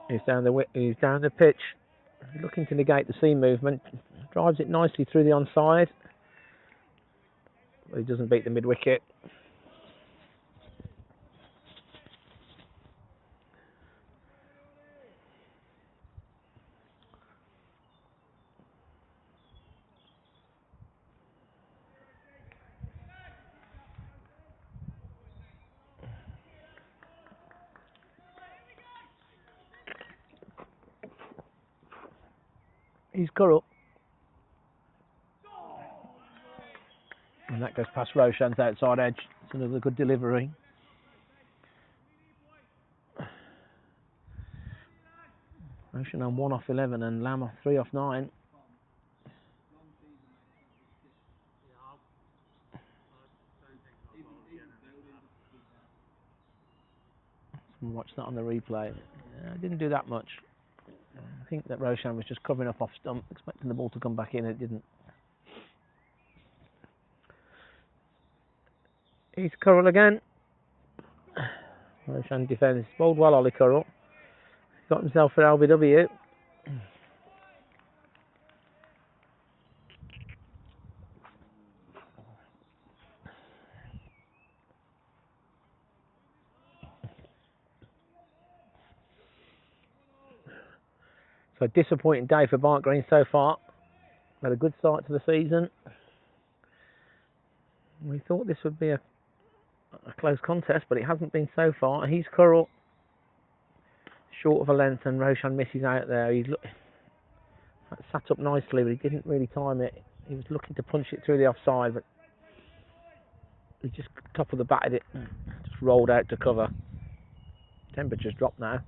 He's down the pitch, looking to negate the seam movement. Drives it nicely through the onside. But he doesn't beat the mid wicket. He's Currell. And that goes past Roshan's outside edge. It's another good delivery. Roshan on 1 off 11 and Lamb off 3 off 9. Watch that on the replay. Didn't do that much. I think that Roshan was just covering up off stump, expecting the ball to come back in. It didn't. He's Currell again. Roshan defends. Bowled well, Ollie Currell. He's got himself for LBW. So disappointing day for Barnt Green so far. Had a good start to the season. We thought this would be a close contest, but it hasn't been so far. He's Currell, short of a length, and Roshan misses out there. He's sat up nicely, but he didn't really time it. He was looking to punch it through the offside, but he just top of the bat at it, just rolled out to cover. Temperature's dropped now.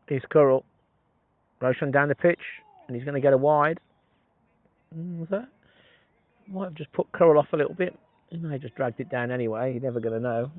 Here's Currell. Roshan down the pitch, and he's going to get a wide. Was that? Might have just put Currell off a little bit. He may have just dragged it down anyway. You're never going to know.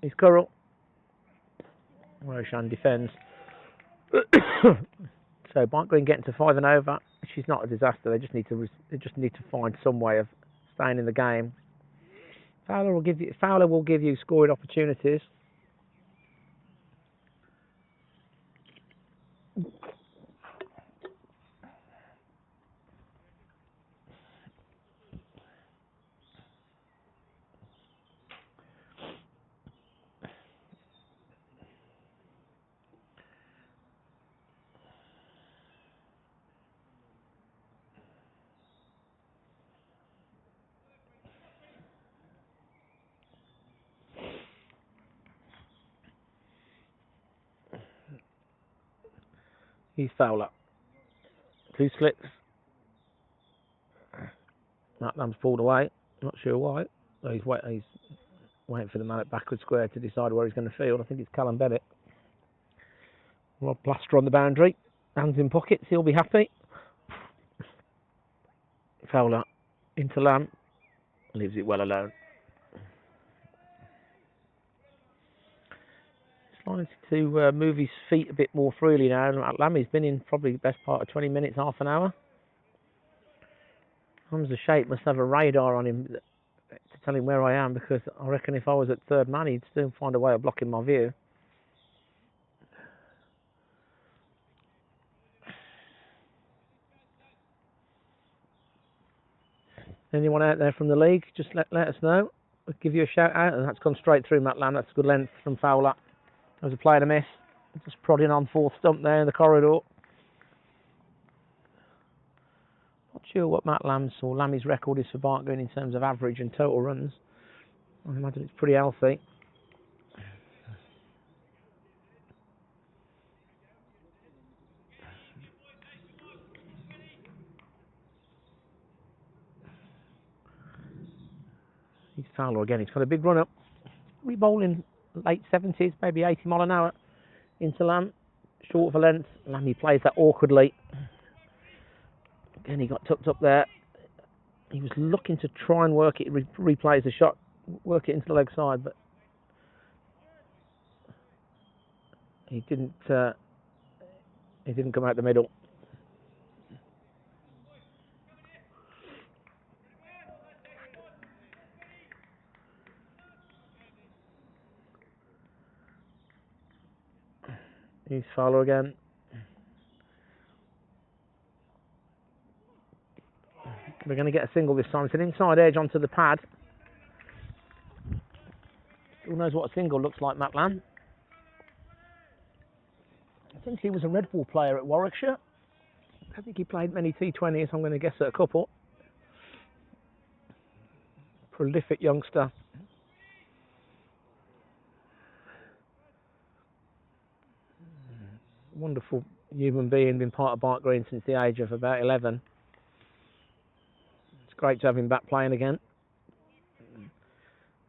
He's Currell. Roshan defends. So Barnt Green getting to 5 and over, which is not a disaster. They just need to find some way of staying in the game. Fowler will give you scoring opportunities. He's Fowler. 2 slips. Matt Lamb's pulled away. Not sure why. So he's waiting for the man at backward square to decide where he's going to field. I think it's Callum Bennett. Rob Plaster on the boundary. Hands in pockets. He'll be happy. Fowler into Lamb. Leaves it well alone. Trying to move his feet a bit more freely now. Lammy's been in probably the best part of 20 minutes, half an hour. Hamza Sheikh must have a radar on him to tell him where I am, because I reckon if I was at third man, he'd still find a way of blocking my view. Anyone out there from the league, just let us know. We'll give you a shout out. And that's gone straight through Matt Lamb. That's a good length from Fowler. There was a play and a miss. Just prodding on fourth stump there in the corridor. Not sure what Matt Lamb's or Lammy's record is for Barnt going in terms of average and total runs. I imagine it's pretty healthy. He's Fowler again. He's got a big run up. We bowling late 70s, maybe 80 mile an hour into Lamb. Short of a length. Lammy plays that awkwardly. Again, he got tucked up there. He was looking to try and work it, replays the shot, work it into the leg side, but he didn't come out the middle. He's Fowler again. We're going to get a single this time. It's an inside edge onto the pad. Who knows what a single looks like, Matt Lamb? I think he was a red ball player at Warwickshire. I don't think he played many T20s. I'm going to guess at a couple. Prolific youngster. Wonderful human being, been part of Barnt Green since the age of about 11. It's great to have him back playing again.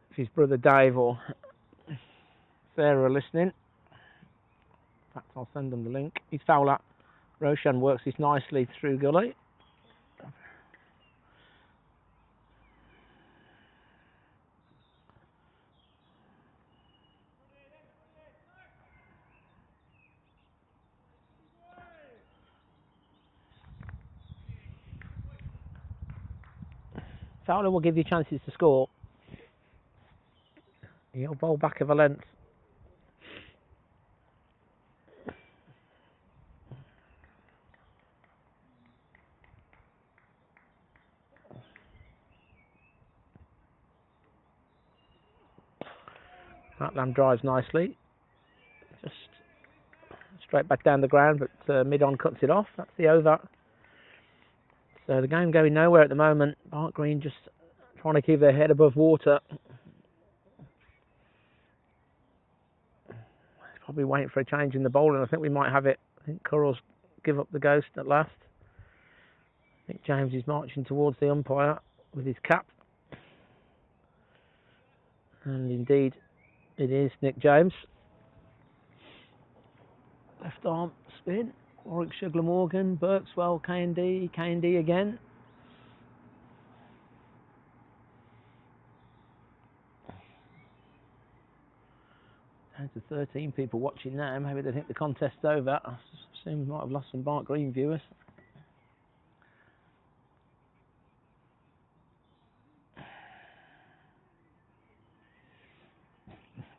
If his brother Dave or Sarah are listening, in fact I'll send them the link. He's Fowler. Roshan works this nicely through gully. Fowler will give you chances to score. He'll bowl back of a length. Matt Lamb drives nicely. Just straight back down the ground, but mid-on cuts it off. That's the over. So the game going nowhere at the moment. Barnt Green just trying to keep their head above water. Probably waiting for a change in the bowling. I think we might have it. I think Currell's give up the ghost at last. I think James is marching towards the umpire with his cap. And indeed, it is Nick James. Left arm spin. Warwickshire, Glamorgan, Berkswell, K&D again. Down to 13 people watching now. Maybe they think the contest's over. I assume we might have lost some Barnt Green viewers.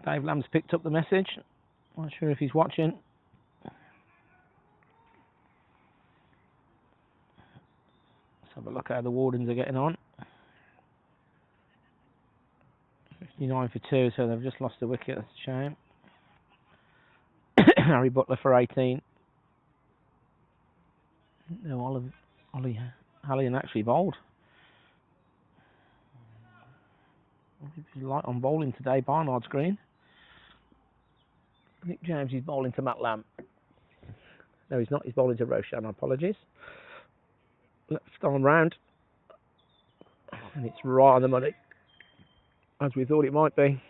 Dave Lamb's picked up the message. Not sure if he's watching. Let's have a look at how the Wardens are getting on. 59 for 2, so they've just lost the wicket. That's a shame. Harry Butler for 18. No, Ollie Hallian actually bowled. He's light on bowling today, Barnard's Green. Nick James is bowling to Matt Lamb. No, he's not. He's bowling to Roshan. Apologies. Left arm round. And it's right on the money, as we thought it might be.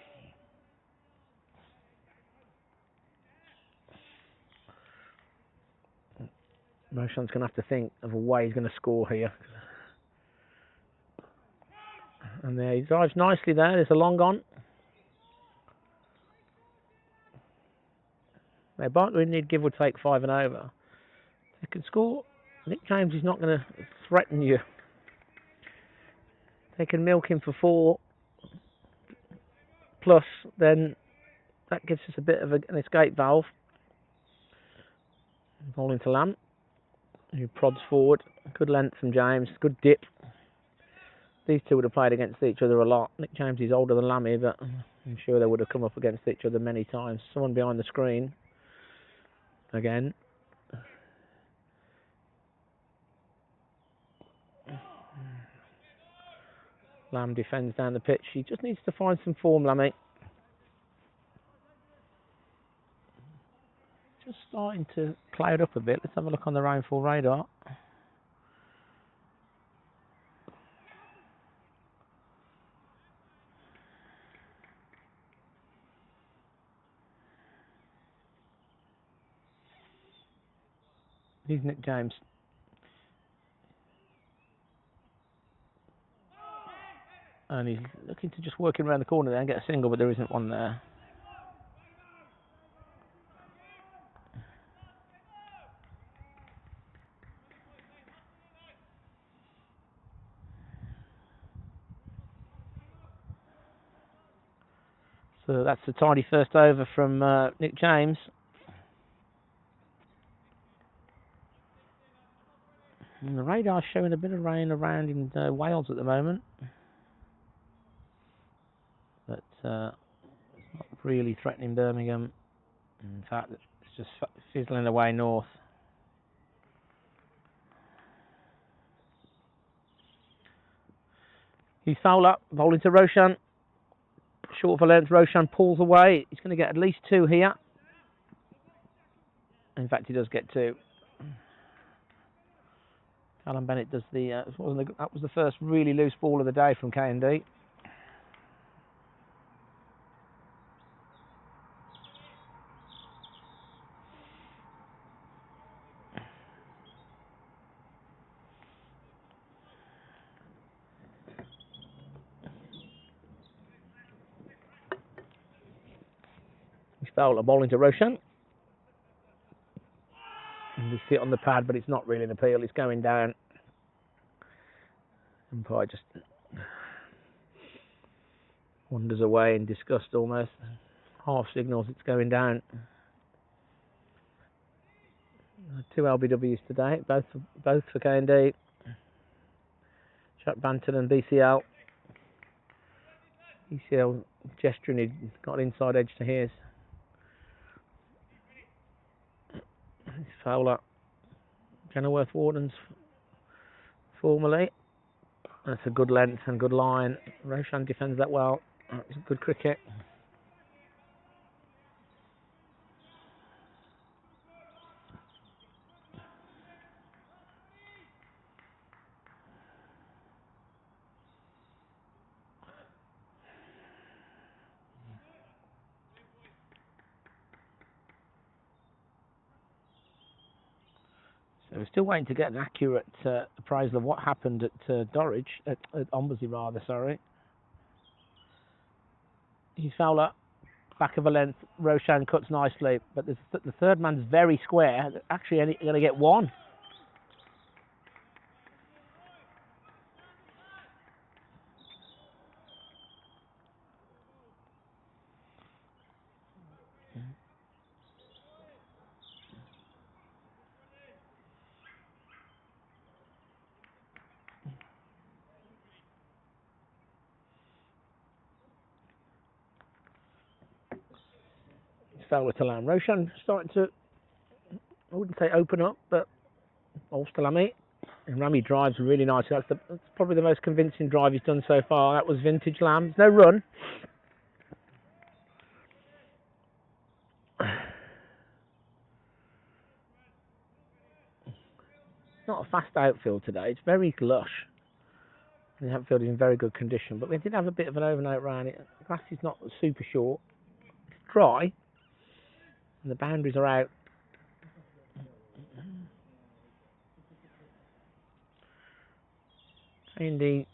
Roshan's going to have to think of a way he's going to score here. And there, he drives nicely there. There's a long on. They Barnt really need give or take 5 and over. They can score. Nick James is not going to threaten you. They can milk him for 4 plus, then that gives us a bit of an escape valve. Bowling to Lamb, who prods forward. Good length from James, good dip. These two would have played against each other a lot. Nick James is older than Lammy, but I'm sure they would have come up against each other many times. Someone behind the screen. Again. Lamb defends down the pitch. He just needs to find some form, Lammy. Just starting to cloud up a bit. Let's have a look on the rainfall radar. Here's Nick James. And he's looking to just work him around the corner there and get a single, but there isn't one there. So that's a tidy first over from Nick James. And the radar's showing a bit of rain around in Wales at the moment. But it's not really threatening Birmingham. In fact, it's just fizzling away north. He's foul up, bowling to Roshan. Short for length, Roshan pulls away. He's going to get at least 2 here. In fact, he does get 2. Alan Bennett does that was the first really loose ball of the day from K&D. Fowler bowling to Roshan. And we see it on the pad, but it's not really an appeal. It's going down. Umpire just wanders away in disgust almost. Half signals it's going down. 2 LBWs today, both for K&D. Chuck Banton and BCL. BCL gesturing, he got an inside edge to his. Fowler, Kenilworth Wardens formally. That's a good length and good line. Roshan defends that well. It's good cricket. So we're still waiting to get an accurate appraisal of what happened at Dorridge, at Ombersley rather, sorry. He's Fowler, back of a length, Roshan cuts nicely, but the third man's very square, actually only going to get 1. Fowler to Lamb. Roshan starting to, I wouldn't say open up, but balls to Lammy. And Lammy drives really nicely. That's probably the most convincing drive he's done so far. That was vintage Lamb. No run. not a fast outfield today. It's very lush. The outfield is in very good condition, but we did have a bit of an overnight round. The grass is not super short. It's dry, and the boundaries are out. Indeed,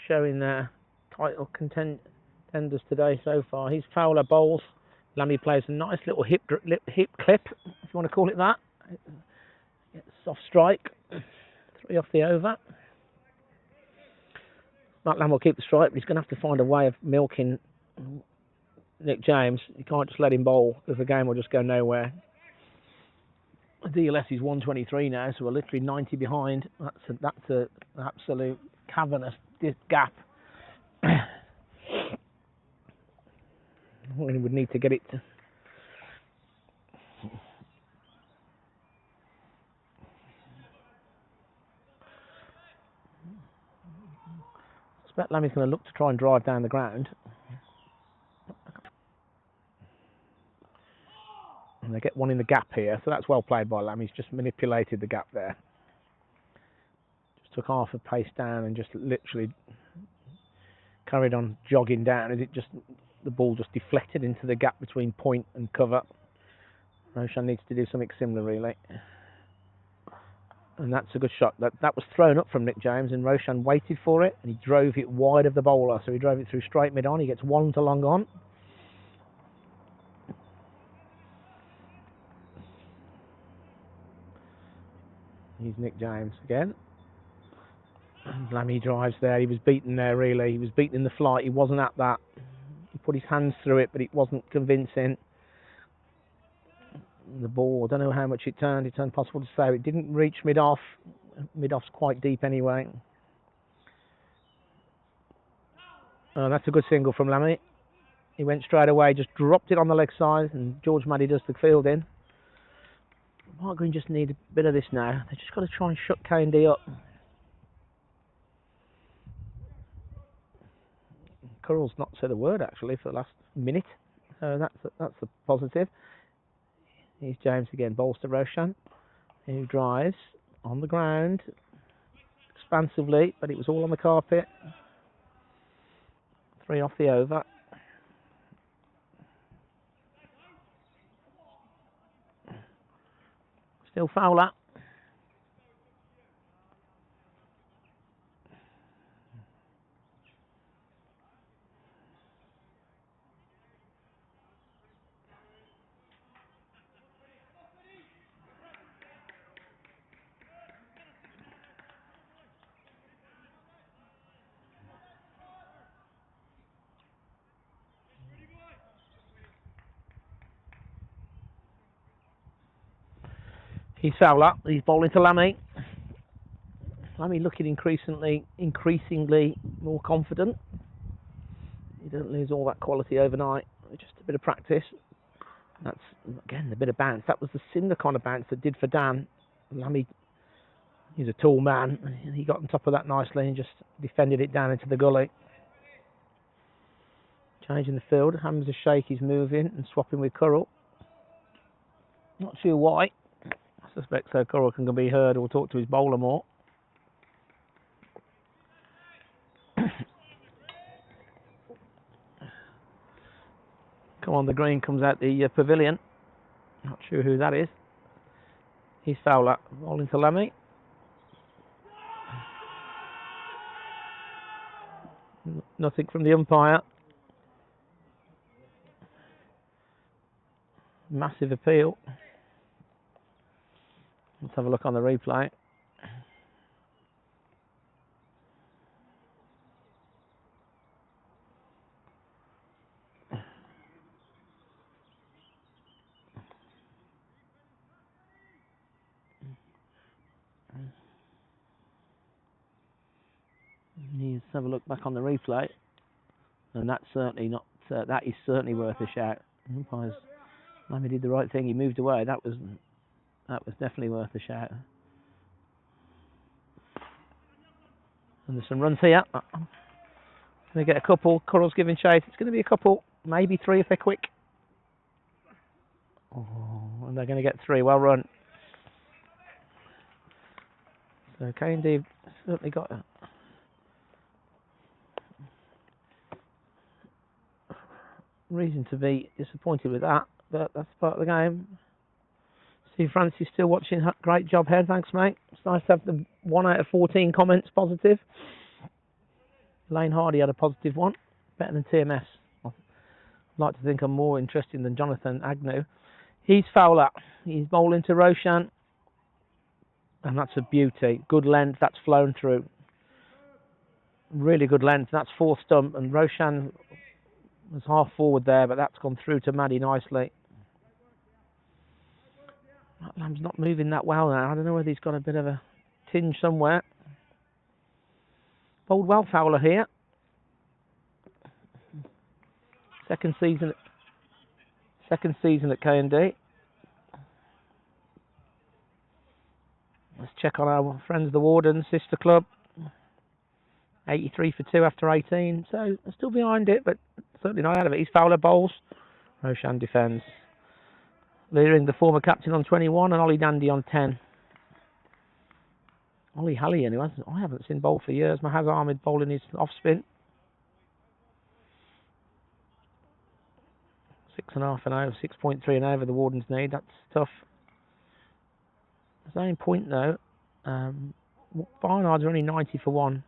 showing their title contenders today so far. He's Fowler bowls. Lammy plays a nice little hip clip, if you want to call it that. Soft strike. 3 off the over. Matt Lamb will keep the strike, but he's going to have to find a way of milking Nick James. You can't just let him bowl, because the game will just go nowhere. DLS is 123 now, so we're literally 90 behind. That's an absolute cavernous gap. We would need to get it to... I expect Lammy's going to look to try and drive down the ground. And they get one in the gap here, so that's well played by Lammy. He's just manipulated the gap there. Just took half a pace down and just literally carried on jogging down as the ball just deflected into the gap between point and cover. Roshan needs to do something similar, really. And that's a good shot. That was thrown up from Nick James, and Roshan waited for it, and he drove it wide of the bowler. So he drove it through straight mid on. He gets 1 to long on. Here's Nick James again. And Lammy drives there. He was beaten there, really. He was beaten in the flight. He wasn't at that. He put his hands through it, but it wasn't convincing. The ball, I don't know how much it turned. It's impossible to say. It didn't reach mid-off. Mid-off's quite deep anyway. That's a good single from Lammy. He went straight away, just dropped it on the leg side, and George Maddy does the fielding. Mark Green just need a bit of this now. They've just got to try and shut K&D up. Currell's not said a word, actually, for the last minute. That's a positive. Here's James again, bowls to Roshan, who drives on the ground expansively, but it was all on the carpet. 3 off the over. Still Fowler. He's Fowler. He's bowling to Lammy. Lammy looking increasingly more confident. He doesn't lose all that quality overnight. Just a bit of practice. That's again a bit of bounce. That was the similar kind of bounce that did for Dan. Lammy, he's a tall man. He got on top of that nicely and just defended it down into the gully. Changing the field. Hamza Sheikh is moving and swapping with Currell. Not sure why. I suspect so Currell can be heard or talk to his bowler more. Come on, the green comes out the pavilion. Not sure who that is. He's Fowler, bowling to Lammy. Nothing from the umpire. Massive appeal. Let's have a look on the replay. Let's have a look back on the replay, and that's certainly not. That is certainly worth a shout. Umpires, Lammy did the right thing. He moved away. That was definitely worth a shout. And there's some runs here. Going to get a couple. Currell's giving chase. It's going to be a couple, maybe 3 if they're quick. Oh, and they're going to get 3. Well run. So K&D certainly got a reason to be disappointed with that, but that's part of the game. Steve Francis still watching. Great job here, thanks mate. It's nice to have the 1 out of 14 comments positive. Lane Hardy had a positive one, better than TMS. I'd like to think I'm more interesting than Jonathan Agnew. He's fouler. He's bowling to Roshan, and that's a beauty. Good length, that's flown through. Really good length. That's 4th stump, and Roshan was half forward there, but that's gone through to Maddie nicely. That lamb's not moving that well now. I don't know whether he's got a bit of a tinge somewhere. Bowled well, Fowler here. Second season at K&D. Let's check on our friends, the Wardens, sister club. 83 for 2 after 18, so they're still behind it, but certainly not out of it. He's Fowler bowls. Roshan defends. Leading the former captain on 21 and Ollie Dandy on 10. Ollie Hallian, who I haven't seen bowl for years. Mahaz Ahmed bowling his off spin. 6.5 and over, 6.3 and over the Wardens need. That's tough. There's only point though. Barnard's are only 90 for 1.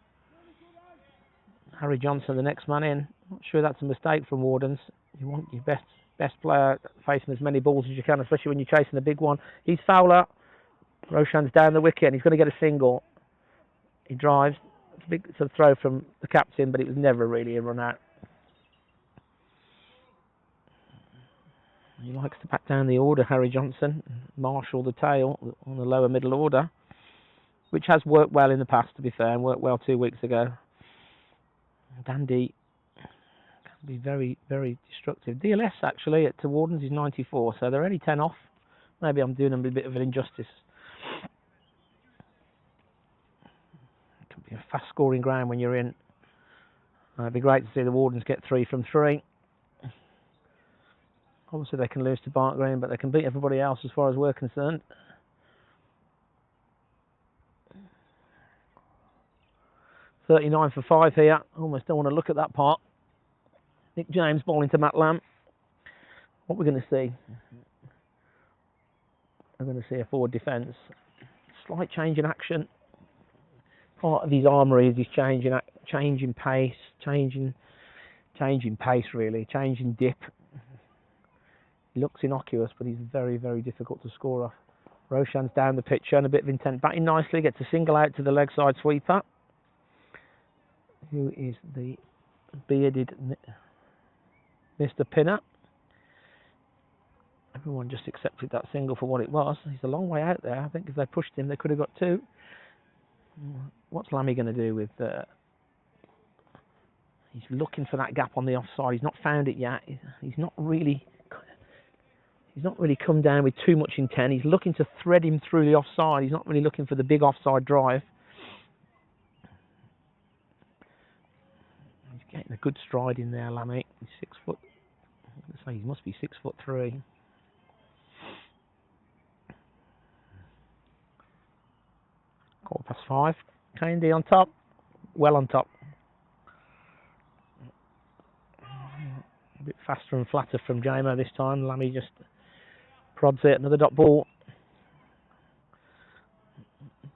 Harry Johnson, the next man in. Not sure that's a mistake from Wardens. You want your best player facing as many balls as you can, especially when you're chasing a big one. He's Fowler. Roshan's down the wicket and he's going to get a single. He drives. It's a big sort of throw from the captain, but it was never really a run out. He likes to back down the order, Harry Johnson, marshal the tail on the lower middle order, which has worked well in the past, to be fair, and worked well 2 weeks ago. Dandy can be very, very destructive. DLS actually at Wardens is 94, so they're only 10 off. Maybe I'm doing them a bit of an injustice. It can be a fast scoring ground when you're in. It'd be great to see the Wardens get 3 from 3. Obviously they can lose to Barnt Green, but they can beat everybody else as far as we're concerned. .39 for 5 here. Almost don't want to look at that part. Nick James bowling to Matt Lamb. What we're going to see? We're going to see a forward defence. Slight change in action. Part of his armoury is his changing pace, changing pace really, changing dip. He looks innocuous, but he's very, very difficult to score off. Roshan's down the pitch, showing a bit of intent. Batting nicely, gets a single out to the leg side sweeper, who is the bearded Mr. Pinner. Everyone just accepted that single for what it was. He's a long way out there. I think if they pushed him, they could have got 2. What's Lammy going to do with... he's looking for that gap on the offside. He's not found it yet. He's not really come down with too much intent. He's looking to thread him through the offside. He's not really looking for the big offside drive. He's getting a good stride in there, Lammy. He's 6 foot. I'm going to say he must be 6'3". ~5. K&D on top. Well on top. A bit faster and flatter from Jamo this time. Lammy just prods it. Another dot ball.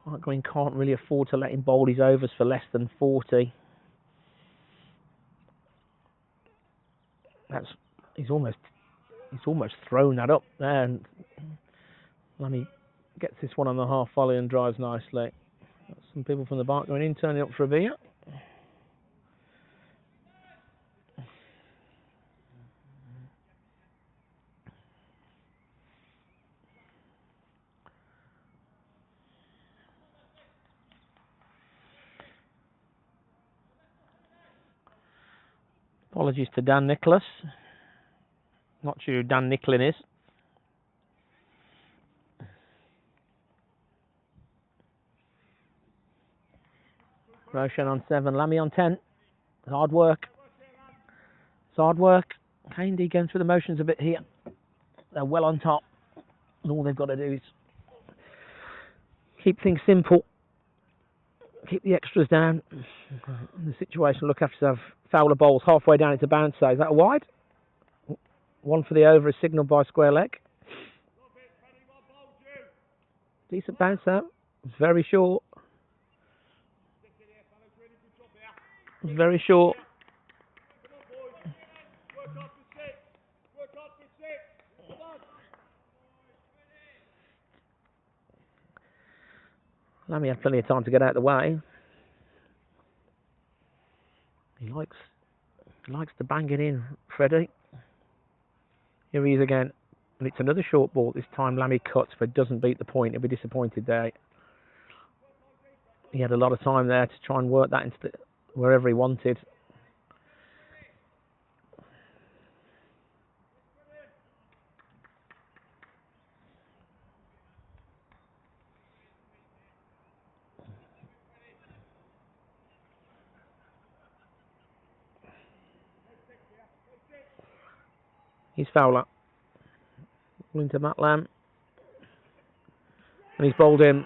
Barnt Green can't really afford to let him bowl his overs for less than 40. He's almost thrown that up there, and Lammy gets this one on the half volley and drives nicely. Some people from the Barnt going in, turning up for a beer. Apologies to Dan Nicholas. Not sure who Dan Nicklin is. Roshan on 7, Lammy on 10. Hard work. It's hard work. K&D going through the motions a bit here. They're well on top. And all they've got to do is keep things simple. keep the extras down. The situation look after to have Fowler bowls halfway down into bounce. Is that a wide? One for the over is signalled by square leg. Decent bounce out. It's very short. It's very short. Lammy had plenty of time to get out of the way. He likes to bang it in, Freddie. Here he is again. And it's another short ball. This time Lammy cuts, but doesn't beat the point. He'll be disappointed there. He had a lot of time there to try and work that into wherever he wanted. He's Fowler. Into Matt Lamb. And he's bowled in.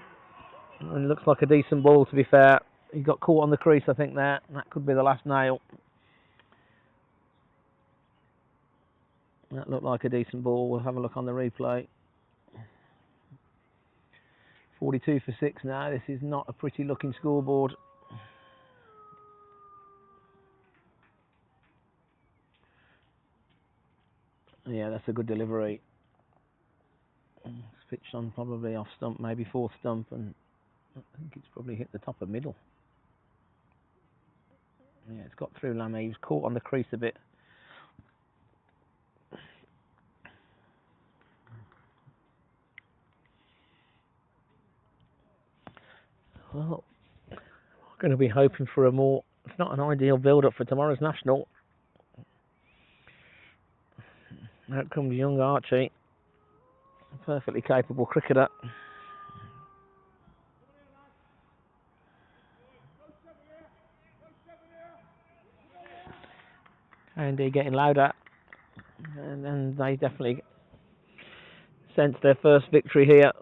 And it looks like a decent ball, to be fair. He got caught on the crease, I think, there. That could be the last nail. That looked like a decent ball. We'll have a look on the replay. 42 for 6 now. This is not a pretty looking scoreboard. Yeah, that's a good delivery. It's pitched on probably off stump, maybe fourth stump, and I think it's probably hit the top of middle. Yeah, it's got through Lammy. He was caught on the crease a bit. Well, we're going to be hoping for a more... It's not an ideal build-up for tomorrow's National. Out comes young Archie. A perfectly capable cricketer. And they're getting louder. And they definitely sense their first victory here.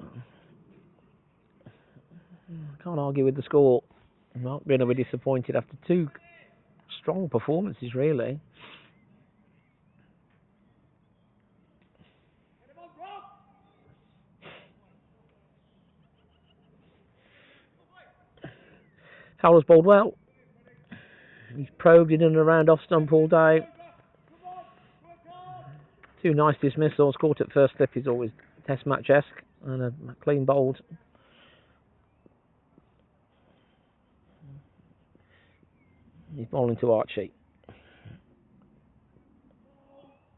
Can't argue with the score. Not going to be disappointed after two strong performances, really. Fowler's bowled well. He's probed in and around off stump all day. Two nice dismissals. Caught at first slip is always test match-esque. And a clean bowled. He's bowling to Archie,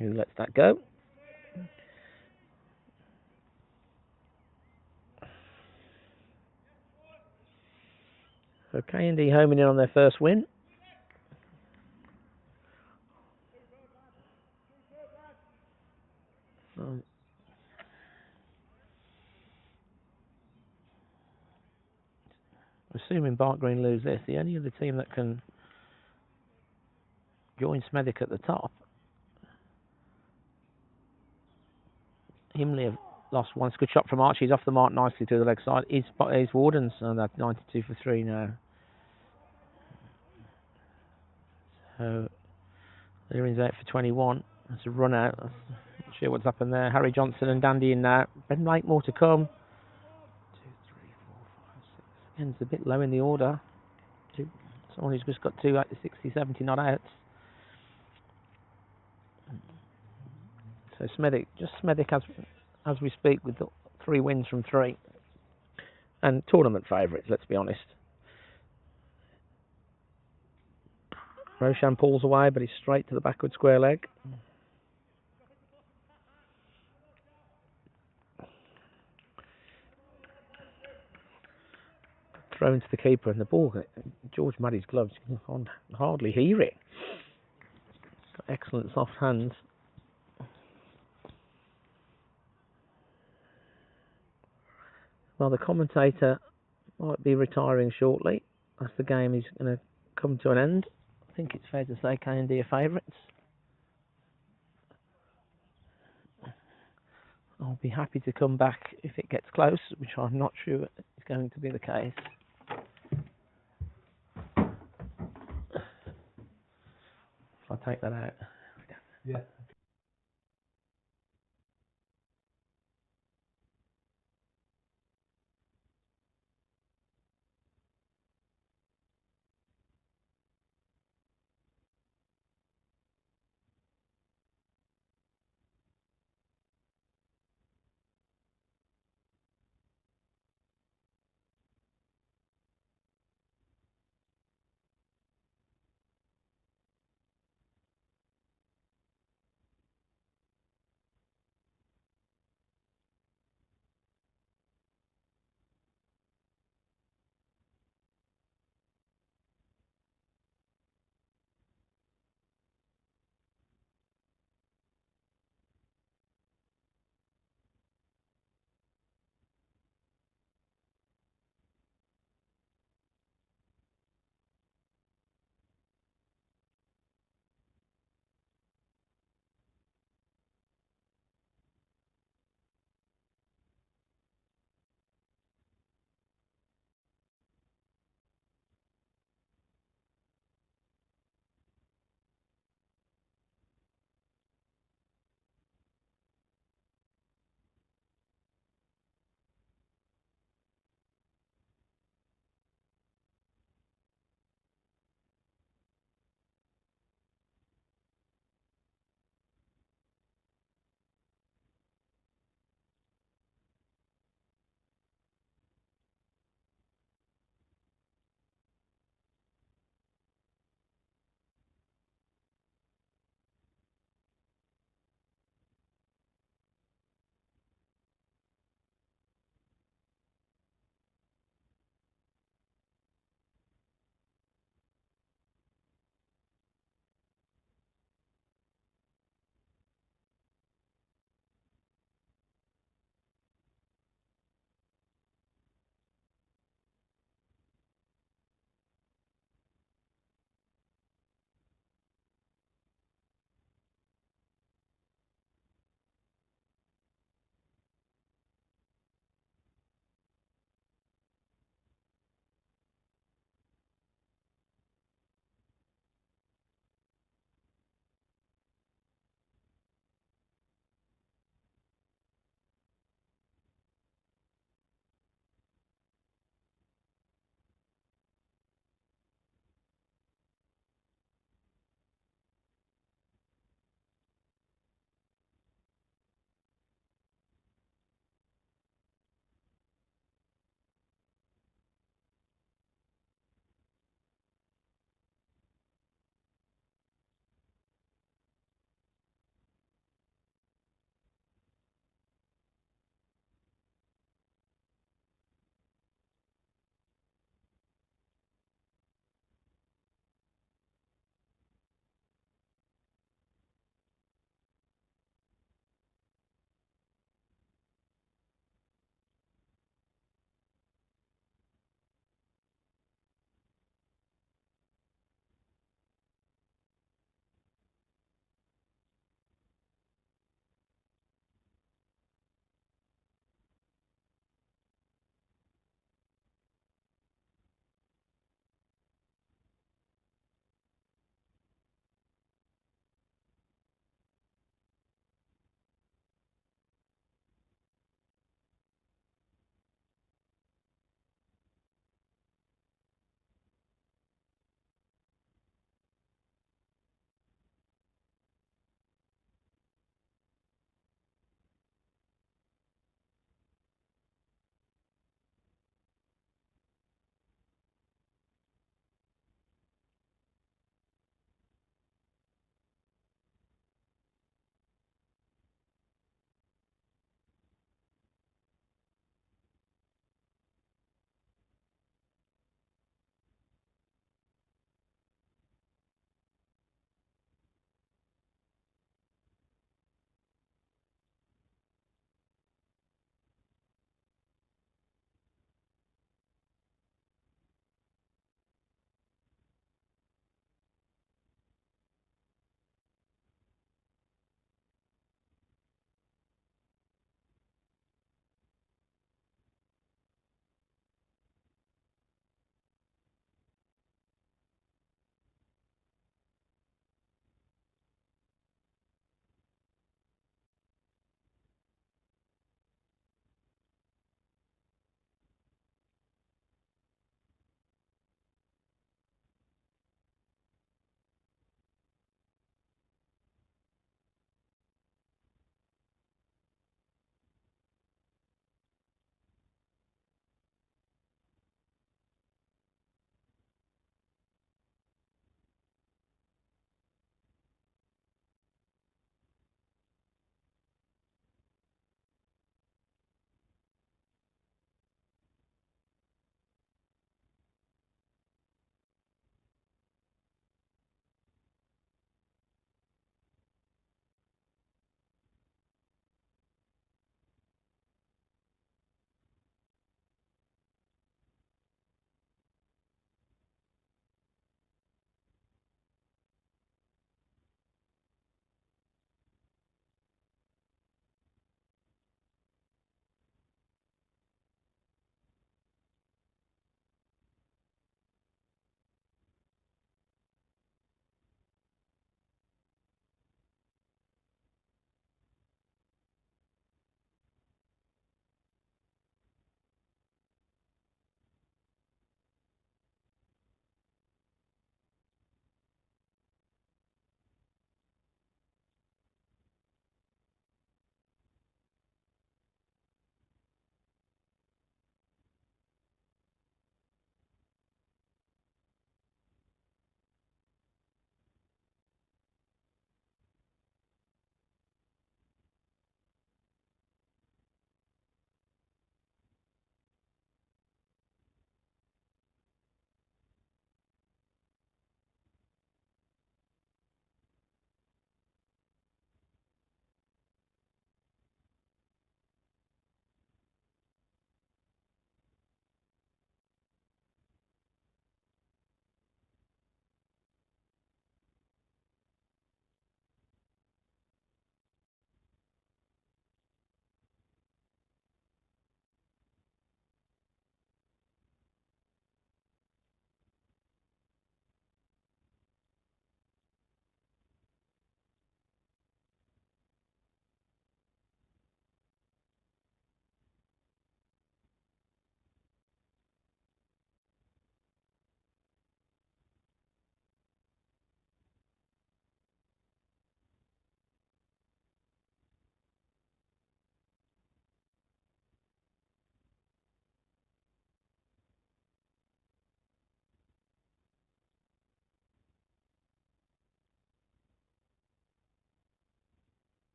who lets that go. So K&D homing in on their first win. Assuming Barnt Green lose this, the only other team that can join Smethwick at the top. Himley have lost one. Good shot from Archie. He's off the mark nicely to the leg side. Is Wardens, and that's 92 for 3 now. So Learing's out for 21. That's a run out. Not sure what's happened there. Harry Johnson and Dandy in now. Ben Blake more to come. 2, 3, 4, 5, 6. Again, it's a bit low in the order. Someone who's just got 2 out of 60, 70 not outs. So Smethwick as we speak with 3 wins from 3. And tournament favourites, let's be honest. Roshan pulls away, but he's straight to the backward square leg. Thrown to the keeper, and the ball, George Maddy's gloves, you can hardly hear it. Got excellent soft hands. Well, the commentator might be retiring shortly, as the game is going to come to an end. I think it's fair to say K&D are favourites. I'll be happy to come back if it gets close, which I'm not sure is going to be the case. take that out. Yeah.